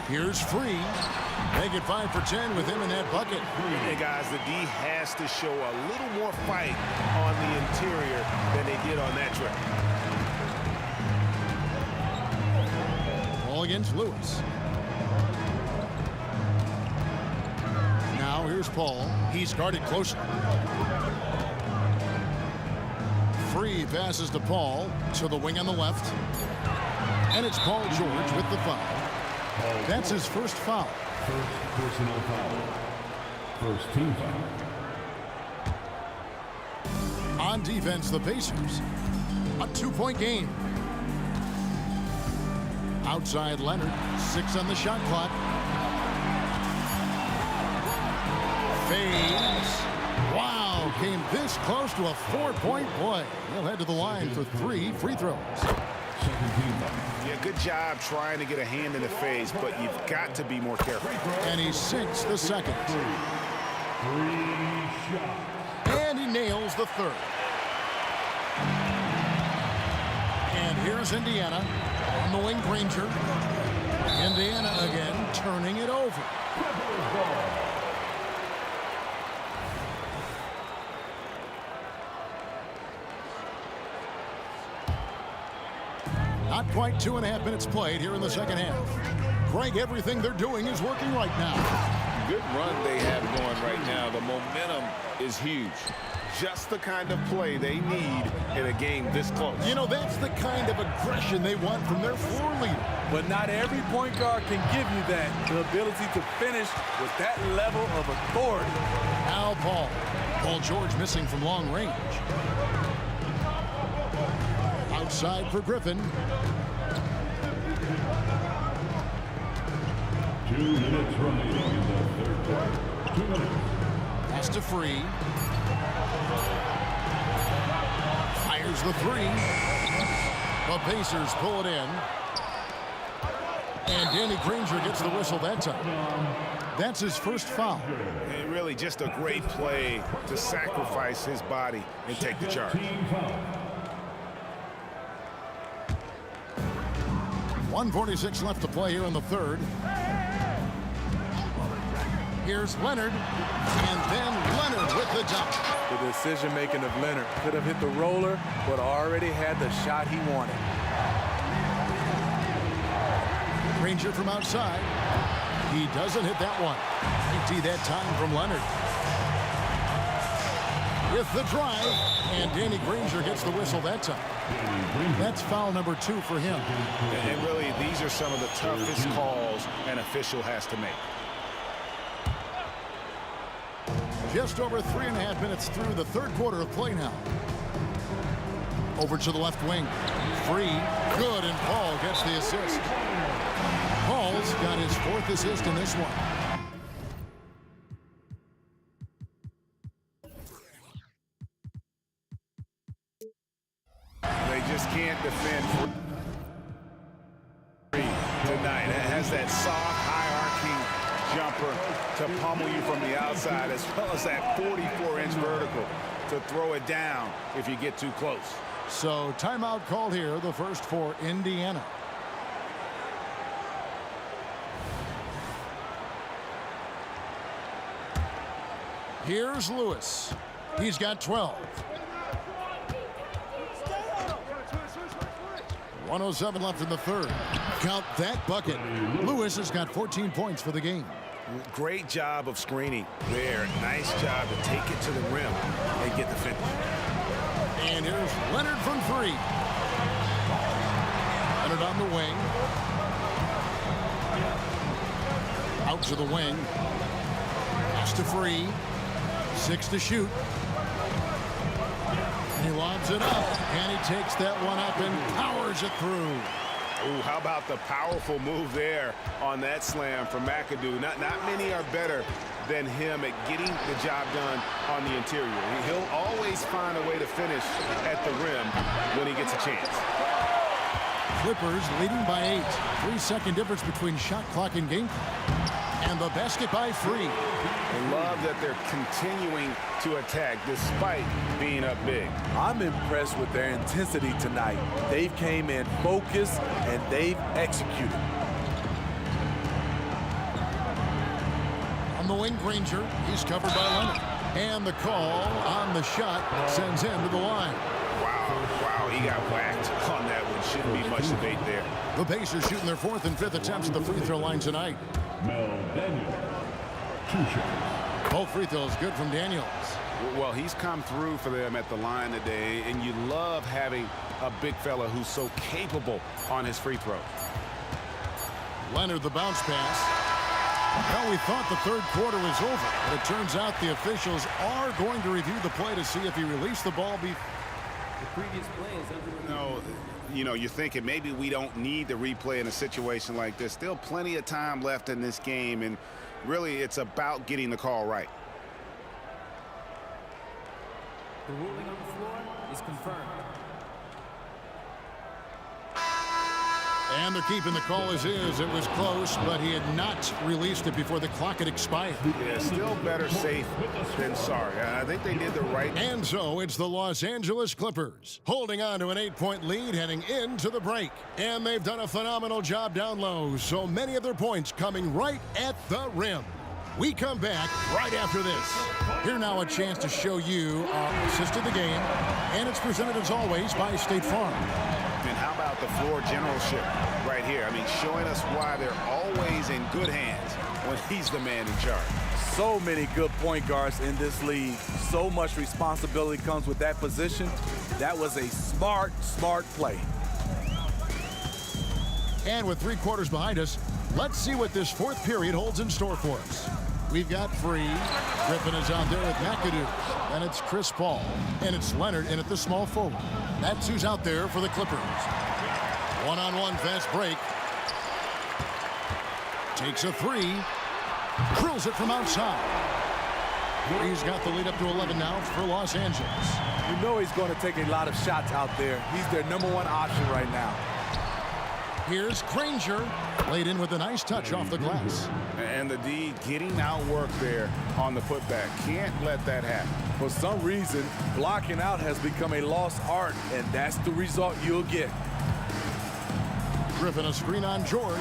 Here's Free. Make it 5 for 10 with him in that bucket. Hey, guys, the D has to show a little more fight on the interior than they did on that trip. Ball against Lewis. Now here's Paul. He's guarded closely. Free passes to Paul to the wing on the left. And it's Paul George with the foul. That's his first foul. First personal foul. First team foul. On defense, the Pacers. A 2-point game. Outside Leonard. 6 on the shot clock. Fades. Wow, came this close to a 4-point play. He'll head to the line for 3 free throws. Yeah, good job trying to get a hand in the face, but you've got to be more careful. And he sinks the second. 3 shots. And he nails the third. And here's Indiana on the wing, Granger. Indiana again turning it over. Not quite 2.5 minutes played here in the second half. Greg, everything they're doing is working right now. Good run they have going right now. The momentum is huge. Just the kind of play they need in a game this close. You know, that's the kind of aggression they want from their floor leader. But not every point guard can give you that. The ability to finish with that level of authority. Now Paul. Paul George missing from long range. Outside for Griffin. 2 minutes remaining in the third quarter. 2 minutes. Pass to Free. Fires the 3. The Pacers pull it in. And Danny Granger gets the whistle that time. That's his first foul. And really just a great play to sacrifice his body and take the charge. 1:46 left to play here in the third. Here's Leonard, and then Leonard with the dunk. The decision-making of Leonard could have hit the roller, but already had the shot he wanted. Granger from outside. He doesn't hit that one. 90 that time from Leonard. With the drive, and Danny Granger gets the whistle that time. That's foul number 2 for him. And really, these are some of the toughest calls an official has to make. Just over 3.5 minutes through the third quarter of play now. Over to the left wing. Free. Good, and Paul gets the assist. Paul's got his 4th assist in this one. They just can't defend tonight. It has that soft, high-arcing jumper to pummel you from the outside, as well as that 44-inch vertical to throw it down if you get too close. So timeout called here, the first for Indiana. Here's Lewis. He's got 12. 1:07 left in the third. Count that bucket. Lewis has got 14 points for the game. Great job of screening there. Nice job to take it to the rim and get the finish. And here's Leonard from three. Leonard on the wing. Out to the wing. Pass to Free. 6 to shoot. He lobs it up, and he takes that one up and powers it through. Ooh, how about the powerful move there on that slam from McAdoo? Not many are better than him at getting the job done on the interior. He'll always find a way to finish at the rim when he gets a chance. Clippers leading by 8. 3-second difference between shot clock and game clock. And the basket by Free. I love that they're continuing to attack despite being up big. I'm impressed with their intensity tonight. They've came in focused and they've executed. On the wing, Granger. He's covered by Leonard. And the call on the shot sends him to the line. Wow, he got whacked on that one. Shouldn't be much debate there. The Pacers shooting their 4th and 5th attempts at the free throw line tonight. Mel Daniels, 2 shots. Both free throws good from Daniels. Well, he's come through for them at the line today, and you love having a big fella who's so capable on his free throw. Leonard, the bounce pass. Well, we thought the third quarter was over, but it turns out the officials are going to review the play to see if he released the ball. The previous play is under No, you know, you're thinking maybe we don't need the replay in a situation like this. Still plenty of time left in this game, and really it's about getting the call right. The ruling on the floor is confirmed. And they're keeping the call as is. It was close, but he had not released it before the clock had expired. Yeah, still better safe than sorry. I think they did the right. And so it's the Los Angeles Clippers holding on to an 8-point lead heading into the break. And they've done a phenomenal job down low. So many of their points coming right at the rim. We come back right after this. Here now a chance to show you our assist of the game. And it's presented as always by State Farm. And how about the floor generalship right here? I mean, showing us why they're always in good hands when he's the man in charge. So many good point guards in this league. So much responsibility comes with that position. That was a smart play. And with 3 quarters behind us, let's see what this 4th period holds in store for us. We've got Free. Griffin is out there with McAdoo. And it's Chris Paul. And it's Leonard in at the small forward. That's who's out there for the Clippers. One-on-one fast break. Takes a 3. Drills it from outside. He's got the lead up to 11 now for Los Angeles. You know he's going to take a lot of shots out there. He's their #1 option right now. Here's Granger, laid in with a nice touch off the glass. And the D getting out work there on the putback. Can't let that happen. For some reason, blocking out has become a lost art, and that's the result you'll get. Griffin a screen on George.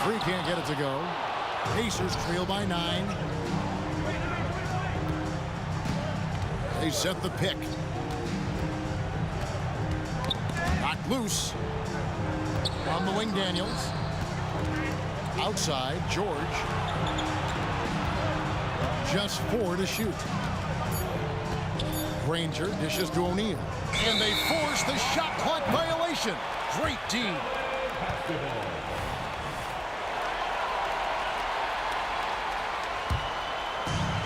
Free can't get it to go. Pacers trail by 9. They set the pick. Knocked loose. On the wing, Daniels. Outside, George. Just 4 to shoot. Granger dishes to O'Neal. And they force the shot clock violation. Great D.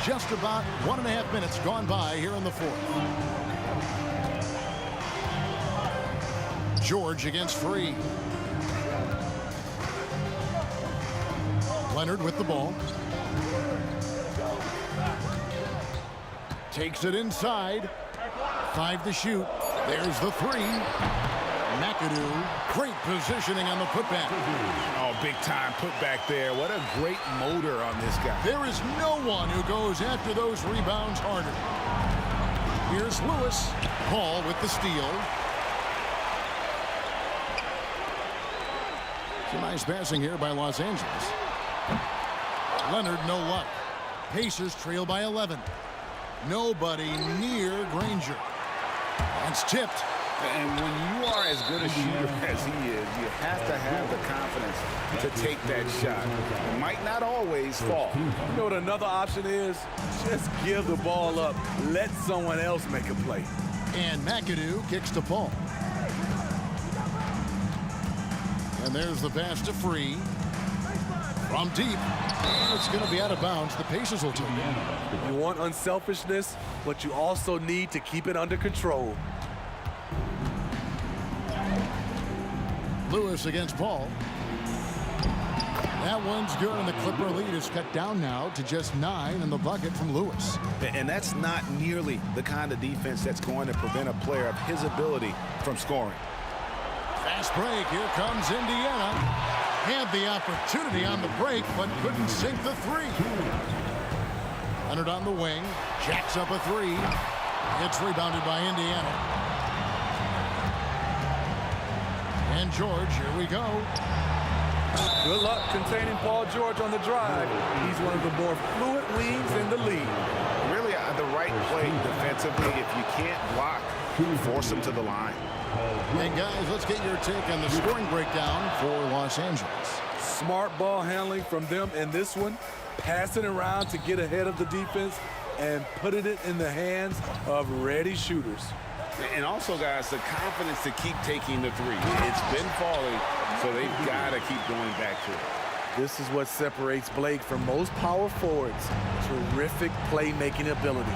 Just about 1.5 minutes gone by here in the 4th. George against Free. Leonard with the ball. Takes it inside. 5 to shoot. There's the 3. McAdoo. Great positioning on the putback. Oh, big time putback there. What a great motor on this guy. There is no one who goes after those rebounds harder. Here's Lewis. Paul with the steal. Some nice passing here by Los Angeles. Leonard, no luck. Pacers trail by 11. Nobody near Granger. That's tipped. And when you are as good a shooter as he is, you have to have the confidence to take that shot. It might not always fall. You know what another option is? Just give the ball up. Let someone else make a play. And McAdoo kicks to Paul. And there's the pass to Free. From deep. And it's going to be out of bounds. The Pacers will take it. You want unselfishness, but you also need to keep it under control. Lewis against Paul. That one's good, and the Clipper lead is cut down now to just 9 in the bucket from Lewis. And that's not nearly the kind of defense that's going to prevent a player of his ability from scoring. Fast break. Here comes Indiana. Had the opportunity on the break, but couldn't sink the three. Leonard on the wing. Jacks up a three. It's rebounded by Indiana. And George, here we go. Good luck containing Paul George on the drive. He's one of the more fluid wings in the league. Really the right play defensively. If you can't block, force him to the line. And guys, let's get your take on the scoring breakdown for Los Angeles. Smart ball handling from them in this one. Passing around to get ahead of the defense and putting it in the hands of ready shooters. And also, guys, the confidence to keep taking the three. It's been falling, so they've got to keep going back to it. This is what separates Blake from most power forwards. Terrific playmaking ability.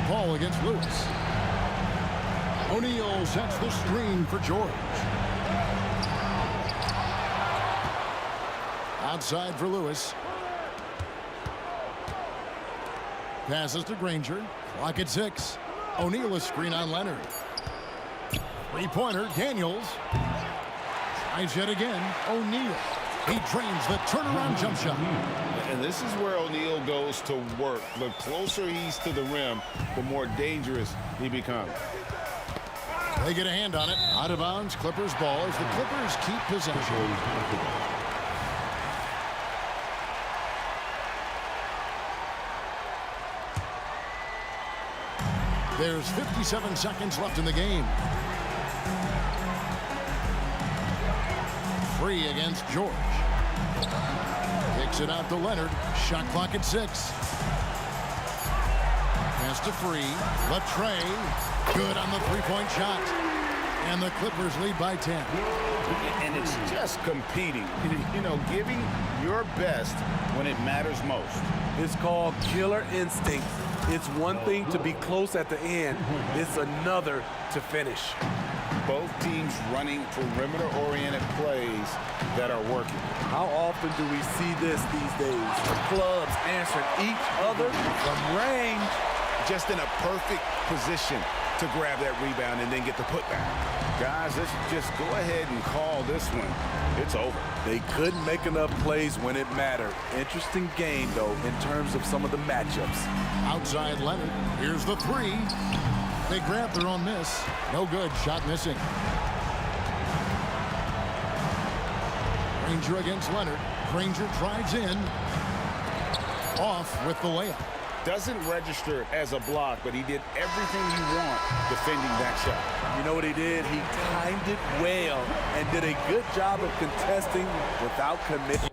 Paul against Lewis. O'Neal sets the screen for George. Outside for Lewis. Passes to Granger. Clock at 6. O'Neal a screen on Leonard. Three-pointer, Daniels. Tries yet again. O'Neal. He drains the turnaround jump shot. And this is where O'Neal goes to work. The closer he's to the rim, the more dangerous he becomes. They get a hand on it. Out of bounds, Clippers ball as the Clippers keep possession. There's 57 seconds left in the game. Free against George. Kicks it out to Leonard. Shot clock at 6. Pass to Free. Latrey. Good on the three-point shot. And the Clippers lead by 10. And it's just competing. You know, giving your best when it matters most. It's called killer instinct. It's one thing to be close at the end. It's another to finish. Both teams running perimeter-oriented plays that are working. How often do we see this these days? Clubs answering each other from range. Just in a perfect position to grab that rebound and then get the putback. Guys, let's just go ahead and call this one. It's over. They couldn't make enough plays when it mattered. Interesting game, though, in terms of some of the matchups. Outside Leonard. Here's the three. They grab their own miss. No good. Shot missing. Granger against Leonard. Granger drives in. Off with the layup. Doesn't register as a block, but he did everything you want defending that shot. You know what he did? He timed it well and did a good job of contesting without committing.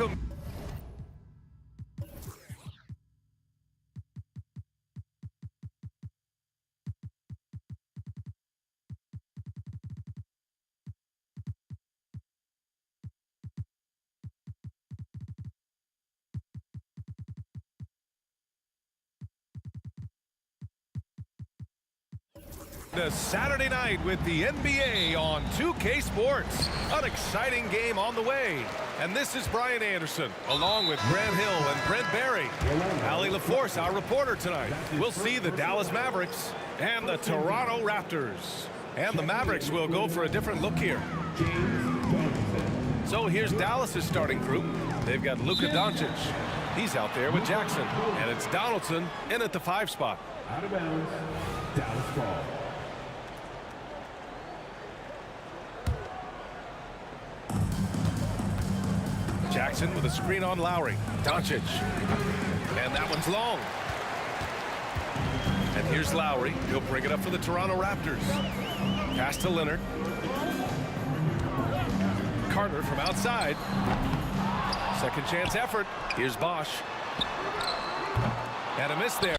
welcome. The Saturday night with the NBA on 2K Sports. An exciting game on the way. And this is Brian Anderson, along with Grant Hill and Brent Barry. Allie LaForce, our reporter tonight. We'll see the Dallas Mavericks and the Toronto Raptors. And the Mavericks will go for a different look here. So here's Dallas's starting group. They've got Luka Doncic. He's out there with Jackson. And it's Donaldson in at the 5 spot. Out of bounds, Dallas ball. Jackson with a screen on Lowry. Doncic. And that one's long. And here's Lowry. He'll bring it up for the Toronto Raptors. Pass to Leonard. Carter from outside. Second chance effort. Here's Bosch. And a miss there.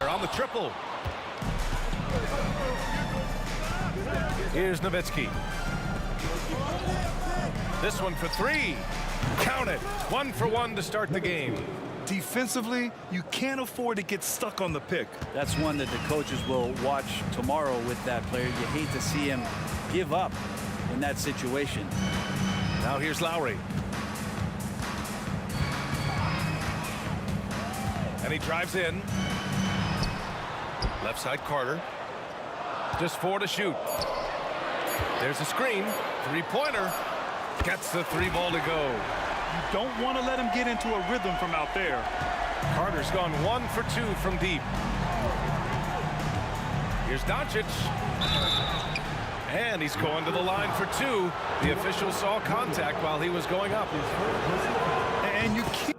On the triple. Here's Nowitzki. This one for 3. Count it. 1 for 1 to start the game. Defensively, you can't afford to get stuck on the pick. That's one that the coaches will watch tomorrow with that player. You hate to see him give up in that situation. Now here's Lowry. And he drives in. Left side Carter. Just 4 to shoot. There's a screen. 3-pointer. Gets the 3 ball to go. You don't want to let him get into a rhythm from out there. Carter's gone 1 for 2 from deep. Here's Doncic. And he's going to the line for 2. The official saw contact while he was going up. And you can't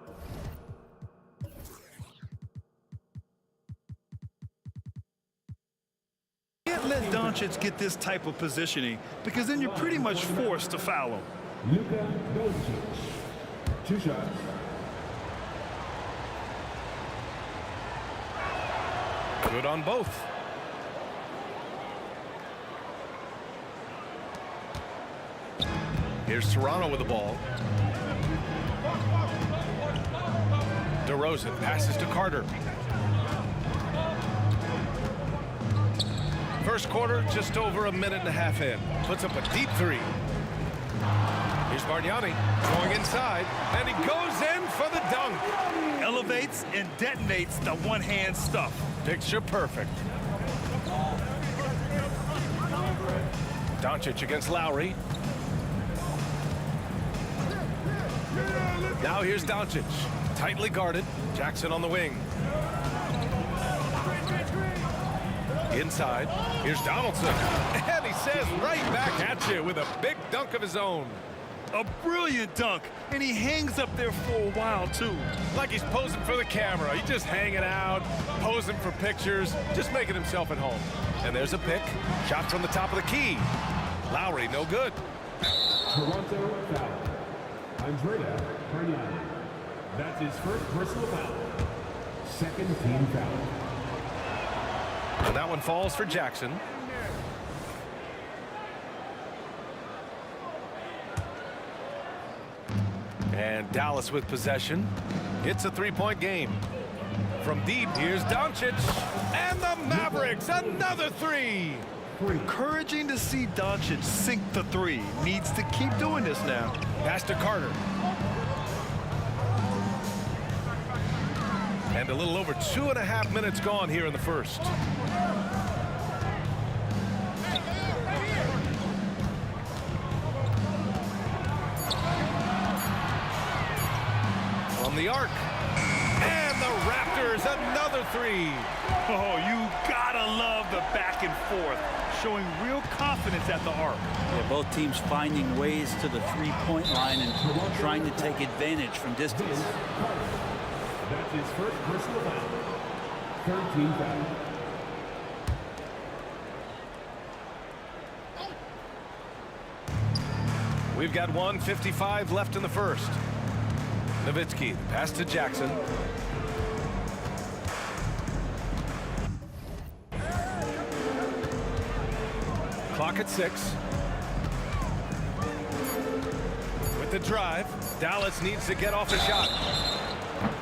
let Doncic get this type of positioning, because then you're pretty much forced to foul him. Luka Doncic. 2 shots. Good on both. Here's Toronto with the ball. DeRozan passes to Carter. First quarter, just over a minute and a half in. Puts up a deep 3. Here's Bargnani going inside, and he goes in for the dunk. Elevates and detonates the one-hand stuff. Picture perfect. Doncic against Lowry. Now here's Doncic, tightly guarded. Jackson on the wing. Inside, here's Donaldson. And he says right back at you with a big dunk of his own. A brilliant dunk, and he hangs up there for a while, too. Like he's posing for the camera. He's just hanging out, posing for pictures, just making himself at home. And there's a pick. Shot from the top of the key. Lowry, no good. Toronto foul. Andrea Bargnani. That's his first personal foul. Second team foul. And that one falls for Jackson. And Dallas with possession. It's a 3-point game. From deep, here's Doncic. And the Mavericks, another 3. Encouraging to see Doncic sink the 3. Needs to keep doing this now. Pass to Carter. And a little over 2.5 minutes gone here in the first. From the arc. And the Raptors, another 3. Oh, you gotta love the back and forth. Showing real confidence at the arc. Yeah, both teams finding ways to the 3-point line and trying to take advantage from distance. That's his first personal foul. 13 foul. We've got 1:55 left in the first. Nowitzki, pass to Jackson. Clock at 6. With the drive, Dallas needs to get off a shot.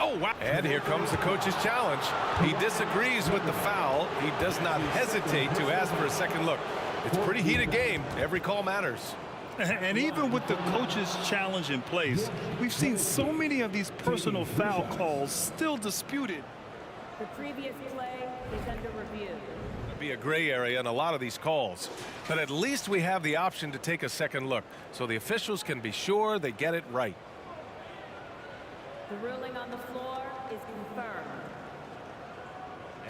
Oh, wow. And here comes the coach's challenge. He disagrees with the foul. He does not hesitate to ask for a second look. It's a pretty heated game. Every call matters. And even with the coach's challenge in place, we've seen so many of these personal foul calls still disputed. The previous play is under review. It'll be a gray area in a lot of these calls, but at least we have the option to take a second look so the officials can be sure they get it right. The ruling on the floor is confirmed.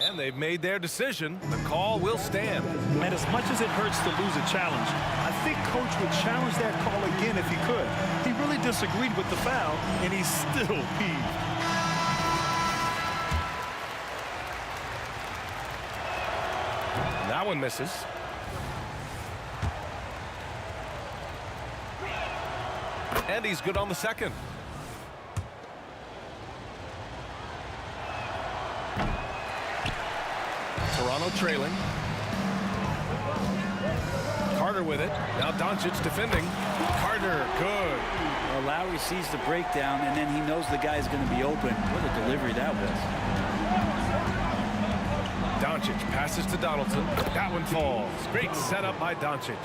And they've made their decision. The call will stand. And as much as it hurts to lose a challenge, I think Coach would challenge that call again if he could. He really disagreed with the foul, and he's still peeved. That one misses. And he's good on the second. Toronto trailing. Carter with it. Now Doncic defending. Carter, good. Well, Lowry sees the breakdown, and then he knows the guy's going to be open. What a delivery that was. Doncic passes to Donaldson. That one falls. Great setup by Doncic.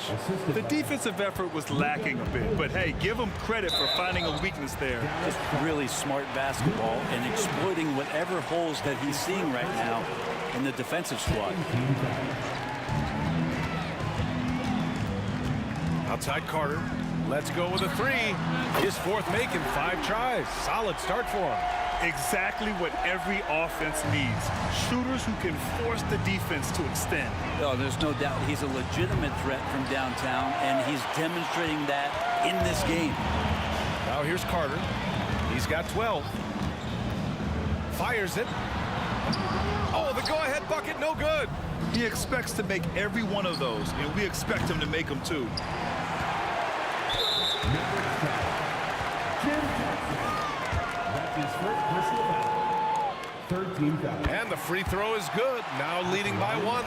The defensive effort was lacking a bit, but hey, give him credit for finding a weakness there. Just really smart basketball and exploiting whatever holes that he's seeing right now in the defensive squad. Outside Carter. Let's go with a three. His fourth make in 5 tries. Solid start for him. Exactly what every offense needs. Shooters who can force the defense to extend. Oh, there's no doubt he's a legitimate threat from downtown, and he's demonstrating that in this game. Now here's Carter. He's got 12. Fires it. Oh, the go-ahead bucket, no good. He expects to make every one of those, and we expect him to make them too. His first personal foul. 13 foul. And the free throw is good. Now leading by 1.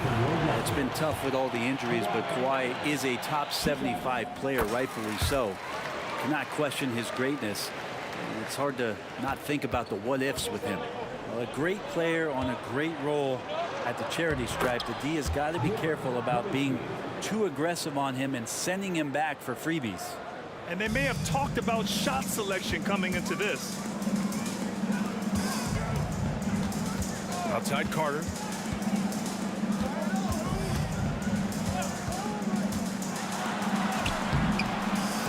It's been tough with all the injuries, but Kawhi is a top 75 player, rightfully so. Cannot question his greatness. It's hard to not think about the what-ifs with him. Well, a great player on a great role at the charity stripe. The D has got to be careful about being too aggressive on him and sending him back for freebies. And they may have talked about shot selection coming into this. Outside Carter.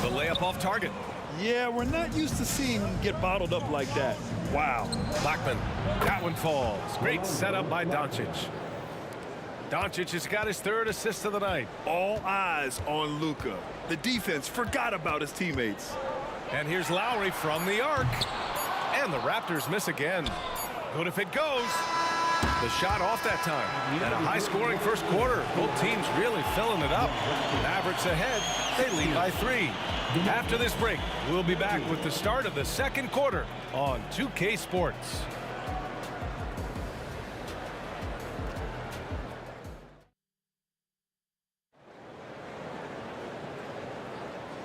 The layup off target. Yeah, we're not used to seeing him get bottled up like that. Wow. Blackman. That one falls. Great setup by Doncic. Doncic has got his 3rd assist of the night. All eyes on Luka. The defense forgot about his teammates. And here's Lowry from the arc. And the Raptors miss again. Good if it goes. The shot off that time. And a high-scoring first quarter. Both teams really filling it up. Mavericks ahead. They lead by 3. After this break, we'll be back with the start of the second quarter on 2K Sports.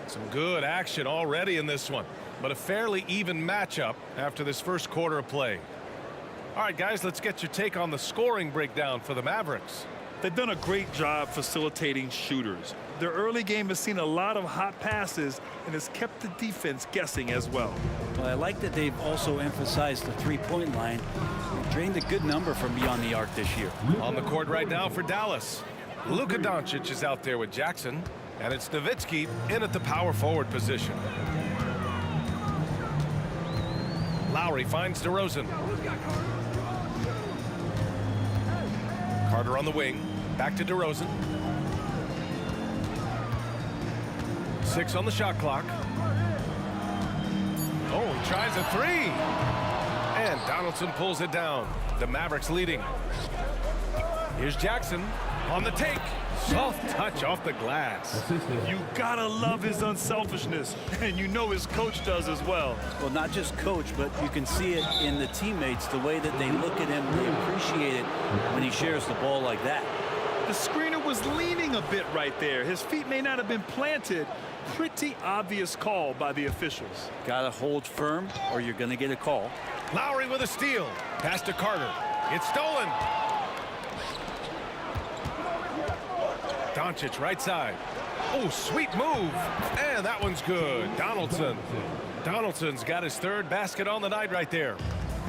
Some good action already in this one, but a fairly even matchup after this first quarter of play. All right, guys, let's get your take on the scoring breakdown for the Mavericks. They've done a great job facilitating shooters. Their early game has seen a lot of hot passes and has kept the defense guessing as well. Well, I like that they've also emphasized the three-point line. They've drained a good number from beyond the arc this year. On the court right now for Dallas, Luka Doncic is out there with Jackson, and it's Nowitzki in at the power forward position. Lowry finds DeRozan. Carter on the wing. Back to DeRozan. 6 on the shot clock. Oh, he tries a 3. And Donaldson pulls it down. The Mavericks leading. Here's Jackson on the take. Soft touch off the glass. You gotta love his unselfishness, and you know his coach does as well. Well, not just coach, but you can see it in the teammates, the way that they look at him. They appreciate it when he shares the ball like that. The screener was leaning a bit right there. His feet may not have been planted. Pretty obvious call by the officials. Gotta hold firm or you're gonna get a call. Lowry with a steal. Pass to Carter. It's stolen. Doncic right side. Oh, sweet move. And that one's good. Donaldson's got his third basket on the night right there.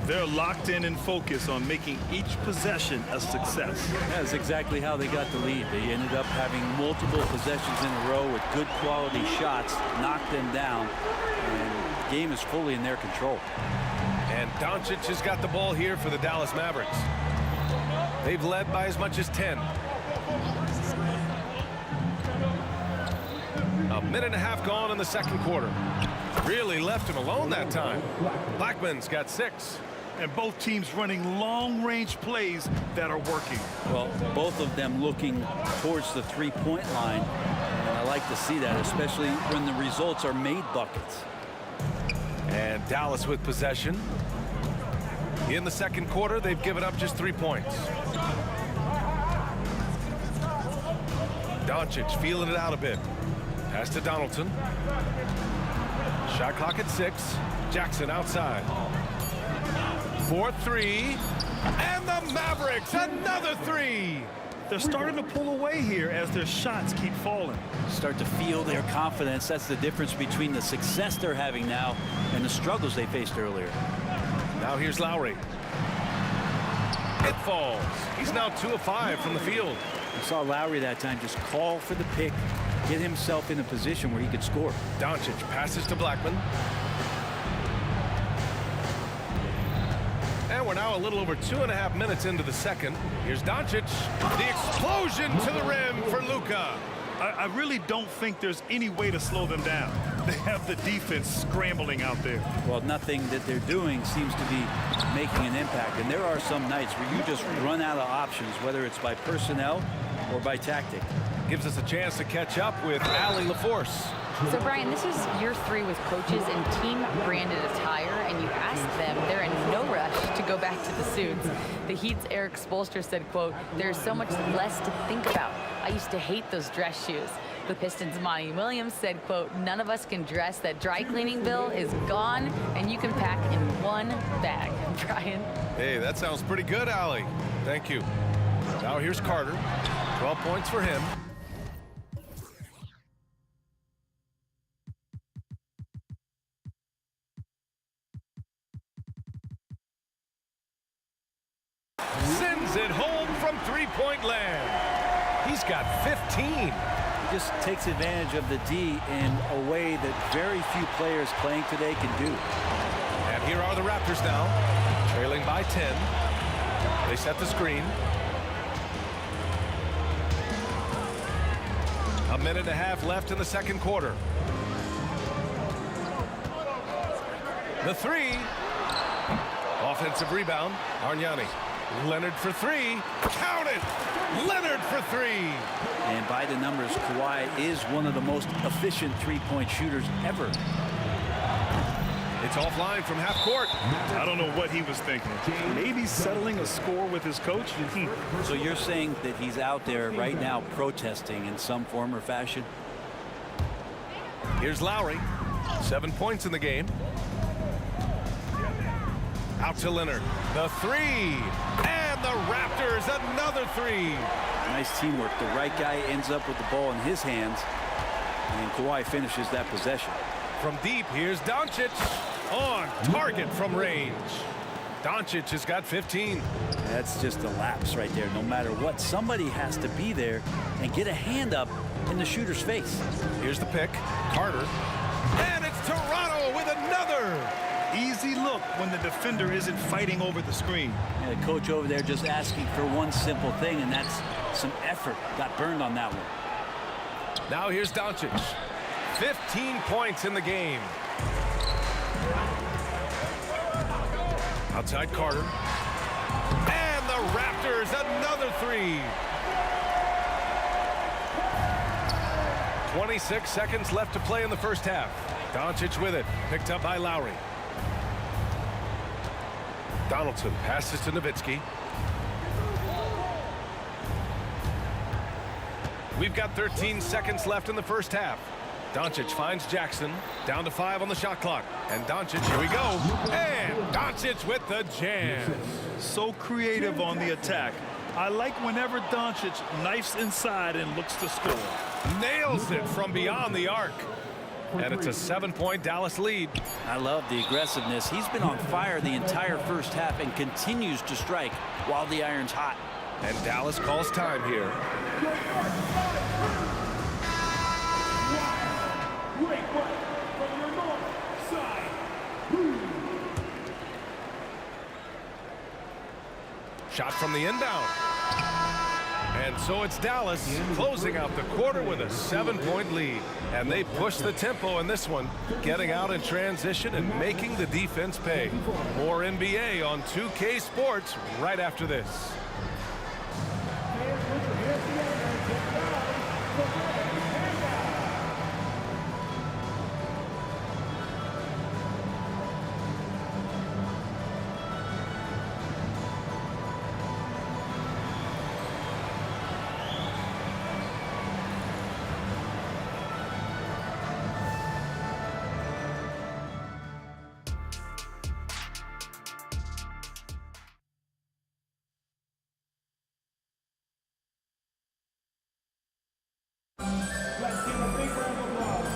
They're locked in and focused on making each possession a success. That's exactly how they got the lead. They ended up having multiple possessions in a row with good quality shots, knocked them down, and the game is fully in their control. And Doncic has got the ball here for the Dallas Mavericks. They've led by as much as 10. A minute and a half gone in the second quarter. Really left him alone that time. Blackman's got 6. And both teams running long-range plays that are working. Well, both of them looking towards the three-point line. And I like to see that, especially when the results are made buckets. And Dallas with possession. In the second quarter, they've given up just 3 points. Doncic feeling it out a bit. Pass to Donaldson. Shot clock at 6. Jackson outside. 4-3. And the Mavericks, another 3. They're starting to pull away here as their shots keep falling. Start to feel their confidence. That's the difference between the success they're having now and the struggles they faced earlier. Now here's Lowry. It falls. He's now 2 of 5 from the field. You saw Lowry that time just call for the pick, get himself in a position where he could score. Doncic passes to Blackman. And we're now a little over 2.5 minutes into the second. Here's Doncic. The explosion to the rim for Luka. I really don't think there's any way to slow them down. They have the defense scrambling out there. Well, nothing that they're doing seems to be making an impact. And there are some nights where you just run out of options, whether it's by personnel or by tactic. Gives us a chance to catch up with Allie LaForce. So, Brian, this is year 3 with coaches in team-branded attire, and you ask them, they're in no rush to go back to the suits. The Heat's Eric Spoelstra said, quote, "There's so much less to think about. I used to hate those dress shoes." The Pistons' Monty Williams said, quote, "None of us can dress. That dry cleaning bill is gone, and you can pack in one bag." Brian? Hey, that sounds pretty good, Allie. Thank you. Now here's Carter. 12 points for him. Sends it home from three-point land. He's got 15. He just takes advantage of the D in a way that very few players playing today can do. And here are the Raptors now, trailing by 10. They set the screen. A minute and a half left in the second quarter. The 3. Offensive rebound, Argnani. Leonard for 3. Count it! Leonard for 3. And by the numbers, Kawhi is one of the most efficient three-point shooters ever. It's offline from half court. I don't know what he was thinking. Maybe settling a score with his coach? So you're saying that he's out there right now protesting in some form or fashion? Here's Lowry. 7 points in the game. Out to Leonard. The 3. And the Raptors, another 3. Nice teamwork. The right guy ends up with the ball in his hands, and Kawhi finishes that possession. From deep, here's Doncic. On target from range. Doncic has got 15. That's just a lapse right there. No matter what, somebody has to be there and get a hand up in the shooter's face. Here's the pick. Carter. And it's Toronto with another. Easy look when the defender isn't fighting over the screen. Yeah, the coach over there just asking for one simple thing, and that's some effort. Got burned on that one. Now here's Doncic. 15 points in the game. Outside Carter. And the Raptors, another three. 26 seconds left to play in the first half. Doncic with it, picked up by Lowry. Donaldson passes to Nowitzki. We've got 13 seconds left in the first half. Doncic finds Jackson, down to 5 on the shot clock. And Doncic, here we go. And Doncic with the jam. So creative on the attack. I like whenever Doncic knifes inside and looks to score. Nails it from beyond the arc. And it's a 7-point Dallas lead. I love the aggressiveness. He's been on fire the entire first half and continues to strike while the iron's hot. And Dallas calls time here. Shot from the inbound. And so it's Dallas closing out the quarter with a 7-point lead. And they push the tempo in this one, getting out in transition and making the defense pay. More NBA on 2K Sports right after this.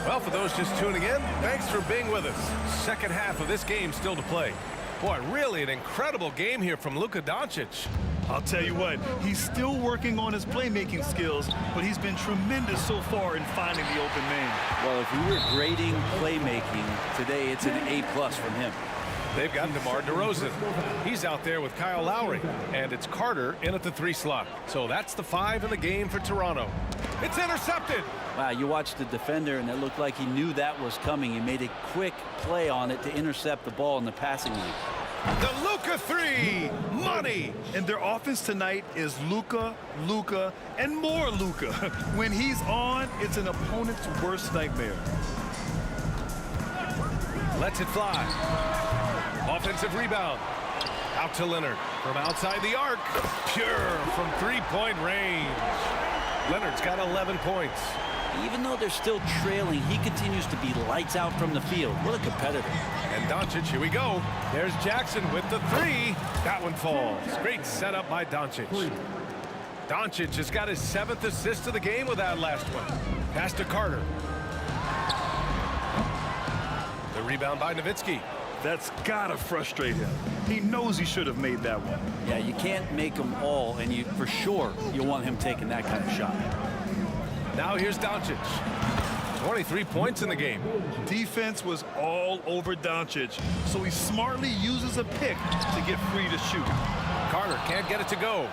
Well, for those just tuning in, thanks for being with us. Second half of this game still to play. Boy, really an incredible game here from Luka Doncic. I'll tell you what, he's still working on his playmaking skills, but he's been tremendous so far in finding the open man. Well, if we were grading playmaking today, it's an A+ from him. They've got DeMar DeRozan. He's out there with Kyle Lowry. And it's Carter in at the 3 slot. So that's the 5 in the game for Toronto. It's intercepted. Wow, you watched the defender, and it looked like he knew that was coming. He made a quick play on it to intercept the ball in the passing lane. The Luka 3, money. And their offense tonight is Luka, Luka, and more Luka. When he's on, it's an opponent's worst nightmare. Lets it fly. Offensive rebound. Out to Leonard from outside the arc. Pure from 3-point range. Leonard's got 11 points. Even though they're still trailing, he continues to be lights out from the field. What a competitor. And Doncic, here we go. There's Jackson with the 3. That one falls. Great setup by Doncic. Doncic has got his 7th assist of the game with that last one. Pass to Carter. The rebound by Nowitzki. That's gotta frustrate him. He knows he should have made that one. Yeah, you can't make them all, and you for sure you want him taking that kind of shot. Now here's Doncic. 23 points in the game. Defense was all over Doncic, so he smartly uses a pick to get free to shoot. Carter can't get it to go.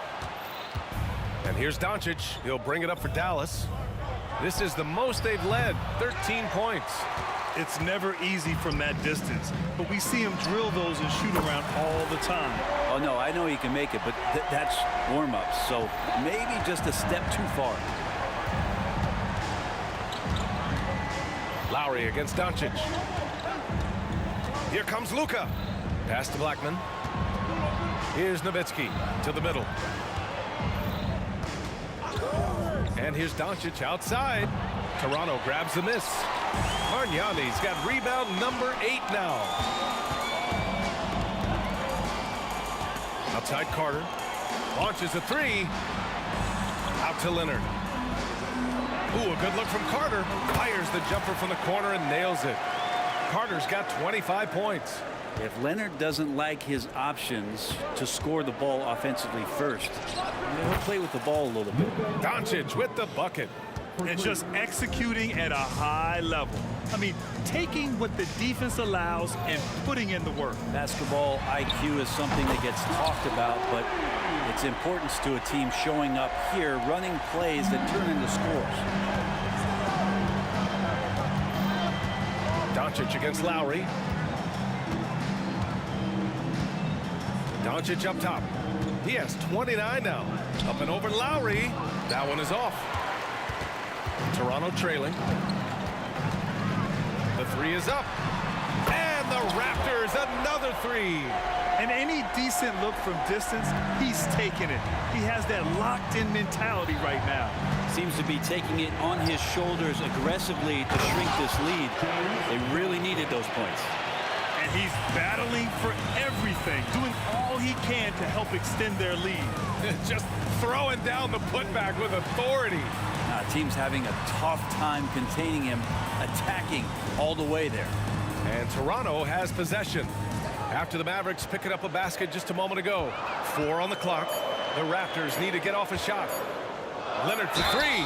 And here's Doncic. He'll bring it up for Dallas. This is the most they've led, 13 points. It's never easy from that distance, but we see him drill those and shoot around all the time. Oh, no, I know he can make it, but that's warm-ups, so maybe just a step too far. Lowry against Doncic. Here comes Luka. Pass to Blackman. Here's Nowitzki to the middle. And here's Doncic outside. Toronto grabs the miss. Margnani's got rebound number 8 now. Outside Carter. Launches a 3. Out to Leonard. Ooh, a good look from Carter. Fires the jumper from the corner and nails it. Carter's got 25 points. If Leonard doesn't like his options to score the ball offensively first, he'll play with the ball a little bit. Doncic with the bucket. And just executing at a high level. I mean, taking what the defense allows and putting in the work. Basketball IQ is something that gets talked about, but its importance to a team showing up here, running plays that turn into scores. Doncic against Lowry. Doncic up top. He has 29 now. Up and over Lowry. That one is off. Toronto trailing. The three is up. And the Raptors, another three. And any decent look from distance, he's taking it. He has that locked-in mentality right now. Seems to be taking it on his shoulders aggressively to shrink this lead. They really needed those points. And he's battling for everything, doing all he can to help extend their lead. Just throwing down the putback with authority. Team's having a tough time containing him, attacking all the way there. And Toronto has possession. After the Mavericks picking up a basket just a moment ago. 4 on the clock. The Raptors need to get off a shot. Leonard for three.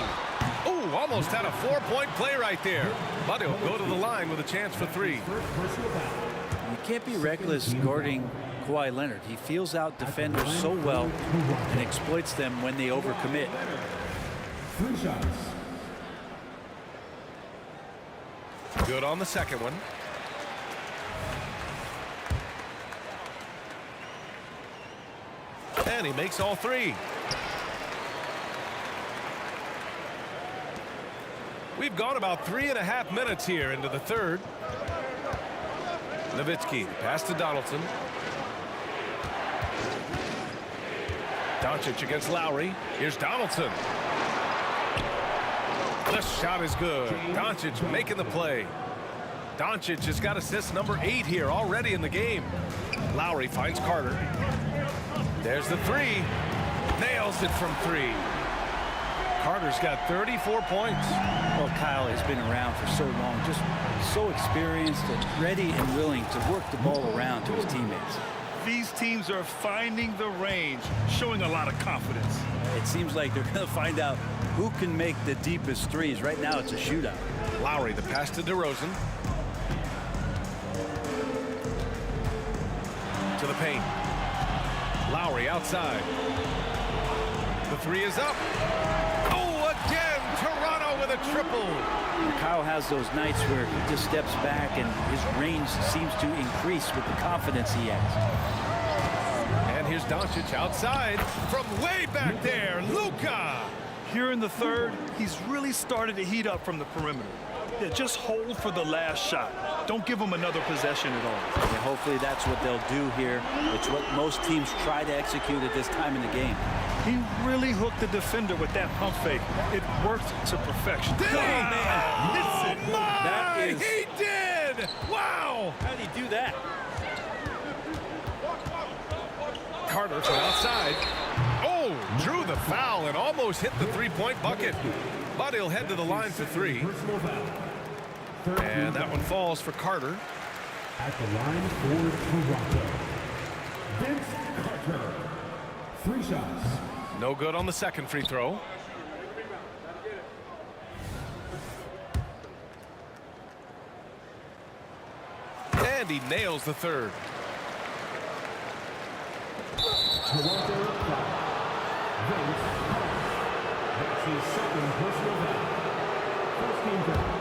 Ooh, almost had a 4-point play right there. But he'll go to the line with a chance for three. You can't be reckless guarding Kawhi Leonard. He feels out defenders so well and exploits them when they overcommit. 3 shots. Good on the second one. And he makes all three. We've gone about 3.5 minutes here into the third. Nowitzki, pass to Donaldson. Doncic against Lowry. Here's Donaldson. The shot is good. Doncic making the play. Doncic has got assist number 8 here already in the game. Lowry finds Carter. There's the three. Nails it from 3. Carter's got 34 points. Well, Kyle has been around for so long, just so experienced and ready and willing to work the ball around to his teammates. These teams are finding the range, showing a lot of confidence. It seems like they're going to find out who can make the deepest threes. Right now, it's a shootout. Lowry, the pass to DeRozan. To the paint. Lowry outside. The three is up. Oh, again, Toronto with a triple. Kyle has those nights where he just steps back and his range seems to increase with the confidence he has. And here's Doncic outside from way back there. Luka. Here in the third, he's really started to heat up from the perimeter. Yeah, just hold for the last shot. Don't give him another possession at all. And hopefully that's what they'll do here. It's what most teams try to execute at this time in the game. He really hooked the defender with that pump fake. It worked to perfection. Did he? Man, oh, my! He did! Wow! How did he do that? Carter from outside. Oh, drew the foul and almost hit the three-point bucket. But he'll head to the line for 3. And that one falls for Carter. At the line for Toronto, Vince Carter. 3 shots. No good on the second free throw. And he nails the third. Toronto foul. Vince Carter. That's his second personal foul. First team foul.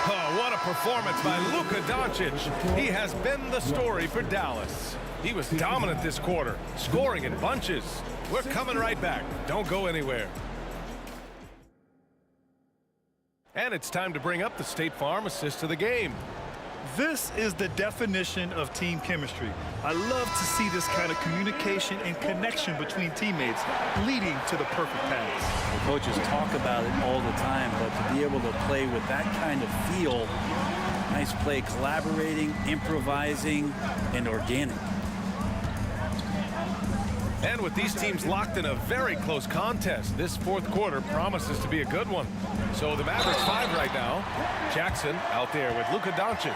Oh, what a performance by Luka Doncic. He has been the story for Dallas. He was dominant this quarter, scoring in bunches. We're coming right back. Don't go anywhere. And it's time to bring up the State Farm assist of the game. This is the definition of team chemistry. I love to see this kind of communication and connection between teammates leading to the perfect pass. The coaches talk about it all the time, but to be able to play with that kind of feel, nice play, collaborating, improvising, and organic. And with these teams locked in a very close contest, this fourth quarter promises to be a good one. So the Mavericks 5 right now. Jackson out there with Luka Doncic.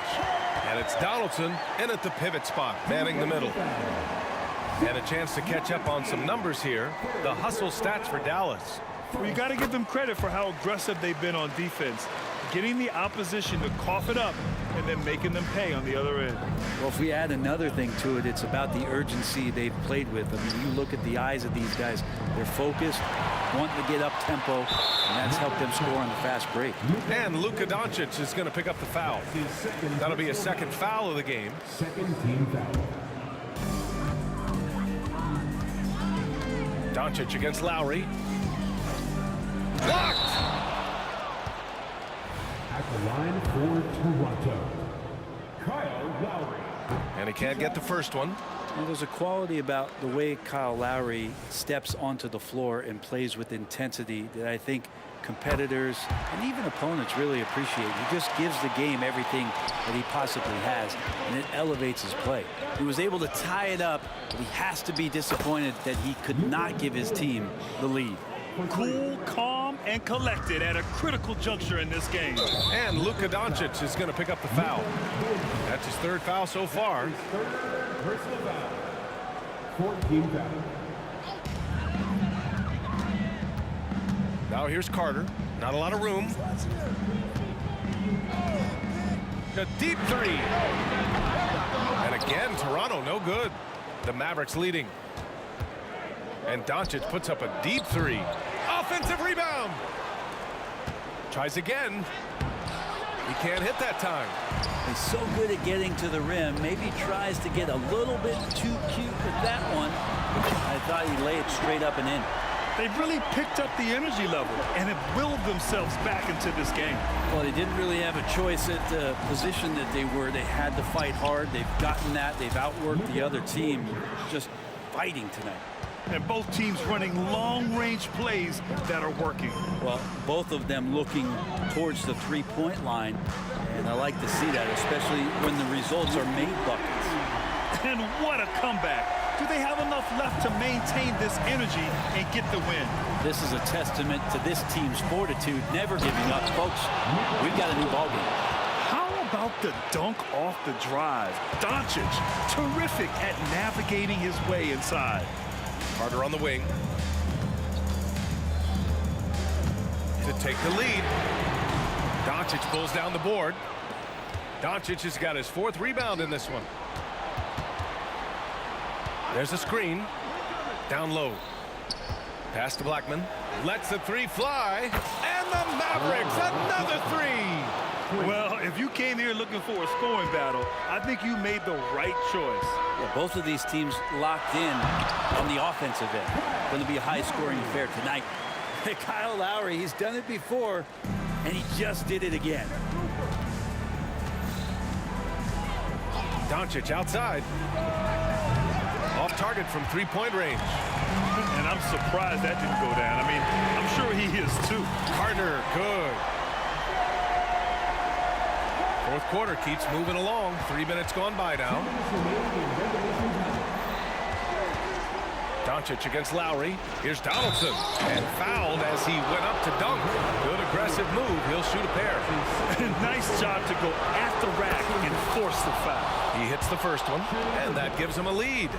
And it's Donaldson in at the pivot spot, manning the middle. And a chance to catch up on some numbers here. The hustle stats for Dallas. Well, you got to give them credit for how aggressive they've been on defense. Getting the opposition to cough it up and then making them pay on the other end. Well, if we add another thing to it, it's about the urgency they've played with. I mean, you look at the eyes of these guys, they're focused, wanting to get up tempo, and that's helped them score on the fast break. And Luka Doncic is going to pick up the foul. That'll be a second foul of the game. Second team foul. Doncic against Lowry. Blocked! At the line for Toronto, Kyle Lowry. And he can't get the first one. Well, there's a quality about the way Kyle Lowry steps onto the floor and plays with intensity that I think competitors and even opponents really appreciate. He just gives the game everything that he possibly has, and it elevates his play. He was able to tie it up, but he has to be disappointed that he could not give his team the lead. Cool, calm, and collected at a critical juncture in this game. And Luka Doncic is going to pick up the foul. That's his third foul so far. Personal foul. 14 foul. Now here's Carter. Not a lot of room. A deep three. And again, Toronto no good. The Mavericks leading. And Doncic puts up a deep three. Offensive rebound. Tries again. He can't hit that time. He's so good at getting to the rim. Maybe tries to get a little bit too cute with that one. I thought he laid it straight up and in. They've really picked up the energy level and have willed themselves back into this game. Well, they didn't really have a choice at the position that they were. They had to fight hard. They've gotten that. They've outworked the other team. Just fighting tonight. And both teams running long-range plays that are working. Well, both of them looking towards the three-point line. And I like to see that, especially when the results are made buckets. And what a comeback. Do they have enough left to maintain this energy and get the win? This is a testament to this team's fortitude, never giving up. Folks, we've got a new ballgame. How about the dunk off the drive? Doncic, terrific at navigating his way inside. Carter on the wing. To take the lead. Doncic pulls down the board. Doncic has got his fourth rebound in this one. There's a screen. Down low. Pass to Blackman. Lets the three fly. And the Mavericks, another three. Well, if you came here looking for a scoring battle, I think you made the right choice. Yeah, both of these teams locked in on the offensive end. Going to be a high-scoring affair tonight. Kyle Lowry, he's done it before, and he just did it again. Doncic outside. Off target from three-point range. And I'm surprised that didn't go down. I mean, I'm sure he is too. Carter, good. Fourth quarter keeps moving along. 3 minutes gone by now. Doncic against Lowry. Here's Donaldson. And fouled as he went up to dunk. Good aggressive move. He'll shoot a pair. Nice job to go at the rack and force the foul. He hits the first one, and that gives him a lead.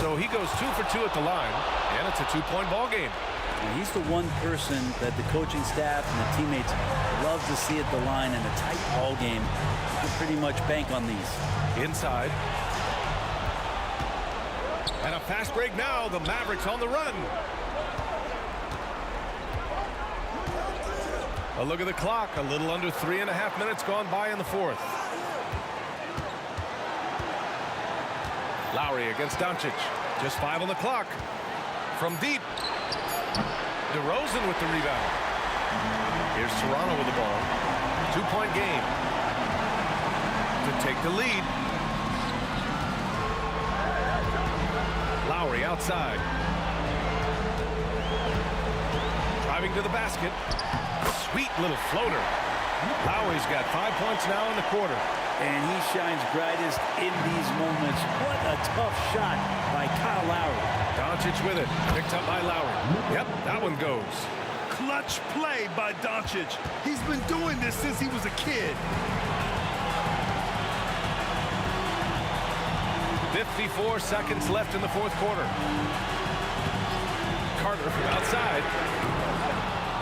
So he goes 2 for 2 at the line, and it's a two-point ball game. And he's the one person that the coaching staff and the teammates love to see at the line in a tight ball game. You can pretty much bank on these. Inside. And a fast break now. The Mavericks on the run. A look at the clock. A little under 3.5 minutes gone by in the fourth. Lowry against Doncic. Just 5 on the clock. From deep. DeRozan with the rebound. Here's Toronto with the ball. 2-point game. To take the lead. Lowry outside. Driving to the basket. Sweet little floater. Lowry's got 5 points now in the quarter. And he shines brightest in these moments. What a tough shot by Kyle Lowry. Doncic with it. Picked up by Lowry. Yep, that one goes. Clutch play by Doncic. He's been doing this since he was a kid. 54 seconds left in the fourth quarter. Carter from outside.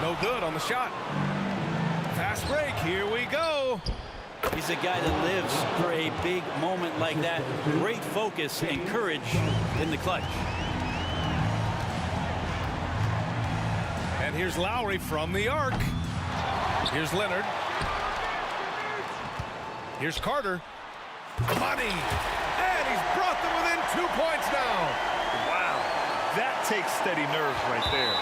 No good on the shot. Fast break. Here we go. He's a guy that lives for a big moment like that. Great focus and courage in the clutch. And here's Lowry from the arc. Here's Leonard. Here's Carter. Money. And he's brought them within 2 points now. Wow. That takes steady nerves right there.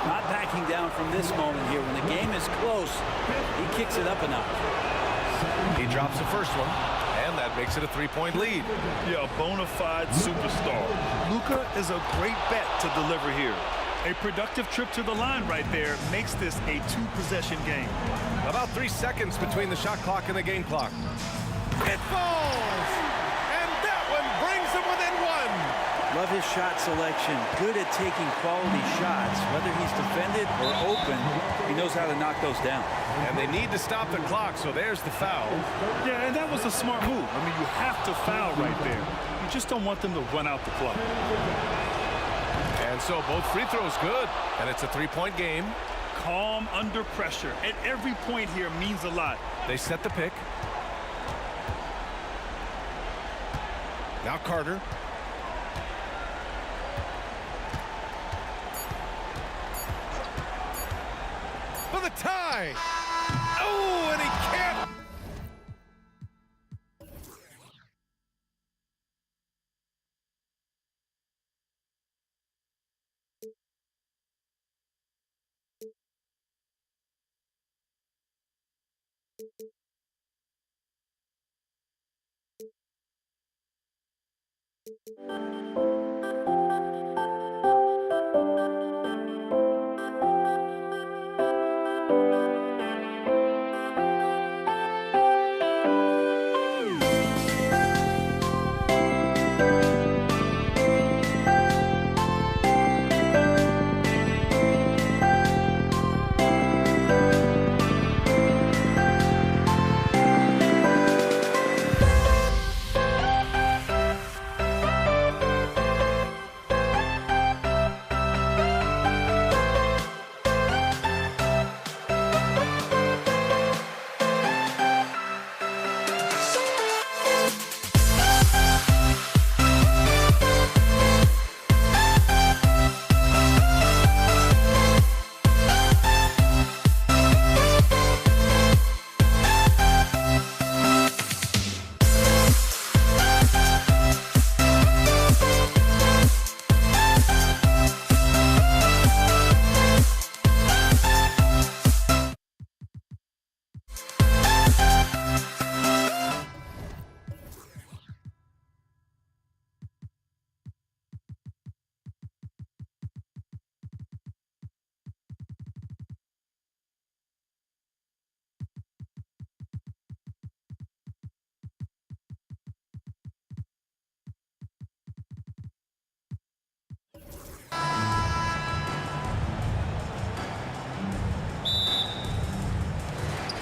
Not backing down from this moment here. When the game is close, he kicks it up a notch. He drops the first one, and that makes it a 3-point lead. Yeah, a bona fide superstar. Luka is a great bet to deliver here. A productive trip to the line right there makes this a 2-possession game. About 3 seconds between the shot clock and the game clock. It falls! And that one brings them within 1. Love his shot selection. Good at taking quality shots. Whether he's defended or open, he knows how to knock those down. And they need to stop the clock, so there's the foul. Yeah, and that was a smart move. I mean, you have to foul right there. You just don't want them to run out the clock. And so both free throws good, and it's a 3-point game. Calm under pressure, and every point here means a lot. They set the pick. Now Carter. For the tie. Oh, and he can't.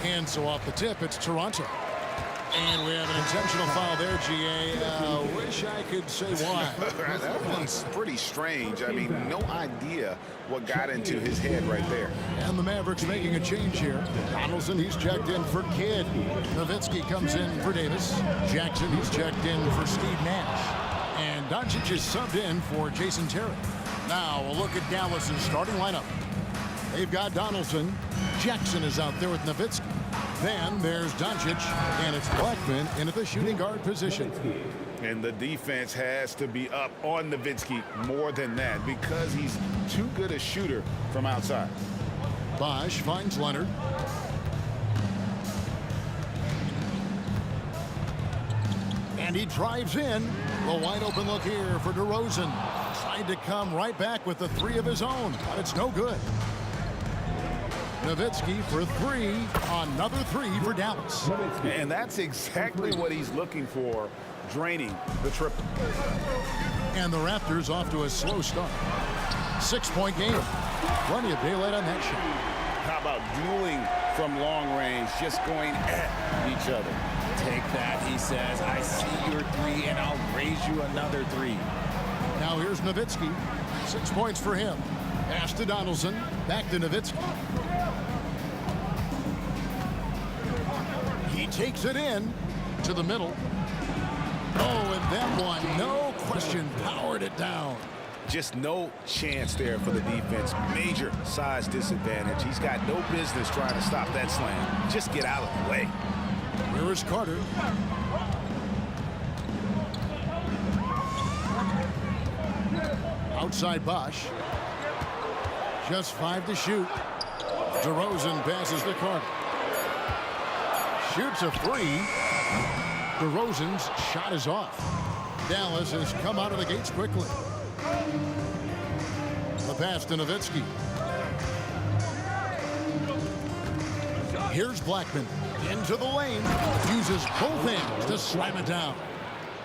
And so off the tip, it's Toronto. And we have an intentional foul there, GA. Wish I could say why. That one's pretty strange. I mean, no idea what got into his head right there. And the Mavericks making a change here. Donaldson, he's checked in for Kidd. Nowitzki comes in for Davis. Jackson, he's checked in for Steve Nash. And Doncic is subbed in for Jason Terry. Now we'll look at Dallas's starting lineup. They've got Donaldson. Jackson is out there with Nowitzki. Then there's Doncic, and it's Blackman in at the shooting guard position. And the defense has to be up on Nowitzki more than that because he's too good a shooter from outside. Bosh finds Leonard. And he drives in. The wide open look here for DeRozan. Tried to come right back with the 3 of his own, but it's no good. Nowitzki for 3, another 3 for Dallas. And that's exactly what he's looking for, draining the triple. And the Raptors off to a slow start. 6-point game. Plenty of daylight on that shot. How about dueling from long range, just going at each other? Take that, he says. I see your 3, and I'll raise you another 3. Now here's Nowitzki. 6 points for him. Pass to Donaldson. Back to Nowitzki. He takes it in to the middle. Oh, and that one, no question, powered it down. Just no chance there for the defense. Major size disadvantage. He's got no business trying to stop that slam. Just get out of the way. Here is Carter. Outside Bosch. Just 5 to shoot. DeRozan passes to Carter. Shoots a 3. DeRozan's shot is off. Dallas has come out of the gates quickly. The pass to Nowitzki. Here's Blackman into the lane. Uses both hands to slam it down.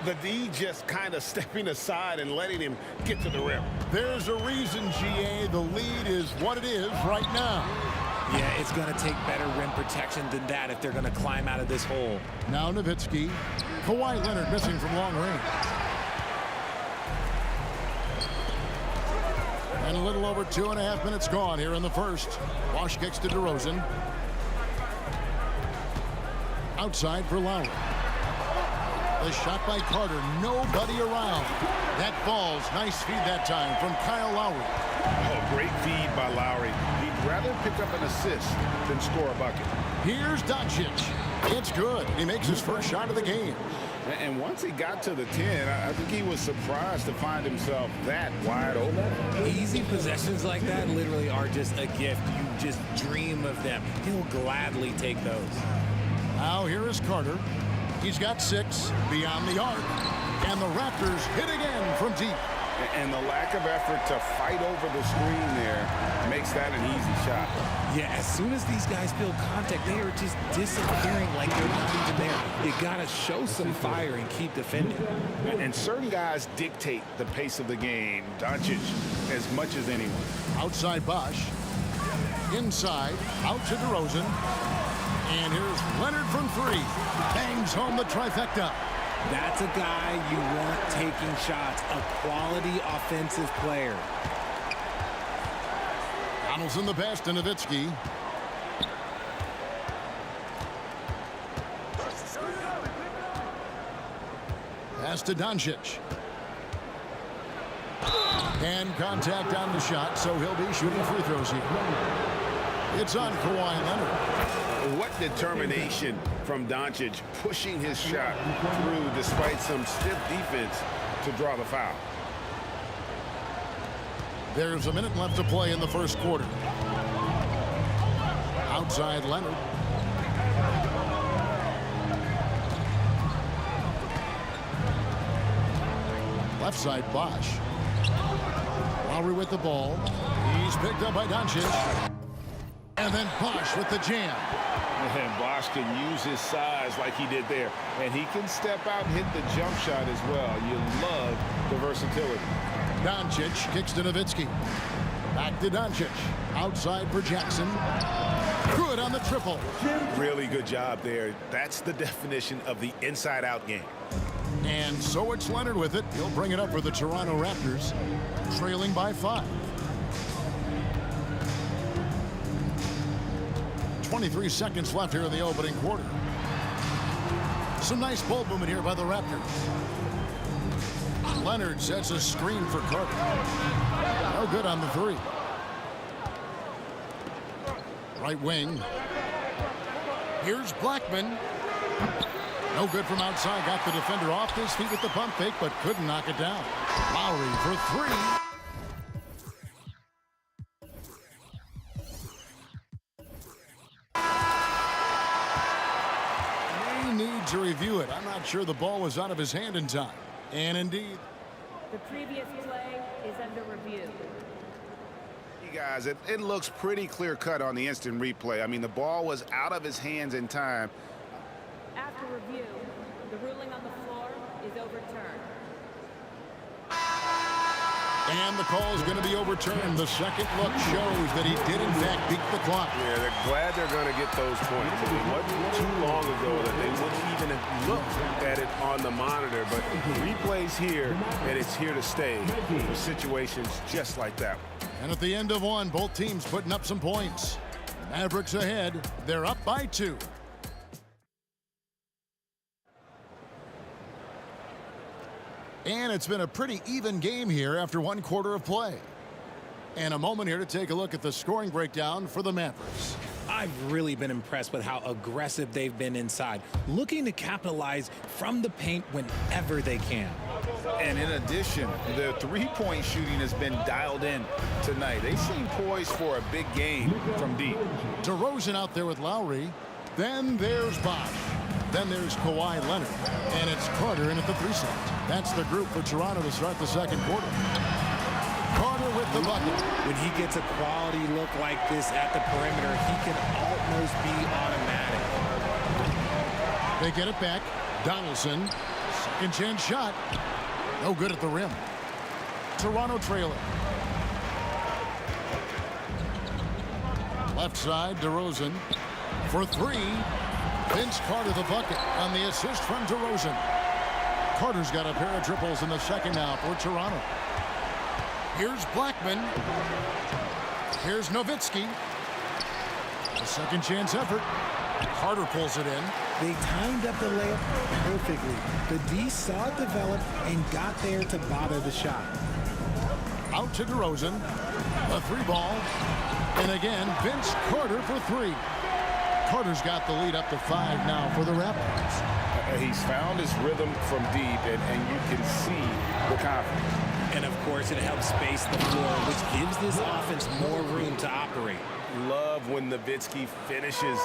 The D just kind of stepping aside and letting him get to the rim. There's a reason, GA, the lead is what it is right now. Yeah, it's going to take better rim protection than that if they're going to climb out of this hole. Now Nowitzki. Kawhi Leonard missing from long range. And a little over 2.5 minutes gone here in the first. Bosch kicks to DeRozan. Outside for Lowry. The shot by Carter. Nobody around. That falls. Nice feed that time from Kyle Lowry. Oh, great feed by Lowry. He'd rather pick up an assist than score a bucket. Here's Doncic. It's good. He makes his first shot of the game. And once he got to the 10, I think he was surprised to find himself that wide open. Easy possessions like that literally are just a gift. You just dream of them. He'll gladly take those. Now here is Carter. He's got 6 beyond the arc. And the Raptors hit again from deep. And the lack of effort to fight over the screen there makes that an easy shot. Yeah, as soon as these guys feel contact, they are just disappearing like they're not even there. You got to show some fire and keep defending. And certain guys dictate the pace of the game. Doncic as much as anyone. Outside Bosch. Inside. Out to DeRozan. And here's Leonard from 3. Bangs home the trifecta. That's a guy you want taking shots, a quality offensive player. Donaldson the pass to Nowitzki. Pass to Doncic. And contact on the shot, so he'll be shooting free throws here. It's on Kawhi Leonard. What determination from Doncic, pushing his shot through despite some stiff defense to draw the foul. There's a minute left to play in the first quarter. Outside Leonard. Left side Bosch. Lowry with the ball. He's picked up by Doncic. And then Bosch with the jam. And Bosch can use his size like he did there. And he can step out and hit the jump shot as well. You love the versatility. Doncic kicks to Nowitzki. Back to Doncic. Outside for Jackson. Good on the triple. Really good job there. That's the definition of the inside-out game. And so it's Leonard with it. He'll bring it up for the Toronto Raptors, trailing by 5. 23 seconds left here in the opening quarter. Some nice ball movement here by the Raptors. Leonard sets a screen for Carter. No good on the 3. Right wing. Here's Blackman. No good from outside. Got the defender off his feet with the pump fake, but couldn't knock it down. Lowry for 3. Need to review it. I'm not sure the ball was out of his hand in time. And indeed, the previous play is under review. Hey guys, it looks pretty clear-cut on the instant replay. I mean, the ball was out of his hands in time. After review, the ruling on the floor is overturned. And the call is going to be overturned. The second look shows that he did, in fact, beat the clock. Yeah, they're glad they're going to get those points. It wasn't too long ago that they wouldn't even have looked at it on the monitor. But replays here, and it's here to stay for situations just like that. And at the end of one, both teams putting up some points. Mavericks ahead. They're up by 2. And it's been a pretty even game here after 1 quarter of play. And a moment here to take a look at the scoring breakdown for the Mavericks. I've really been impressed with how aggressive they've been inside, looking to capitalize from the paint whenever they can. And in addition, their three-point shooting has been dialed in tonight. They seem poised for a big game from deep. DeRozan out there with Lowry. Then there's Bosh. Then there's Kawhi Leonard. And it's Carter in at the 3 slot. That's the group for Toronto to start the second quarter. Carter with the bucket. When he gets a quality look like this at the perimeter, he can almost be automatic. They get it back. Donaldson. Second chance shot. No good at the rim. Toronto trailing. Left side, DeRozan. For 3. Vince Carter the bucket on the assist from DeRozan. Carter's got a pair of triples in the second now for Toronto. Here's Blackman. Here's Nowitzki. A second chance effort. Carter pulls it in. They timed up the layup perfectly. The D saw it develop and got there to bother the shot. Out to DeRozan. A 3 ball. And again, Vince Carter for 3. Carter's got the lead up to 5 now for the Raptors. He's found his rhythm from deep, and you can see the confidence. And, of course, it helps space the floor, which gives this offense more room to operate. Love when Nowitzki finishes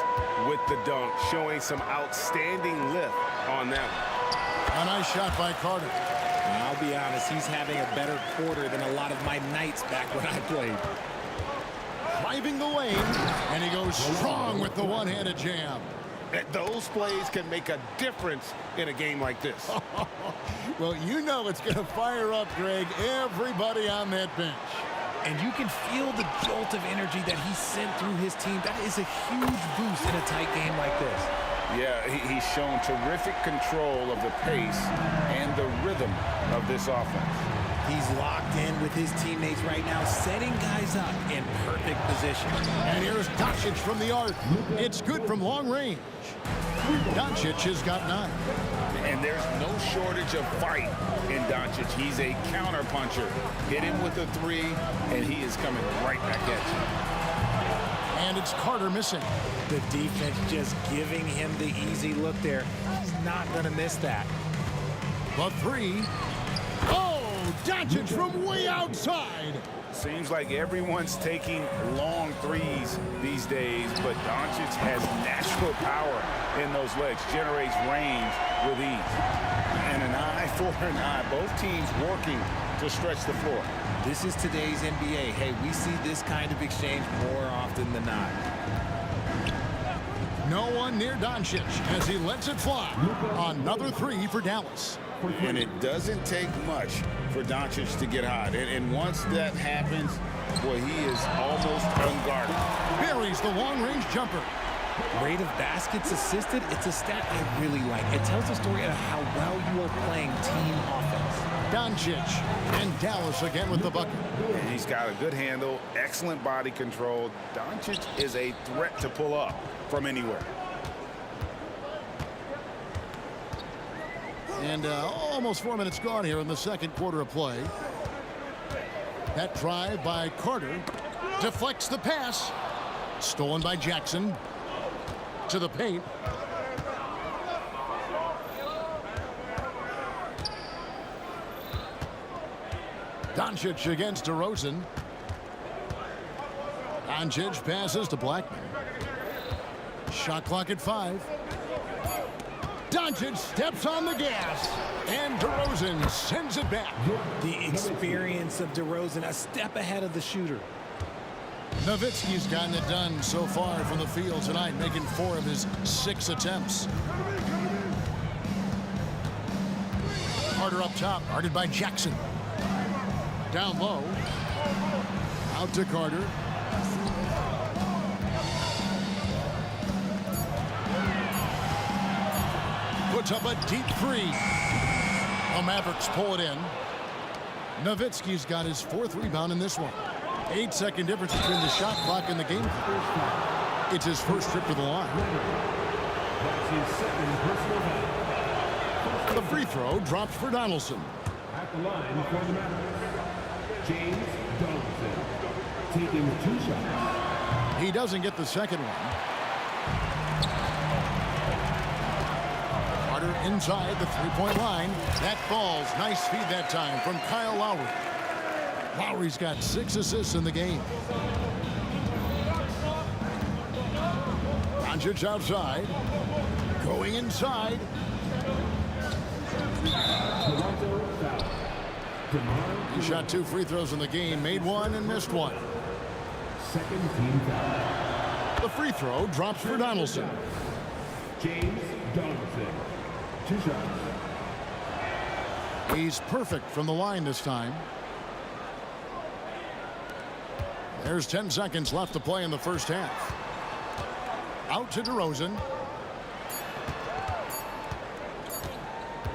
with the dunk, showing some outstanding lift on that one. A nice shot by Carter. And I'll be honest, he's having a better quarter than a lot of my nights back when I played. Driving the lane, and he goes strong with the one-handed jam. Those plays can make a difference in a game like this. Well, you know it's going to fire up, Greg, everybody on that bench. And you can feel the jolt of energy that he sent through his team. That is a huge boost in a tight game like this. Yeah, he's shown terrific control of the pace and the rhythm of this offense. He's locked in with his teammates right now, setting guys up in perfect position. And here's Doncic from the arc. It's good from long range. Doncic has got 9. And there's no shortage of fight in Doncic. He's a counterpuncher. Hit him with a 3, and he is coming right back at you. And it's Carter missing. The defense just giving him the easy look there. He's not going to miss that. The 3. Oh! Doncic from way outside. Seems like everyone's taking long threes these days, but Doncic has natural power in those legs, generates range with ease. And an eye for an eye. Both teams working to stretch the floor. This is today's NBA. Hey, we see this kind of exchange more often than not. No one near Doncic as he lets it fly. Another 3 for Dallas. And it doesn't take much for Doncic to get hot. And once that happens, boy, he is almost unguarded. Buries the long-range jumper. Rate of baskets assisted, it's a stat I really like. It tells the story of how well you are playing team offense. Doncic and Dallas again with the bucket. And he's got a good handle, excellent body control. Doncic is a threat to pull up from anywhere. And almost 4 minutes gone here in the second quarter of play. That drive by Carter deflects the pass. Stolen by Jackson. To the paint. Doncic against DeRozan. Doncic passes to Blackman. Shot clock at 5. Doncic steps on the gas, and DeRozan sends it back. The experience of DeRozan, a step ahead of the shooter. Nowitzki's gotten it done so far from the field tonight, making 4 of his 6 attempts. Carter up top, guarded by Jackson. Down low. Out to Carter. Puts up a deep 3. The Mavericks pull it in. Nowitzki's got his 4th rebound in this one. 8-second difference between the shot clock and the game clock. It's his first trip to the line. The free throw drops for Donaldson. At the line for the Mavericks, James Johnson, taking 2 shots. He doesn't get the second one. Carter inside the three-point line. That falls. Nice feed that time from Kyle Lowry. Lowry's got 6 assists in the game. Doncic outside. Going inside. He shot 2 free throws in the game, made 1 and missed 1. Second team foul. The free throw drops for Donaldson. James Donaldson, 2 shots. He's perfect from the line this time. There's 10 seconds left to play in the first half. Out to DeRozan.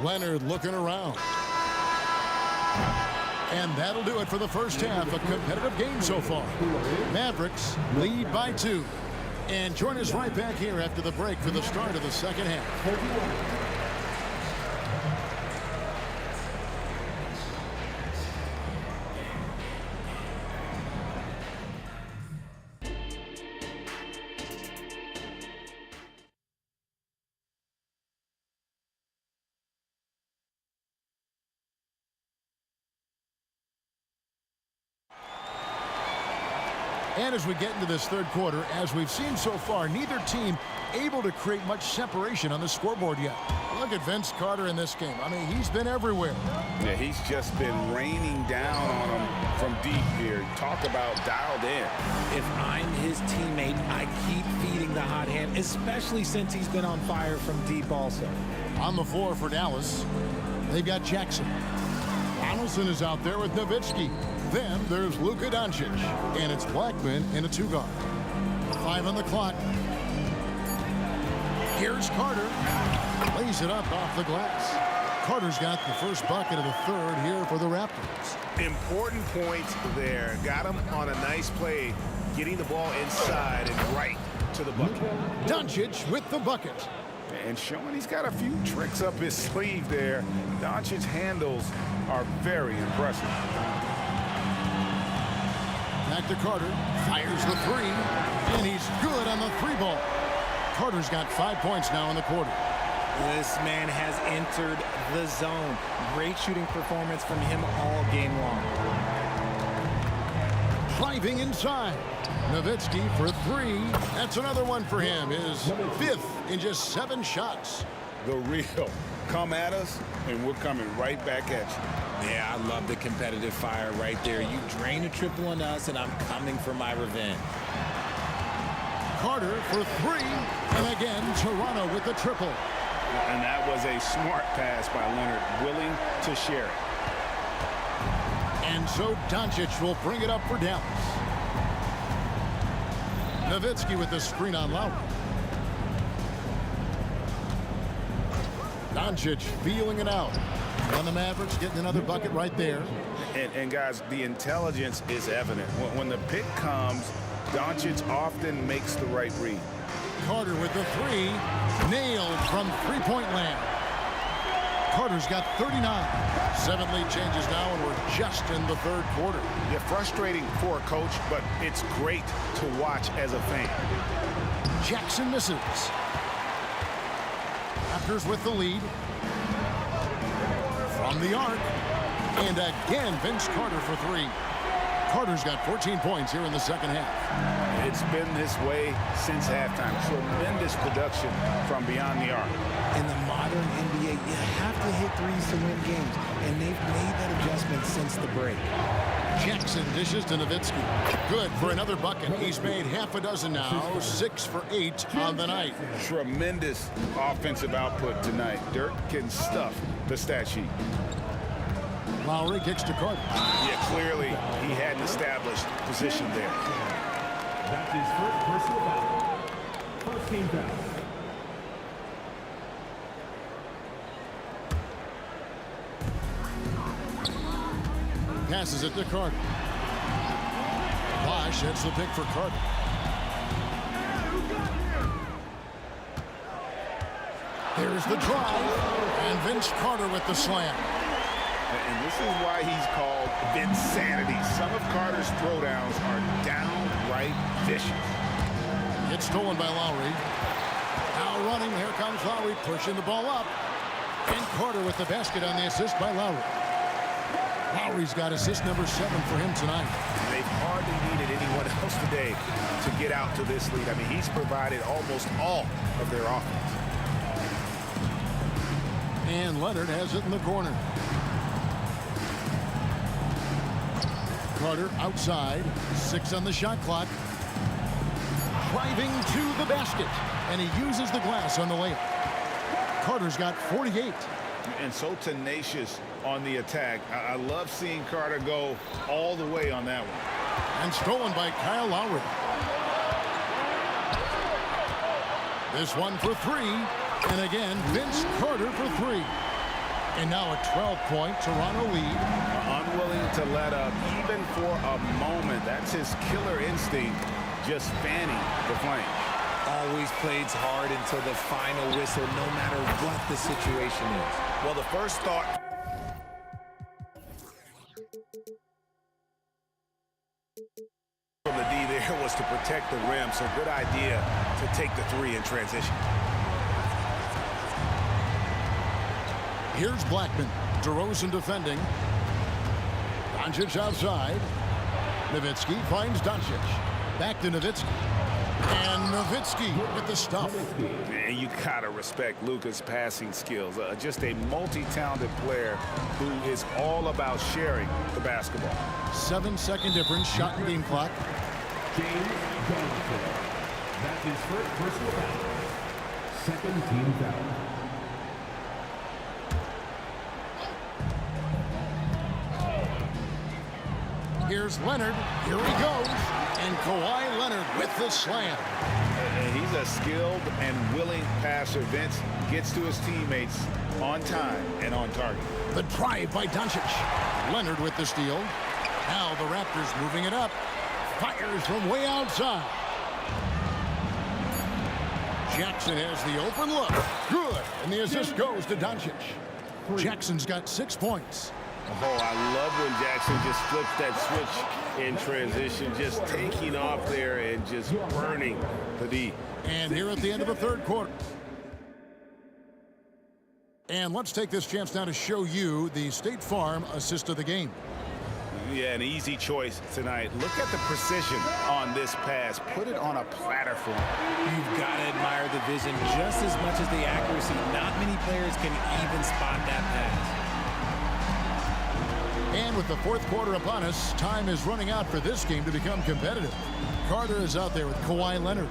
Leonard looking around. And that'll do it for the first half. A competitive game so far. Mavericks lead by 2. And join us right back here after the break for the start of the second half. And as we get into this third quarter, as we've seen so far, neither team able to create much separation on the scoreboard yet. Look at Vince Carter in this game. I mean, he's been everywhere. Yeah, he's just been raining down on them from deep here. Talk about dialed in. If I'm his teammate, I keep feeding the hot hand, especially since he's been on fire from deep also. On the floor for Dallas, they've got Jackson. Donaldson is out there with Nowitzki. Then there's Luka Doncic, and it's Blackman in a 2-guard. 5 on the clock. Here's Carter. Lays it up off the glass. Carter's got the first bucket of the third here for the Raptors. Important points there. Got him on a nice play, getting the ball inside and right to the bucket. Doncic with the bucket. And showing he's got a few tricks up his sleeve there. Doncic's handles are very impressive. Back to Carter, fires the 3, and he's good on the 3-ball. Carter's got 5 points now in the quarter. This man has entered the zone. Great shooting performance from him all game long. Driving inside. Nowitzki for 3. That's another one for him. His 5th in just 7 shots. The real. Come at us, and we're coming right back at you. Yeah, I love the competitive fire right there. You drain a triple on us, and I'm coming for my revenge. Carter for 3. And again, Toronto with the triple. And that was a smart pass by Leonard, willing to share it. And so Doncic will bring it up for Dallas. Nowitzki with the screen on Lowry. Doncic feeling it out. And the Mavericks getting another bucket right there. And guys, the intelligence is evident. When the pick comes, Doncic often makes the right read. Carter with the 3. Nailed from three-point land. Carter's got 39. 7 lead changes now, and we're just in the third quarter. Yeah, frustrating for a coach, but it's great to watch as a fan. Jackson misses. Raptors with the lead. From the arc. And again, Vince Carter for 3. Carter's got 14 points here in the second half. It's been this way since halftime. Tremendous production from beyond the arc. In the modern NBA, you have to hit threes to win games, and they've made that adjustment since the break. Jackson dishes to Nowitzki. Good for another bucket. He's made half a dozen now, 6 for 8 on the night. Tremendous offensive output tonight. Dirk can stuff the stat sheet. Lowry kicks to Carter. Yeah, clearly he had an established position there. That's his first personal foul. First team foul. Passes it to Carter. Bosh hits the pick for Carter. Here's the drive. And Vince Carter with the slam. And this is why he's called Vinsanity. Some of Carter's throwdowns are downright vicious. It's stolen by Lowry. Now running, here comes Lowry, pushing the ball up. And Carter with the basket on the assist by Lowry. Lowry's got assist number 7 for him tonight. They've hardly needed anyone else today to get out to this lead. I mean, he's provided almost all of their offense. And Leonard has it in the corner. Carter outside, 6 on the shot clock. Driving to the basket, and he uses the glass on the layup. Carter's got 48. And so tenacious on the attack. I love seeing Carter go all the way on that one. And stolen by Kyle Lowry. This one for 3. And again, Vince Carter for 3. And now a 12-point Toronto lead. Unwilling to let up even for a moment. That's his killer instinct, just fanning the flame. Always plays hard until the final whistle, no matter what the situation is. Well, the first thought from the D there was to protect the rim, so good idea to take the 3 in transition. Here's Blackman. DeRozan defending. Doncic outside. Nowitzki finds Doncic. Back to Nowitzki. And Nowitzki with the stuff. And you gotta respect Luka's passing skills. Just a multi-talented player who is all about sharing the basketball. 7-second difference, shot and game clock. James Johnson. That's his first personal foul. Second team foul. Here's Leonard. Here he goes. And Kawhi Leonard with the slam. And he's a skilled and willing passer. Vince gets to his teammates on time and on target. The drive by Doncic. Leonard with the steal. Now the Raptors moving it up. Fires from way outside. Jackson has the open look. Good. And the assist goes to Doncic. Jackson's got 6 points. Oh, I love when Jackson just flips that switch in transition, just taking off there and just burning the D. And here at the end of the third quarter. And let's take this chance now to show you the State Farm assist of the game. Yeah, an easy choice tonight. Look at the precision on this pass. Put it on a platter for him. You've got to admire the vision just as much as the accuracy. Not many players can even spot that pass. And with the fourth quarter upon us, time is running out for this game to become competitive. Carter is out there with Kawhi Leonard.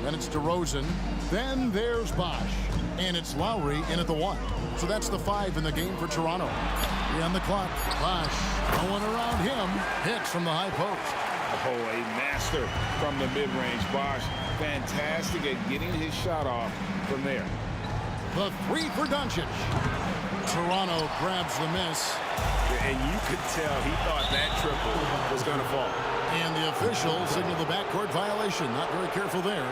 Then it's DeRozan. Then there's Bosh. And it's Lowry in at the 1. So that's the 5 in the game for Toronto. On the clock. Bosh, no one around him. Hits from the high post. Oh, a master from the mid-range. Bosh, fantastic at getting his shot off from there. The 3 for Doncic. Toronto grabs the miss. And you could tell he thought that triple was going to fall. And the official signaled the backcourt violation. Not very careful there.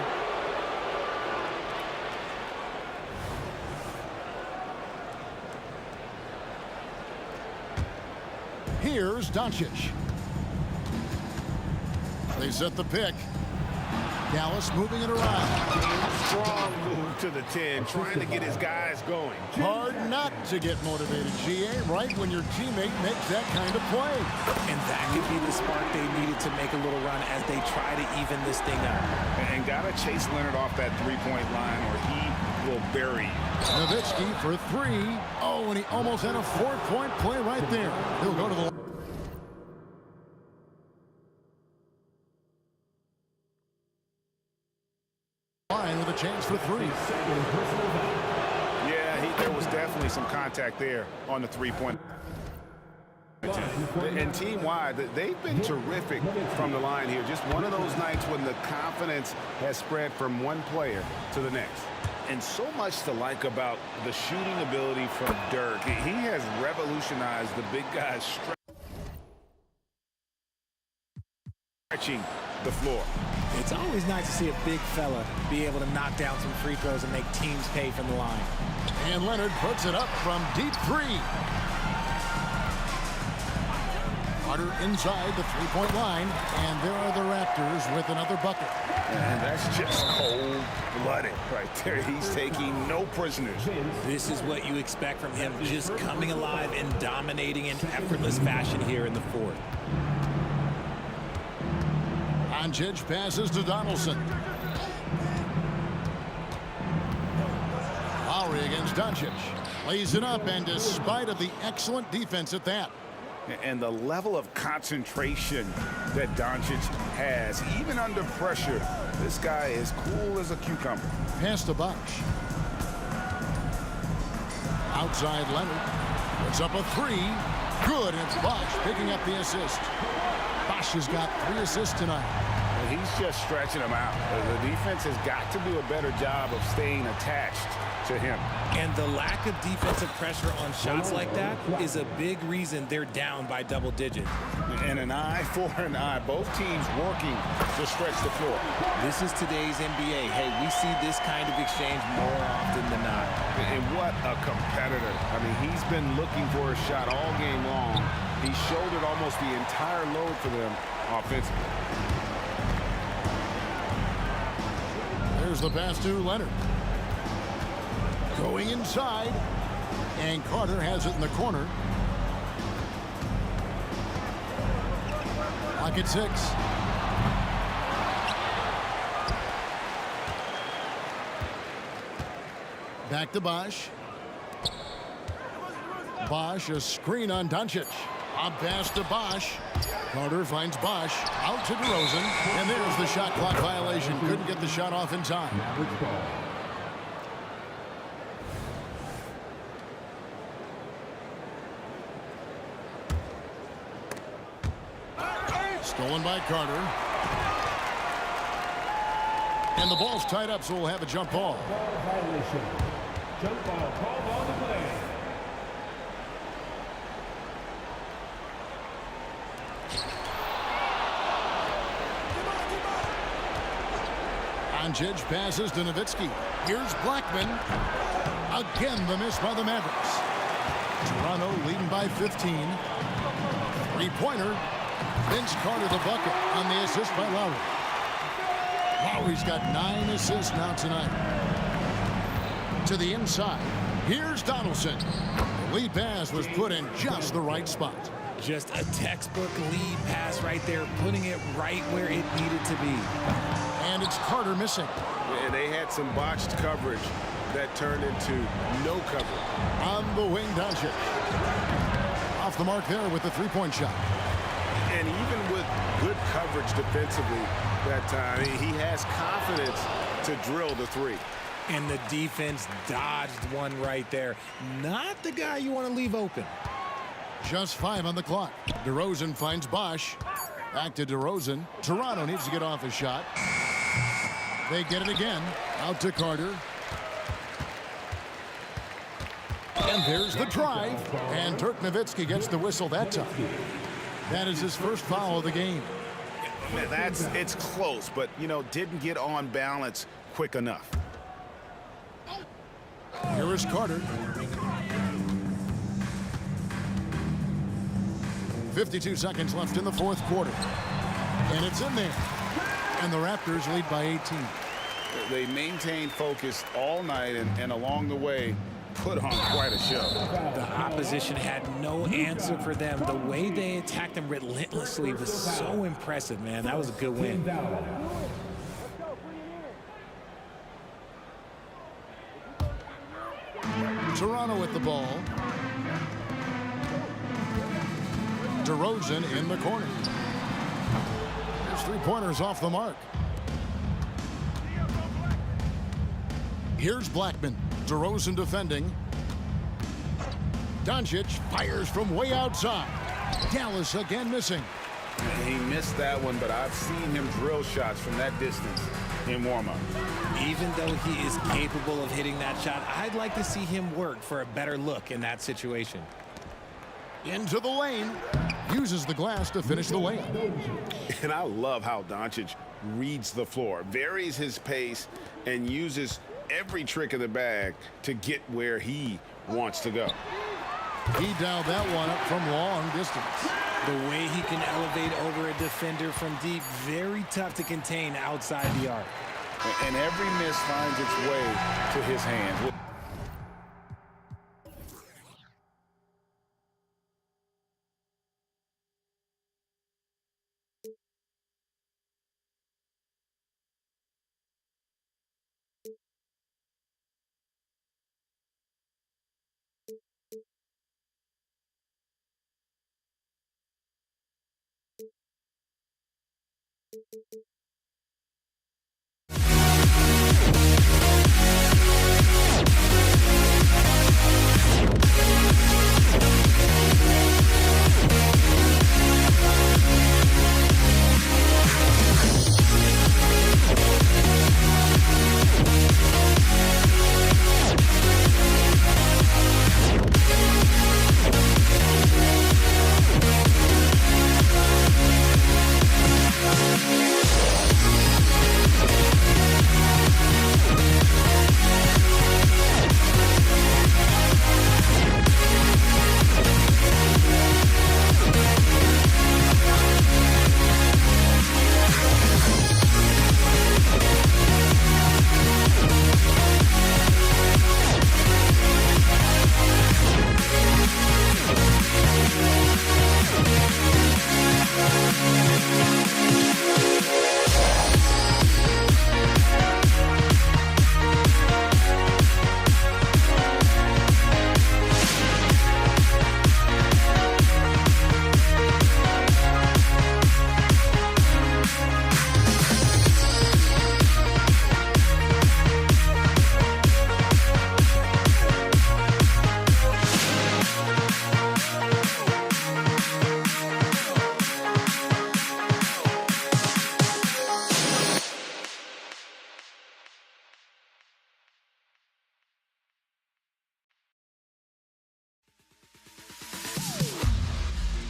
Here's Doncic. They set the pick. Dallas moving it around. Strong move to the 10, trying to get his guys going. Hard not to get motivated, GA, right when your teammate makes that kind of play. And that could be the spark they needed to make a little run as they try to even this thing up. And got to chase Leonard off that three-point line or he will bury you. Nowitzki for 3. Oh, and he almost had a 4-point play right there. He'll go to the line with a chance for 3. Yeah, there was definitely some contact there on the three-point. And team-wide, they've been terrific from the line here. Just one of those nights when the confidence has spread from one player to the next. And so much to like about the shooting ability from Dirk. He has revolutionized the big guys stretching the floor. It's always nice to see a big fella be able to knock down some free throws and make teams pay from the line. And Leonard puts it up from deep 3. Carter inside the three-point line, and there are the Raptors with another bucket. And that's just cold-blooded right there. He's taking no prisoners. This is what you expect from him, just coming alive and dominating in effortless fashion here in the fourth. Doncic passes to Donaldson. Lowry against Doncic. Lays it up, and despite of the excellent defense at that. And the level of concentration that Doncic has, even under pressure, this guy is cool as a cucumber. Pass to Bosh. Outside Leonard. Puts up a three. Good, and it's Bosh picking up the assist. Bosh has got 3 assists tonight. And he's just stretching them out. The defense has got to do a better job of staying attached to him. And the lack of defensive pressure on shots like that is a big reason they're down by double digits. And an eye for an eye. Both teams working to stretch the floor. This is today's NBA. Hey, we see this kind of exchange more often than not. And what a competitor. I mean, he's been looking for a shot all game long. He shouldered almost the entire load for them offensively. There's the pass to Leonard. Going inside, and Carter has it in the corner. Lock at 6. Back to Bosh. Bosh, a screen on Doncic. A pass to Bosh. Carter finds Bosh. Out to DeRozan. And there's the shot clock violation. Couldn't get the shot off in time. Stolen by Carter. And the ball's tied up, so we'll have a jump ball. Jump ball called on the play. Doncic passes to Nowitzki. Here's Blackman. Again, the miss by the Mavericks. Toronto leading by 15. Three-pointer. Vince Carter the bucket on the assist by Lowry. Lowry's got 9 assists now tonight. To the inside. Here's Donaldson. The lead pass was put in just the right spot. Just a textbook lead pass right there, putting it right where it needed to be. And it's Carter missing. Yeah, they had some botched coverage that turned into no coverage. On the wing, Doncic. Off the mark there with the three-point shot. And even with good coverage defensively that time, he has confidence to drill the three. And the defense dodged one right there. Not the guy you want to leave open. Just 5 on the clock. DeRozan finds Bosh. Back to DeRozan. Toronto needs to get off a shot. They get it again. Out to Carter. And there's the drive. And Dirk Nowitzki gets the whistle that time. That is his first foul of the game. It's close, but, you know, didn't get on balance quick enough. Here is Carter. 52 seconds left in the fourth quarter. And it's in there. And the Raptors lead by 18. They maintained focus all night and along the way put on quite a show. The opposition had no answer for them. The way they attacked them relentlessly was so impressive, man. That was a good win. Toronto with the ball. DeRozan in the corner. There's 3-pointers off the mark. Here's Blackman. DeRozan defending. Doncic fires from way outside. Dallas again missing. He missed that one, but I've seen him drill shots from that distance in warm-up. Even though he is capable of hitting that shot, I'd like to see him work for a better look in that situation. Into the lane. Uses the glass to finish the layup. And I love how Doncic reads the floor, varies his pace, and uses every trick of the bag to get where he wants to go. He dialed that one up from long distance. The way he can elevate over a defender from deep, very tough to contain outside the arc. And every miss finds its way to his hands.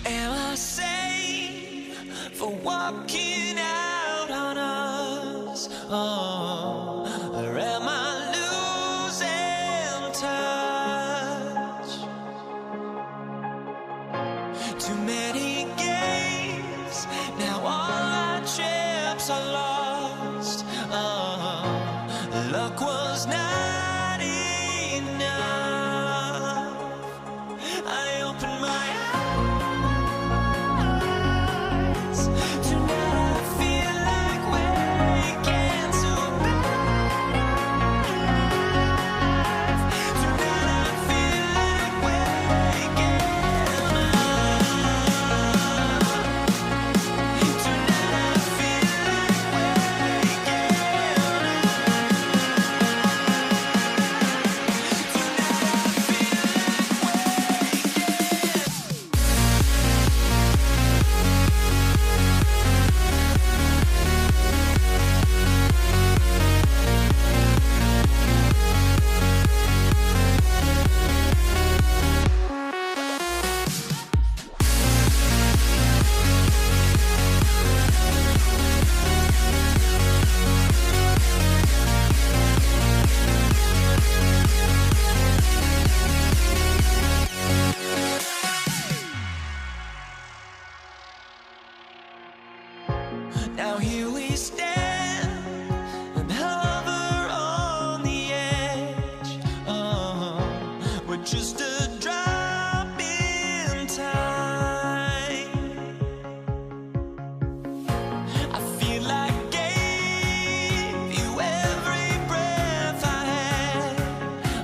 Am I safe for walking out on us? Oh, or am I losing touch? Too many games, now all our chips are lost. Oh, luck was not enough. I opened my eyes. Now here we stand and hover on the edge. Oh, we're just a drop in time. I feel like I gave you every breath I had.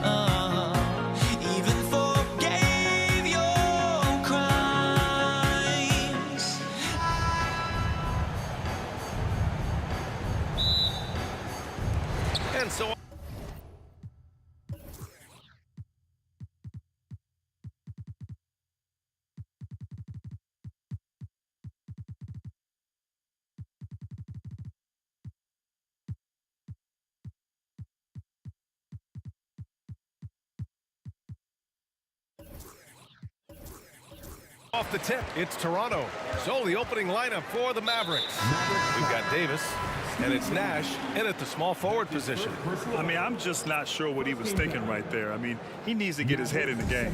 Oh, even forgave your crimes. And so off the tip, it's Toronto. So the opening lineup for the Mavericks. We've got Davis, and it's Nash in at the small forward position. I mean, I'm just not sure what he was thinking right there. I mean, he needs to get his head in the game.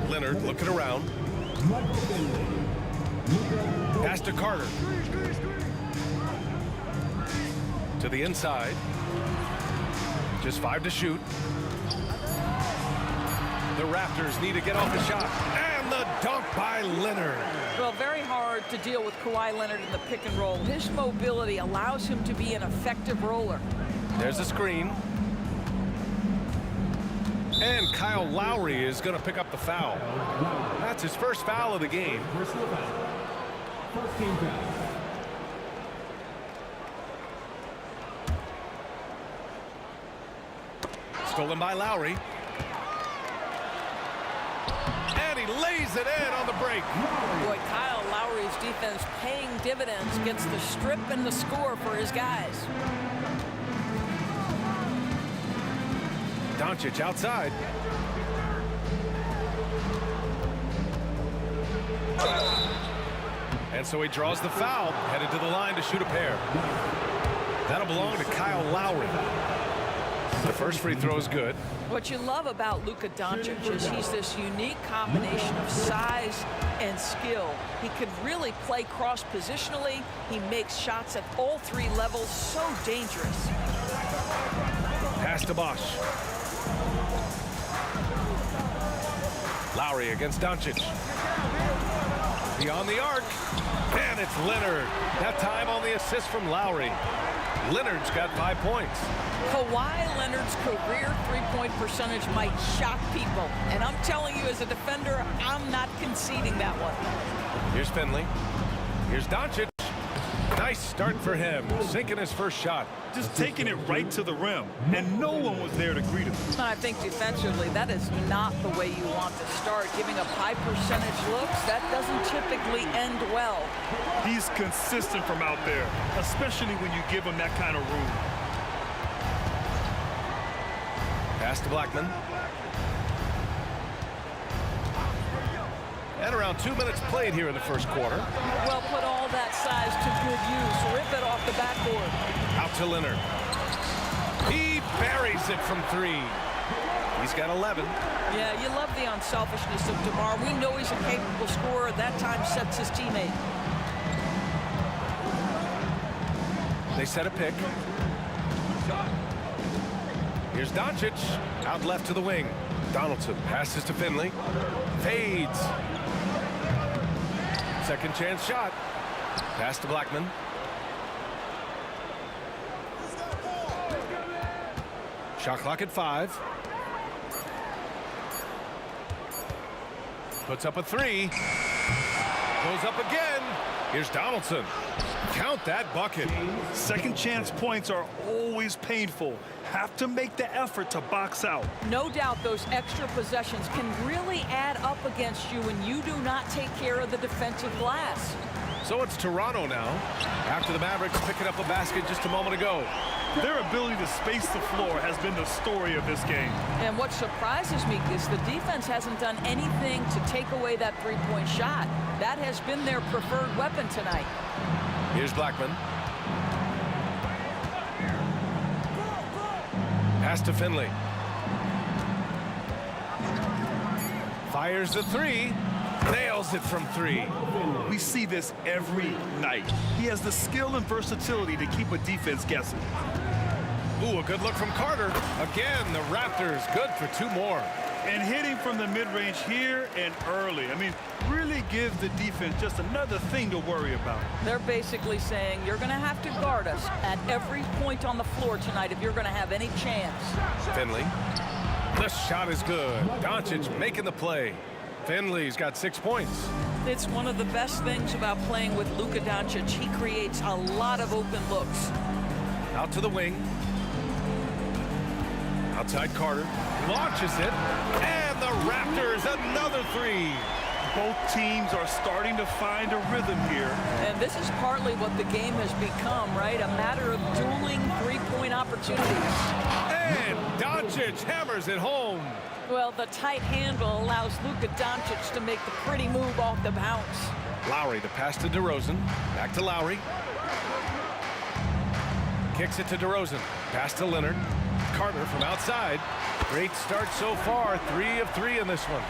Leonard Leonard looking around. Pass to Carter. To the inside. Just 5 to shoot. The Raptors need to get off a shot. And the dunk by Leonard. Well, very hard to deal with Kawhi Leonard in the pick and roll. His mobility allows him to be an effective roller. There's a screen. And Kyle Lowry is going to pick up the foul. That's his first foul of the game. First team foul. Stolen by Lowry. And he lays it in on the break. Boy, Kyle Lowry's defense paying dividends, gets the strip and the score for his guys. Doncic outside. And so he draws the foul, headed to the line to shoot a pair. That'll belong to Kyle Lowry. The first free throw is good. What you love about Luka Doncic is he's this unique combination of size and skill. He could really play cross-positionally. He makes shots at all 3 levels. So dangerous. Pass to Bosch. Lowry against Doncic. Beyond the arc. And it's Leonard. That time on the assist from Lowry. Leonard's got 5 points. Kawhi Leonard's career three-point percentage might shock people. And I'm telling you, as a defender, I'm not conceding that one. Here's Finley. Here's Doncic. Nice start for him. Sinking his first shot. Just taking it right to the rim, and no one was there to greet him. I think defensively, that is not the way you want to start. Giving up high percentage looks, that doesn't typically end well. He's consistent from out there, especially when you give him that kind of room. Pass to Blackman. And around 2 minutes played here in the first quarter. Well, put all that size to good use. Rip it off the backboard. Out to Leonard. He buries it from 3. He's got 11. Yeah, you love the unselfishness of DeMar. We know he's a capable scorer. That time sets his teammate. They set a pick. Here's Doncic. Out left to the wing. Donaldson passes to Finley. Fades. Second chance shot. Pass to Blackman. Shot clock at 5. Puts up a 3. Goes up again. Here's Donaldson. Count that bucket. Second chance points are always painful. Have to make the effort to box out. No doubt those extra possessions can really add up against you when you do not take care of the defensive glass. So it's Toronto now, after the Mavericks picking up a basket just a moment ago. Their ability to space the floor has been the story of this game. And what surprises me is the defense hasn't done anything to take away that three-point shot. That has been their preferred weapon tonight. Here's Blackman. Pass to Finley. Fires the 3. Nails it from 3. We see this every night. He has the skill and versatility to keep a defense guessing. Ooh, a good look from Carter. Again, the Raptors good for 2 more. And hitting from the mid-range here and early. I mean, really gives the defense just another thing to worry about. They're basically saying you're going to have to guard us at every point on the floor tonight if you're going to have any chance. Finley. The shot is good. Doncic making the play. Finley's got 6 points. It's one of the best things about playing with Luka Doncic. He creates a lot of open looks. Out to the wing. Outside Carter. Launches it. And the Raptors another 3. Both teams are starting to find a rhythm here. And this is partly what the game has become, right? A matter of dueling three-point opportunities. And Doncic hammers it home. Well, the tight handle allows Luka Doncic to make the pretty move off the bounce. Lowry, the pass to DeRozan. Back to Lowry. Kicks it to DeRozan. Pass to Leonard. Carter from outside. Great start so far, 3 of 3 in this one.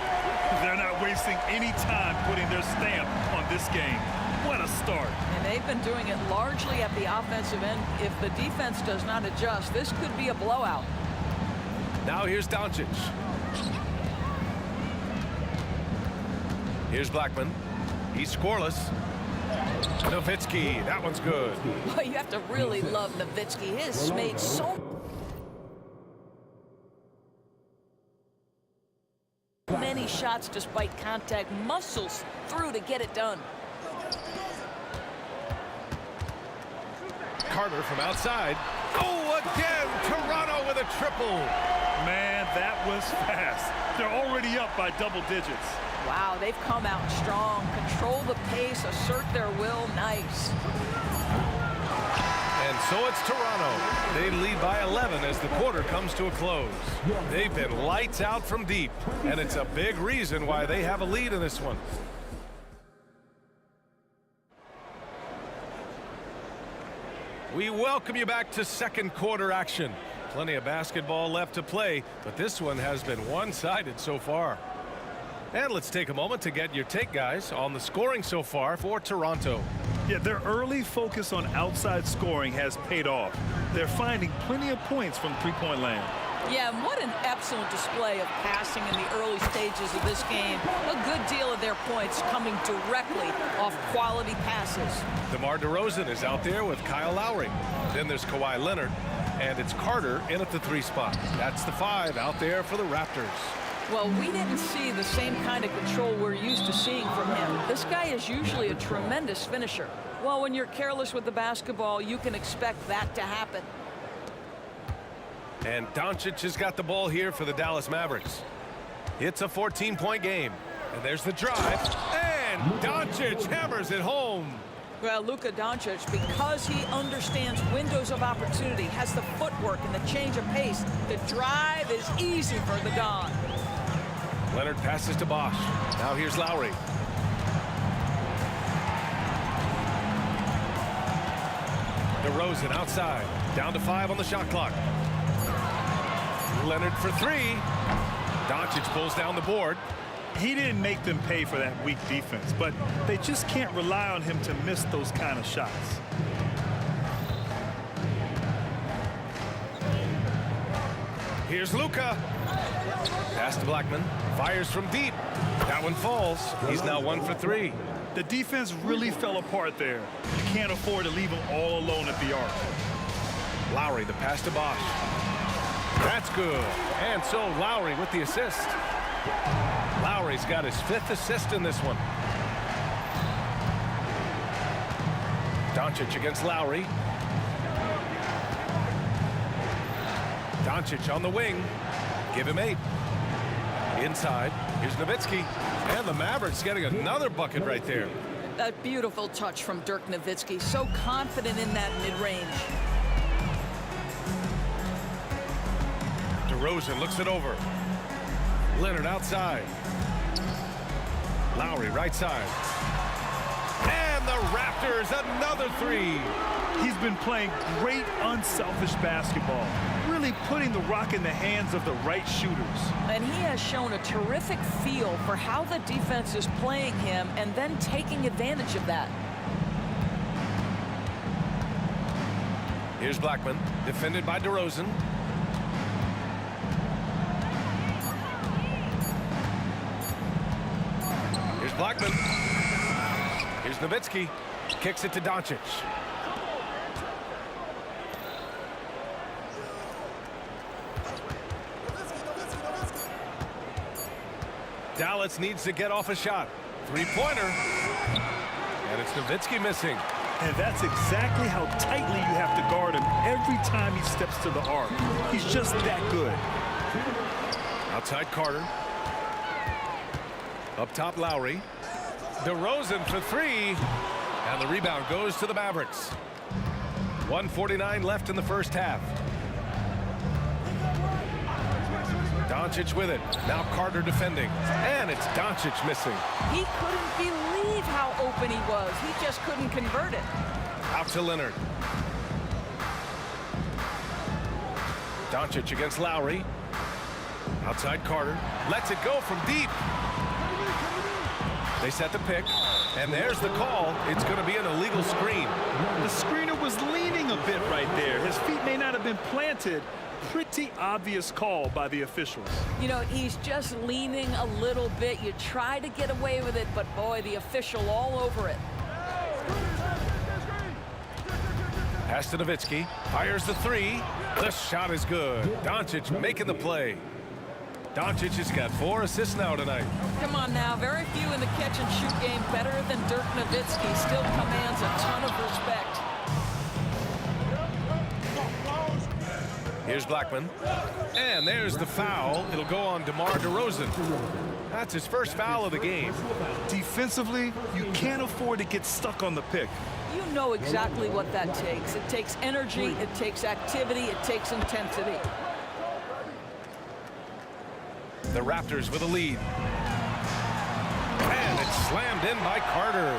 They're not wasting any time putting their stamp on this game. What a start. And they've been doing it largely at the offensive end. If the defense does not adjust, this could be a blowout. Now here's Doncic. Here's Blackman. He's scoreless. Nowitzki, that one's good. Well, you have to really love Nowitzki. He has made so many shots despite contact, muscles through to get it done. Carter from outside. Oh, again, Toronto with a triple. Man, that was fast. They're already up by double digits. Wow, they've come out strong, control the pace, assert their will. Nice. And so it's Toronto. They lead by 11 as the quarter comes to a close. They've been lights out from deep, and it's a big reason why they have a lead in this one. We welcome you back to second quarter action. Plenty of basketball left to play, but this one has been one-sided so far. And let's take a moment to get your take, guys, on the scoring so far for Toronto. Yeah, their early focus on outside scoring has paid off. They're finding plenty of points from three-point land. Yeah, and what an excellent display of passing in the early stages of this game. A good deal of their points coming directly off quality passes. DeMar DeRozan is out there with Kyle Lowry. Then there's Kawhi Leonard, and it's Carter in at the 3 spot. That's the 5 out there for the Raptors. Well, we didn't see the same kind of control we're used to seeing from him. This guy is usually a tremendous finisher. Well, when you're careless with the basketball, you can expect that to happen. And Doncic has got the ball here for the Dallas Mavericks. It's a 14-point game. And there's the drive. And Doncic hammers it home. Well, Luka Doncic, because he understands windows of opportunity, has the footwork and the change of pace, the drive is easy for the Don. Leonard passes to Bosch. Now here's Lowry. DeRozan outside. Down to 5 on the shot clock. Leonard for 3. Doncic pulls down the board. He didn't make them pay for that weak defense, but they just can't rely on him to miss those kind of shots. Here's Luka. Pass to Blackman. Fires from deep. That one falls. He's now 1 for 3. The defense really fell apart there. You can't afford to leave him all alone at the arc. Lowry, the pass to Bosch. That's good. And so Lowry with the assist. Lowry's got his 5th assist in this one. Doncic against Lowry. Doncic on the wing. Give him 8. Inside. Here's Nowitzki. And the Mavericks getting another bucket right there. That beautiful touch from Dirk Nowitzki. So confident in that mid-range. DeRozan looks it over. Leonard outside. Lowry right side. And the Raptors another 3. He's been playing great unselfish basketball, really putting the rock in the hands of the right shooters. And he has shown a terrific feel for how the defense is playing him and then taking advantage of that. Here's Blackman, defended by DeRozan. Here's Blackman. Here's Nowitzki. Kicks it to Doncic. Dallas needs to get off a shot. 3-pointer. And it's Nowitzki missing. And that's exactly how tightly you have to guard him every time he steps to the arc. He's just that good. Outside Carter. Up top Lowry. DeRozan for 3. And the rebound goes to the Mavericks. 1:49 left in the first half. Doncic with it. Now Carter defending. And it's Doncic missing. He couldn't believe how open he was. He just couldn't convert it. Out to Leonard. Doncic against Lowry. Outside Carter. Lets it go from deep. They set the pick. And there's the call. It's going to be an illegal screen. The screener was leaning a bit right there. His feet may not have been planted. Pretty obvious call by the officials. You know, he's just leaning a little bit. You try to get away with it, but boy, the official all over it. Pass to Nowitzki. Fires the three. The shot is good. Doncic making the play. Doncic has got 4 assists now tonight. Come on now, very few in the catch-and-shoot game better than Dirk Nowitzki. Still commands a ton of respect. Here's Blackman. And there's the foul. It'll go on DeMar DeRozan. That's his first foul of the game. Defensively, you can't afford to get stuck on the pick. You know exactly what that takes. It takes energy, it takes activity, it takes intensity. The Raptors with a lead. And it's slammed in by Carter.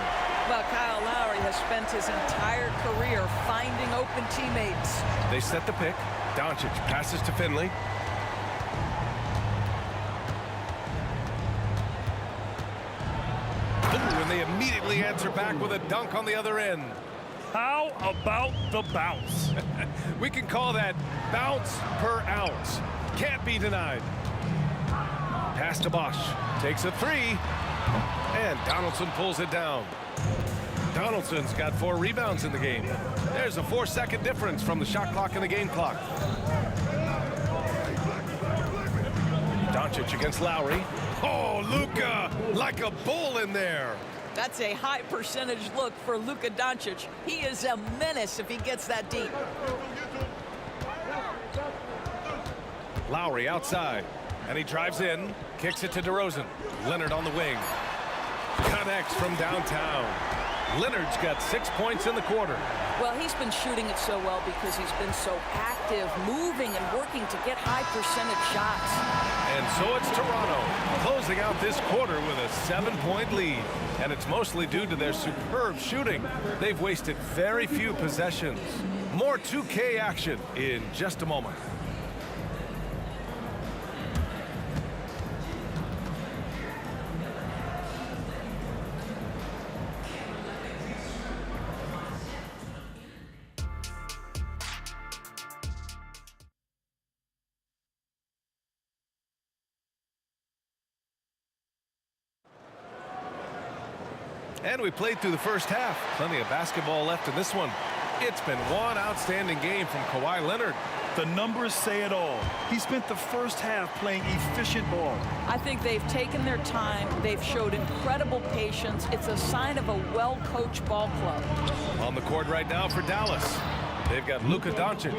Well, Kyle Lowry has spent his entire career finding open teammates. They set the pick. Doncic passes to Finley. Ooh, and they immediately answer back with a dunk on the other end. How about the bounce? We can call that bounce per ounce. Can't be denied. Pass to Bosch. Takes a three. And Donaldson pulls it down. Donaldson's got 4 rebounds in the game. There's a 4-second difference from the shot clock and the game clock. Doncic against Lowry. Oh, Luka, like a bull in there. That's a high percentage look for Luka Doncic. He is a menace if he gets that deep. Lowry outside, and he drives in, kicks it to DeRozan. Leonard on the wing. Connects from downtown. Leonard's got 6 points in the quarter. Well, he's been shooting it so well because he's been so active, moving and working to get high percentage shots. And so it's Toronto closing out this quarter with a 7-point lead. And it's mostly due to their superb shooting. They've wasted very few possessions. More 2K action in just a moment. And we played through the first half. Plenty of basketball left in this one. It's been one outstanding game from Kawhi Leonard. The numbers say it all. He spent the first half playing efficient ball. I think they've taken their time. They've showed incredible patience. It's a sign of a well-coached ball club. On the court right now for Dallas. They've got Luka Doncic.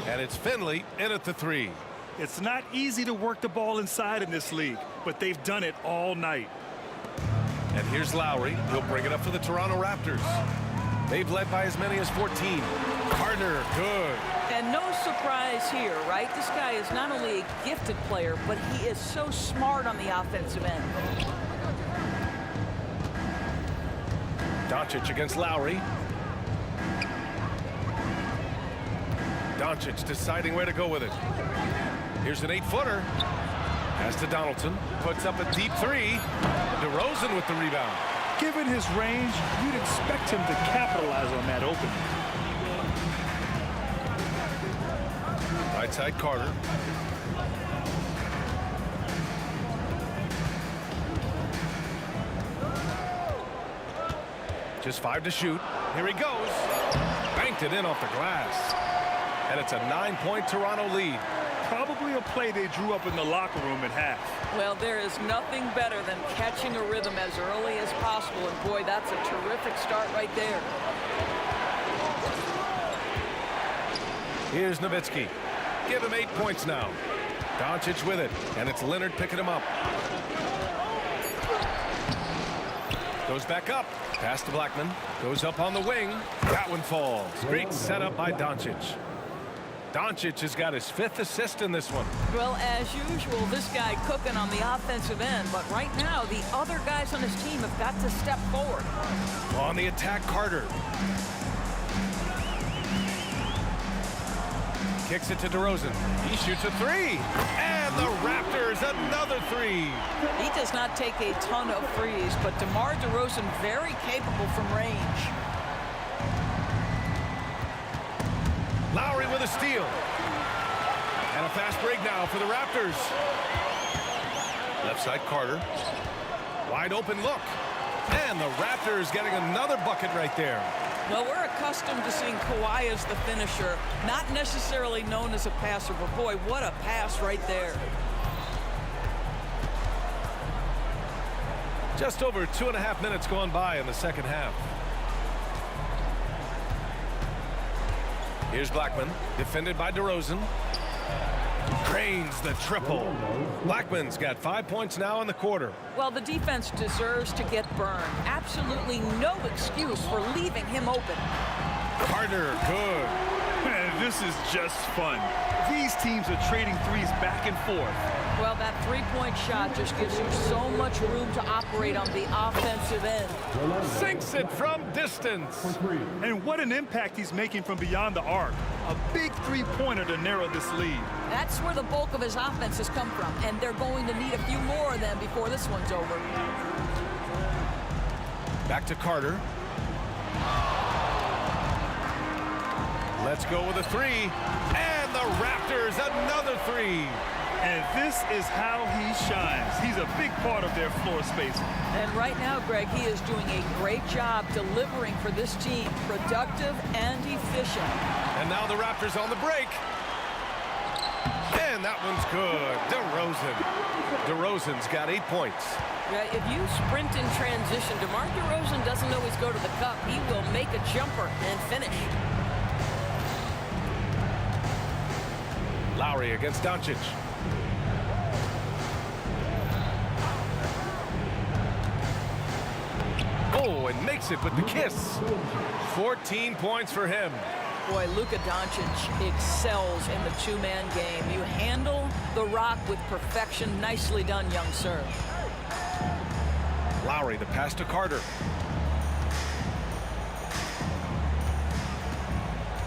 And it's Finley in at the three. It's not easy to work the ball inside in this league, but they've done it all night. And here's Lowry. He'll bring it up for the Toronto Raptors. They've led by as many as 14. Carter, good. And no surprise here, right? This guy is not only a gifted player, but he is so smart on the offensive end. Doncic against Lowry. Doncic deciding where to go with it. Here's an 8-footer. Pass to Donaldson. Puts up a deep three. DeRozan with the rebound. Given his range, you'd expect him to capitalize on that opening. Right side Carter. Just 5 to shoot. Here he goes. Banked it in off the glass. And it's a 9-point Toronto lead. Probably a play they drew up in the locker room at half. Well, there is nothing better than catching a rhythm as early as possible. And boy, that's a terrific start right there. Here's Nowitzki. Give him 8 points now. Doncic with it, and it's Leonard picking him up. Goes back up. Pass to Blackman. Goes up on the wing. That one falls. Great setup by Doncic. Doncic has got his 5th assist in this one. Well, as usual, this guy cooking on the offensive end. But right now, the other guys on his team have got to step forward. On the attack, Carter. Kicks it to DeRozan. He shoots a three. And the Raptors another three. He does not take a ton of threes, but DeMar DeRozan very capable from range. Lowry with a steal. And a fast break now for the Raptors. Left side Carter. Wide open look. And the Raptors getting another bucket right there. Well, we're accustomed to seeing Kawhi as the finisher, not necessarily known as a passer, but boy, what a pass right there. Just over 2.5 minutes gone by in the second half. Here's Blackman, defended by DeRozan. Cranes the triple. Blackman's got 5 points now in the quarter. Well, the defense deserves to get burned. Absolutely no excuse for leaving him open. Carter, good. Man, this is just fun. These teams are trading threes back and forth. Well, that three-point shot just gives you so much room to operate on the offensive end. Sinks it from distance. And what an impact he's making from beyond the arc. A big three-pointer to narrow this lead. That's where the bulk of his offense has come from, and they're going to need a few more of them before this one's over. Back to Carter. Let's go with a three. And the Raptors another three. And this is how he shines. He's a big part of their floor space. And right now, Greg, he is doing a great job delivering for this team. Productive and efficient. And now the Raptors on the break. And that one's good. DeRozan's got 8 points. Yeah, if you sprint in transition, DeMar DeRozan doesn't always go to the cup. He will make a jumper and finish. Lowry against Doncic. Oh, and makes it with the kiss. 14 points for him. Boy, Luka Doncic excels in the two-man game. You handle the rock with perfection. Nicely done, young sir. Lowry, the pass to Carter.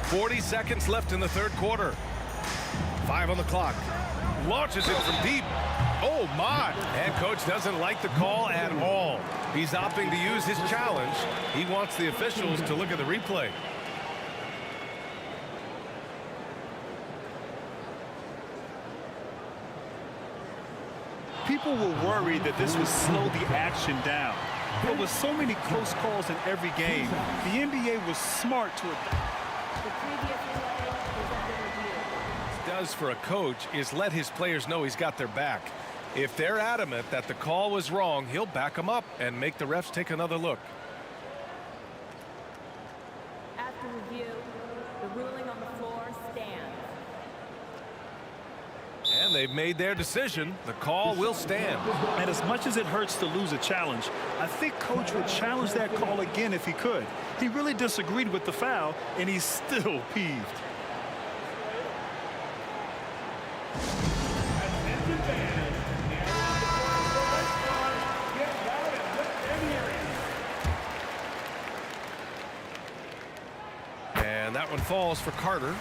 40 seconds left in the third quarter. 5 on the clock. Launches it from deep. Oh, my. And coach doesn't like the call at all. He's opting to use his challenge. He wants the officials to look at the replay. People were worried that this would slow the action down. But with so many close calls in every game, the NBA was smart to adapt. Does for a coach is let his players know he's got their back. If they're adamant that the call was wrong, he'll back them up and make the refs take another look. After review, the ruling on the floor stands. And they've made their decision. The call will stand. And as much as it hurts to lose a challenge, I think coach would challenge that call again if he could. He really disagreed with the foul, and he's still peeved. And that one falls for Carter.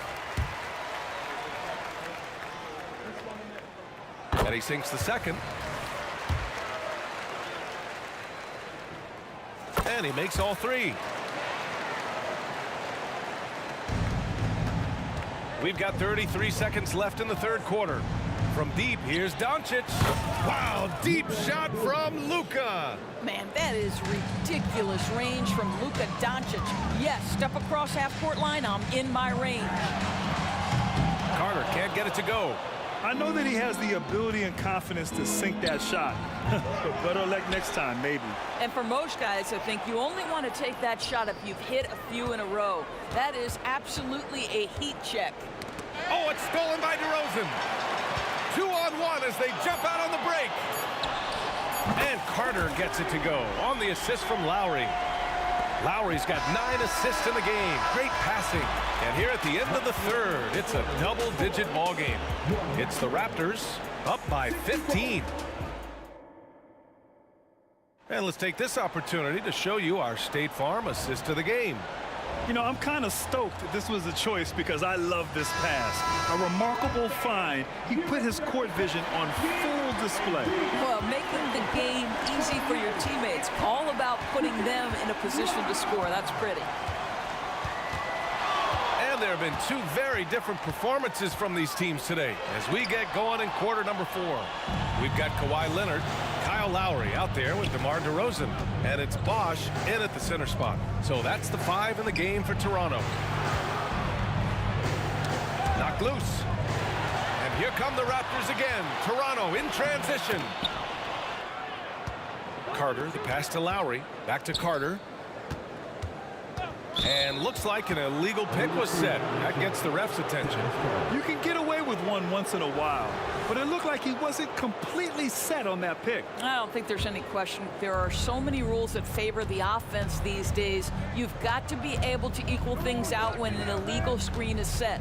And he sinks the second. And he makes all three. We've got 33 seconds left in the third quarter. From deep, here's Doncic. Wow, deep shot from Luka. Man, that is ridiculous range from Luka Doncic. Yes, step across half-court line, I'm in my range. Carter can't get it to go. I know that he has the ability and confidence to sink that shot. But better luck next time, maybe. And for most guys, I think you only want to take that shot if you've hit a few in a row. That is absolutely a heat check. Oh, it's stolen by DeRozan. 2-on-1 as they jump out on the break. And Carter gets it to go on the assist from Lowry. Lowry's got 9 assists in the game. Great passing. And here at the end of the third, it's a double-digit ball game. It's the Raptors up by 15. And let's take this opportunity to show you our State Farm assist of the game. You know, I'm kind of stoked that this was a choice because I love this pass. A remarkable find. He put his court vision on full display. Well, making the game easy for your teammates. All about putting them in a position to score. That's pretty. And there have been two very different performances from these teams today as we get going in quarter number 4. We've got Kawhi Leonard, Kyle Lowry out there with DeMar DeRozan, and it's Bosh in at the center spot. So that's the 5 in the game for Toronto. Knocked loose. And here come the Raptors again. Toronto in transition. Carter, the pass to Lowry. Back to Carter. And looks like an illegal pick was set. That gets the ref's attention. You can get away with one once in a while, but it looked like he wasn't completely set on that pick. I don't think there's any question. There are so many rules that favor the offense these days. You've got to be able to equal things out when an illegal screen is set.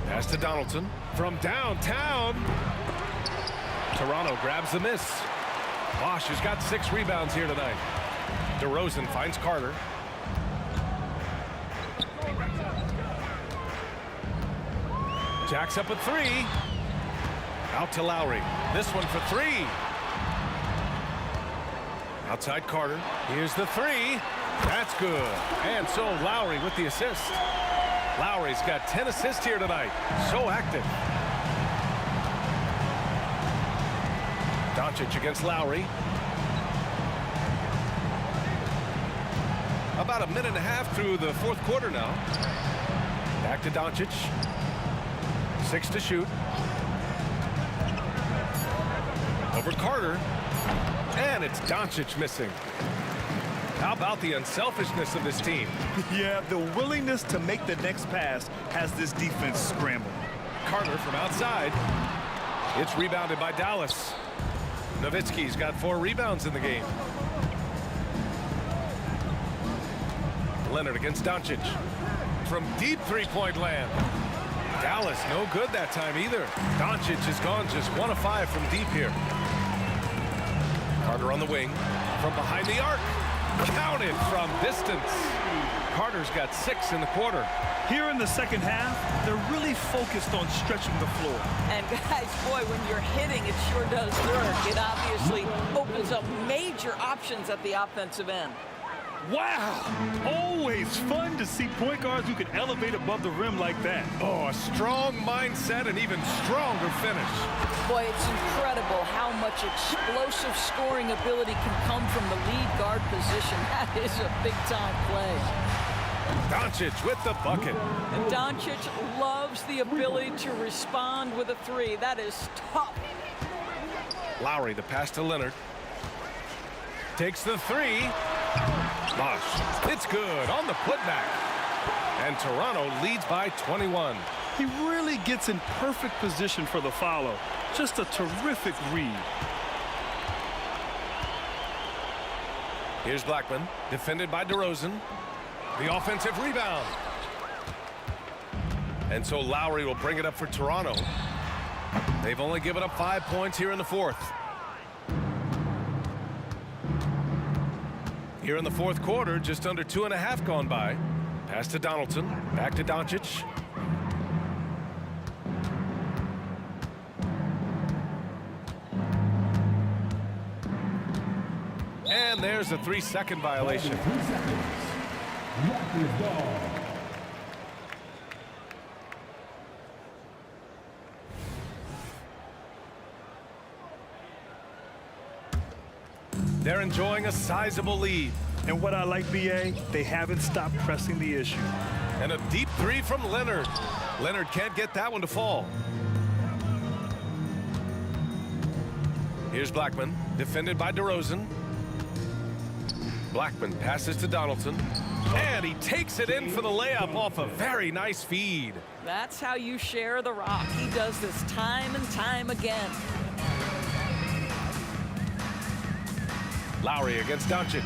Pass to Donaldson from downtown. Toronto grabs the miss. Bosh has got 6 rebounds here tonight. DeRozan finds Carter. Jacks up a 3. Out to Lowry. This one for 3. Outside Carter. Here's the 3. That's good. And so Lowry with the assist. Lowry's got 10 assists here tonight. So active. Doncic against Lowry. About a minute and a half through the 4th quarter now. Back to Doncic. 6 to shoot. Over Carter. And it's Doncic missing. How about the unselfishness of this team? Yeah, the willingness to make the next pass has this defense scrambled. Carter from outside. It's rebounded by Dallas. Nowitzki's got 4 rebounds in the game. Leonard against Doncic. From deep 3-point land. Dallas no good that time either. Doncic has gone just 1 of 5 from deep here. Carter on the wing. From behind the arc. Counted from distance. Carter's got 6 in the quarter. Here in the second half, they're really focused on stretching the floor. And guys, boy, when you're hitting, it sure does work. It obviously opens up major options at the offensive end. Wow! Always fun to see point guards who can elevate above the rim like that. Oh, a strong mindset and even stronger finish. Boy, it's incredible how much explosive scoring ability can come from the lead guard position. That is a big-time play. Doncic with the bucket. And Doncic loves the ability to respond with a 3. That is tough. Lowry, the pass to Leonard. Takes the 3. Bosh. It's good on the putback. And Toronto leads by 21. He really gets in perfect position for the follow. Just a terrific read. Here's Blackman, defended by DeRozan. The offensive rebound. And so Lowry will bring it up for Toronto. They've only given up 5 points here in the 4th. Here in the 4th quarter, just under 2.5 gone by. Pass to Donaldson, back to Doncic. And there's a 3-second violation. 3 seconds. Raptors ball. They're enjoying a sizable lead. And what I like, BA, they haven't stopped pressing the issue. And a deep 3 from Leonard. Leonard can't get that one to fall. Here's Blackman, defended by DeRozan. Blackman passes to Donaldson. And he takes it in for the layup off a very nice feed. That's how you share the rock. He does this time and time again. Lowry against Doncic.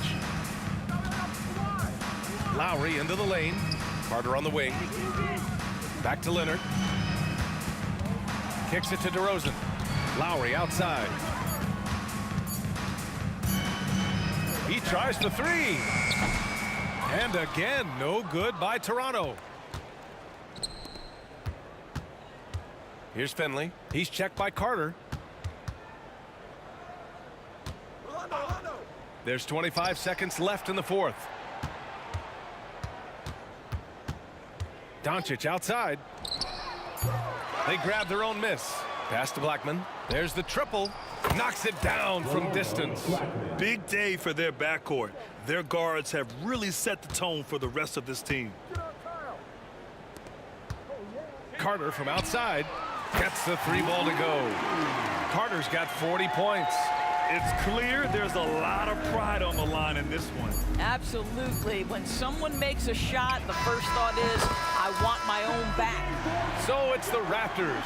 Lowry into the lane. Carter on the wing. Back to Leonard. Kicks it to DeRozan. Lowry outside. He tries for 3. And again, no good by Toronto. Here's Finley. He's checked by Carter. There's 25 seconds left in the fourth. Doncic outside. They grab their own miss. Pass to Blackman. There's the triple. Knocks it down from distance. Big day for their backcourt. Their guards have really set the tone for the rest of this team. Carter from outside gets the three ball to go. Carter's got 40 points. It's clear there's a lot of pride on the line in this one. Absolutely. When someone makes a shot, the first thought is, I want my own back. So it's the Raptors.